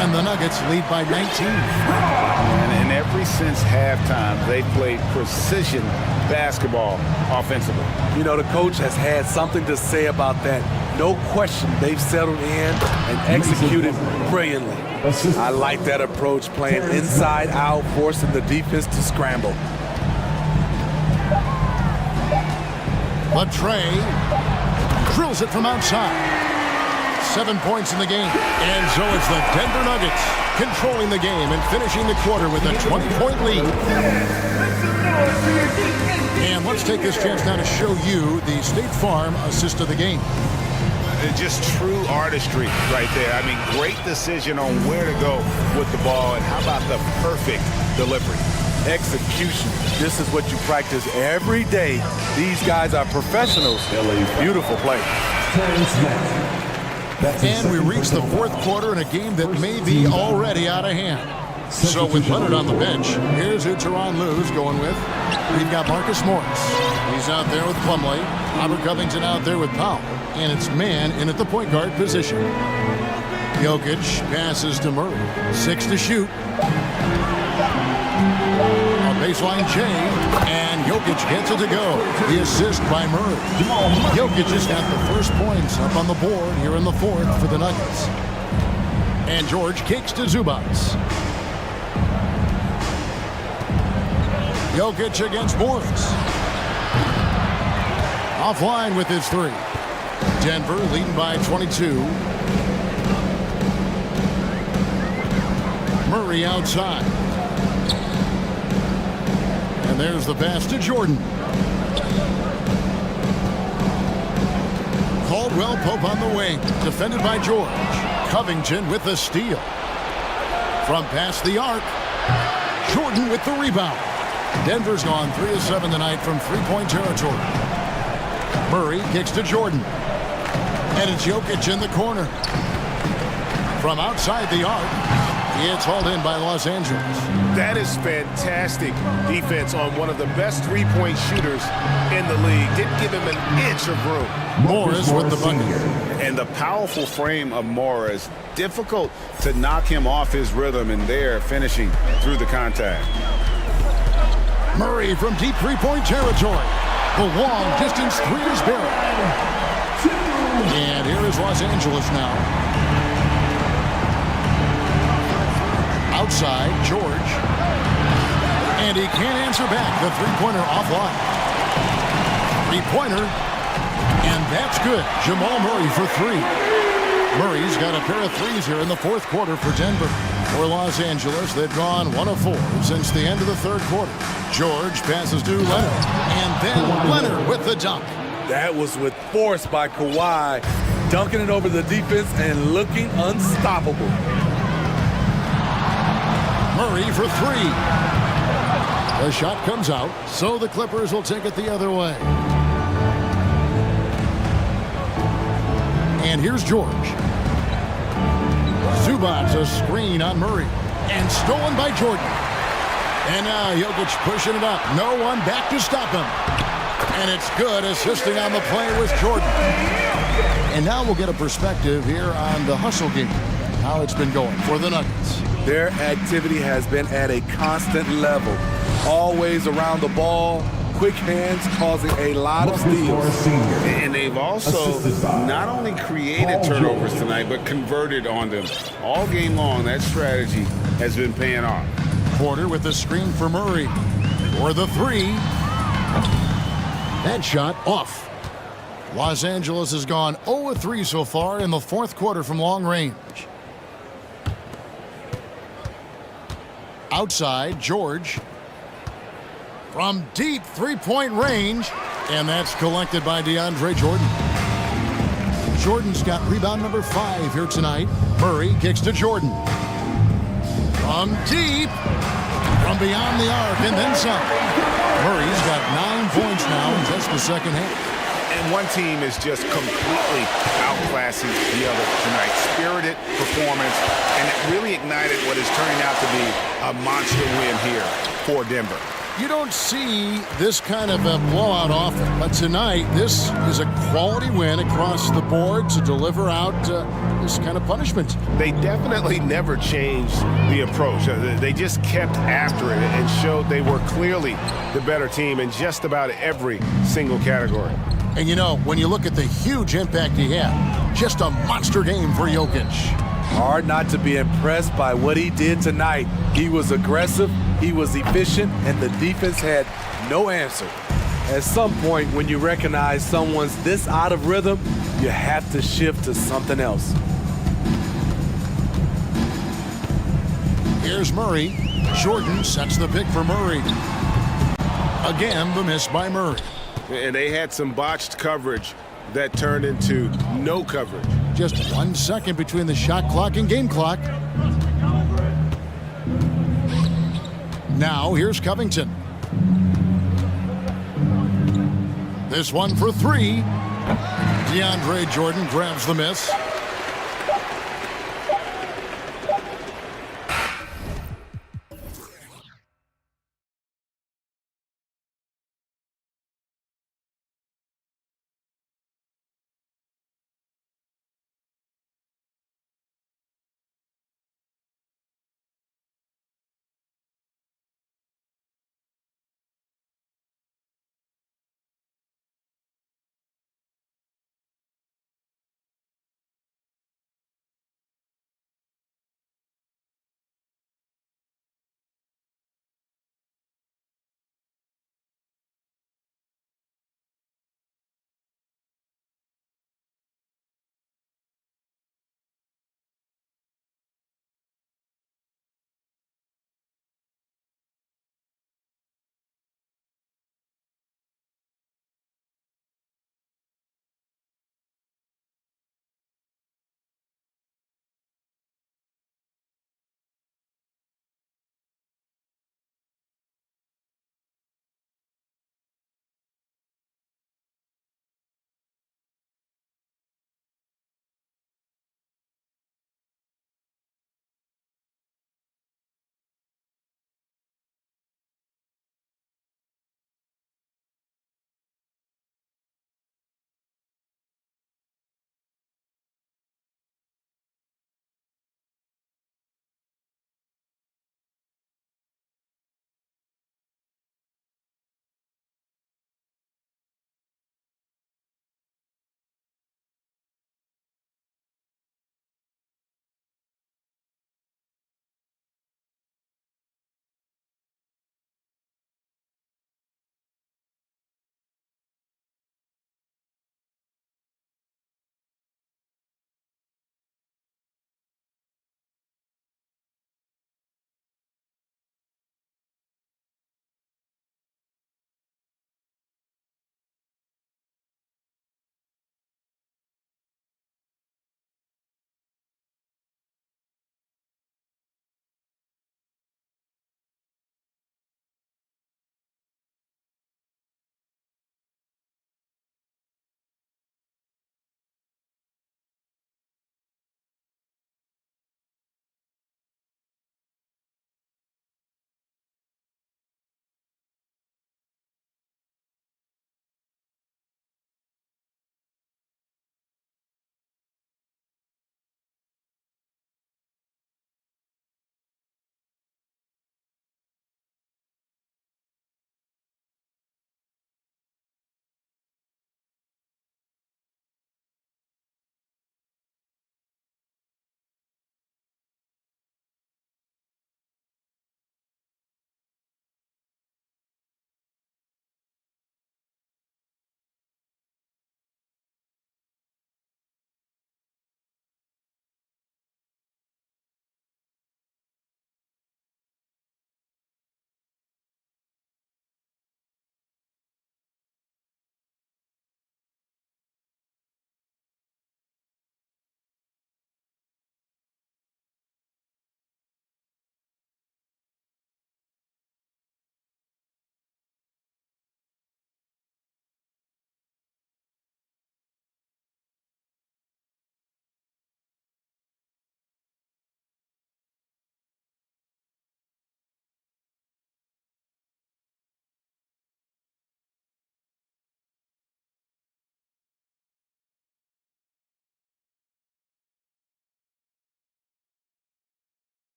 And the Nuggets lead by 19. And ever since halftime, they played precision basketball offensively. You know, the coach has had something to say about that. No question, they've settled in and executed brilliantly. I like that approach, playing inside out, forcing the defense to scramble. Trey drills it from outside. 7 points in the game. And so it's the Denver Nuggets controlling the game and finishing the quarter with a 20-point lead. And let's take this chance now to show you the State Farm assist of the game. Just true artistry right there. I mean, great decision on where to go with the ball, and how about the perfect delivery? Execution. This is what you practice every day. These guys are professionals. Beautiful play. And we reach the fourth quarter in a game that may be already out of hand. So with Leonard on the bench, here's who Tyronn Lue's going with. We've got Marcus Morris. He's out there with Plumlee. Robert Covington out there with Powell. And it's man in at the point guard position. Jokic passes to Murray. 6 to shoot. On baseline Jay. And Jokic gets it to go. The assist by Murray. Jokic has got the first points up on the board here in the fourth for the Nuggets. And George kicks to Zubac. Jokic against Morris. Offline with his three. Denver leading by 22. Murray outside. And there's the pass to Jordan. Caldwell Pope on the wing. Defended by George. Covington with the steal. From past the arc. Jordan with the rebound. Denver's gone 3 of 7 tonight from three-point territory. Murray kicks to Jordan. And it's Jokic in the corner. From outside the arc, it's hauled in by Los Angeles. That is fantastic defense on one of the best three-point shooters in the league. Didn't give him an inch of room. Morris with the bucket. And the powerful frame of Morris, difficult to knock him off his rhythm, and there finishing through the contact. Murray from deep three-point territory. The long-distance three is buried. And here is Los Angeles now. Outside, George. And he can't answer back. The three-pointer offline. Three-pointer. And that's good. Jamal Murray for three. Murray's got a pair of threes here in the fourth quarter for Denver. For Los Angeles, they've gone 1 of 4 since the end of the third quarter. George passes to Leonard. And then Leonard with the dunk. That was with force by Kawhi, dunking it over the defense and looking unstoppable. Murray for three. The shot comes out, so the Clippers will take it the other way. And here's George. Zubac, a screen on Murray. And stolen by Jordan. And now Jokic pushing it up. No one back to stop him. And it's good, assisting on the play with Jordan. And now we'll get a perspective here on the hustle game, how it's been going for the Nuggets. Their activity has been at a constant level. Always around the ball, quick hands causing a lot of steals. And they've also not only created turnovers tonight, but converted on them. All game long, that strategy has been paying off. Porter with the screen for Murray. For the three. That shot off. Los Angeles has gone 0 of 3 so far in the fourth quarter from long range. Outside, George. From deep three-point range. And that's collected by DeAndre Jordan. Jordan's got rebound number 5 here tonight. Murray kicks to Jordan. From deep. From beyond the arc and then some. Murray's got 9 points now in just the second half. And one team is just completely outclassing the other tonight. Spirited performance, and it really ignited what is turning out to be a monster win here for Denver. You don't see this kind of a blowout often, but tonight this is a quality win across the board to deliver out this kind of punishment. They definitely never changed the approach. They just kept after it and showed they were clearly the better team in just about every single category. And you know, when you look at the huge impact he had, just a monster game for Jokic. Hard not to be impressed by what he did tonight. He was aggressive, he was efficient, and the defense had no answer. At some point, when you recognize someone's this out of rhythm, you have to shift to something else. Here's Murray. Jordan sets the pick for Murray. Again, the miss by Murray. And they had some botched coverage that turned into no coverage. Just 1 second between the shot clock and game clock. Now here's Covington. This one for three. DeAndre Jordan grabs the miss.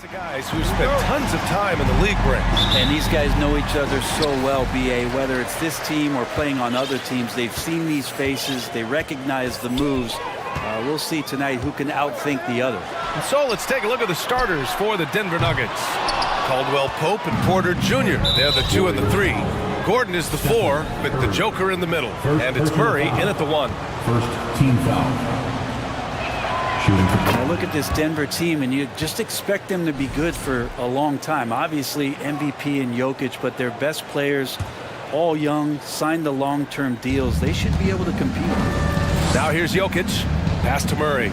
The guys who spent tons of time in the league break. And these guys know each other so well, BA, whether it's this team or playing on other teams. They've seen these faces. They recognize the moves. We'll see tonight who can outthink the other. And so let's take a look at the starters for the Denver Nuggets. Caldwell Pope and Porter Jr. They're the 2 and the 3. Gordon is the 4 with the Joker in the middle. And it's Murray in at the 1. First team foul. Now look at this Denver team, and you just expect them to be good for a long time. Obviously, MVP and Jokic, but their best players, all young, signed the long-term deals. They should be able to compete. Now here's Jokic. Pass to Murray.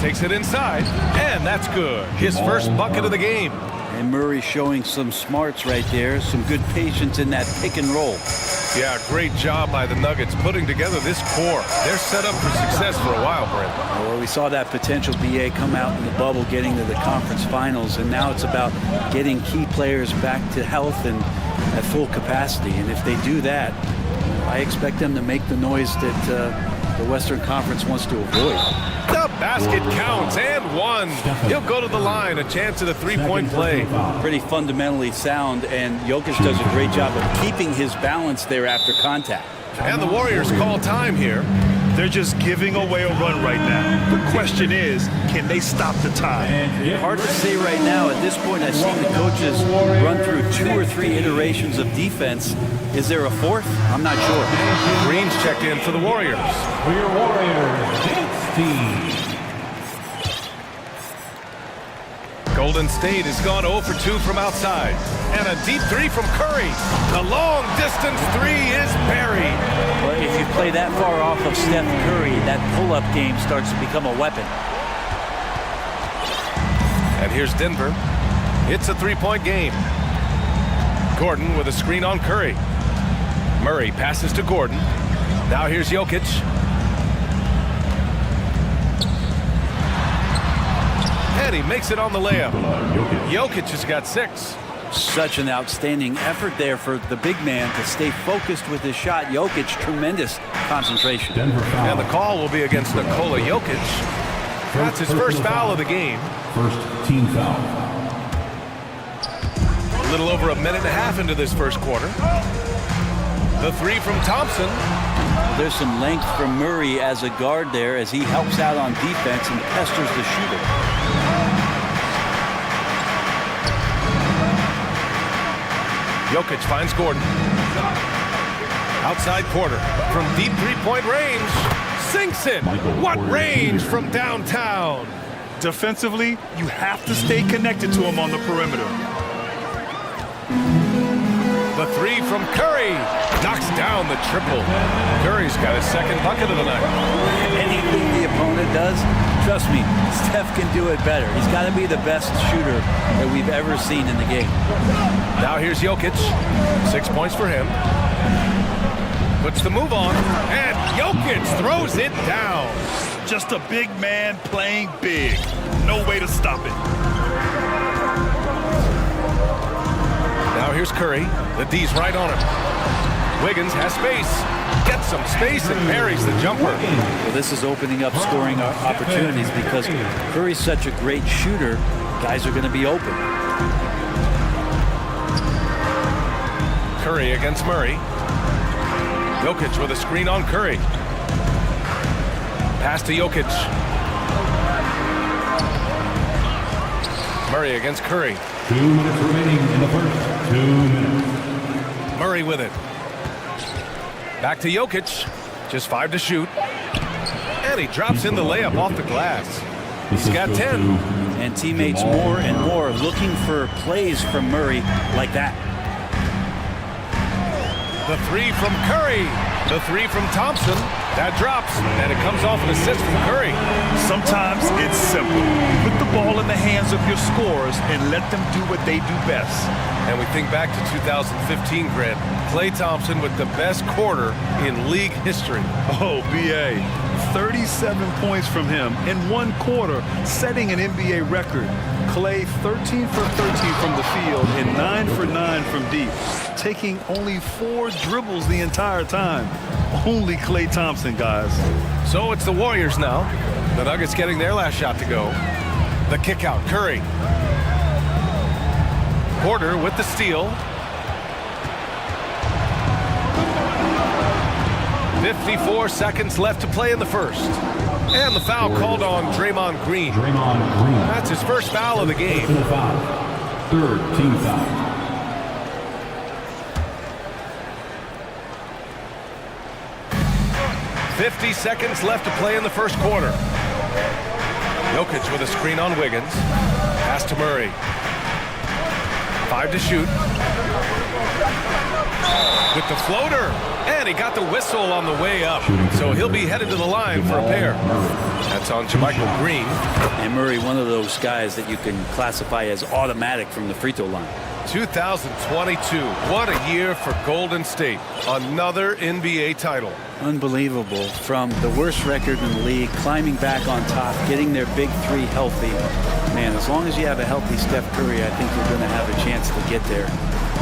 Takes it inside, and that's good. His first bucket of the game. And Murray showing some smarts right there, some good patience in that pick and roll. Yeah, great job by the Nuggets putting together this core. They're set up for success for a while, Brent. Well, we saw that potential BA come out in the bubble, getting to the conference finals, and now it's about getting key players back to health and at full capacity. And if they do that, I expect them to make the noise that the Western Conference wants to avoid. The basket counts, and 1. He'll go to the line, a chance at a three-point play. Pretty fundamentally sound, and Jokic does a great job of keeping his balance there after contact. And the Warriors call time here. They're just giving away a run right now. The question is, can they stop the time? Hard to say right now. At this point, I've seen the coaches run through 2 or 3 iterations of defense. Is there a 4th? I'm not sure. Green's checked in for the Warriors. For your Warriors, dance team. Golden State has gone 0 for 2 from outside. And a deep 3 from Curry. The long distance 3 is buried. Well, if you play that far off of Steph Curry, that pull-up game starts to become a weapon. And here's Denver. It's a 3-point game. Gordon with a screen on Curry. Murray passes to Gordon. Now here's Jokic. And he makes it on the layup. Jokic has got 6. Such an outstanding effort there for the big man to stay focused with his shot. Jokic, tremendous concentration. And the call will be against Nikola Jokic. That's his first foul of the game. First team foul. A little over a minute and a half into this first quarter. The 3 from Thompson. There's some length from Murray as a guard there as he helps out on defense and pesters the shooter. Jokic finds Gordon. Outside Porter from deep three-point range. Sinks it. What range from downtown. Defensively, you have to stay connected to him on the perimeter. The 3 from Curry knocks down the triple. Curry's got his second bucket of the night. Anything the opponent does, trust me, Steph can do it better. He's got to be the best shooter that we've ever seen in the game. Now here's Jokic. 6 points for him. Puts the move on, and Jokic throws it down. Just a big man playing big. No way to stop it. Now here's Curry. The D's right on him. Wiggins has space. Gets some space and parries the jumper. Well, this is opening up scoring opportunities because Curry's such a great shooter. Guys are going to be open. Curry against Murray. Jokic with a screen on Curry. Pass to Jokic. Murray against Curry. 2 minutes remaining in the first. 2 minutes. Murray with it. Back to Jokic. Just 5 to shoot. And he drops in the layup off the glass. He's got 10. And teammates more and more looking for plays from Murray like that. The 3 from Curry. The 3 from Thompson. That drops, and it comes off an assist from Curry. Sometimes it's simple. Put the ball in the hands of your scorers and let them do what they do best. And we think back to 2015, Grant. Klay Thompson with the best quarter in league history. Oh, BA. 37 points from him in one quarter, setting an NBA record. Clay 13 for 13 from the field and 9 for 9 from deep, taking only 4 dribbles the entire time. Only Klay Thompson, guys. So it's the Warriors now. The Nuggets getting their last shot to go. The kick out, Curry. Porter with the steal. 54 seconds left to play in the first. And the foul called on Draymond Green. That's his first foul of the game. Third team foul. .50 seconds left to play in the first quarter. Jokic with a screen on Wiggins. Pass to Murray. 5 to shoot. With the floater. And he got the whistle on the way up. So he'll be headed to the line for a pair. That's on JaMychal Green. And Murray, one of those guys that you can classify as automatic from the free throw line. 2022. What a year for Golden State. Another NBA title. Unbelievable. From the worst record in the league, climbing back on top, getting their big three healthy. Man, as long as you have a healthy Steph Curry, I think you're going to have a chance to get there.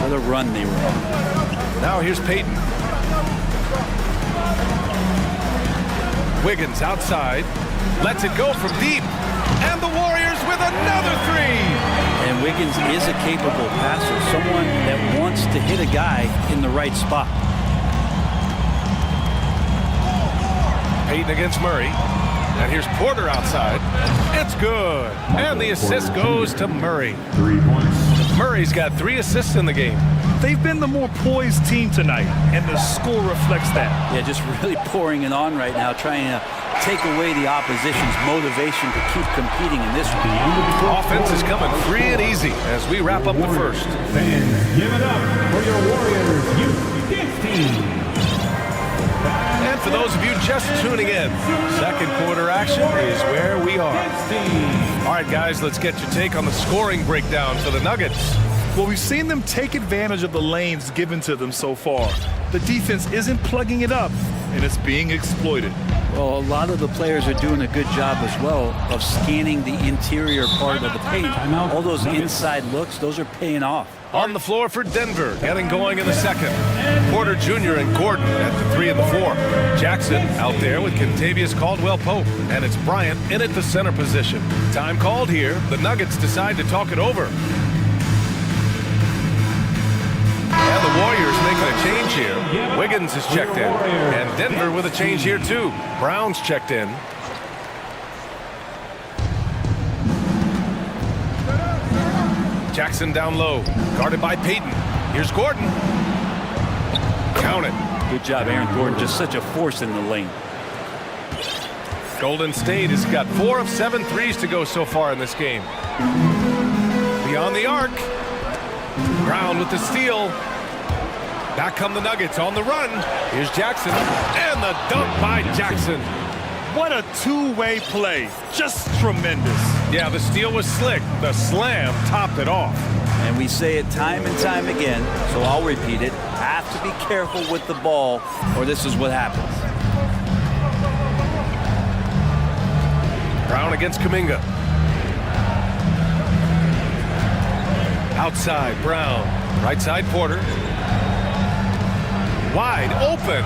What a run they were on. Now here's Payton. Wiggins outside. Lets it go from deep. And the Warriors with another three. And Wiggins is a capable passer, someone that wants to hit a guy in the right spot. Payton against Murray. And here's Porter outside. It's good. And the assist goes to Murray. 3 points. Murray's got 3 assists in the game. They've been the more poised team tonight, and the score reflects that. Yeah, just really pouring it on right now, trying to take away the opposition's motivation to keep competing in this one. Offense is coming free and easy as we wrap up the first. Fans, give it up for your Warriors Youth Dance Team. And for those of you just tuning in, second quarter action is where we are. All right, guys, let's get your take on the scoring breakdown for the Nuggets. Well, we've seen them take advantage of the lanes given to them so far. The defense isn't plugging it up, and it's being exploited. Well, a lot of the players are doing a good job as well of scanning the interior part of the paint. All those inside looks, those are paying off. On the floor for Denver, getting going in the second. Porter Jr. and Gordon at the 3 and the 4. Jackson out there with Kentavious Caldwell-Pope. And it's Bryant in at the center position. Time called here. The Nuggets decide to talk it over. And the Warriors making a change here. Wiggins is checked in. And Denver with a change here too. Brown's checked in. Jackson down low. Guarded by Payton. Here's Gordon. Count it. Good job, Aaron Gordon. Just such a force in the lane. Golden State has got 4 of 7 threes to go so far in this game. Beyond the arc. Brown with the steal. Back come the Nuggets on the run. Here's Jackson. And the dunk by Jackson. What a two-way play. Just tremendous. Yeah, the steal was slick. The slam topped it off. And we say it time and time again, so I'll repeat it. Have to be careful with the ball, or this is what happens. Brown against Kuminga. Outside, Brown. Right side, Porter. Wide open.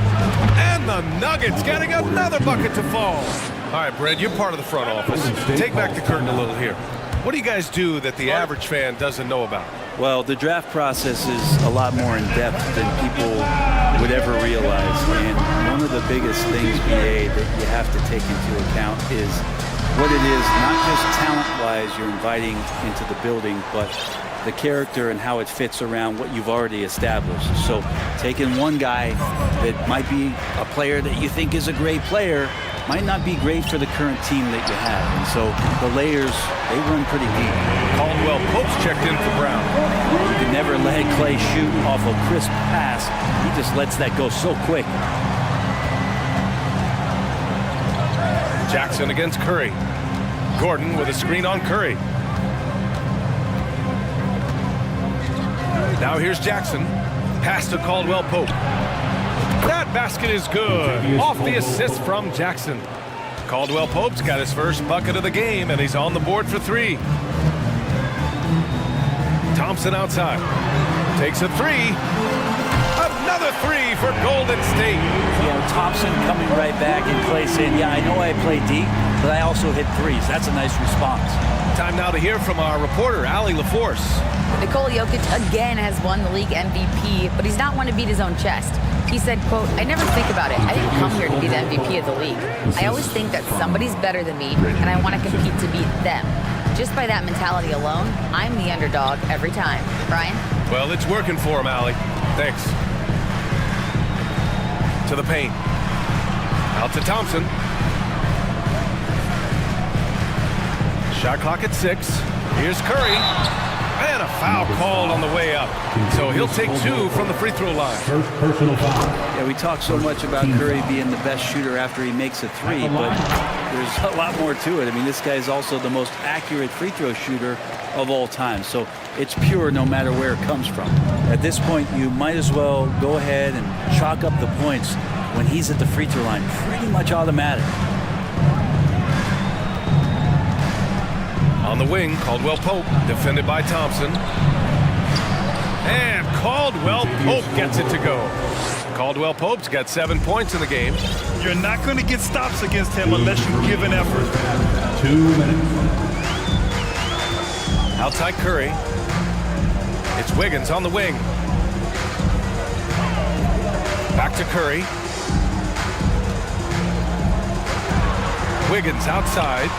And the Nuggets getting another bucket to fall. All right, Brad, you're part of the front office. Take back the curtain a little here. What do you guys do that the average fan doesn't know about? Well, the draft process is a lot more in depth than people would ever realize. And one of the biggest things, BA, that you have to take into account is what it is, not just talent-wise you're inviting into the building, but the character and how it fits around what you've already established. So taking one guy that might be a player that you think is a great player might not be great for the current team that you have. And so the layers, they run pretty deep. Caldwell-Pope's checked in for Brown. You can never let Clay shoot off a crisp pass. He just lets that go so quick. Jackson against Curry. Gordon with a screen on Curry. Now here's Jackson. Pass to Caldwell-Pope. That basket is good. Off the assist from Jackson. Caldwell Pope's got his first bucket of the game, and he's on the board for 3. Thompson outside. Takes a 3. Another 3 for Golden State. Thompson coming right back and Clay saying, yeah, I know I play deep, but I also hit threes. That's a nice response. Time now to hear from our reporter, Allie LaForce. Nikola Jokic again has won the league MVP, but he's not one to beat his own chest. He said, quote, I never think about it. I didn't come here to be the MVP of the league. I always think that somebody's better than me, and I want to compete to beat them. Just by that mentality alone, I'm the underdog every time. Brian? Well, it's working for him, Allie. Thanks. To the paint. Out to Thompson. Shot clock at 6. Here's Curry. And a foul called on the way up. So he'll take 2 from the free throw line. First personal foul. Yeah, we talk so much about Curry being the best shooter after he makes a 3, but there's a lot more to it. I mean, this guy is also the most accurate free throw shooter of all time. So it's pure no matter where it comes from. At this point, you might as well go ahead and chalk up the points when he's at the free throw line. Pretty much automatic. On the wing, Caldwell Pope, defended by Thompson. And Caldwell Pope gets it to go. Caldwell Pope's got 7 points in the game. You're not going to get stops against him unless you give an effort. 2 minutes. Outside Curry. It's Wiggins on the wing. Back to Curry. Wiggins outside.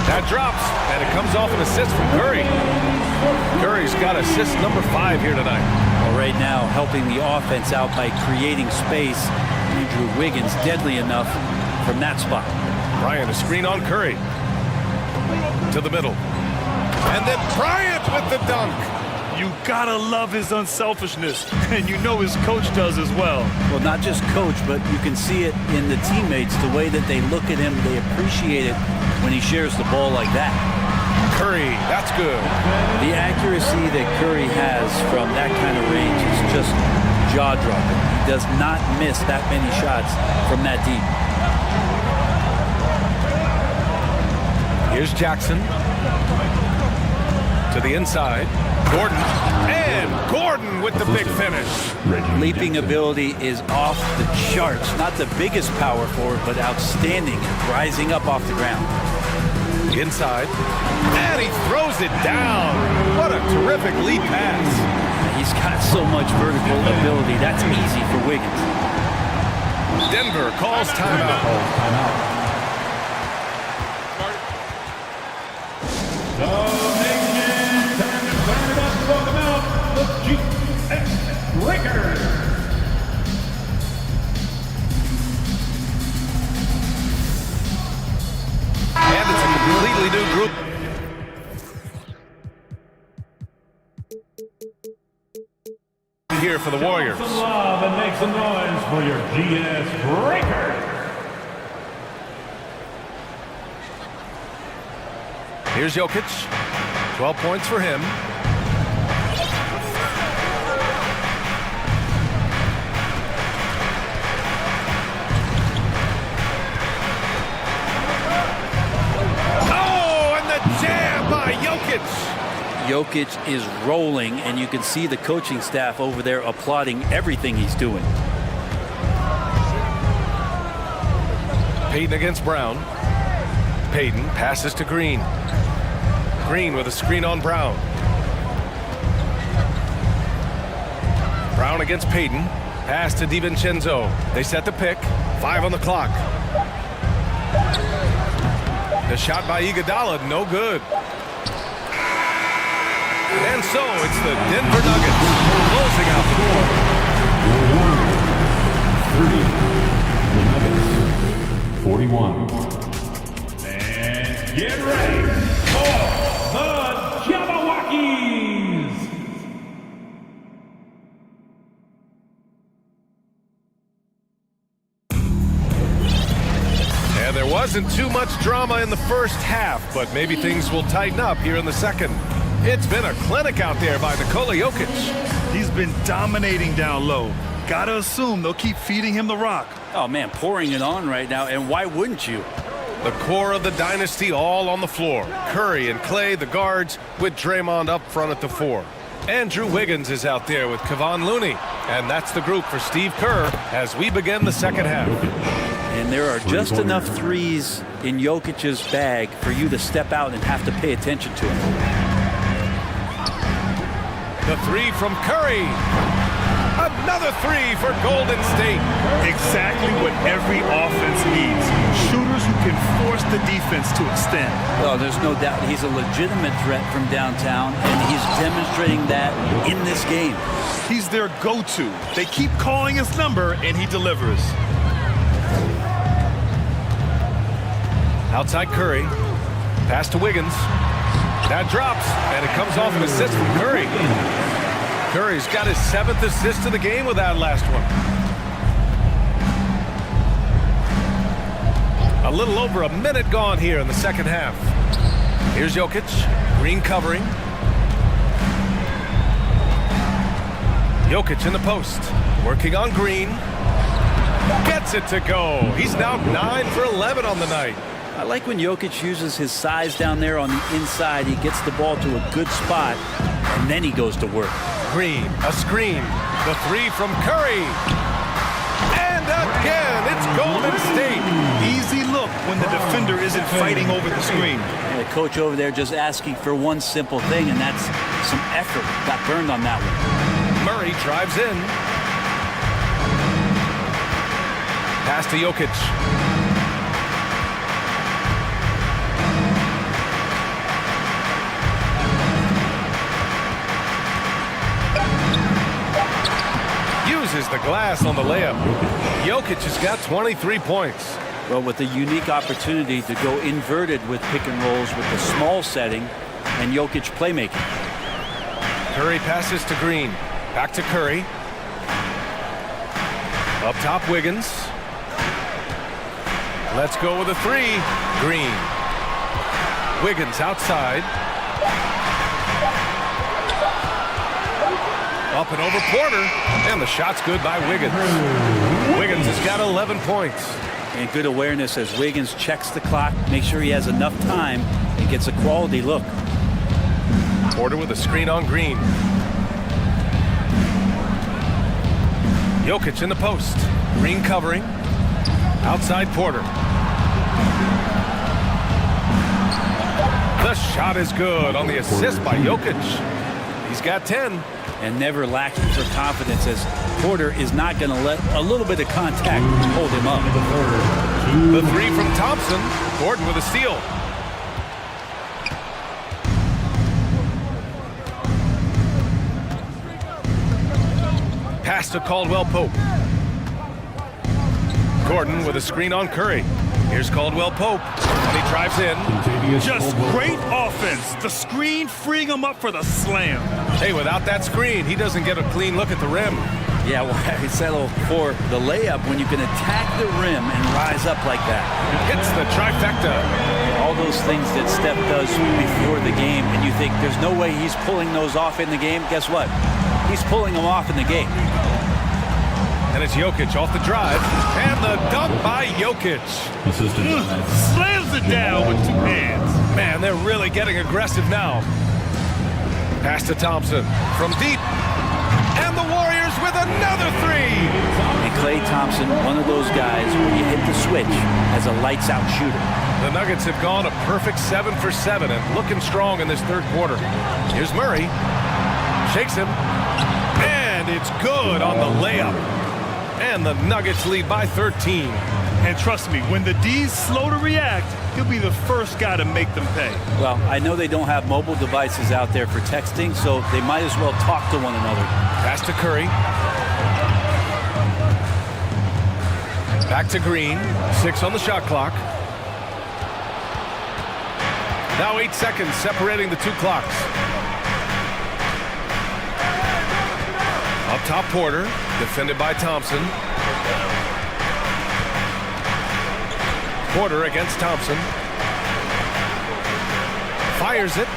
That drops, and it comes off an assist from Curry. Curry's got assist number 5 here tonight. Well, right now, helping the offense out by creating space. Andrew Wiggins deadly enough from that spot. Bryant, a screen on Curry. To the middle. And then Bryant with the dunk. You gotta love his unselfishness, and you know his coach does as well. Well, not just coach, but you can see it in the teammates, the way that they look at him, they appreciate it when he shares the ball like that. Curry, that's good. The accuracy that Curry has from that kind of range is just jaw-dropping. He does not miss that many shots from that deep. Here's Jackson. To the inside. Gordon. And Gordon with the big finish. Leaping ability is off the charts. Not the biggest power forward, but outstanding, rising up off the ground. Inside. And he throws it down. What a terrific lead pass. He's got so much vertical ability. That's easy for Wiggins. Denver calls timeout. Breakers. And it's a completely new group. Here for the Warriors. Some love and make some noise for your GS Breakers. Here's Jokic. 12 points for him. Jokic is rolling, and you can see the coaching staff over there applauding everything he's doing. Payton against Brown. Payton passes to Green. Green with a screen on Brown. Brown against Payton. Pass to DiVincenzo. They set the pick. 5 on the clock. The shot by Iguodala, no good. And so it's the Denver Nuggets closing out the board. 3, the Nuggets, 41. And get ready for the Jabberwockies. And there wasn't too much drama in the first half, but maybe things will tighten up here in the second. It's been a clinic out there by Nikola Jokic. He's been dominating down low. Gotta assume they'll keep feeding him the rock. Oh, man, pouring it on right now, and why wouldn't you? The core of the dynasty all on the floor. Curry and Clay, the guards, with Draymond up front at the 4. Andrew Wiggins is out there with Kevon Looney. And that's the group for Steve Kerr as we begin the second half. And there are just enough threes in Jokic's bag for you to step out and have to pay attention to him. The 3 from Curry. Another 3 for Golden State. Exactly what every offense needs. Shooters who can force the defense to extend. Oh, there's no doubt he's a legitimate threat from downtown, and he's demonstrating that in this game. He's their go-to. They keep calling his number, and he delivers. Outside Curry. Pass to Wiggins. That drops, and it comes off an assist from Curry. Curry's got his 7th assist of the game with that last one. A little over a minute gone here in the second half. Here's Jokic. Green covering. Jokic in the post. Working on Green. Gets it to go. He's now 9 for 11 on the night. I like when Jokic uses his size down there on the inside. He gets the ball to a good spot, and then he goes to work. Green, a screen. The 3 from Curry. And again, it's Golden State. Easy look when the defender isn't fighting over the screen. And the coach over there just asking for one simple thing, and that's some effort. Got burned on that one. Murray drives in. Pass to Jokic. Uses the glass on the layup. Jokic has got 23 points. Well, with a unique opportunity to go inverted with pick and rolls with the small setting and Jokic playmaking. Curry passes to Green. Back to Curry. Up top, Wiggins. Let's go with a 3. Green. Wiggins outside. Up and over Porter, and the shot's good by Wiggins. Wiggins has got 11 points. And good awareness as Wiggins checks the clock, make sure he has enough time, and gets a quality look. Porter with a screen on Green. Jokic in the post. Green covering. Outside Porter. The shot is good on the assist by Jokic. He's got 10. And never lacking for confidence as Porter is not going to let a little bit of contact hold him up. The 3 from Thompson. Gordon with a steal. Pass to Caldwell Pope. Gordon with a screen on Curry. Here's Caldwell Pope, and he drives in. Just great offense. The screen freeing him up for the slam. Hey, without that screen, he doesn't get a clean look at the rim. Yeah, why settle for the layup when you can attack the rim and rise up like that? Hits the trifecta. All those things that Steph does before the game, and you think there's no way he's pulling those off in the game. Guess what? He's pulling them off in the game. And it's Jokic off the drive. And the dunk by Jokic. Slams it down with 2 hands. Man, they're really getting aggressive now. Pass to Thompson from deep. And the Warriors with another 3. And Klay Thompson, one of those guys where you hit the switch as a lights-out shooter. The Nuggets have gone a perfect 7 for 7 and looking strong in this third quarter. Here's Murray. Shakes him. And it's good on the layup. And the Nuggets lead by 13. And trust me, when the D's slow to react, he'll be the first guy to make them pay. Well, I know they don't have mobile devices out there for texting, so they might as well talk to one another. Pass to Curry. Back to Green. 6 on the shot clock. Now 8 seconds separating the 2 clocks. Up top, Porter, defended by Thompson. Porter against Thompson. Fires it.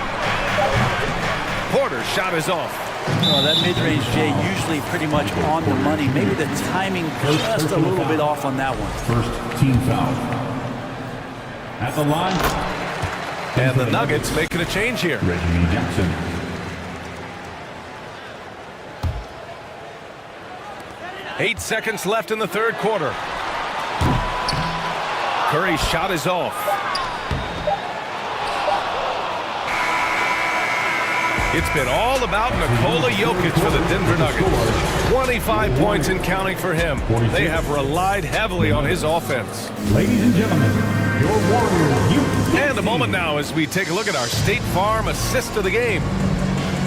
Porter's shot is off. Well, that mid-range, Jay, usually pretty much on the money. Maybe the timing just a little bit off on that one. First team foul. At the line. And the Nuggets making a change here. Reggie Jackson. Eight seconds left in the third quarter. Curry's shot is off. It's been all about Nikola Jokic for the Denver Nuggets. 25 points and counting for him. They have relied heavily on his offense. Ladies and gentlemen, your Warriors. And a moment now as we take a look at our State Farm assist of the game.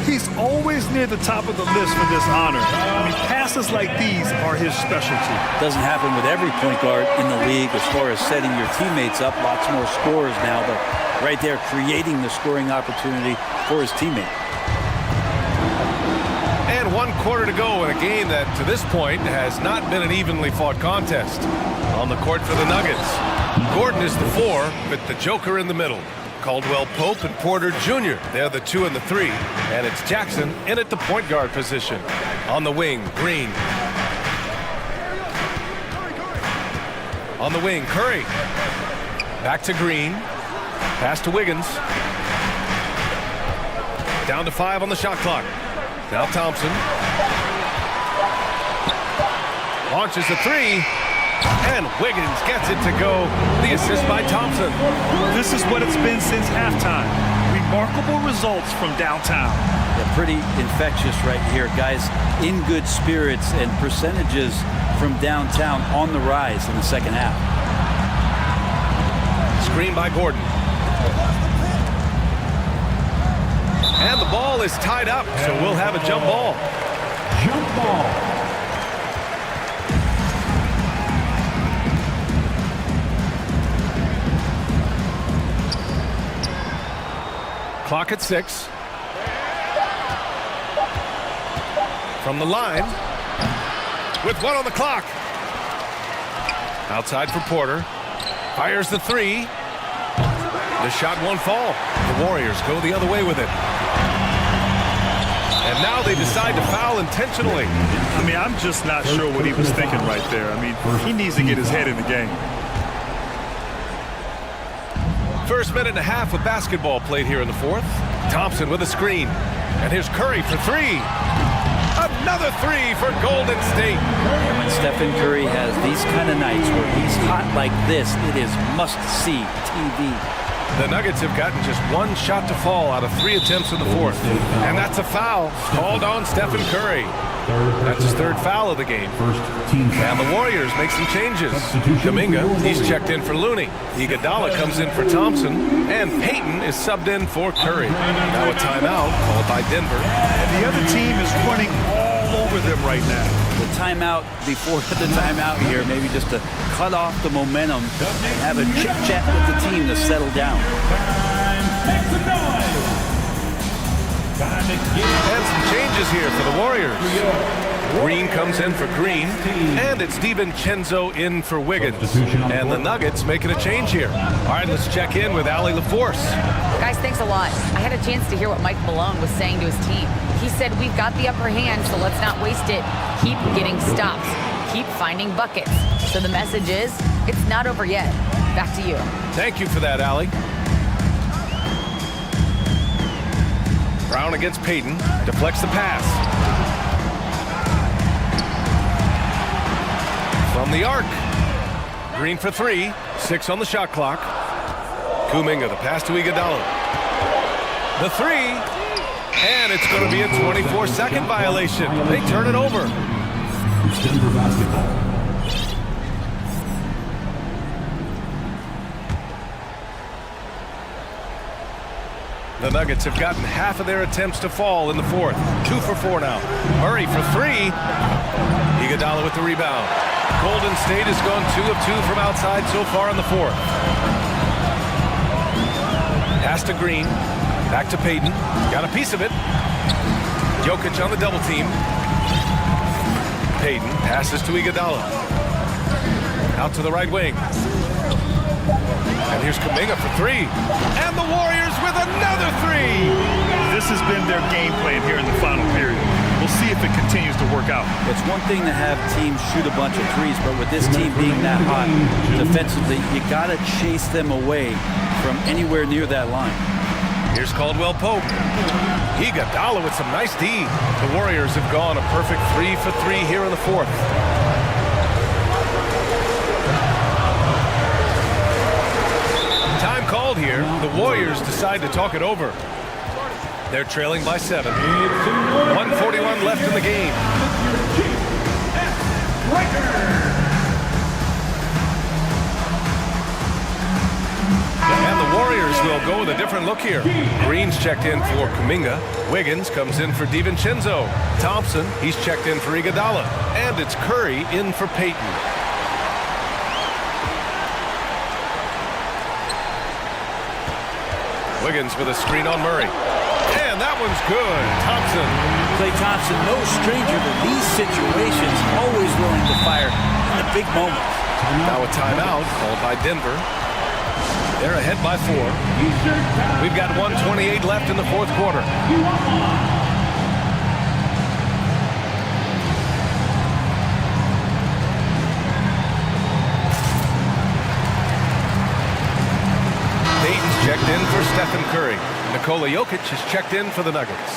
He's always near the top of the list for this honor. I mean, passes like these are his specialty. Doesn't happen with every point guard in the league as far as setting your teammates up. Lots more scorers now, but right there creating the scoring opportunity for his teammate. And 1 quarter to go in a game that, to this point, has not been an evenly fought contest. On the court for the Nuggets, Gordon is the 4 with the Joker in the middle. Caldwell Pope and Porter Jr. They're the 2 and the 3. And it's Jackson in at the point guard position. On the wing, Green. On the wing, Curry. Back to Green. Pass to Wiggins. Down to 5 on the shot clock. Now Thompson. Launches a 3. And Wiggins gets it to go. The assist by Thompson. This is what it's been since halftime. Remarkable results from downtown. Yeah, pretty infectious right here. Guys in good spirits and percentages from downtown on the rise in the second half. Screen by Gordon. And the ball is tied up, so we'll have a jump ball. Jump ball. Clock at 6. From the line. With 1 on the clock. Outside for Porter. Fires the 3. The shot won't fall. The Warriors go the other way with it. And now they decide to foul intentionally. I mean, I'm just not sure what he was thinking right there. I mean, he needs to get his head in the game. First minute and a half of basketball played here in the fourth. Thompson with a screen. And here's Curry for 3. Another 3 for Golden State. And when Stephen Curry has these kind of nights where he's hot like this, it is must-see TV. The Nuggets have gotten just 1 shot to fall out of 3 attempts in the fourth. And that's a foul called on Stephen Curry. That's his 3rd foul of the game. And the Warriors make some changes. Kuminga, he's checked in for Looney. Iguodala comes in for Thompson. And Payton is subbed in for Curry. Now a timeout called by Denver. And the other team is running all over them right now. The timeout before the timeout here, maybe just to cut off the momentum and have a chit-chat with the team to settle down. And some changes here for the Warriors. Green comes in for Green, and it's DiVincenzo in for Wiggins. And the Nuggets making a change here. All right, let's check in with Allie LaForce. Guys, thanks a lot. I had a chance to hear what Mike Malone was saying to his team. He said, we've got the upper hand, so let's not waste it. Keep getting stops. Keep finding buckets. So the message is, it's not over yet. Back to you. Thank you for that, Allie. Brown against Payton. Deflects the pass. From the arc. Green for 3. 6 on the shot clock. Kuminga, the pass to Iguodala. The 3. And it's going to be a 24-second violation. They turn it over. Denver basketball. The Nuggets have gotten half of their attempts to fall in the fourth. 2 for 4 now. Murray for 3. Iguodala with the rebound. Golden State has gone 2 of 2 from outside so far in the fourth. Pass to Green. Back to Payton. Got a piece of it. Jokic on the double team. Payton passes to Iguodala. Out to the right wing. And here's Kuminga for 3. And the Warriors with another 3. This has been their game plan here in the final period. We'll see if it continues to work out. It's one thing to have teams shoot a bunch of threes, but with this team being that hot defensively, you got to chase them away from anywhere near that line. Here's Caldwell Pope. Iguodala with some nice D. The Warriors have gone a perfect 3 for 3 here in the fourth. Time called here. The Warriors decide to talk it over. They're trailing by 7. 1:41 left in the game. And the Warriors will go with a different look here. Green's checked in for Kuminga. Wiggins comes in for DiVincenzo. Thompson, he's checked in for Iguodala. And it's Curry in for Payton. Wiggins with a screen on Murray. And that one's good. Thompson. Klay Thompson, no stranger to these situations, always willing to fire in the big moments. Now a timeout called by Denver. They're ahead by 4. We've got 1:28 left in the fourth quarter. Payton's checked in for Stephen Curry. Nikola Jokic is checked in for the Nuggets.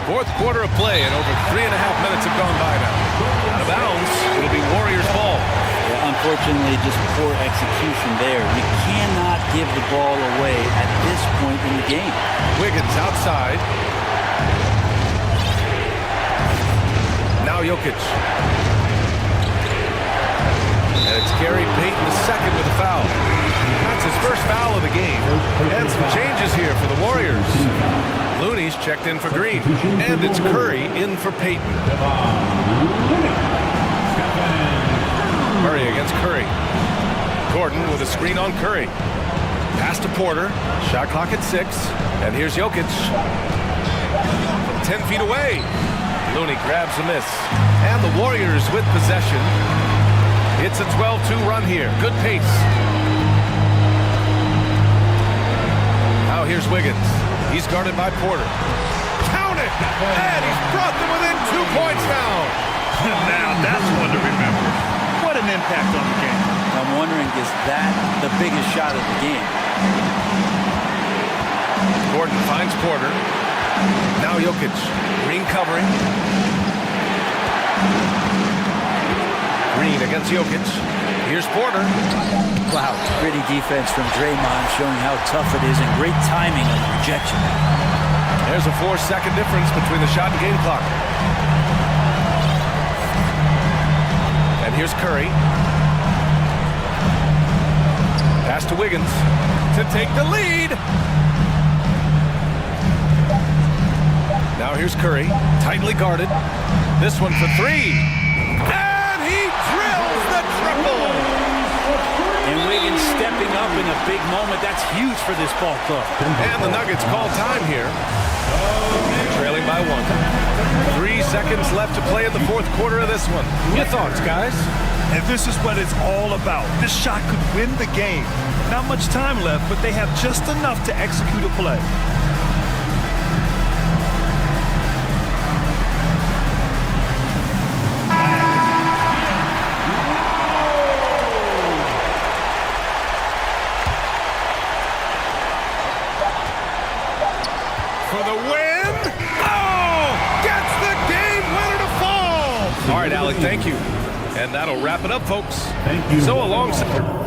Fourth quarter of play, and over 3.5 minutes have gone by now. Out of bounds, it'll be Warriors ball. Yeah, unfortunately, just poor execution there. You cannot give the ball away at this point in the game. Wiggins outside. Now Jokic. And it's Gary Payton II with a foul. That's his first foul of the game. And some changes here for the Warriors. Looney's checked in for Green. And it's Curry in for Payton. Murray against Curry. Gordon with a screen on Curry. Pass to Porter. Shot clock at 6. And here's Jokic. From 10 feet away. Looney grabs a miss. And the Warriors with possession. It's a 12-2 run here. Good pace. Now here's Wiggins. He's guarded by Porter. Count it! And he's brought them within 2 points now. Now that's one to remember. What an impact on the game. I'm wondering, is that the biggest shot of the game? Gordon finds Porter. Now Jokic. Green covering. Green against Jokic. Here's Porter. Wow, gritty defense from Draymond, showing how tough it is and great timing on the rejection. There's a 4-second difference between the shot and game clock. And here's Curry. Pass to Wiggins to take the lead. Now here's Curry, tightly guarded. This one for 3. And he drills the triple. And Wiggins stepping up in a big moment. That's huge for this ball club. And the Nuggets call time here. Trailing by 1. 3 seconds left to play in the fourth quarter of this one. Your thoughts, guys? And this is what it's all about. This shot could win the game. Not much time left, but they have just enough to execute a play. For the win. Oh! Gets the game winner to fall. All right, Alec, thank you. And that'll wrap it up, folks. Thank you. So alongside.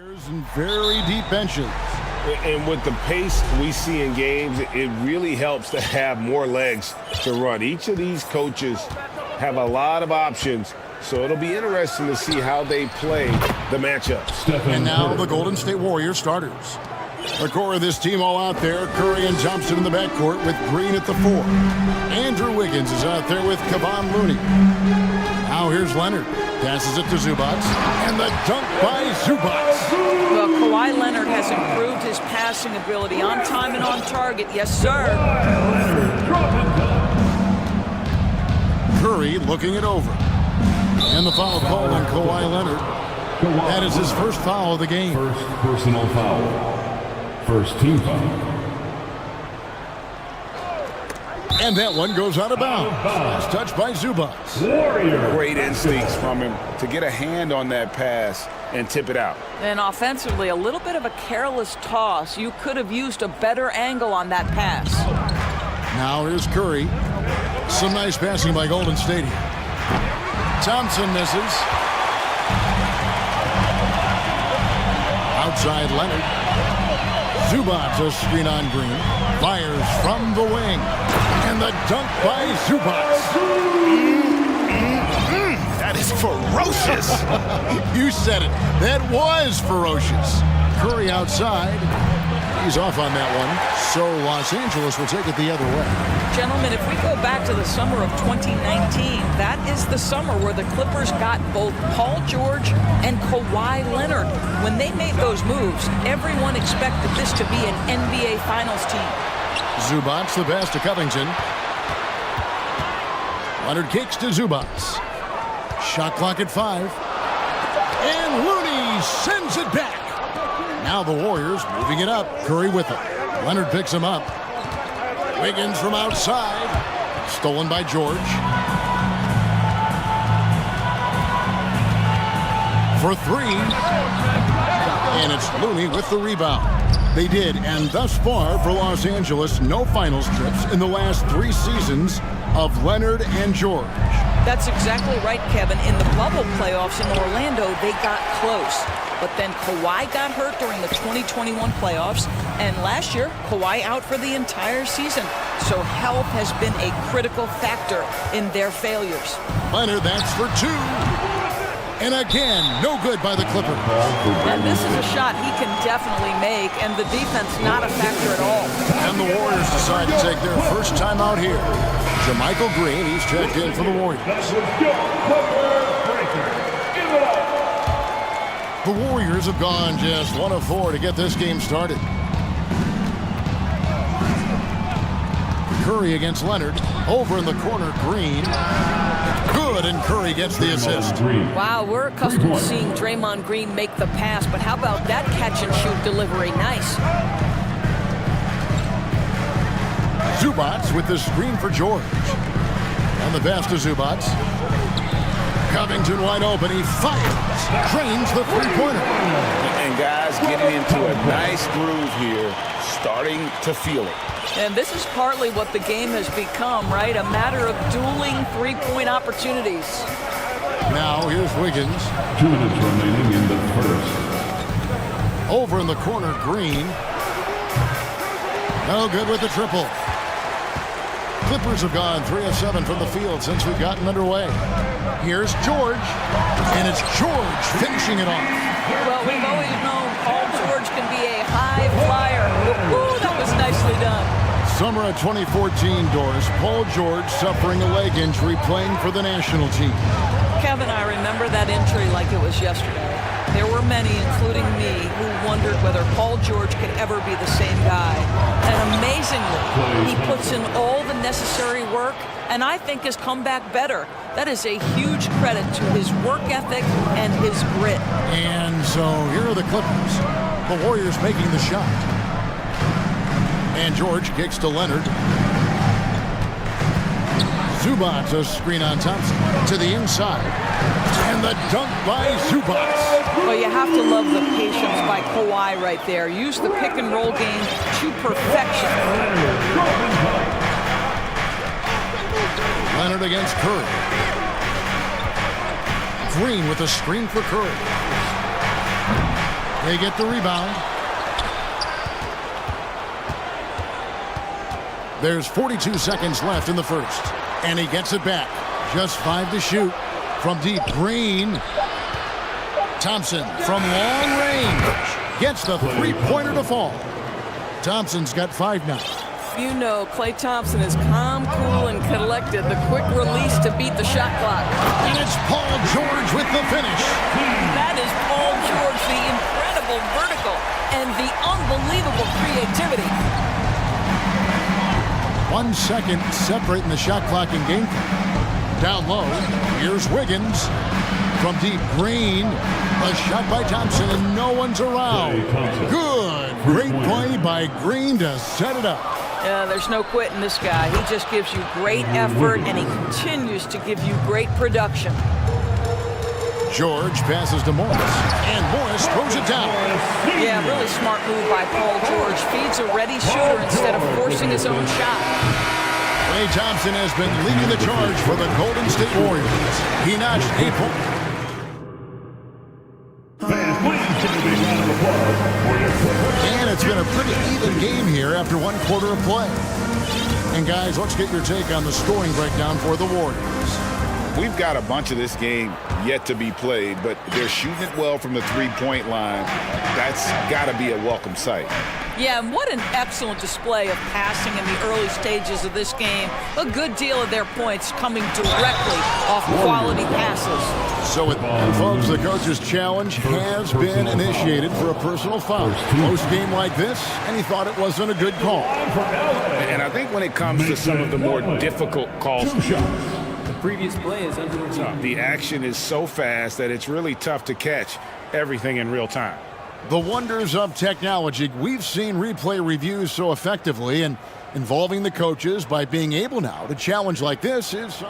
And very deep benches. And with the pace we see in games, it really helps to have more legs to run. Each of these coaches have a lot of options, so it'll be interesting to see how they play the matchups. And now the Golden State Warriors starters. The core of this team all out there. Curry and Thompson in the backcourt with Green at the 4. Andrew Wiggins is out there with Kevon Looney. Now here's Leonard. Passes it to Zubac. And the dunk by Zubac. Well, Kawhi Leonard has improved his passing ability on time and on target. Yes, sir. Curry looking it over. And the foul called on Kawhi Leonard. That is his first foul of the game. First personal foul. First team foul. And that one goes out of bounds. Last touch by Zubac. Great instincts from him to get a hand on that pass and tip it out. And offensively, a little bit of a careless toss. You could have used a better angle on that pass. Now here's Curry. Some nice passing by Golden State here. Thompson misses. Outside Leonard. Zubac, a screen on Green. Fires from the wing. And the dunk by Zubac. That is ferocious. You said it. That was ferocious. Curry outside. He's off on that one. So Los Angeles will take it the other way. Gentlemen, if we go back to the summer of 2019, that is the summer where the Clippers got both Paul George and Kawhi Leonard. When they made those moves, everyone expected this to be an NBA Finals team. Zubac, the pass to Covington. Leonard kicks to Zubac. Shot clock at 5. And Looney sends it back. Now the Warriors moving it up. Curry with it. Leonard picks him up. Wiggins from outside. Stolen by George. For 3. And it's Looney with the rebound. They did, and thus far for Los Angeles, no finals trips in the last 3 seasons of Leonard and George. That's exactly right, Kevin. In the bubble playoffs in Orlando, they got close. But then Kawhi got hurt during the 2021 playoffs, and last year, Kawhi out for the entire season. So health has been a critical factor in their failures. Leonard, that's for 2. And again, no good by the Clippers. And this is a shot he can definitely make, and the defense not a factor at all. And the Warriors decide to take their first time out here. JaMychal Green, he's checked in for the Warriors. The Warriors have gone just 1 of 4 to get this game started. Curry against Leonard. Over in the corner, Green. Good, and Curry gets the assist. Wow, we're accustomed to seeing Draymond Green make the pass, but how about that catch-and-shoot delivery? Nice. Zubac with the screen for George. On the pass to Zubac. Covington wide open. He fires. Drains the three-pointer. And guys getting into a nice groove here, starting to feel it. And this is partly what the game has become, right? A matter of dueling three-point opportunities. Now here's Wiggins. 2 minutes remaining in the first. Over in the corner, Green. No good with the triple. Clippers have gone 3 of 7 from the field since we've gotten underway. Here's George, and it's George finishing it off. Well, we've always known Paul George can be a high flyer. Woo-hoo, that was nicely done. Summer of 2014, Doris. Paul George suffering a leg injury playing for the national team. Kevin, I remember that injury like it was yesterday. There were many, including me, who wondered whether Paul George could ever be the same guy. And amazingly, he puts in all the necessary work, and I think has come back better. That is a huge credit to his work ethic and his grit. And so here are the Clippers. The Warriors making the shot. And George kicks to Leonard. Zubac, a screen on Thompson. To the inside. And the dunk by Zubac. Well, you have to love the patience by Kawhi right there. Use the pick and roll game to perfection. Leonard against Curry. Green with a screen for Curry. They get the rebound. There's 42 seconds left in the first. And he gets it back. Just 5 to shoot. From deep, Green. Thompson from long range. Gets the three-pointer to fall. Thompson's got 5 now. You know, Klay Thompson is calm, cool, and collected. The quick release to beat the shot clock. And it's Paul George with the finish. That is Paul George, the incredible vertical and the unbelievable creativity. 1 second separating the shot clock and game clock. Down low, here's Wiggins. From deep, Green. A shot by Thompson, and no one's around. Good. Great play by Green to set it up. There's no quitting this guy. He just gives you great effort, and he continues to give you great production. George passes to Morris, and Morris throws it down. Yeah, really smart move by Paul George. Feeds a ready shooter instead of forcing his own shot. Klay Thompson has been leading the charge for the Golden State Warriors. He notched 8 points. And it's been a pretty even game here after 1 quarter of play. And guys, let's get your take on the scoring breakdown for the Warriors. We've got a bunch of this game yet to be played, but they're shooting it well from the three-point line. That's got to be a welcome sight. Yeah, and what an excellent display of passing in the early stages of this game. A good deal of their points coming directly off quality passes. So with folks, the coach's challenge has been initiated for a personal foul. Close game like this, and he thought it wasn't a good call. And I think when it comes to some of the more difficult calls, The previous play is under review. the action is so fast that it's really tough to catch everything in real time. The wonders of technology. We've seen replay reviews so effectively, and involving the coaches by being able now to challenge like this is...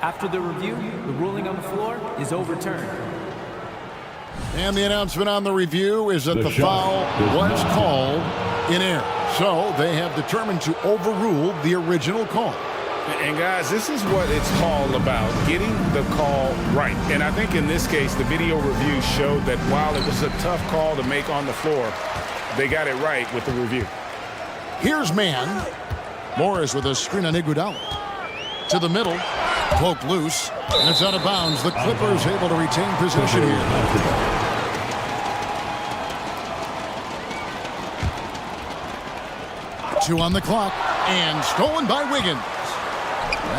After the review, the ruling on the floor is overturned. And the announcement on the review is that the foul was called in error. So they have determined to overrule the original call. And guys, this is what it's all about, getting the call right. And I think in this case, the video review showed that while it was a tough call to make on the floor, they got it right with the review. Here's man. Morris with a screen on Iguodala. To the middle. Poked loose. And it's out of bounds. The Clippers able to retain possession here. Two on the clock. And stolen by Wiggins.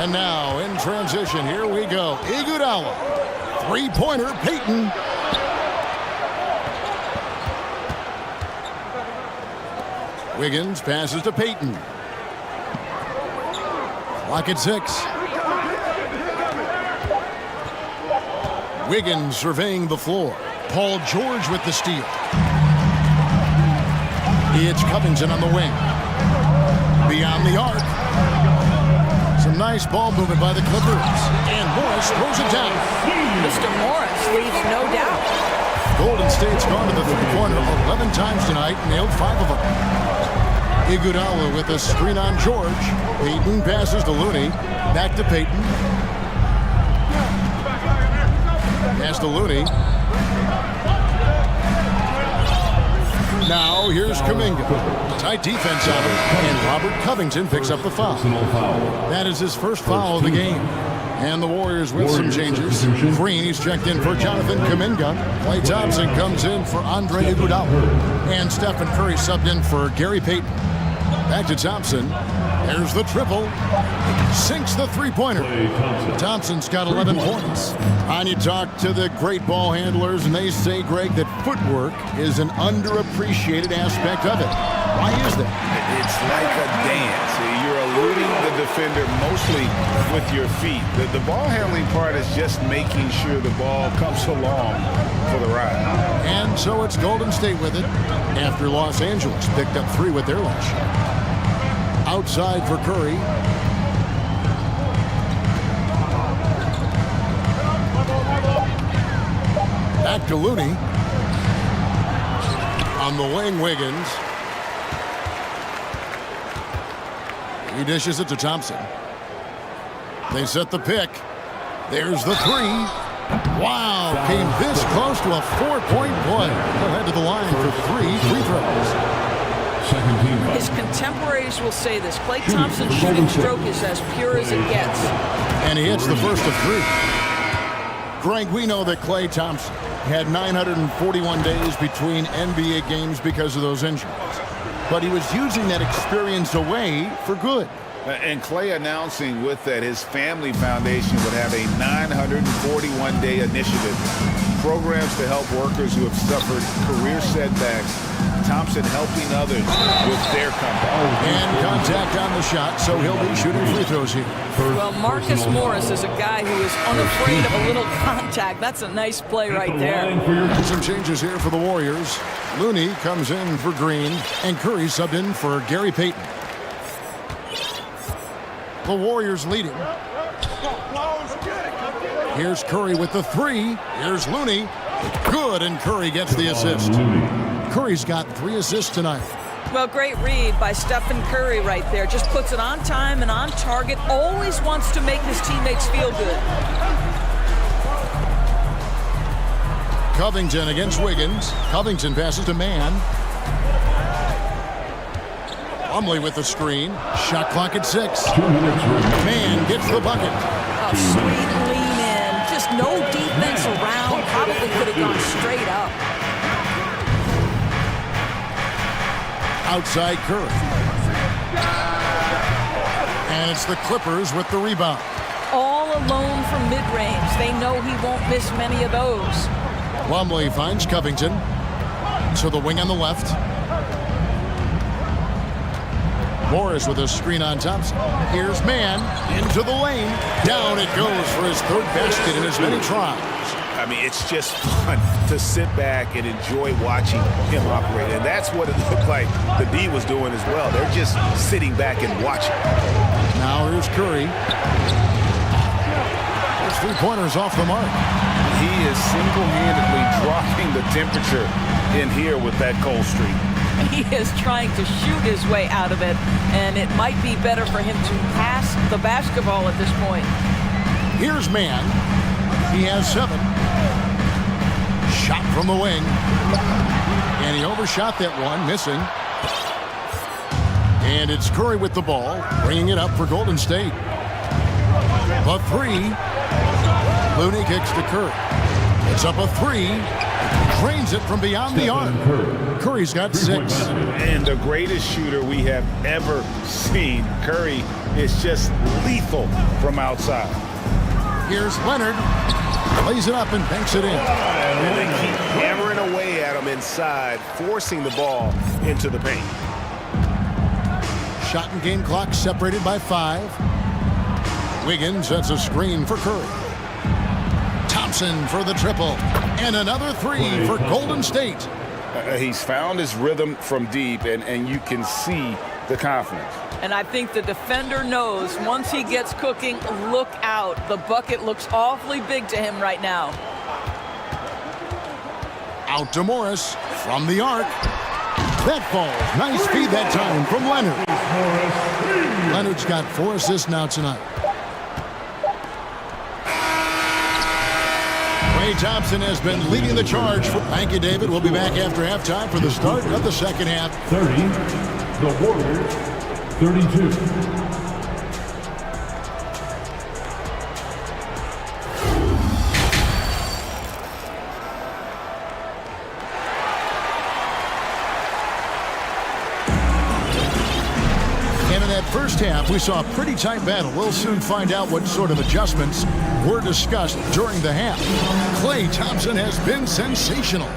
And now, in transition, here we go. Iguodala. Three-pointer, Payton. Wiggins passes to Payton. Clock at 6. Wiggins surveying the floor. Paul George with the steal. It's Covington on the wing. Beyond the arc. Some nice ball movement by the Clippers. And Morris throws it down. Mr. Morris leaves no doubt. Golden State's gone to the three-pointer 11 times tonight, nailed 5 of them. Iguodala with a screen on George. Payton passes to Looney. Back to Payton. Pass to Looney. Now here's Kuminga. Tight defense out of it. And Robert Covington picks up the foul. That is his first foul of the game. And the Warriors with some changes. Green, he's checked in for Jonathan Kuminga. Klay Thompson comes in for Andre Iguodala. And Stephen Curry subbed in for Gary Payton. Back to Thompson. There's the triple. Sinks the three-pointer. Thompson's got 11 points. And you talk to the great ball handlers, and they say, Greg, that footwork is an underappreciated aspect of it. Why is that? It's like a dance. You're eluding the defender mostly with your feet. The ball handling part is just making sure the ball comes along for the ride. And so it's Golden State with it after Los Angeles picked up 3 with their last shot. Outside for Curry. Back to Looney. On the wing, Wiggins. He dishes it to Thompson. They set the pick. There's the 3. Wow, came this close to a 4-point play. He'll head to the line for 3 free throws. His contemporaries will say this. Klay Thompson's shooting stroke is as pure as it gets. And he hits the first of 3. Greg, we know that Klay Thompson had 941 days between NBA games because of those injuries. But he was using that experience away for good. And Klay announcing with that his family foundation would have a 941-day initiative. Programs to help workers who have suffered career setbacks. Thompson helping others with their comeback. And contact on the shot, so he'll be shooting free throws here. Well, Marcus Morris is a guy who is unafraid of a little contact. That's a nice play right there. Some changes here for the Warriors. Looney comes in for Green, and Curry subbed in for Gary Payton. The Warriors leading. Here's Curry with the 3. Here's Looney. Good, and Curry gets the assist. Curry's got 3 assists tonight. Well, great read by Stephen Curry right there. Just puts it on time and on target. Always wants to make his teammates feel good. Covington against Wiggins. Covington passes to Mann. Plumlee with the screen. Shot clock at 6. Mann gets the bucket. A sweet lean in. Just no defense around. Probably could have gone straight up. Outside Curry. And it's the Clippers with the rebound. All alone from mid-range. They know he won't miss many of those. Plumlee finds Covington. To the wing on the left. Morris with a screen on Thompson. Here's Mann into the lane. Down it goes for his 3rd basket in as many tries. I mean, it's just fun to sit back and enjoy watching him operate. And that's what it looked like the D was doing as well. They're just sitting back and watching. Now here's Curry. His 3-pointers off the mark. He is single-handedly dropping the temperature in here with that cold streak. He is trying to shoot his way out of it, and it might be better for him to pass the basketball at this point. Here's Mann. He has 7. Shot from the wing. And he overshot that one, missing. And it's Curry with the ball, bringing it up for Golden State. The 3. Looney kicks to Curry. It's up a 3. Drains it from beyond the arc. Curry's got 6. And the greatest shooter we have ever seen. Curry is just lethal from outside. Here's Leonard. Lays it up and banks it in. And they keep hammering away at him inside, forcing the ball into the paint. Shot and game clock separated by 5. Wiggins sets a screen for Curry. Thompson for the triple. And another 3 for Golden State. He's found his rhythm from deep, and you can see the confidence. And I think the defender knows once he gets cooking, look out. The bucket looks awfully big to him right now. Out to Morris from the arc. That falls. Nice feed that time from Leonard. Leonard's got 4 assists now tonight. Klay Thompson has been leading the charge. Thank you, David. We'll be back after halftime for the start of the second half. 30, the Warriors, 32. And in that first half, we saw a pretty tight battle. We'll soon find out what sort of adjustments were discussed during the half. Klay Thompson has been sensational.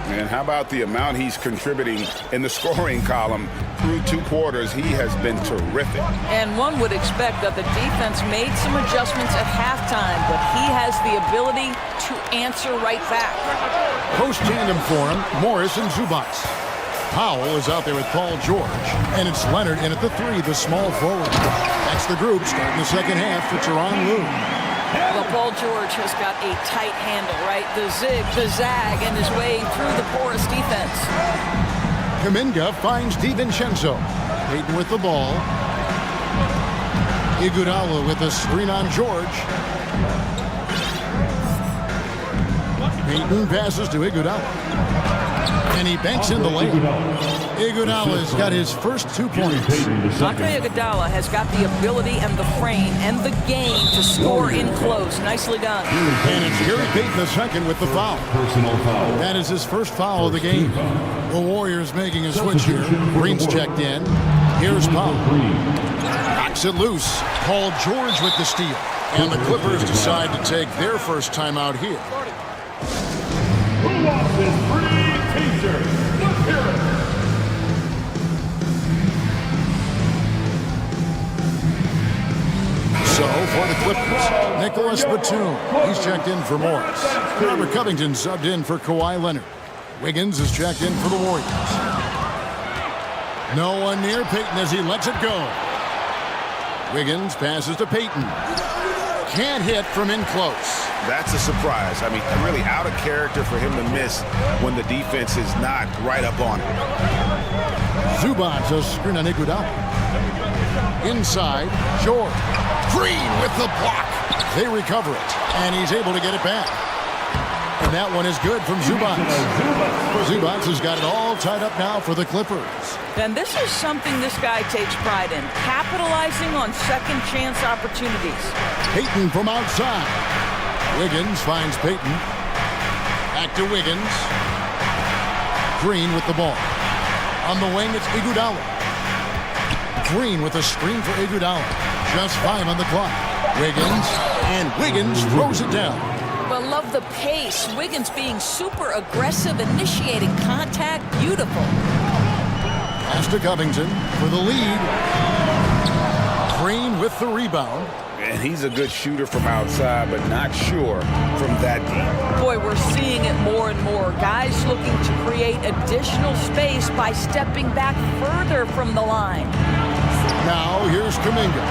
And how about the amount he's contributing in the scoring column through 2 quarters? He has been terrific. And one would expect that the defense made some adjustments at halftime, but he has the ability to answer right back. Post tandem for him, Morris and Zubac. Powell is out there with Paul George, and it's Leonard in at the 3, the small forward. That's the group starting the second half for Tyronn Lue. Well, Paul George has got a tight handle, right? The zig, the zag, and his way through the porous defense. Kuminga finds DiVincenzo. Payton with the ball. Iguodala with a screen on George. Payton passes to Iguodala. And he banks in the lane. Iguodala's got his first 2 points. Andre Iguodala has got the ability and the frame and the game to score in close. Nicely done. And it's Gary Payton the second with the foul. Personal foul. That is his first foul of the game. The Warriors making a switch here. Green's checked in. Here's Paul. Knocks it loose. Paul George with the steal. And the Clippers decide to take their first timeout here. Who wants his free t-shirt? Let's hear it. So for the Clippers, Nicholas Batum. He's checked in for Morris. Robert Covington subbed in for Kawhi Leonard. Wiggins is checked in for the Warriors. No one near Payton as he lets it go. Wiggins passes to Payton. Can't hit from in close. That's a surprise. I mean, really out of character for him to miss when the defense is not right up on him. Zubac a screen on Iguodala. Inside, George. Green with the block. They recover it, and he's able to get it back. And that one is good from Zubac. Zubac has got it all tied up now for the Clippers. And this is something this guy takes pride in, capitalizing on second chance opportunities. Payton from outside. Wiggins finds Payton. Back to Wiggins. Green with the ball. On the wing, it's Iguodala. Green with a screen for Iguodala. Just 5 on the clock. Wiggins, and Wiggins throws it down. But love the pace. Wiggins being super aggressive, initiating contact. Beautiful. Pass to Covington for the lead. Green with the rebound. And he's a good shooter from outside, but not sure from that deep. Boy, we're seeing it more and more. Guys looking to create additional space by stepping back further from the line. Now here's Kuminga.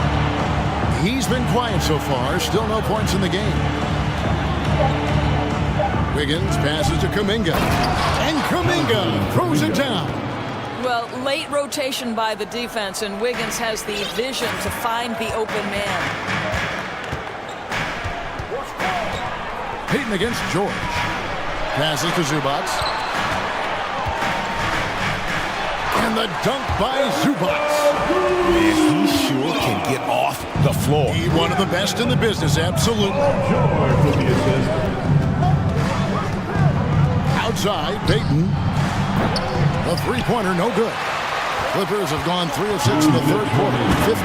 He's been quiet so far. Still no points in the game. Wiggins passes to Kuminga. And Kuminga throws it down. Well, late rotation by the defense, and Wiggins has the vision to find the open man. Payton against George. Passes to Zubac. And the dunk by Zubac. Man, he sure can get off the floor. He's one of the best in the business, absolutely. Outside, Payton. A three-pointer, no good. Clippers have gone 3 of 6 in the third quarter, 50%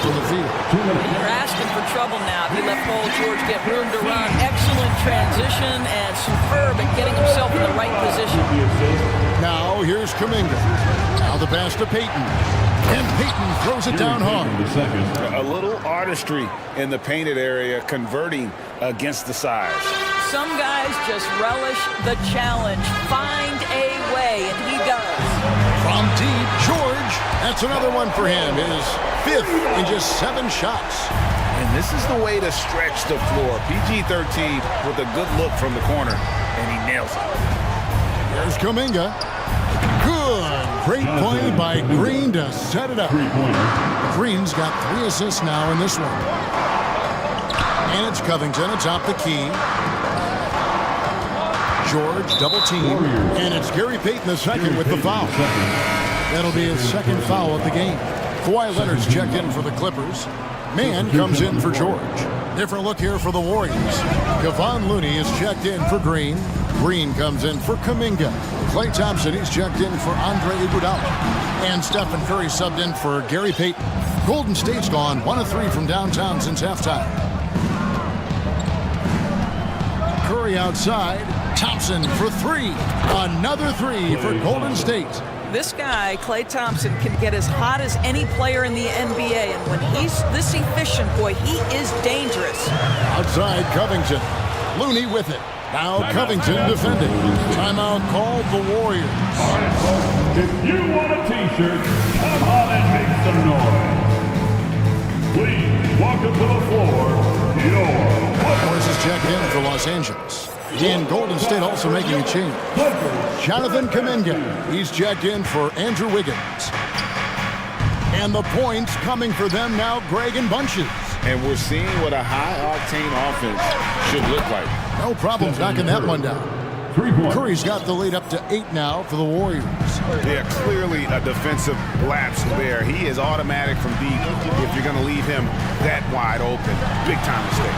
from the field. You're asking for trouble now. He let Paul George get room to run. Excellent transition and superb at getting himself in the right position. Now here's Kuminga. Now the pass to Payton. And Payton throws it down hard. A little artistry in the painted area, converting against the size. Some guys just relish the challenge. Find a way, and he does. From deep, George. That's another one for him. His 5th in just 7 shots. And this is the way to stretch the floor. PG-13 with a good look from the corner, and he nails it. Here's Kuminga. Good. Great play by Green to set it up. Green's got 3 assists now in this one. And it's Covington atop the key. George double team. And it's Gary Payton the second with the foul. That'll be his second foul of the game. Kawhi Leonard's checked in for the Clippers. Mann comes in for George. Different look here for the Warriors. Kevon Looney is checked in for Green. Green comes in for Kuminga. Klay Thompson, he's checked in for Andre Iguodala. And Stephen Curry subbed in for Gary Payton. Golden State's gone 1 of 3 from downtown since halftime. Curry outside. Thompson for 3. Another 3 for Golden State. This guy, Klay Thompson, can get as hot as any player in the NBA. And when he's this efficient, boy, he is dangerous. Outside Covington. Looney with it. Now Covington defending. Timeout called the Warriors. All right, folks, if you want a t-shirt, come on and make some noise. Please welcome to the floor, Morris is checked in for Los Angeles. And Golden State also making a change. Jonathan Kuminga, he's checked in for Andrew Wiggins. And the points coming for them now, Greg and Bunches. And we're seeing what a high-octane offense should look like. No problems knocking that one down. Curry's got the lead up to 8 now for the Warriors. Yeah, clearly a defensive lapse there. He is automatic from deep if you're going to leave him that wide open. Big-time mistake.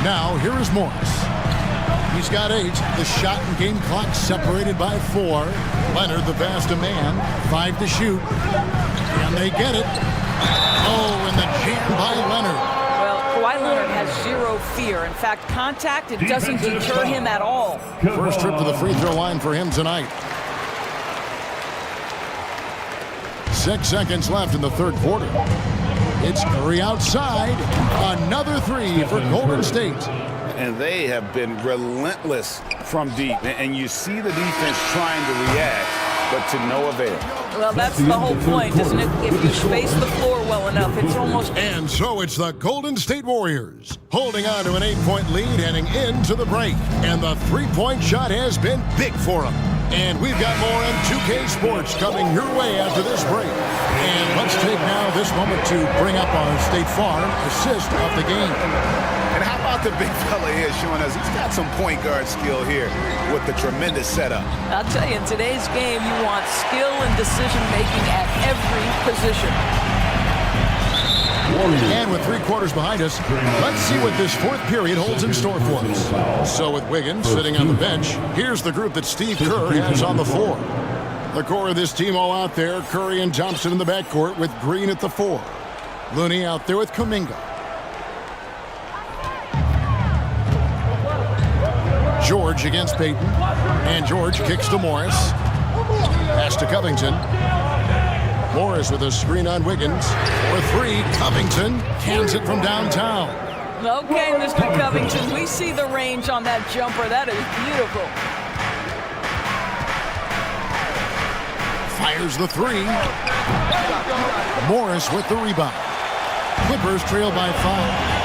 Now, here is Morris. He's got 8. The shot and game clock separated by 4. Leonard, the faster man, 5 to shoot. And they get it. Oh, and the jam by Leonard. Well, Kawhi Leonard has zero fear. In fact, contact, it doesn't deter him at all. First trip to the free throw line for him tonight. 6 seconds left in the third quarter. It's Curry outside. Another 3 for Golden State. And they have been relentless from deep. And you see the defense trying to react, but to no avail. Well, that's the whole point, isn't it? If you space the floor well enough, it's almost... And so it's the Golden State Warriors holding on to an 8-point lead heading into the break. And the three-point shot has been big for them. And we've got more on 2K Sports coming your way after this break. And let's take now this moment to bring up our State Farm assist of the game. And how about the big fella here showing us he's got some point guard skill here with the tremendous setup. I'll tell you, in today's game, you want skill and decision-making at every position. And with 3 quarters behind us, let's see what this fourth period holds in store for us. So with Wiggins sitting on the bench, here's the group that Steve Kerr has on the floor. The core of this team all out there, Curry and Thompson in the backcourt with Green at the 4. Looney out there with Kuminga. George against Payton. And George kicks to Morris. Pass to Covington. Morris with a screen on Wiggins. For 3, Covington cans it from downtown. Okay, Mr. Covington, we see the range on that jumper. That is beautiful. Fires the 3. Morris with the rebound. Clippers trail by 5.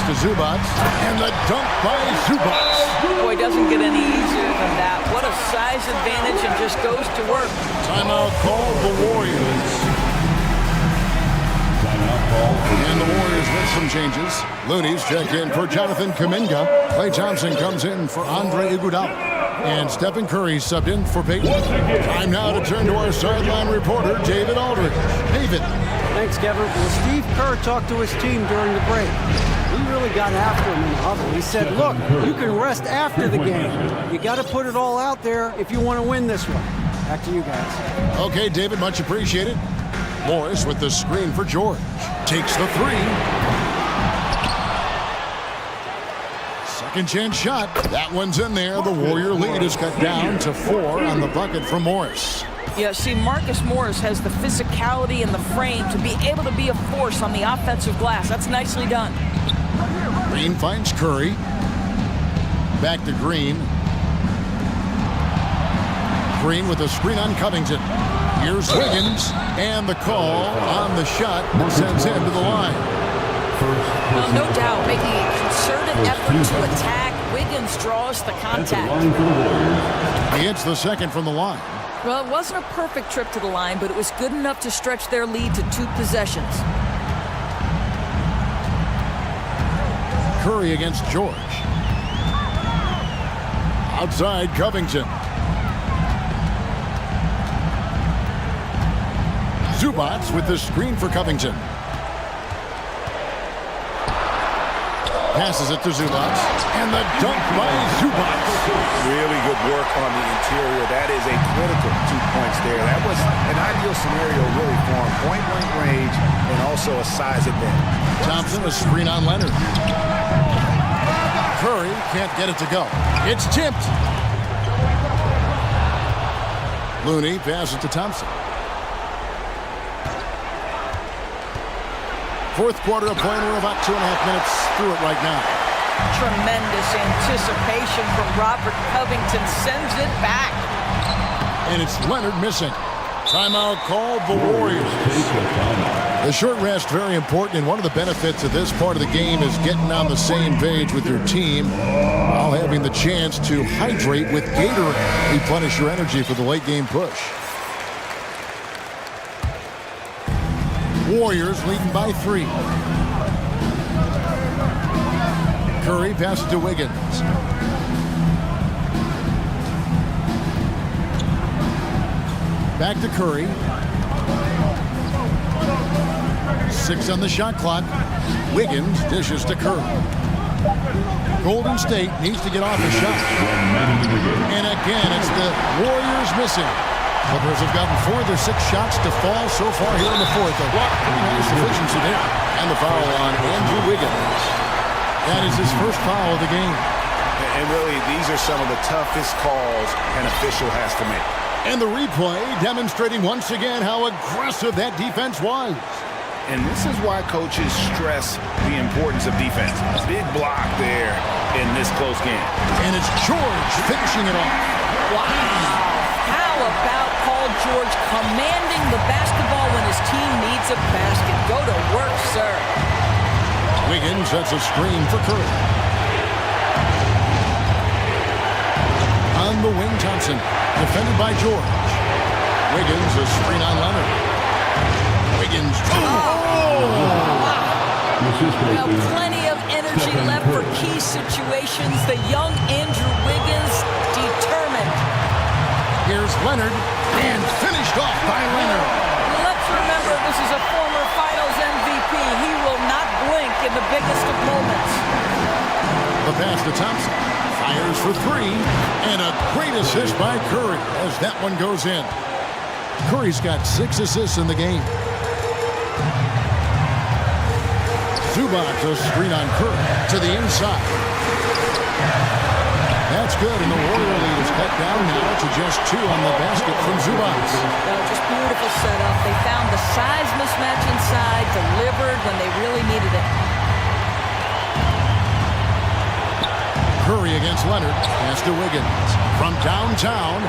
To Zubac, and the dunk by Zubac. Boy, doesn't get any easier than that. What a size advantage, and just goes to work. Timeout called the Warriors. And the Warriors with some changes. Looney's checked in for Jonathan Kuminga. Klay Thompson comes in for Andre Iguodala. And Stephen Curry subbed in for Payton. Time now to turn to our sideline reporter, David Aldridge. David. Thanks, Kevin. Well, Steve Kerr talked to his team during the break. He really got after him in the huddle. He said, look, you can rest after the game. You got to put it all out there if you want to win this one. Back to you guys. Okay, David, much appreciated. Morris with the screen for George. Takes the 3. Second chance shot. That one's in there. The Warrior lead is cut down to 4 on the bucket for Morris. Yeah, see, Marcus Morris has the physicality and the frame to be able to be a force on the offensive glass. That's nicely done. Green finds Curry. Back to Green. Green with a screen on Covington. Here's Wiggins. And the call on the shot that sends him to the line. Well, no doubt, making a concerted effort to attack. Wiggins draws the contact. He hits the second from the line. Well, it wasn't a perfect trip to the line, but it was good enough to stretch their lead to 2 possessions. Curry against George. Outside Covington. Zubac with the screen for Covington. Passes it to Zubac. And the dunk by Zubac. Really good work on the interior. That is a critical 2 points there. That was an ideal scenario really for him. Point-blank range and also a size advantage. Thompson, a screen on Leonard. Curry can't get it to go. It's tipped. Looney passes to Thompson. Fourth quarter of play. We're about 2.5 minutes through it right now. Tremendous anticipation from Robert Covington. Sends it back. And it's Leonard missing. Timeout called the Warriors. The short rest, very important, and one of the benefits of this part of the game is getting on the same page with your team while having the chance to hydrate with Gatorade. Replenish your energy for the late game push. Warriors leading by 3. Curry passes to Wiggins. Back to Curry. 6 on the shot clock. Wiggins dishes to Curry. Golden State needs to get off a shot. And again, it's the Warriors missing. Clippers have gotten 4 of their 6 shots to fall so far here in the fourth. A pretty nice efficiency there. And the foul on Andrew Wiggins. That is his first foul of the game. And really, these are some of the toughest calls an official has to make. And the replay demonstrating once again how aggressive that defense was. And this is why coaches stress the importance of defense. A big block there in this close game. And it's George finishing it off. Wow. How about Paul George commanding the basketball when his team needs a basket? Go to work, sir. Wiggins sets a screen for Curry. On the wing, Thompson. Defended by George. Wiggins, a screen on Leonard. Wiggins. Now, plenty of energy left for key situations. The young Andrew Wiggins determined. Here's Leonard, and finished off by Leonard. Let's remember, this is a former Finals MVP. He will not blink in the biggest of moments. The pass to Thompson. Fires for 3, and a great assist by Curry as that one goes in. Curry's got 6 assists in the game. Zubac, a screen on Curry to the inside. That's good, and the Warrior lead is cut down now to just 2 on the basket from Zubac. Just beautiful setup. They found the size mismatch inside, delivered when they really needed it. Curry against Leonard. Pass to Wiggins. From downtown.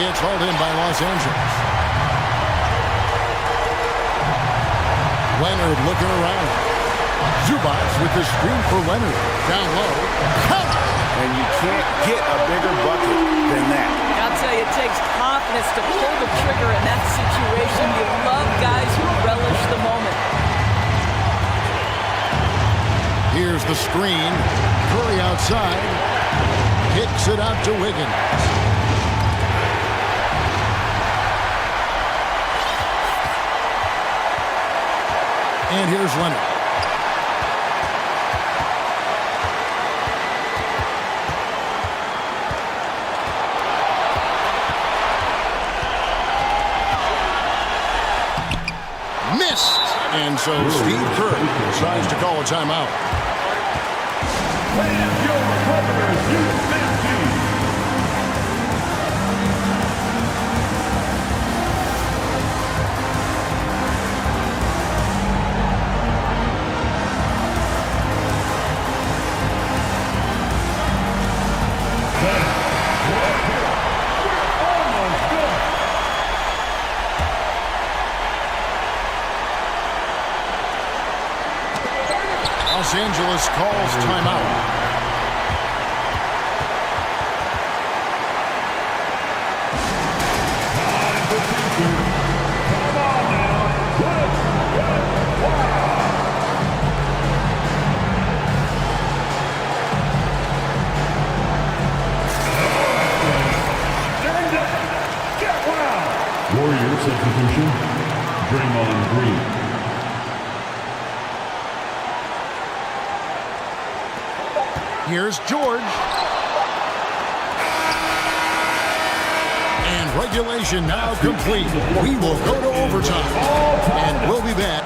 It's hauled in by Los Angeles. Leonard looking around. Zubac with the screen for Leonard. Down low. Count! And you can't get a bigger bucket than that. I'll tell you, it takes confidence to pull the trigger in that situation. You love guys who relish the moment. Here's the screen. Curry outside. Kicks it out to Wiggins. And here's Leonard. Missed. And so Steve Kerr decides to call a timeout. Los Angeles calls timeout. Warriors substitution, Draymond Green. Here's George. And regulation now complete. We will go to overtime. And we'll be back.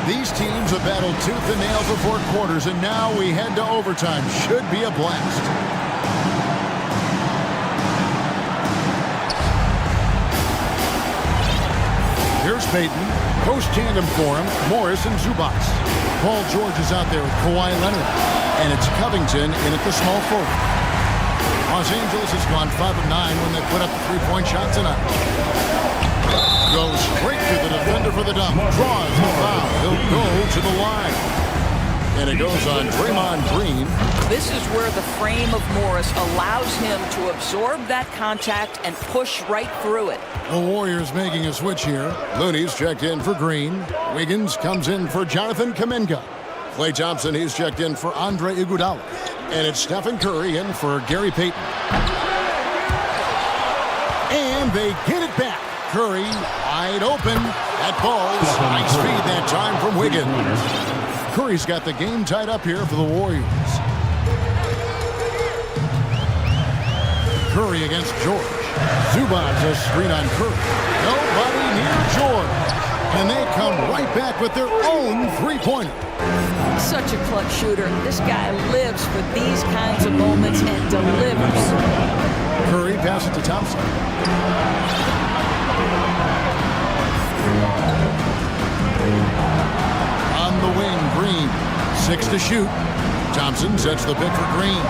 These teams have battled tooth and nail for 4 quarters, and now we head to overtime. Should be a blast. Here's Payton. Post tandem for him, Morris and Zubac. Paul George is out there with Kawhi Leonard. And it's Covington in at the small forward. Los Angeles has gone 5 of 9 when they put up the 3-point shot tonight. Goes straight to the defender for the dunk. Draws the foul. He'll go to the line. And it goes on Draymond Green. This is where the frame of Morris allows him to absorb that contact and push right through it. The Warriors making a switch here. Looney's checked in for Green. Wiggins comes in for Jonathan Kuminga. Klay Thompson, he's checked in for Andre Iguodala. And it's Stephen Curry in for Gary Payton. And they get it back. Curry wide open. That ball's high speed that time from Wiggins. Curry's got the game tied up here for the Warriors. Curry against George. Zubac a screen on Curry. Nobody near George. And they come right back with their own three-pointer. Such a clutch shooter. This guy lives for these kinds of moments and delivers. Curry passes to Thompson. On the wing, Green. 6 to shoot. Thompson sets the pick for Green.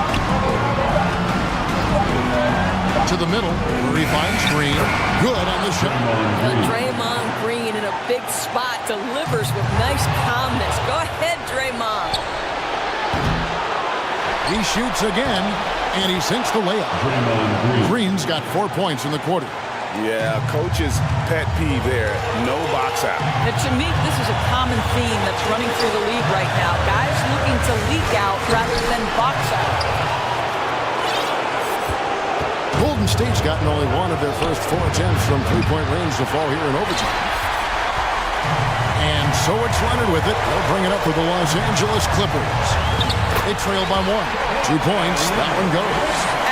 To the middle. Curry finds Green. Good on the shot. Draymond Green in a big spot delivers with nice calmness. Go ahead, Draymond. He shoots again, and he sinks the layup. Green's got 4 points in the quarter. Yeah, coach's pet peeve there. No box out. And to me, this is a common theme that's running through the league right now. Guys looking to leak out rather than box out. Golden State's gotten only one of their first 4 attempts from three-point range to fall here in overtime. And so it's Leonard with it. They'll bring it up for the Los Angeles Clippers. They trail by 1. 2 points. That one goes.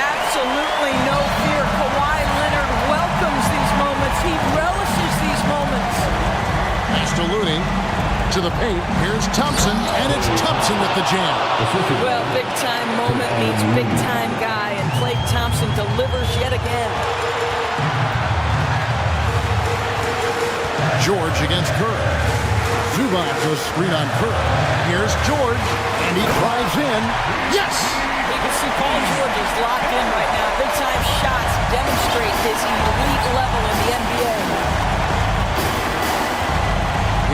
Absolutely no fear. Kawhi Leonard welcomes these moments. He relishes these moments. Pass to Looney. To the paint. Here's Thompson, and it's Thompson at the jam. Well, big-time moment means big-time guy, and Klay Thompson delivers yet again. George against Curry. Zubac a screen on Curry. Here's George, and he drives in. Yes! You can see Paul George is locked in right now. Big-time shots demonstrate his elite level in the NBA.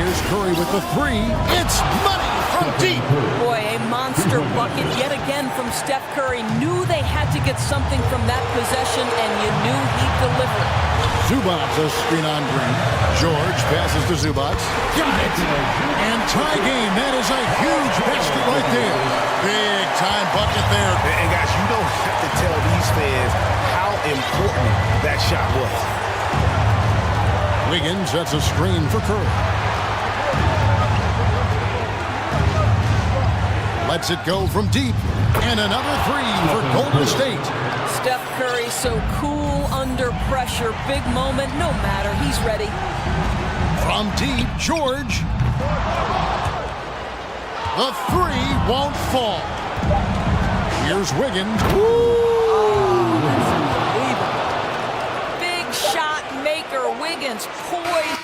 Here's Curry with the 3. It's money from deep. Boy, a monster bucket yet again from Steph Curry. Knew they had to get something from that possession, and you knew he'd deliver. Zubac a screen on Green. George passes to Zubac. Got it. And tie game. That is a huge basket right there. Big time bucket there. And guys, you don't have to tell these fans how important that shot was. Wiggins sets a screen for Curry. Lets it go from deep. And another 3 for Golden State. Steph Curry so cool under pressure. Big moment, no matter. He's ready. From deep, George. The 3 won't fall. Here's Wiggins. Oh, that's unbelievable. Big shot maker, Wiggins poised.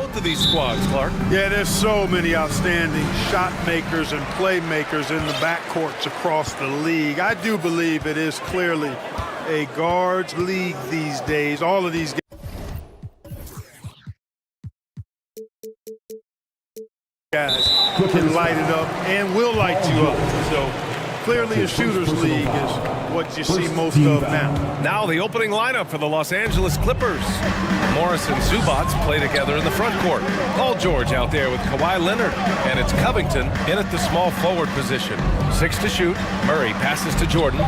both of these squads, Clark. Yeah, there's so many outstanding shot makers and playmakers in the backcourts across the league. I do believe it is clearly a guards league these days. All of these guys can light it up and will light you up. So clearly a shooter's league is what you see most of now. Now the opening lineup for the Los Angeles Clippers. Morris and Zubac play together in the front court. Paul George out there with Kawhi Leonard. And it's Covington in at the small forward position. 6 to shoot. Murray passes to Jordan.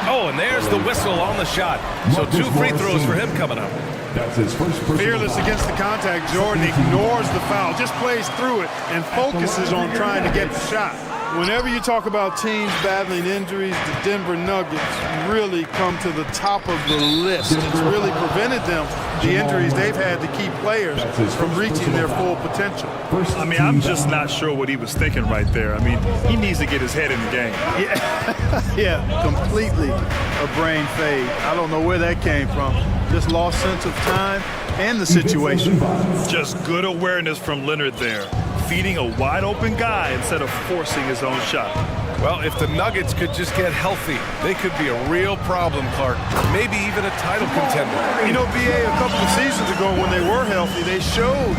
Oh, and there's the whistle on the shot. So 2 free throws for him coming up. That's his first Fearless against the contact. Jordan ignores the foul, just plays through it and focuses on trying to get the shot. Whenever you talk about teams battling injuries, the Denver Nuggets really come to the top of the list. It's really prevented them, the injuries they've had to keep players from reaching their full potential. I mean, I'm just not sure what he was thinking right there. I mean, he needs to get his head in the game. Yeah, completely a brain fade. I don't know where that came from. Just lost sense of time and the situation. Just good awareness from Leonard there. Feeding a wide-open guy instead of forcing his own shot. Well, if the Nuggets could just get healthy, they could be a real problem, Clark. Maybe even a title contender. You know, BA, a couple of seasons ago when they were healthy, they showed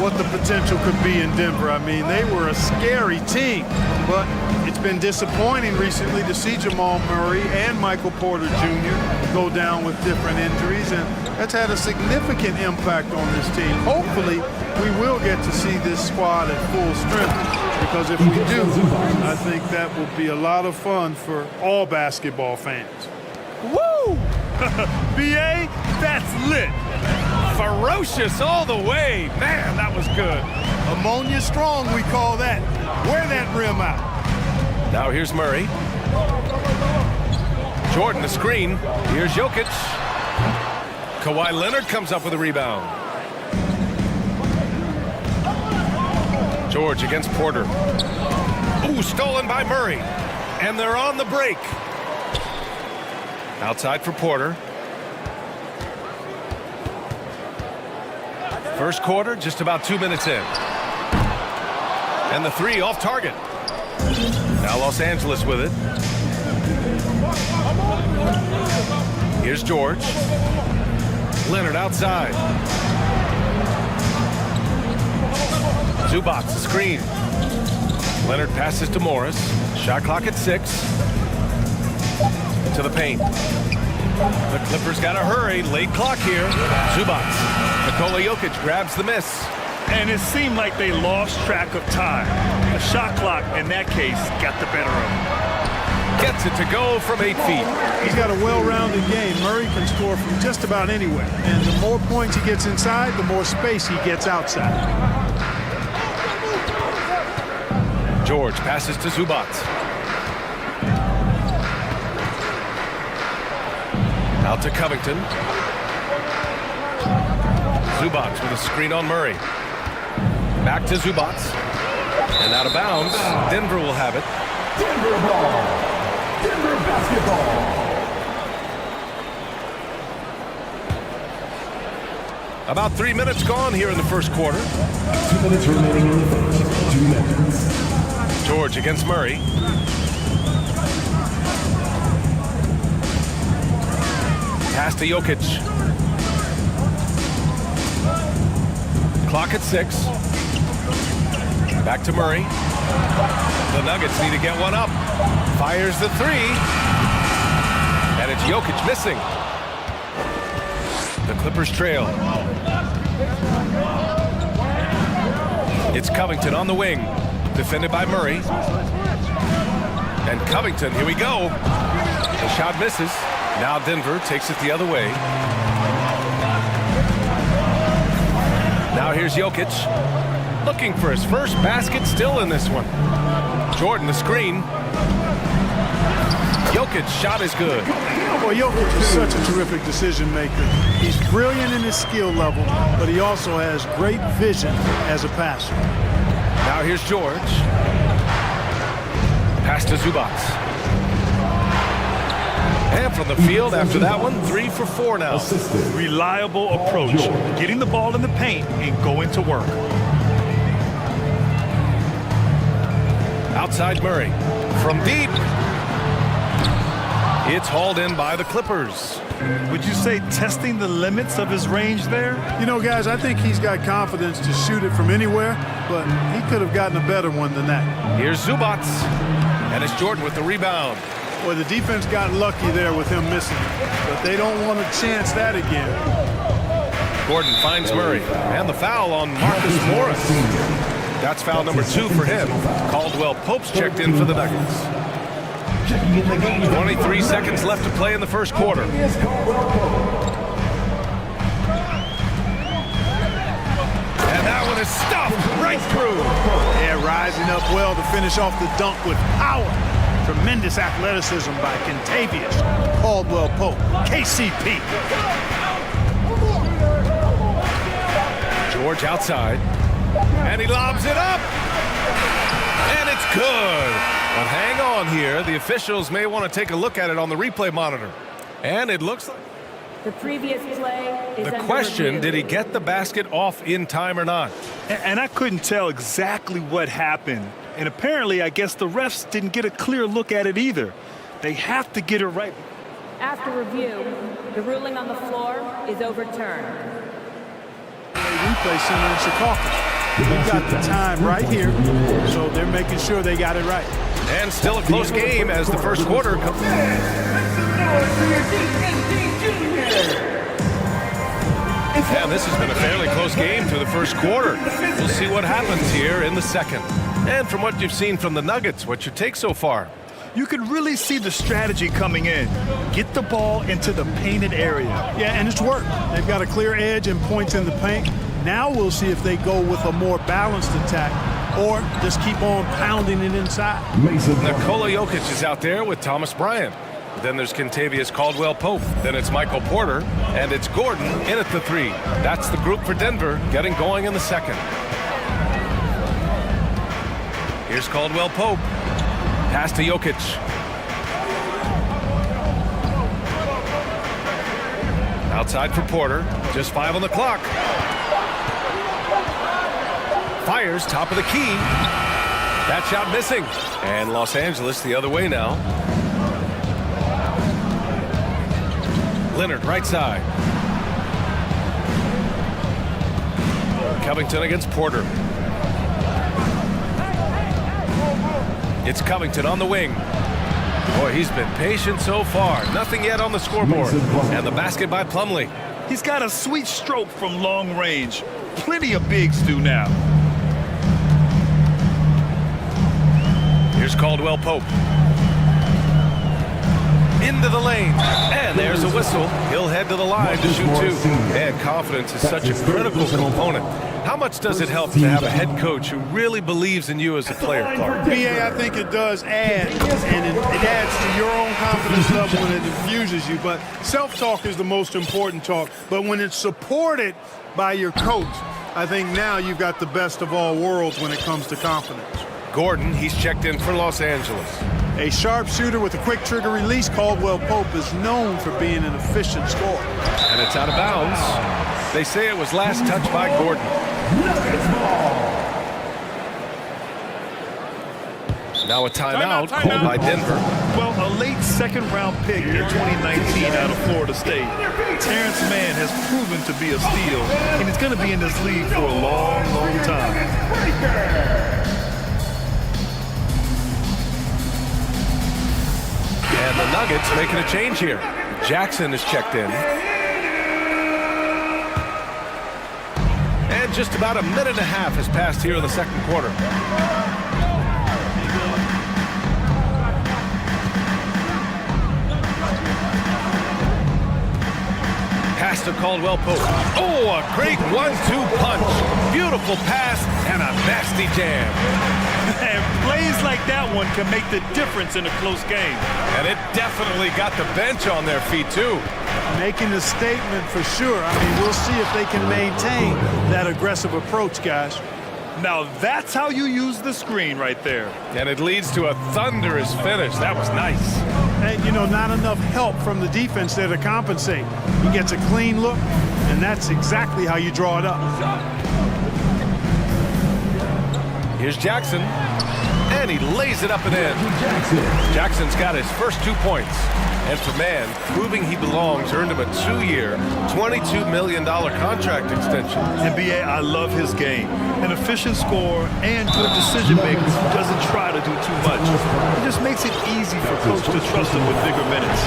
what the potential could be in Denver. I mean, they were a scary team, but it's been disappointing recently to see Jamal Murray and Michael Porter Jr. go down with different injuries, and that's had a significant impact on this team. Hopefully, we will get to see this squad at full strength, because if we do, I think that will be a lot of fun for all basketball fans. Woo! BA, that's lit. Ferocious all the way. Man, that was good. Ammonia strong, we call that. Wear that rim out. Now here's Murray. Jordan the screen. Here's Jokic. Kawhi Leonard comes up with a rebound. George against Porter. Ooh, stolen by Murray. And they're on the break. Outside for Porter. First quarter, just about 2 minutes in. And the 3 off target. Now Los Angeles with it. Here's George. Leonard outside. Zubac, the screen. Leonard passes to Morris. Shot clock at 6. To the paint. The Clippers got to hurry. Late clock here. Zubac. Nikola Jokic grabs the miss. And it seemed like they lost track of time. The shot clock, in that case, got the better of him. Gets it to go from 8 feet. He's got a well-rounded game. Murray can score from just about anywhere. And the more points he gets inside, the more space he gets outside. George passes to Zubac. Out to Covington. Zubac with a screen on Murray. Back to Zubac. And out of bounds. Denver will have it. Denver ball. Denver basketball. About 3 minutes gone here in the first quarter. 2 minutes remaining in the first. 2 minutes. George against Murray. Pass to Jokic. Clock at 6. Back to Murray. The Nuggets need to get one up. Fires the 3. And it's Jokic missing. The Clippers trail. It's Covington on the wing. Defended by Murray. And Covington, here we go. The shot misses. Now Denver takes it the other way. Now here's Jokic. Looking for his first basket, still in this one. Jordan the screen. Jokic's shot is good. Well, Jokic is such a terrific decision maker. He's brilliant in his skill level, but he also has great vision as a passer. Now here's George. Pass to Zubac. And from the field after that one, 3 for 4 now. Reliable approach, getting the ball in the paint and going to work. Outside Murray. From deep. It's hauled in by the Clippers. Would you say testing the limits of his range there? You know, guys, I think he's got confidence to shoot it from anywhere, but he could have gotten a better one than that. Here's Zubac. And it's Jordan with the rebound. Well, the defense got lucky there with him missing, but they don't want to chance that again. Gordon finds Murray. And the foul on Marcus Morris. That's foul number 2 for him. Caldwell Pope's checked in for the Nuggets. 23 seconds left to play in the first quarter. And that one is stuffed right through. Yeah, rising up well to finish off the dunk with power. Tremendous athleticism by Kentavious Caldwell Pope, KCP. George outside. And he lobs it up. And it's good. But hang on here. The officials may want to take a look at it on the replay monitor. And it looks like The previous play is the under question, review. did he get the basket off in time or not? And I couldn't tell exactly what happened. And apparently, I guess the refs didn't get a clear look at it either. They have to get it right. After review, the ruling on the floor is overturned. Replay center in Chicago. We've got the time right here, so they're making sure they got it right. And still a close game as the first quarter comes. And this has been a fairly close game through the first quarter. We'll see what happens here in the second. And from what you've seen from the Nuggets, what's your take so far? You can really see the strategy coming in. Get the ball into the painted area. Yeah, and it's worked. They've got a clear edge and points in the paint. Now we'll see if they go with a more balanced attack or just keep on pounding it inside. Nikola Jokic is out there with Thomas Bryant. Then there's Kentavious Caldwell Pope. Then it's Michael Porter. And it's Gordon in at the 3. That's the group for Denver getting going in the second. Here's Caldwell Pope. Pass to Jokic. Outside for Porter. Just 5 on the clock. Fires top of the key. That shot missing. And Los Angeles the other way now. Leonard right side. Covington against Porter. It's Covington on the wing. Boy, he's been patient so far. Nothing yet on the scoreboard. And the basket by Plumlee. He's got a sweet stroke from long range. Plenty of bigs do now. Here's Caldwell Pope. Into the lane. And there's a whistle. He'll head to the line to shoot 2. And confidence is such a critical component. How much does it help to have a head coach who really believes in you as a player, Clark? BA, I think it does add, and it adds to your own confidence level and it infuses you. But self-talk is the most important talk. But when it's supported by your coach, I think now you've got the best of all worlds when it comes to confidence. Gordon, he's checked in for Los Angeles. A sharp shooter with a quick trigger release, Caldwell Pope is known for being an efficient scorer. And it's out of bounds. They say it was last touched by Gordon. Now a timeout called by Denver. Well, a late second-round pick in 2019 out of Florida State. Terrence Mann has proven to be a steal, and he's going to be in this league for a long, long time. And the Nuggets making a change here. Jackson is checked in. And just about a minute and a half has passed here in the second quarter. Pass to Caldwell Pope. Oh, a great 1-2 punch. Beautiful pass and a nasty jam. And plays like that one can make the difference in a close game. And it definitely got the bench on their feet, too. Making a statement for sure. I mean, we'll see if they can maintain that aggressive approach, guys. Now that's how you use the screen right there. And it leads to a thunderous finish. That was nice. And, you know, not enough help from the defense there to compensate. He gets a clean look, and that's exactly how you draw it up. Here's Jackson, and he lays it up and in. Jackson's got his first 2 points. And for man, proving he belongs earned him a 2-year, $22 million contract extension. NBA, I love his game. An efficient scorer and good decision maker who doesn't try to do too much. It just makes it easy for coach to trust him with bigger minutes.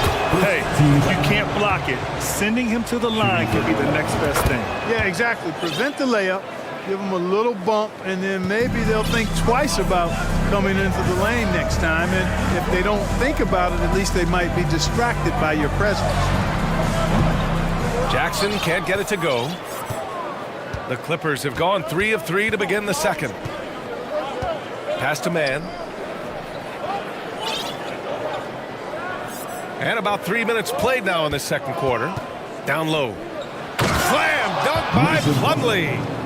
Hey, if you can't block it, sending him to the line can be the next best thing. Yeah, exactly. Prevent the layup, give them a little bump, and then maybe they'll think twice about coming into the lane next time. And if they don't think about it, at least they might be distracted by your presence. Jackson can't get it to go. The Clippers have gone 3 of 3 to begin the second. Pass to man. And about 3 minutes played now in the second quarter. Down low. Slam dunk by Plumlee.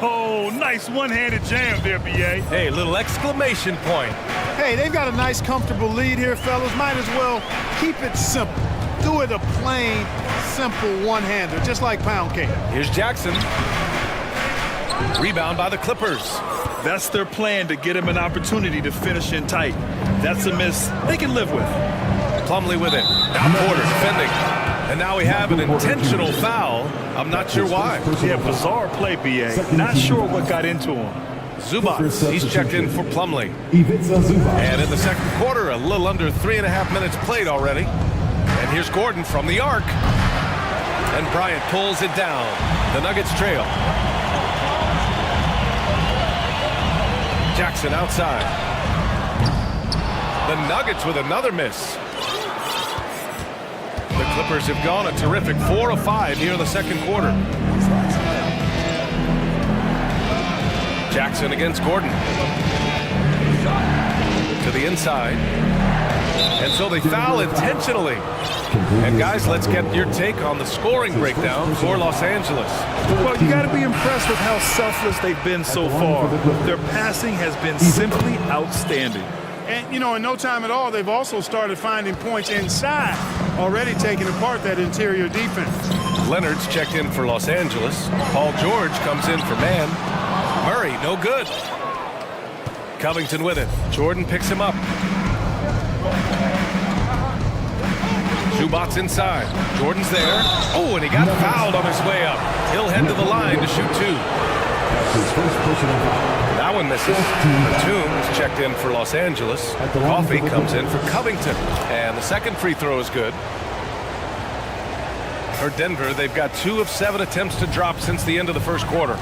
Oh, nice one-handed jam there, B.A. Hey, little exclamation point. Hey, they've got a nice, comfortable lead here, fellas. Might as well keep it simple. Do it a plain, simple one-hander, just like pound cake. Here's Jackson. Rebound by the Clippers. That's their plan to get him an opportunity to finish in tight. That's a miss they can live with. Plumlee with it. Now Porter defending. And now we have an intentional foul. I'm not sure why. Yeah, bizarre play, B.A. Not sure what got into him. Zubac, he's checked in for Plumlee. And in the second quarter, a little under 3.5 minutes played already. And here's Gordon from the arc. And Bryant pulls it down. The Nuggets trail. Jackson outside. The Nuggets with another miss. The Clippers have gone a terrific 4 of 5 here in the second quarter. Jackson against Gordon. To the inside. And so they foul intentionally. And guys, let's get your take on the scoring breakdown for Los Angeles. Well, you got to be impressed with how selfless they've been so far. Their passing has been simply outstanding. And, you know, in no time at all, they've also started finding points inside, already taking apart that interior defense. Leonard's checked in for Los Angeles. Paul George comes in for man. Murray, no good. Covington with it. Jordan picks him up. Zubac's inside. Jordan's there. Oh, and he got fouled on his way up. He'll head to the line to shoot 2. That one misses. Batum's checked in for Los Angeles. Coffee comes in for Covington. And the second free throw is good. For Denver, they've got 2 of 7 attempts to drop since the end of the first quarter.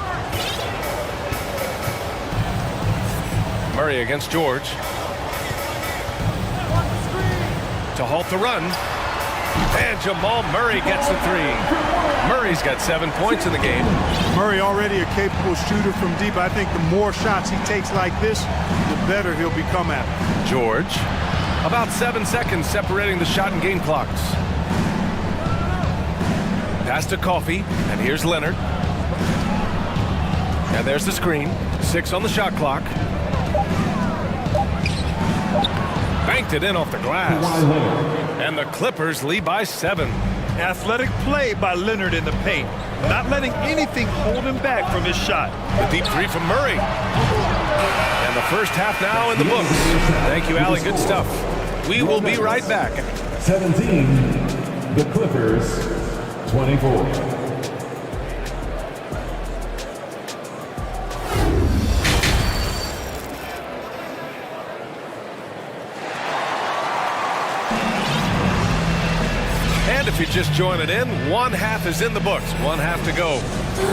Murray against George. To halt the run. And Jamal Murray gets the 3. Murray's got 7 points in the game. Murray already a capable shooter from deep. I think the more shots he takes like this, the better he'll become at it. George. About 7 seconds separating the shot and game clocks. Pass to Coffee, and here's Leonard. And there's the screen. 6 on the shot clock. Banked it in off the glass. And the Clippers lead by 7. Athletic play by Leonard in the paint. Not letting anything hold him back from his shot. The deep 3 from Murray. And the first half now in the books. Thank you, Allie. Good stuff. We will be right back. 17, the Clippers, 24. And if you're just joining in, 1 half is in the books. 1 half to go.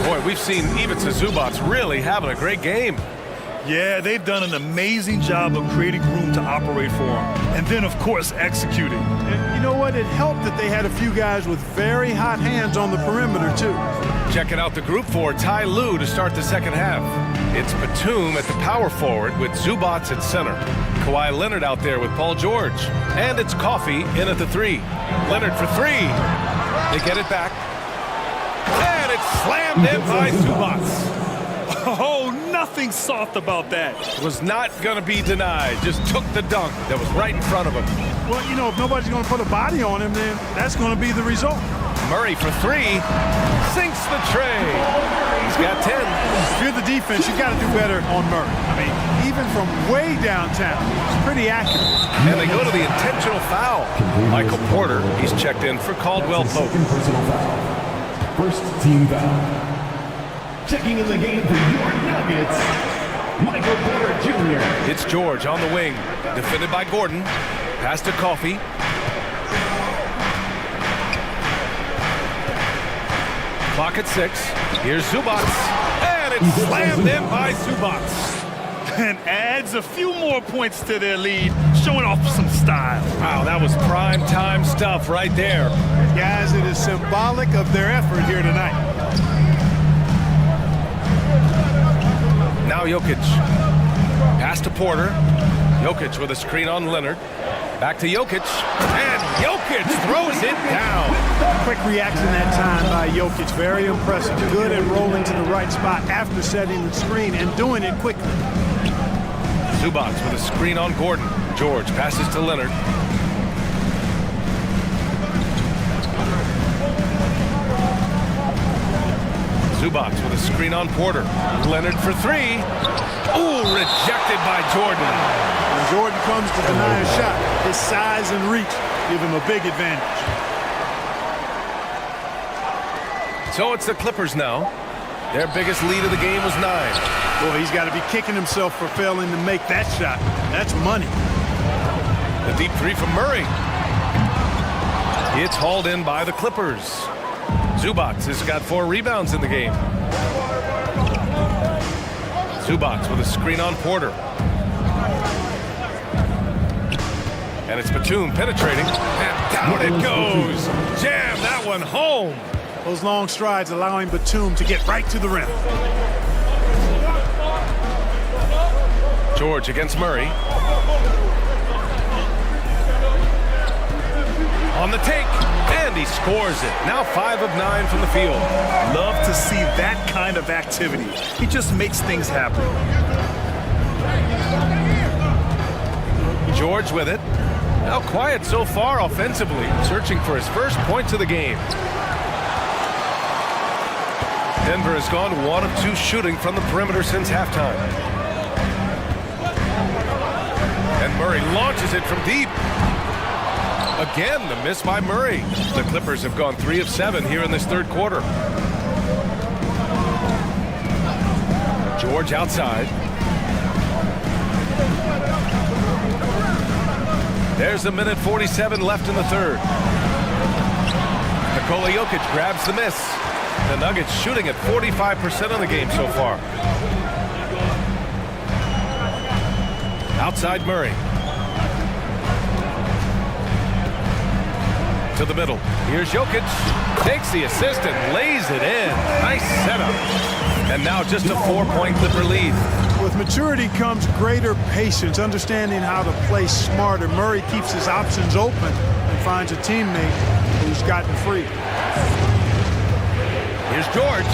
Boy, we've seen Ivica Zubac really having a great game. Yeah, they've done an amazing job of creating room to operate for him. And then, of course, executing. And you know what? It helped that they had a few guys with very hot hands on the perimeter, too. Checking out the group for Ty Lue to start the second half. It's Batum at the power forward with Zubac at center. Kawhi Leonard out there with Paul George. And it's Coffee in at the 3. Leonard for 3. They get it back. And it's slammed in by Zubac. Oh, nothing nothing soft about that. Was not going to be denied. Just took the dunk that was right in front of him. Well, you know, if nobody's going to put a body on him, then that's going to be the result. Murray for three. Sinks the tray. He's got 10. If you're the defense, you've got to do better on Murray. I mean, even from way downtown, it's pretty accurate. And they go to the intentional foul. Michael Porter, he's checked in for Caldwell Pope. First team foul. Checking in the game for your Nuggets, Michael Porter Jr. It's George on the wing. Defended by Gordon. Pass to Coffey. Clock at 6. Here's Zubac. And it's slammed in by Zubac. And adds a few more points to their lead, showing off some style. Wow, that was prime time stuff right there. Guys, it is symbolic of their effort here tonight. Now Jokic. Pass to Porter. Jokic with a screen on Leonard. Back to Jokic. And Jokic throws it down. Quick reaction that time by Jokic. Very impressive. Good at rolling to the right spot after setting the screen and doing it quickly. Zubac with a screen on Gordon. George passes to Leonard. Zubac with a screen on Porter. Leonard for three. Ooh, rejected by Jordan. When Jordan comes to deny a shot, his size and reach give him a big advantage. So it's the Clippers now. Their biggest lead of the game was 9. Boy, he's got to be kicking himself for failing to make that shot. That's money. The deep three from Murray. It's hauled in by the Clippers. Zubac has got 4 rebounds in the game. Zubac with a screen on Porter. And it's Batum penetrating. And down it goes. Jam that one home. Those long strides allowing Batum to get right to the rim. George against Murray. On the take, and he scores it. Now 5 of 9 from the field. Love to see that kind of activity. He just makes things happen. George with it. Now quiet so far offensively, searching for his first points of the game. Denver has gone 1 of 2 shooting from the perimeter since halftime. And Murray launches it from deep. Again, the miss by Murray. The Clippers have gone 3 of 7 here in this third quarter. George outside. There's a minute 47 left in the third. Nikola Jokic grabs the miss. The Nuggets shooting at 45% of the game so far. Outside Murray. To the middle. Here's Jokic. Takes the assist and lays it in. Nice setup. And now just a 4-point Clipper lead. With maturity comes greater patience, understanding how to play smarter. Murray keeps his options open and finds a teammate who's gotten free. Here's George.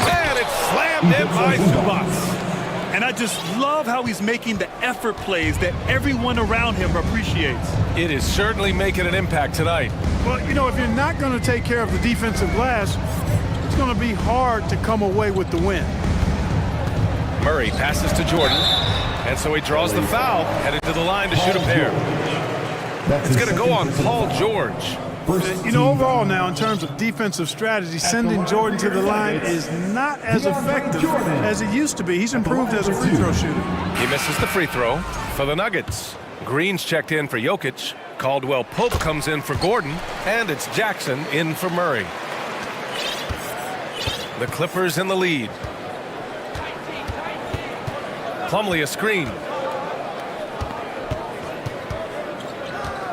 And it's slammed in by Zubac. And I just love how he's making the effort plays that everyone around him appreciates. It is certainly making an impact tonight. Well, you know, if you're not going to take care of the defensive glass, it's going to be hard to come away with the win. Murray passes to Jordan. And so he draws the foul, headed to the line to shoot a pair. It's going to go on Paul George. You know, overall now, in terms of defensive strategy, sending Jordan to the line is not as effective as it used to be. He's improved as a free throw shooter. He misses the free throw for the Nuggets. Green's checked in for Jokic. Caldwell Pope comes in for Gordon. And it's Jackson in for Murray. The Clippers in the lead. Plumlee a screen.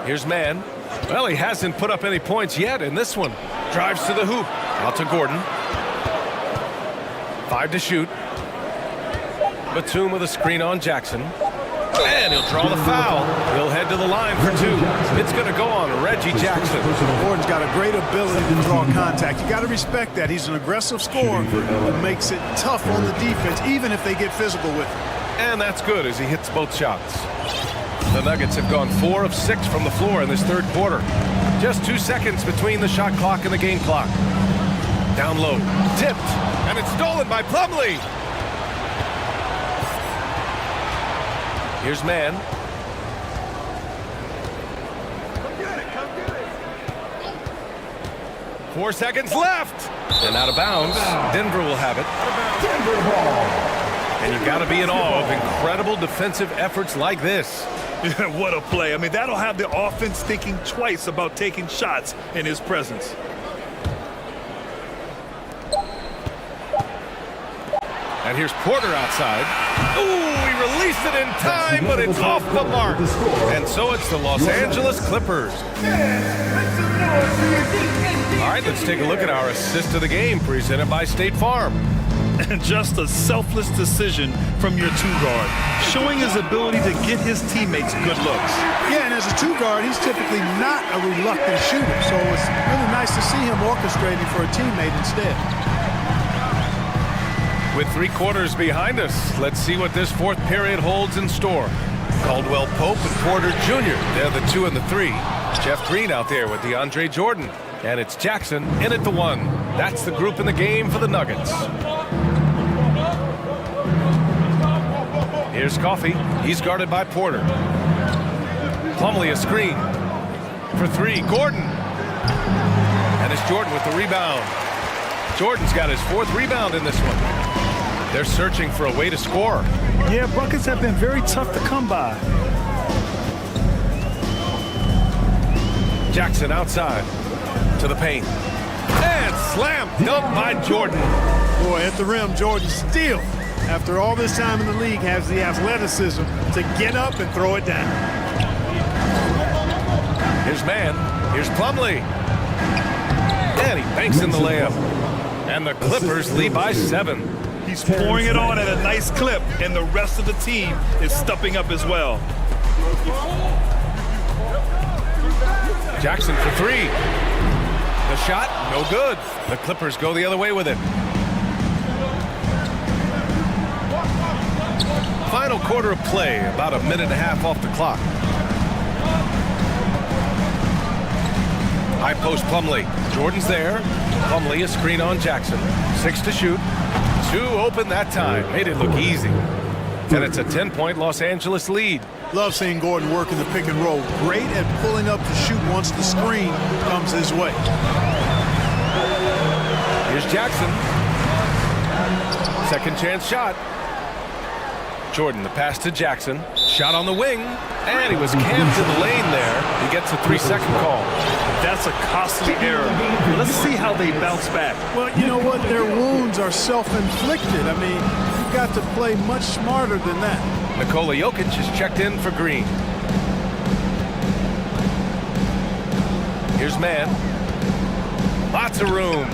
Here's Mann. Well, he hasn't put up any points yet in this one. Drives to the hoop. Out to Gordon. 5 to shoot. Batum with a screen on Jackson. And he'll draw the foul. He'll head to the line for two. It's going to go on Reggie Jackson. Gordon's got a great ability to draw contact. You got to respect that. He's an aggressive scorer who makes it tough on the defense, even if they get physical with him. And that's good as he hits both shots. The Nuggets have gone 4 of 6 from the floor in this third quarter. Just 2 seconds between the shot clock and the game clock. Down low, tipped, and it's stolen by Plumlee. Here's Mann. Come get it, come get it. 4 seconds left. And out of bounds. Denver will have it. Denver ball. And you've got to be in awe of incredible defensive efforts like this. What a play. I mean, that'll have the offense thinking twice about taking shots in his presence. And here's Porter outside. Ooh, he released it in time, but it's off the mark. And so it's the Los Angeles Clippers. All right, let's take a look at our assist of the game presented by State Farm. And just a selfless decision from your two-guard, showing his ability to get his teammates good looks. Yeah, and as a two-guard, he's typically not a reluctant shooter, so it's really nice to see him orchestrating for a teammate instead. With 3 quarters behind us, let's see what this fourth period holds in store. Caldwell Pope and Porter Jr., they're the 2 and the 3. Jeff Green out there with DeAndre Jordan. And it's Jackson in at the 1. That's the group in the game for the Nuggets. Here's Coffey. He's guarded by Porter. Plumlee a screen. For 3, Gordon. And it's Jordan with the rebound. Jordan's got his 4th rebound in this one. They're searching for a way to score. Yeah, buckets have been very tough to come by. Jackson outside to the paint. And slam dunk by Jordan. Boy, at the rim, Jordan still, after all this time in the league, has the athleticism to get up and throw it down. Here's Mann. Here's Plumlee. And he banks in the layup. And the Clippers lead by 7. He's pouring it on at a nice clip, and the rest of the team is stepping up as well. Jackson for 3. The shot, no good. The Clippers go the other way with it. Final quarter of play, about a minute and a half off the clock. High post Plumlee. Jordan's there. Plumlee a screen on Jackson. 6 to shoot. 2 open that time. Made it look easy. And it's a 10-point Los Angeles lead. Love seeing Gordon work in the pick and roll. Great at pulling up to shoot once the screen comes his way. Here's Jackson. Second chance shot. Jordan, the pass to Jackson. Shot on the wing. And he was camped in the lane there. He gets a 3-second call. That's a costly error. Let's see how they bounce back. Well, you know what? Their wounds are self-inflicted. I mean, you've got to play much smarter than that. Nikola Jokic is checked in for Green. Here's Mann. Lots of room.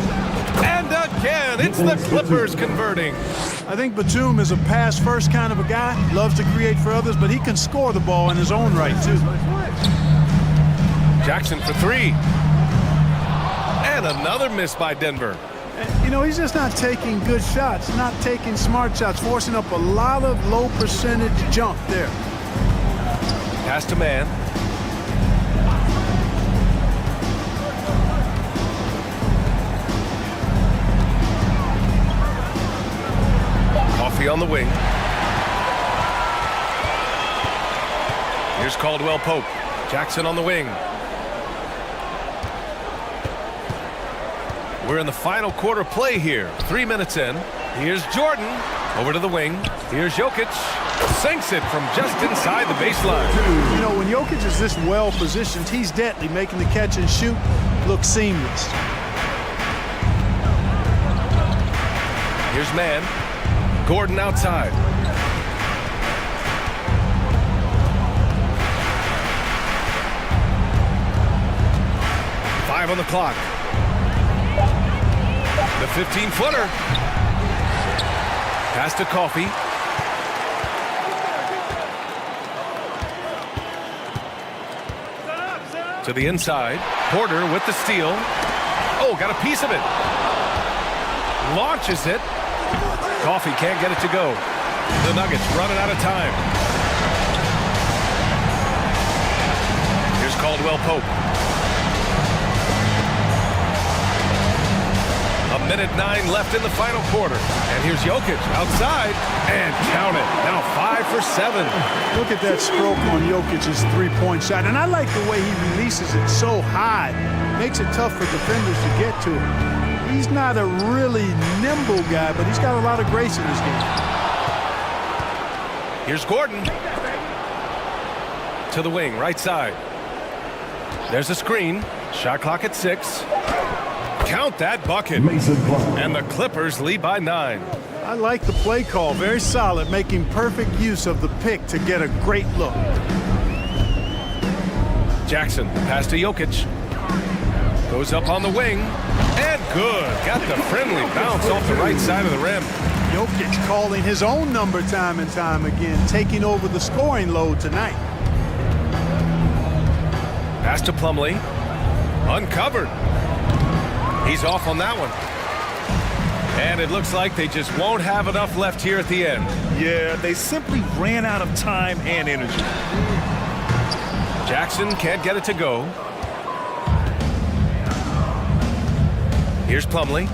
And again, it's the Clippers converting. I think Batum is a pass-first kind of a guy. Loves to create for others, but he can score the ball in his own right, too. Jackson for 3. And another miss by Denver. You know, he's just not taking good shots, not taking smart shots, forcing up a lot of low percentage jump there. Pass to Mann. Coffey on the wing. Here's Caldwell Pope. Jackson on the wing. We're in the final quarter play here. 3 minutes in. Here's Jordan. Over to the wing. Here's Jokic. Sinks it from just inside the baseline. You know, when Jokic is this well positioned, he's deadly, making the catch and shoot look seamless. Here's Mann. Gordon outside. Five on the clock. The 15-footer. Pass to Coffey. To the inside. Porter with the steal. Oh, got a piece of it. Launches it. Coffee can't get it to go. The Nuggets running out of time. Here's Caldwell Pope. 1:09 left in the final quarter. And here's Jokic outside and count it. Now 5 for 7. Look at that stroke on Jokic's three-point shot. And I like the way he releases it so high. Makes it tough for defenders to get to him. He's not a really nimble guy, but he's got a lot of grace in his game. Here's Gordon. To the wing, right side. There's a screen. Shot clock at 6. Count that bucket. And the Clippers lead by 9. I like the play call. Very solid, making perfect use of the pick to get a great look. Jackson, pass to Jokic. Goes up on the wing. And good. Got the friendly bounce off the right side of the rim. Jokic calling his own number time and time again, taking over the scoring load tonight. Pass to Plumlee. Uncovered. He's off on that one. And it looks like they just won't have enough left here at the end. Yeah, they simply ran out of time and energy. Jackson can't get it to go. Here's Plumlee.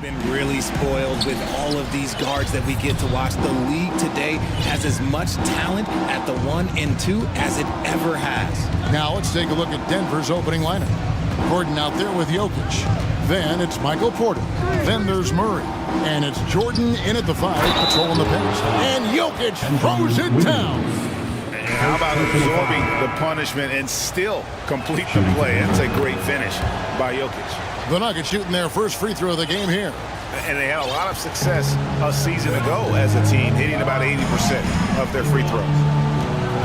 Been really spoiled with all of these guards that we get to watch. The league today has as much talent at the 1 and 2 as it ever has. Now let's take a look at Denver's opening lineup. Gordon out there with Jokic. Then it's Michael Porter. Then there's Murray. And it's Jordan in at the 5, patrolling the pace. And Jokic throws it down. How about absorbing the punishment and still complete the play? That's a great finish by Jokic. The Nuggets shooting their first free throw of the game here. And they had a lot of success a season ago as a team, hitting about 80% of their free throws.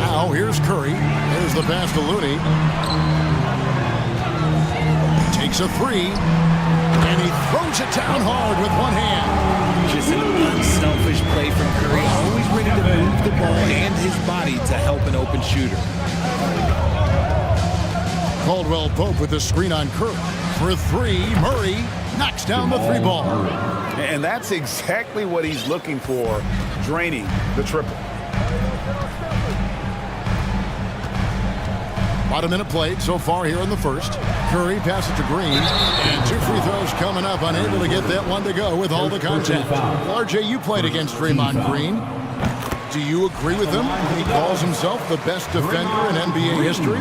Now here's Curry. There's the pass to Looney. Takes a 3. And he throws it down hard with one hand. Just an unselfish play from Curry, always ready to move the ball and his body to help an open shooter. Caldwell Pope with the screen on Curry. For 3, Murray knocks down the 3 ball. And that's exactly what he's looking for, draining the triple. About a minute played so far here in the first. Curry passes to Green. And 2 free throws coming up, unable to get that one to go with all the contact. RJ, you played against Draymond Green. Do you agree with him? He calls himself the best defender in NBA history.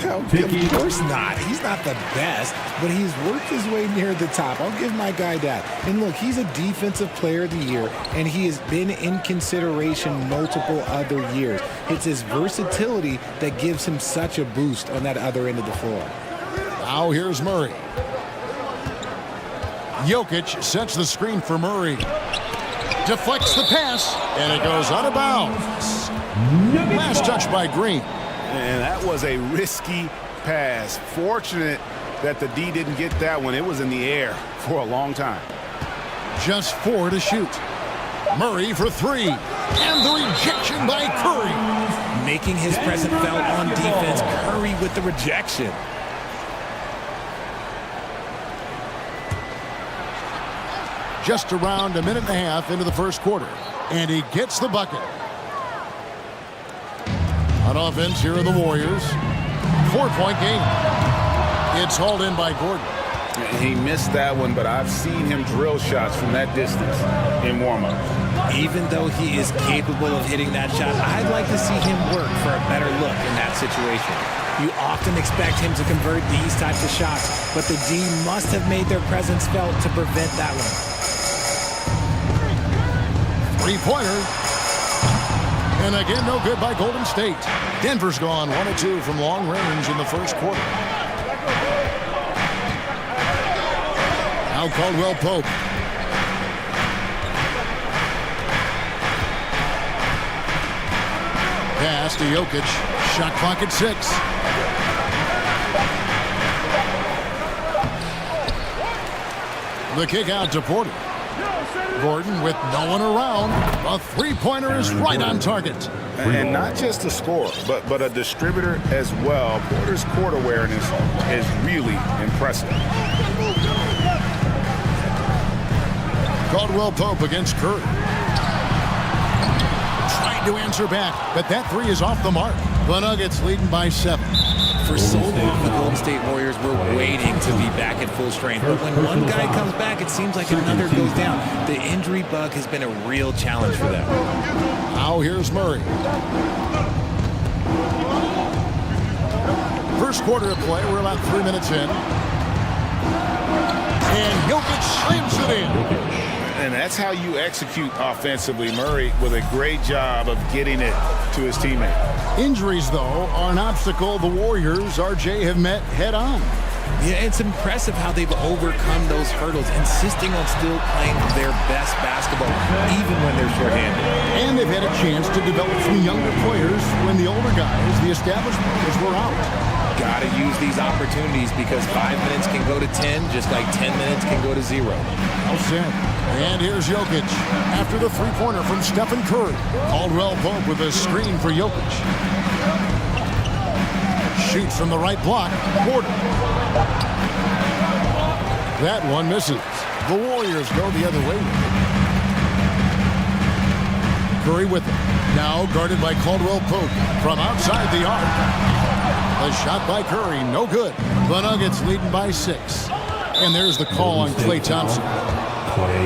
No, of course not. He's not the best, but he's worked his way near the top. I'll give my guy that. And look, he's a defensive player of the year, and he has been in consideration multiple other years. It's his versatility that gives him such a boost on that other end of the floor. Now here's Murray. Jokic sets the screen for Murray. Deflects the pass, and it goes out of bounds. Last touch by Green. And that was a risky pass. Fortunate that the D didn't get that one. It was in the air for a long time. Just 4 to shoot. Murray for 3. And the rejection by Curry. Making his presence felt on defense. Curry with the rejection. Just around a minute and a half into the first quarter. And he gets the bucket. On offense, here are the Warriors. 4-point game. It's hauled in by Gordon. He missed that one, but I've seen him drill shots from that distance in warm-up. Even though he is capable of hitting that shot, I'd like to see him work for a better look in that situation. You often expect him to convert these types of shots, but the D must have made their presence felt to prevent that one. 3-pointer. And again, no good by Golden State. Denver's gone 1 of 2 from long range in the first quarter. Now Caldwell Pope. Pass to Jokic. Shot clock at 6. The kick out to Porter. Gordon with no one around. A 3-pointer is right on target. And not just a scorer, but a distributor as well. Porter's court awareness is really impressive. Caldwell Pope against Curry. Trying to answer back, but that 3 is off the mark. The Nuggets leading by 7. For so long, the Golden State Warriors were waiting to be back at full strength. But when one guy comes back, it seems like another goes down. The injury bug has been a real challenge for them. Now here's Murray. First quarter of play, we're about 3 minutes in. And Jokic slams it in. And that's how you execute offensively. Murray with a great job of getting it to his teammate. Injuries, though, are an obstacle the Warriors, RJ, have met head-on. Yeah, it's impressive how they've overcome those hurdles, insisting on still playing their best basketball, even when they're shorthanded. And they've had a chance to develop some younger players when the older guys, the established players, were out. Gotta use these opportunities because 5 minutes can go to 10, just like 10 minutes can go to 0. Well said. And here's Jokic after the 3-pointer from Stephen Curry. Caldwell Pope with a screen for Jokic. Shoots from the right block. Porter. That one misses. The Warriors go the other way. Curry with it. Now guarded by Caldwell Pope from outside the arc. A shot by Curry, no good. The Nuggets leading by 6. And there's the call on Klay Thompson.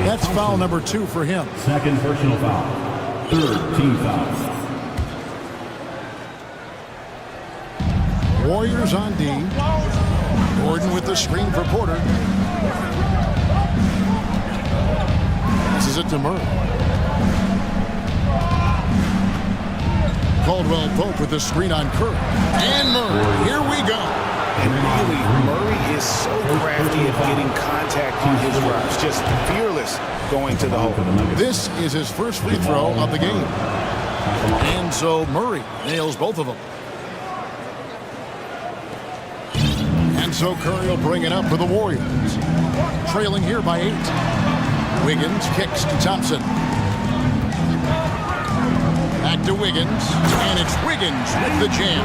That's foul number 2 for him. Second personal foul. Third team foul. Warriors on D. Gordon with the screen for Porter. Passes it to Murray. Caldwell Pope with the screen on Curry. And Murray. Here we go. And really, Murray is so crafty at getting contact on his drives. Just fearless going to the hole. This is his first free throw of the game. And so Murray nails both of them. And so Curry will bring it up for the Warriors. Trailing here by 8. Wiggins kicks to Thompson. Back to Wiggins, and it's Wiggins with the jam.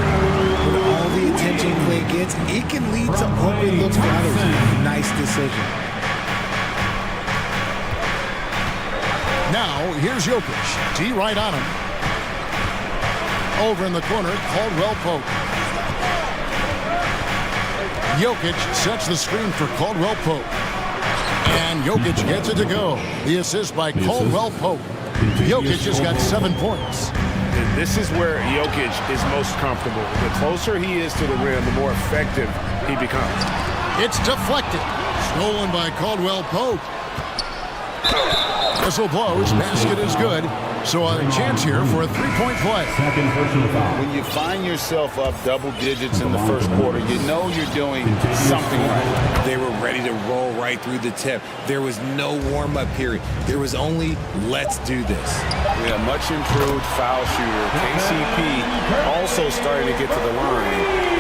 With all the attention Clay gets, it can lead to open looks for others. Nice decision. Now, here's Jokic. D right on him. Over in the corner, Caldwell Pope. Jokic sets the screen for Caldwell Pope. And Jokic gets it to go. The assist by Caldwell Pope. Jokic has got 7 points. And this is where Jokic is most comfortable. The closer he is to the rim, the more effective he becomes. It's deflected. Stolen by Caldwell Pope. Whistle blows. Basket is good. So a chance here for a 3-point play. Second personal foul. When you find yourself up double digits in the first quarter, you know you're doing something right. They were ready to roll right through the tip. There was no warm-up period. There was only, let's do this. We have much improved foul shooter. KCP also starting to get to the line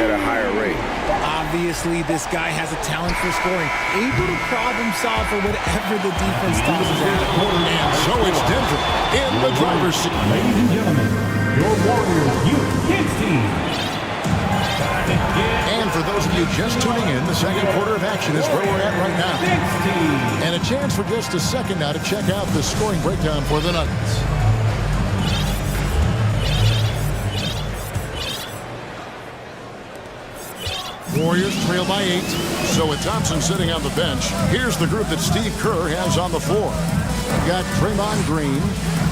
at a higher rate. Obviously, this guy has a talent for scoring, able to problem solve for whatever the defense tosses at him. And so it's Denver in the driver's seat. Ladies and gentlemen, your Warriors Youth Kids team. And for those of you just tuning in, the second quarter of action is where we're at right now. And a chance for just a second now to check out the scoring breakdown for the Nuggets. Warriors trail by 8. So with Thompson sitting on the bench, here's the group that Steve Kerr has on the floor. We've got Draymond Green,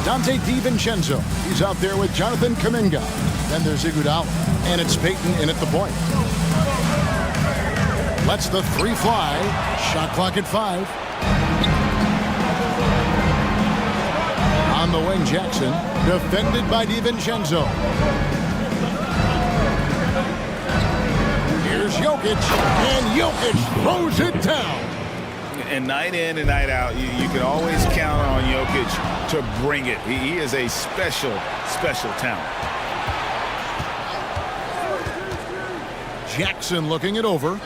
Dante DiVincenzo. He's out there with Jonathan Kuminga. Then there's Iguodala, and it's Payton in at the point. Lets the 3 fly. Shot clock at 5. On the wing, Jackson, defended by DiVincenzo. Here's Jokic, and Jokic throws it down. And night in and night out, you can always count on Jokic to bring it. He is a special, special talent. Jackson looking it over.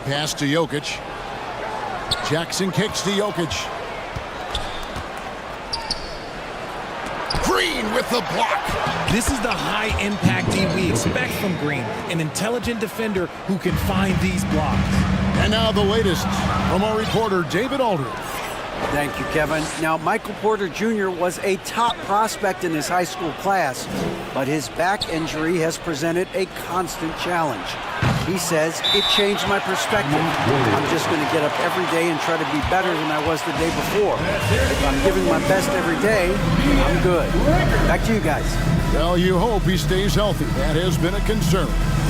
Pass to Jokic. Jackson kicks to Jokic. Green with the block. This is the high-impact D we expect from Green, an intelligent defender who can find these blocks. And now the latest from our reporter, David Aldridge. Thank you, Kevin. Now, Michael Porter Jr. was a top prospect in his high school class, but his back injury has presented a constant challenge. He says, it changed my perspective. I'm just going to get up every day and try to be better than I was the day before. If I'm giving my best every day, I'm good. Back to you guys. Well, you hope he stays healthy. That has been a concern.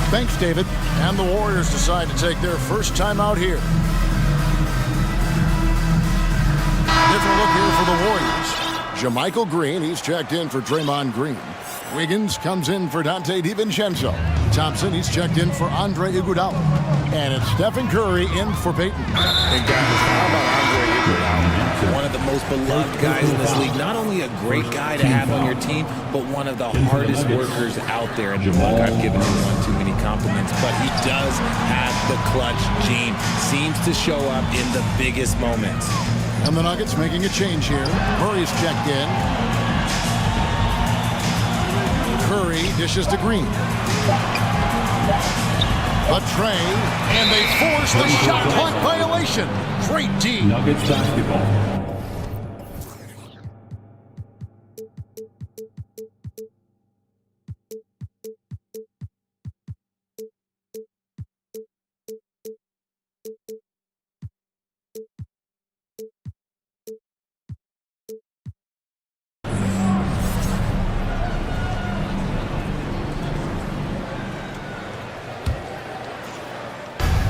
Thanks, David. And the Warriors decide to take their first time out here. Different look here for the Warriors. JaMychal Green, he's checked in for Draymond Green. Wiggins comes in for Dante DiVincenzo. Thompson, he's checked in for Andre Iguodala. And it's Stephen Curry in for Payton. And guys, how about Andre Iguodala? One of the most beloved guys in this league. Not only a great guy to have on your team, but one of the hardest workers out there. And look, I've given him one too many compliments, but he does have the clutch gene. Seems to show up in the biggest moments. And the Nuggets making a change here. Murray's checked in. Curry dishes to Green. A tray, and they force the shot clock violation. Great D. Nuggets basketball.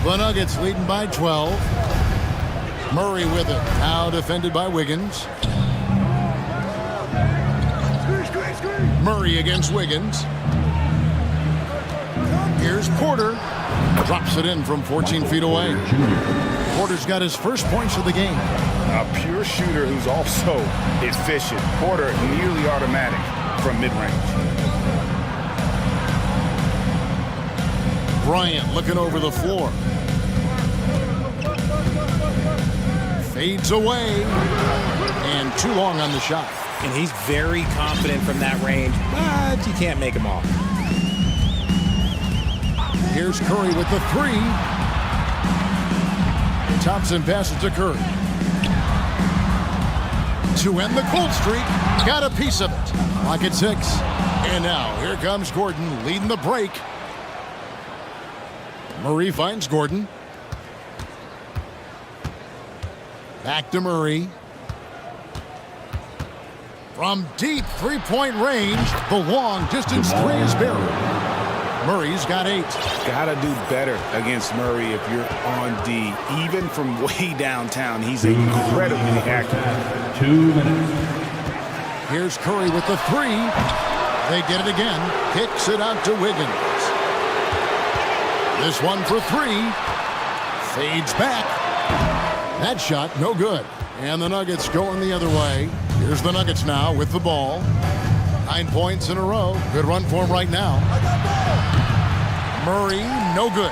The Nuggets leading by 12. Murray with it. Now defended by Wiggins. Murray against Wiggins. Here's Porter. Drops it in from 14 feet away. Porter's got his first points of the game. A pure shooter who's also efficient. Porter nearly automatic from mid-range. Bryant looking over the floor. Fades away. And too long on the shot. And he's very confident from that range, but you can't make him off. Here's Curry with the three. Thompson passes to Curry. To end the cold streak, got a piece of it. Clock at 6. And now here comes Gordon leading the break. Murray finds Gordon. Back to Murray. From deep three-point range, the long distance three is buried. Murray's got 8. Gotta do better against Murray if you're on D. Even from way downtown, he's incredibly accurate. 2 minutes. Here's Curry with the three. They get it again. Kicks it out to Wiggins. This one for 3. Fades back. That shot, no good. And the Nuggets going the other way. Here's the Nuggets now with the ball. 9 points in a row. Good run for him right now. Murray, no good.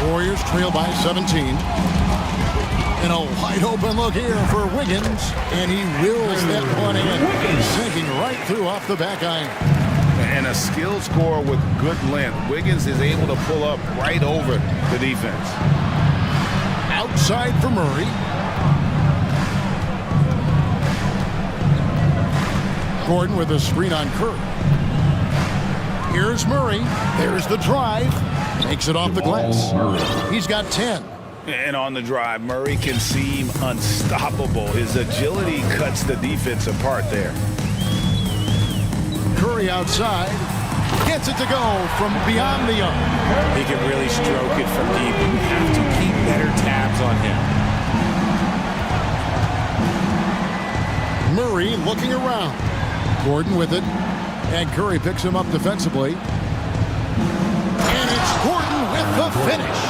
Warriors trail by 17. And a wide open look here for Wiggins. And he wills that one in. Sinking right through off the back iron. And a skilled scorer with good length. Wiggins is able to pull up right over the defense. Outside for Murray. Gordon with a screen on Curry. Here's Murray. There's the drive. Makes it off the glass. He's got 10. And on the drive, Murray can seem unstoppable. His agility cuts the defense apart there. Curry outside. Gets it to go from beyond the arc. He can really stroke it from deep. You have to keep better tabs on him. Murray looking around. Gordon with it. And Curry picks him up defensively. And it's Gordon with the finish.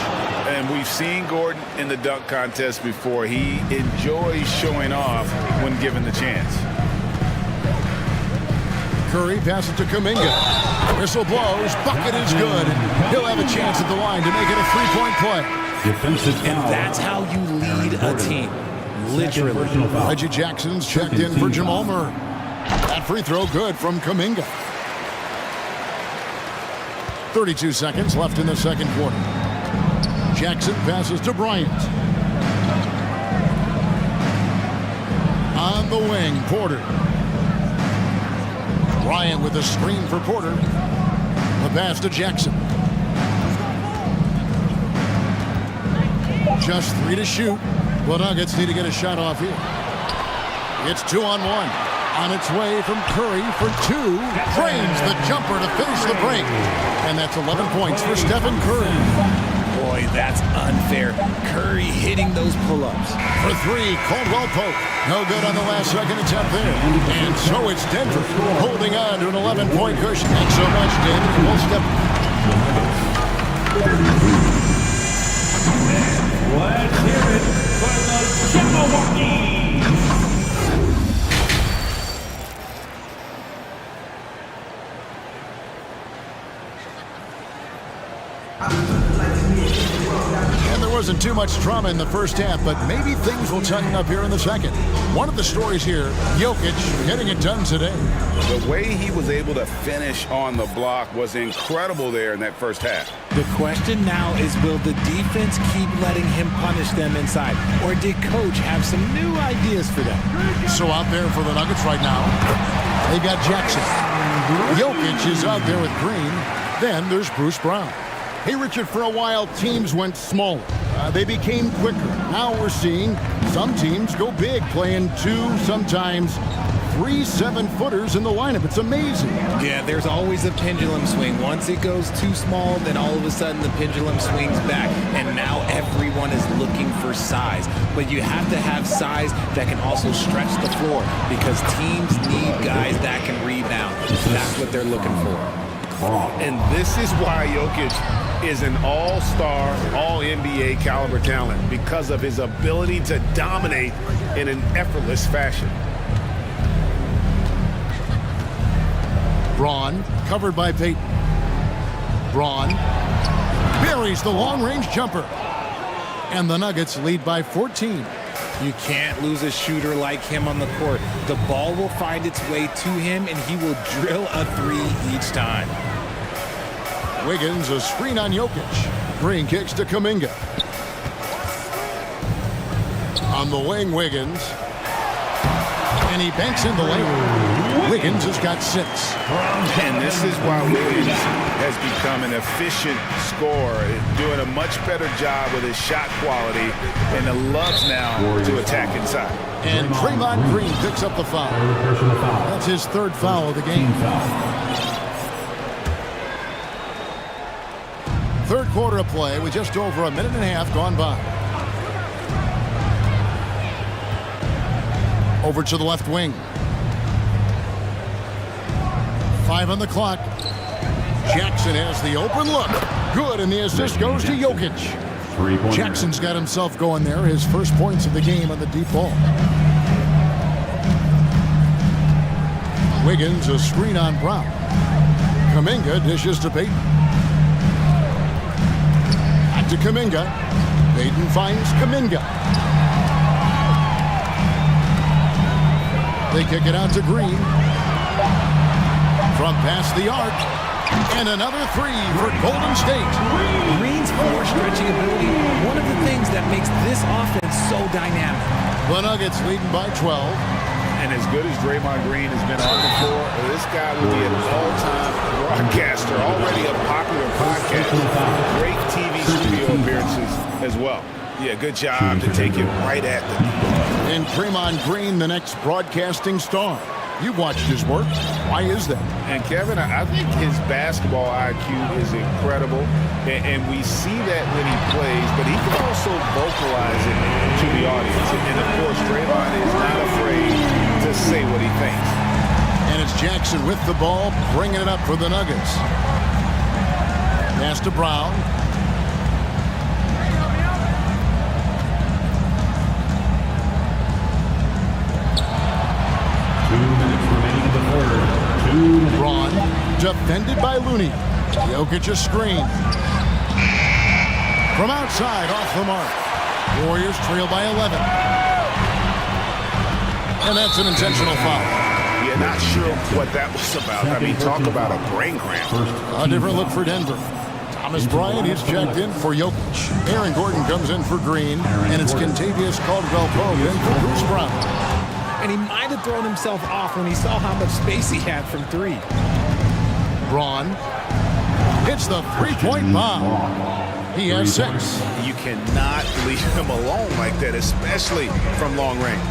And we've seen Gordon in the dunk contest before. He enjoys showing off when given the chance. Curry passes to Kuminga. Whistle blows. Bucket is good. He'll have a chance at the line to make it a three-point play. And that's how you lead a team. Literally. Reggie Jackson's checked in for Jamal Murray. That free throw good from Kuminga. 32 seconds left in the second quarter. Jackson passes to Bryant. On the wing, Porter. Bryant with a screen for Porter. The pass to Jackson. Just 3 to shoot. The Nuggets need to get a shot off here. It's 2-on-1. On its way from Curry for 2. Drains the jumper to finish the break. And that's 11 points for Stephen Curry. Boy, that's unfair. Curry hitting those pull-ups. For 3, Caldwell Pope. No good on the last second attempt there. And so it's Denver holding on to an 11-point cushion. Thanks so much, David. We'll step. Let's hear it for the Jabberwocky. And there wasn't too much drama in the first half, but maybe things will tighten up here in the second. One of the stories here, Jokic getting it done today. The way he was able to finish on the block was incredible there in that first half. The question now is, will the defense keep letting him punish them inside? Or did Coach have some new ideas for them? So out there for the Nuggets right now, they got Jackson. Jokic is out there with Green. Then there's Bruce Brown. Hey, Richard, for a while, teams went smaller. They became quicker. Now we're seeing some teams go big, playing 2, sometimes 3 7-footers in the lineup. It's amazing. Yeah, there's always a pendulum swing. Once it goes too small, then all of a sudden the pendulum swings back, and now everyone is looking for size. But you have to have size that can also stretch the floor, because teams need guys that can rebound. That's what they're looking for. And this is why Jokic is an all-star, all-NBA caliber talent, because of his ability to dominate in an effortless fashion. Braun, covered by Peyton. Braun buries the long-range jumper. And the Nuggets lead by 14. You can't lose a shooter like him on the court. The ball will find its way to him, and he will drill a 3 each time. Wiggins, a screen on Jokic. Green kicks to Kuminga. On the wing, Wiggins. And he banks in the lane. Wiggins has got 6. And this is why Wiggins has become an efficient scorer, doing a much better job with his shot quality, and loves now to attack inside. And Draymond Green picks up the foul. That's his 3rd foul of the game. 3rd quarter of play with just over a minute and a half gone by. Over to the left wing. 5 on the clock. Jackson has the open look. Good, and the assist goes to Jokic. Jackson's got himself going there. His first points of the game on the deep ball. Wiggins, a screen on Brown. Kuminga dishes to Peyton. Back to Kuminga. Peyton finds Kuminga. They kick it out to Green. From past the arc. And another 3 for Golden State. Green's floor stretching ability, one of the things that makes this offense so dynamic. The Nuggets leading by 12. And as good as Draymond Green has been on the floor, this guy will be an all-time broadcaster, already a popular podcast. Great TV studio appearances as well. Yeah, good job to take it right at them. And Draymond Green, the next broadcasting star. You've watched his work. Why is that? And Kevin, I think his basketball IQ is incredible, and we see that when he plays, but he can also vocalize it to the audience. And of course, Draymond is not afraid to say what he thinks. And it's Jackson with the ball, bringing it up for the Nuggets. Pass to Brown. Braun, defended by Looney. Jokic a screen. From outside, off the mark. Warriors trail by 11. And that's an intentional foul. Yeah, not sure what that was about. I mean, talk about a brain cramp. A different look for Denver. Thomas Bryant, he's checked in for Jokic. Aaron Gordon comes in for Green. And it's Kentavious Caldwell-Pope in for Bruce Brown. And he might have thrown himself off when he saw how much space he had from 3. Braun hits the 3-point bomb. He has 6. You cannot leave him alone like that, especially from long range.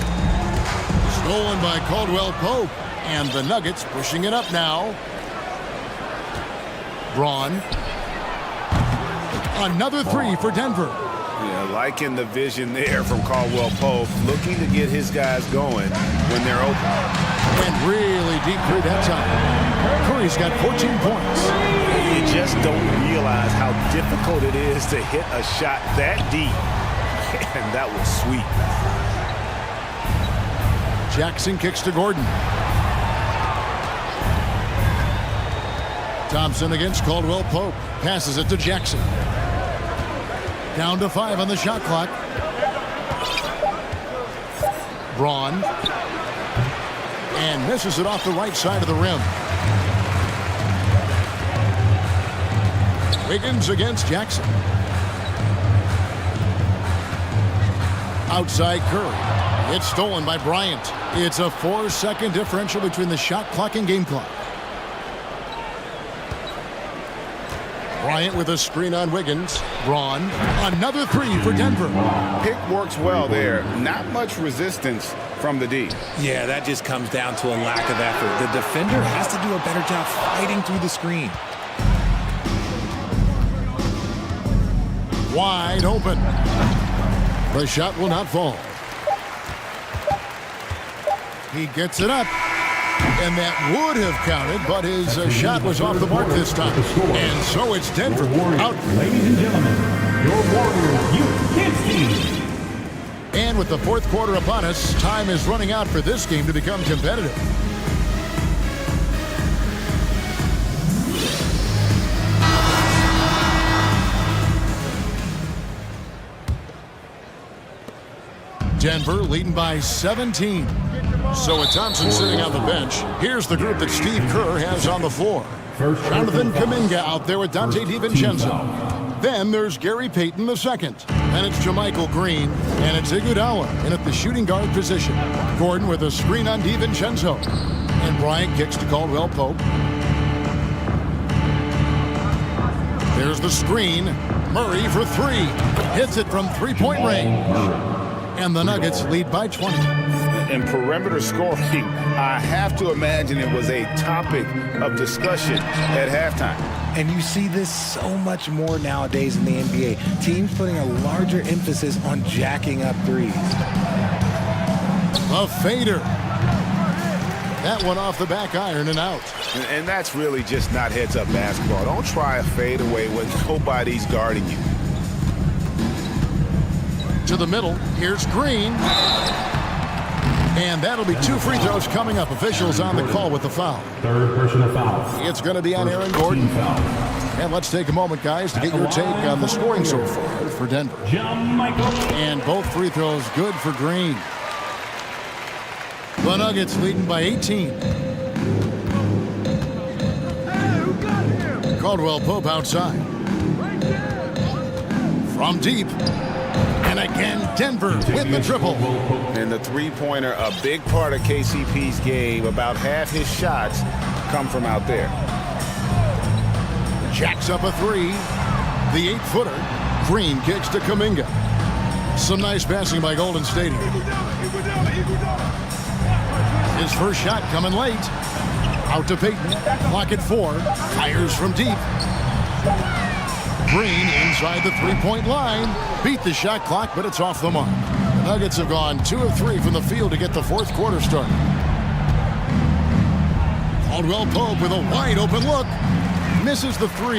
Stolen by Caldwell-Pope. And the Nuggets pushing it up now. Braun. Another 3 for Denver. Yeah, liking the vision there from Caldwell-Pope, looking to get his guys going when they're open. And really deep through that time. Curry's got 14 points. You just don't realize how difficult it is to hit a shot that deep. And that was sweet. Jackson kicks to Gordon. Thompson against Caldwell-Pope. Passes it to Jackson. Down to 5 on the shot clock. Braun. And misses it off the right side of the rim. Wiggins against Jackson. Outside Curry. It's stolen by Bryant. It's a 4-second differential between the shot clock and game clock. Bryant with a screen on Wiggins. Braun. Another 3 for Denver. Pick works well there. Not much resistance from the D. Yeah, that just comes down to a lack of effort. The defender has to do a better job fighting through the screen. Wide open. The shot will not fall. He gets it up. And that would have counted, but his shot was off the mark this time. And so it's Denver out. Ladies and gentlemen, your Warriors Youth Kids team. And with the fourth quarter upon us, time is running out for this game to become competitive. Denver leading by 17. So with Thompson sitting on the bench, here's the group that Steve Kerr has on the floor. Jonathan Kuminga out there with Dante DiVincenzo. Then there's Gary Payton II. And it's JaMychal Green. And it's Iguodala in at the shooting guard position. Gordon with a screen on DiVincenzo. And Bryant kicks to Caldwell Pope. There's the screen. Murray for three. Hits it from three-point range. And the Nuggets lead by 20. In perimeter scoring, I have to imagine it was a topic of discussion at halftime. And you see this so much more nowadays in the NBA. Teams putting a larger emphasis on jacking up threes. A fader. That one off the back iron and out. And that's really just not heads-up basketball. Don't try a fadeaway when nobody's guarding you. To the middle, here's Green. And that'll be two free throws coming up. Officials on the call with the foul. Third personal foul. It's going to be on Aaron Gordon. And let's take a moment, guys, to get your take on the scoring so far for Denver. And both free throws good for Green. The Nuggets leading by 18. Caldwell Pope outside. From deep. And again, Denver with the triple. And the three-pointer, a big part of KCP's game. About half his shots come from out there. Jacks up a three. The 8-footer. Green kicks to Kuminga. Some nice passing by Golden State here. His first shot coming late. Out to Payton. Clock at 4. Fires from deep. Green inside the three-point line. Beat the shot clock, but it's off the mark. The Nuggets have gone 2 of 3 from the field to get the fourth quarter started. Caldwell Pope with a wide open look. Misses the three.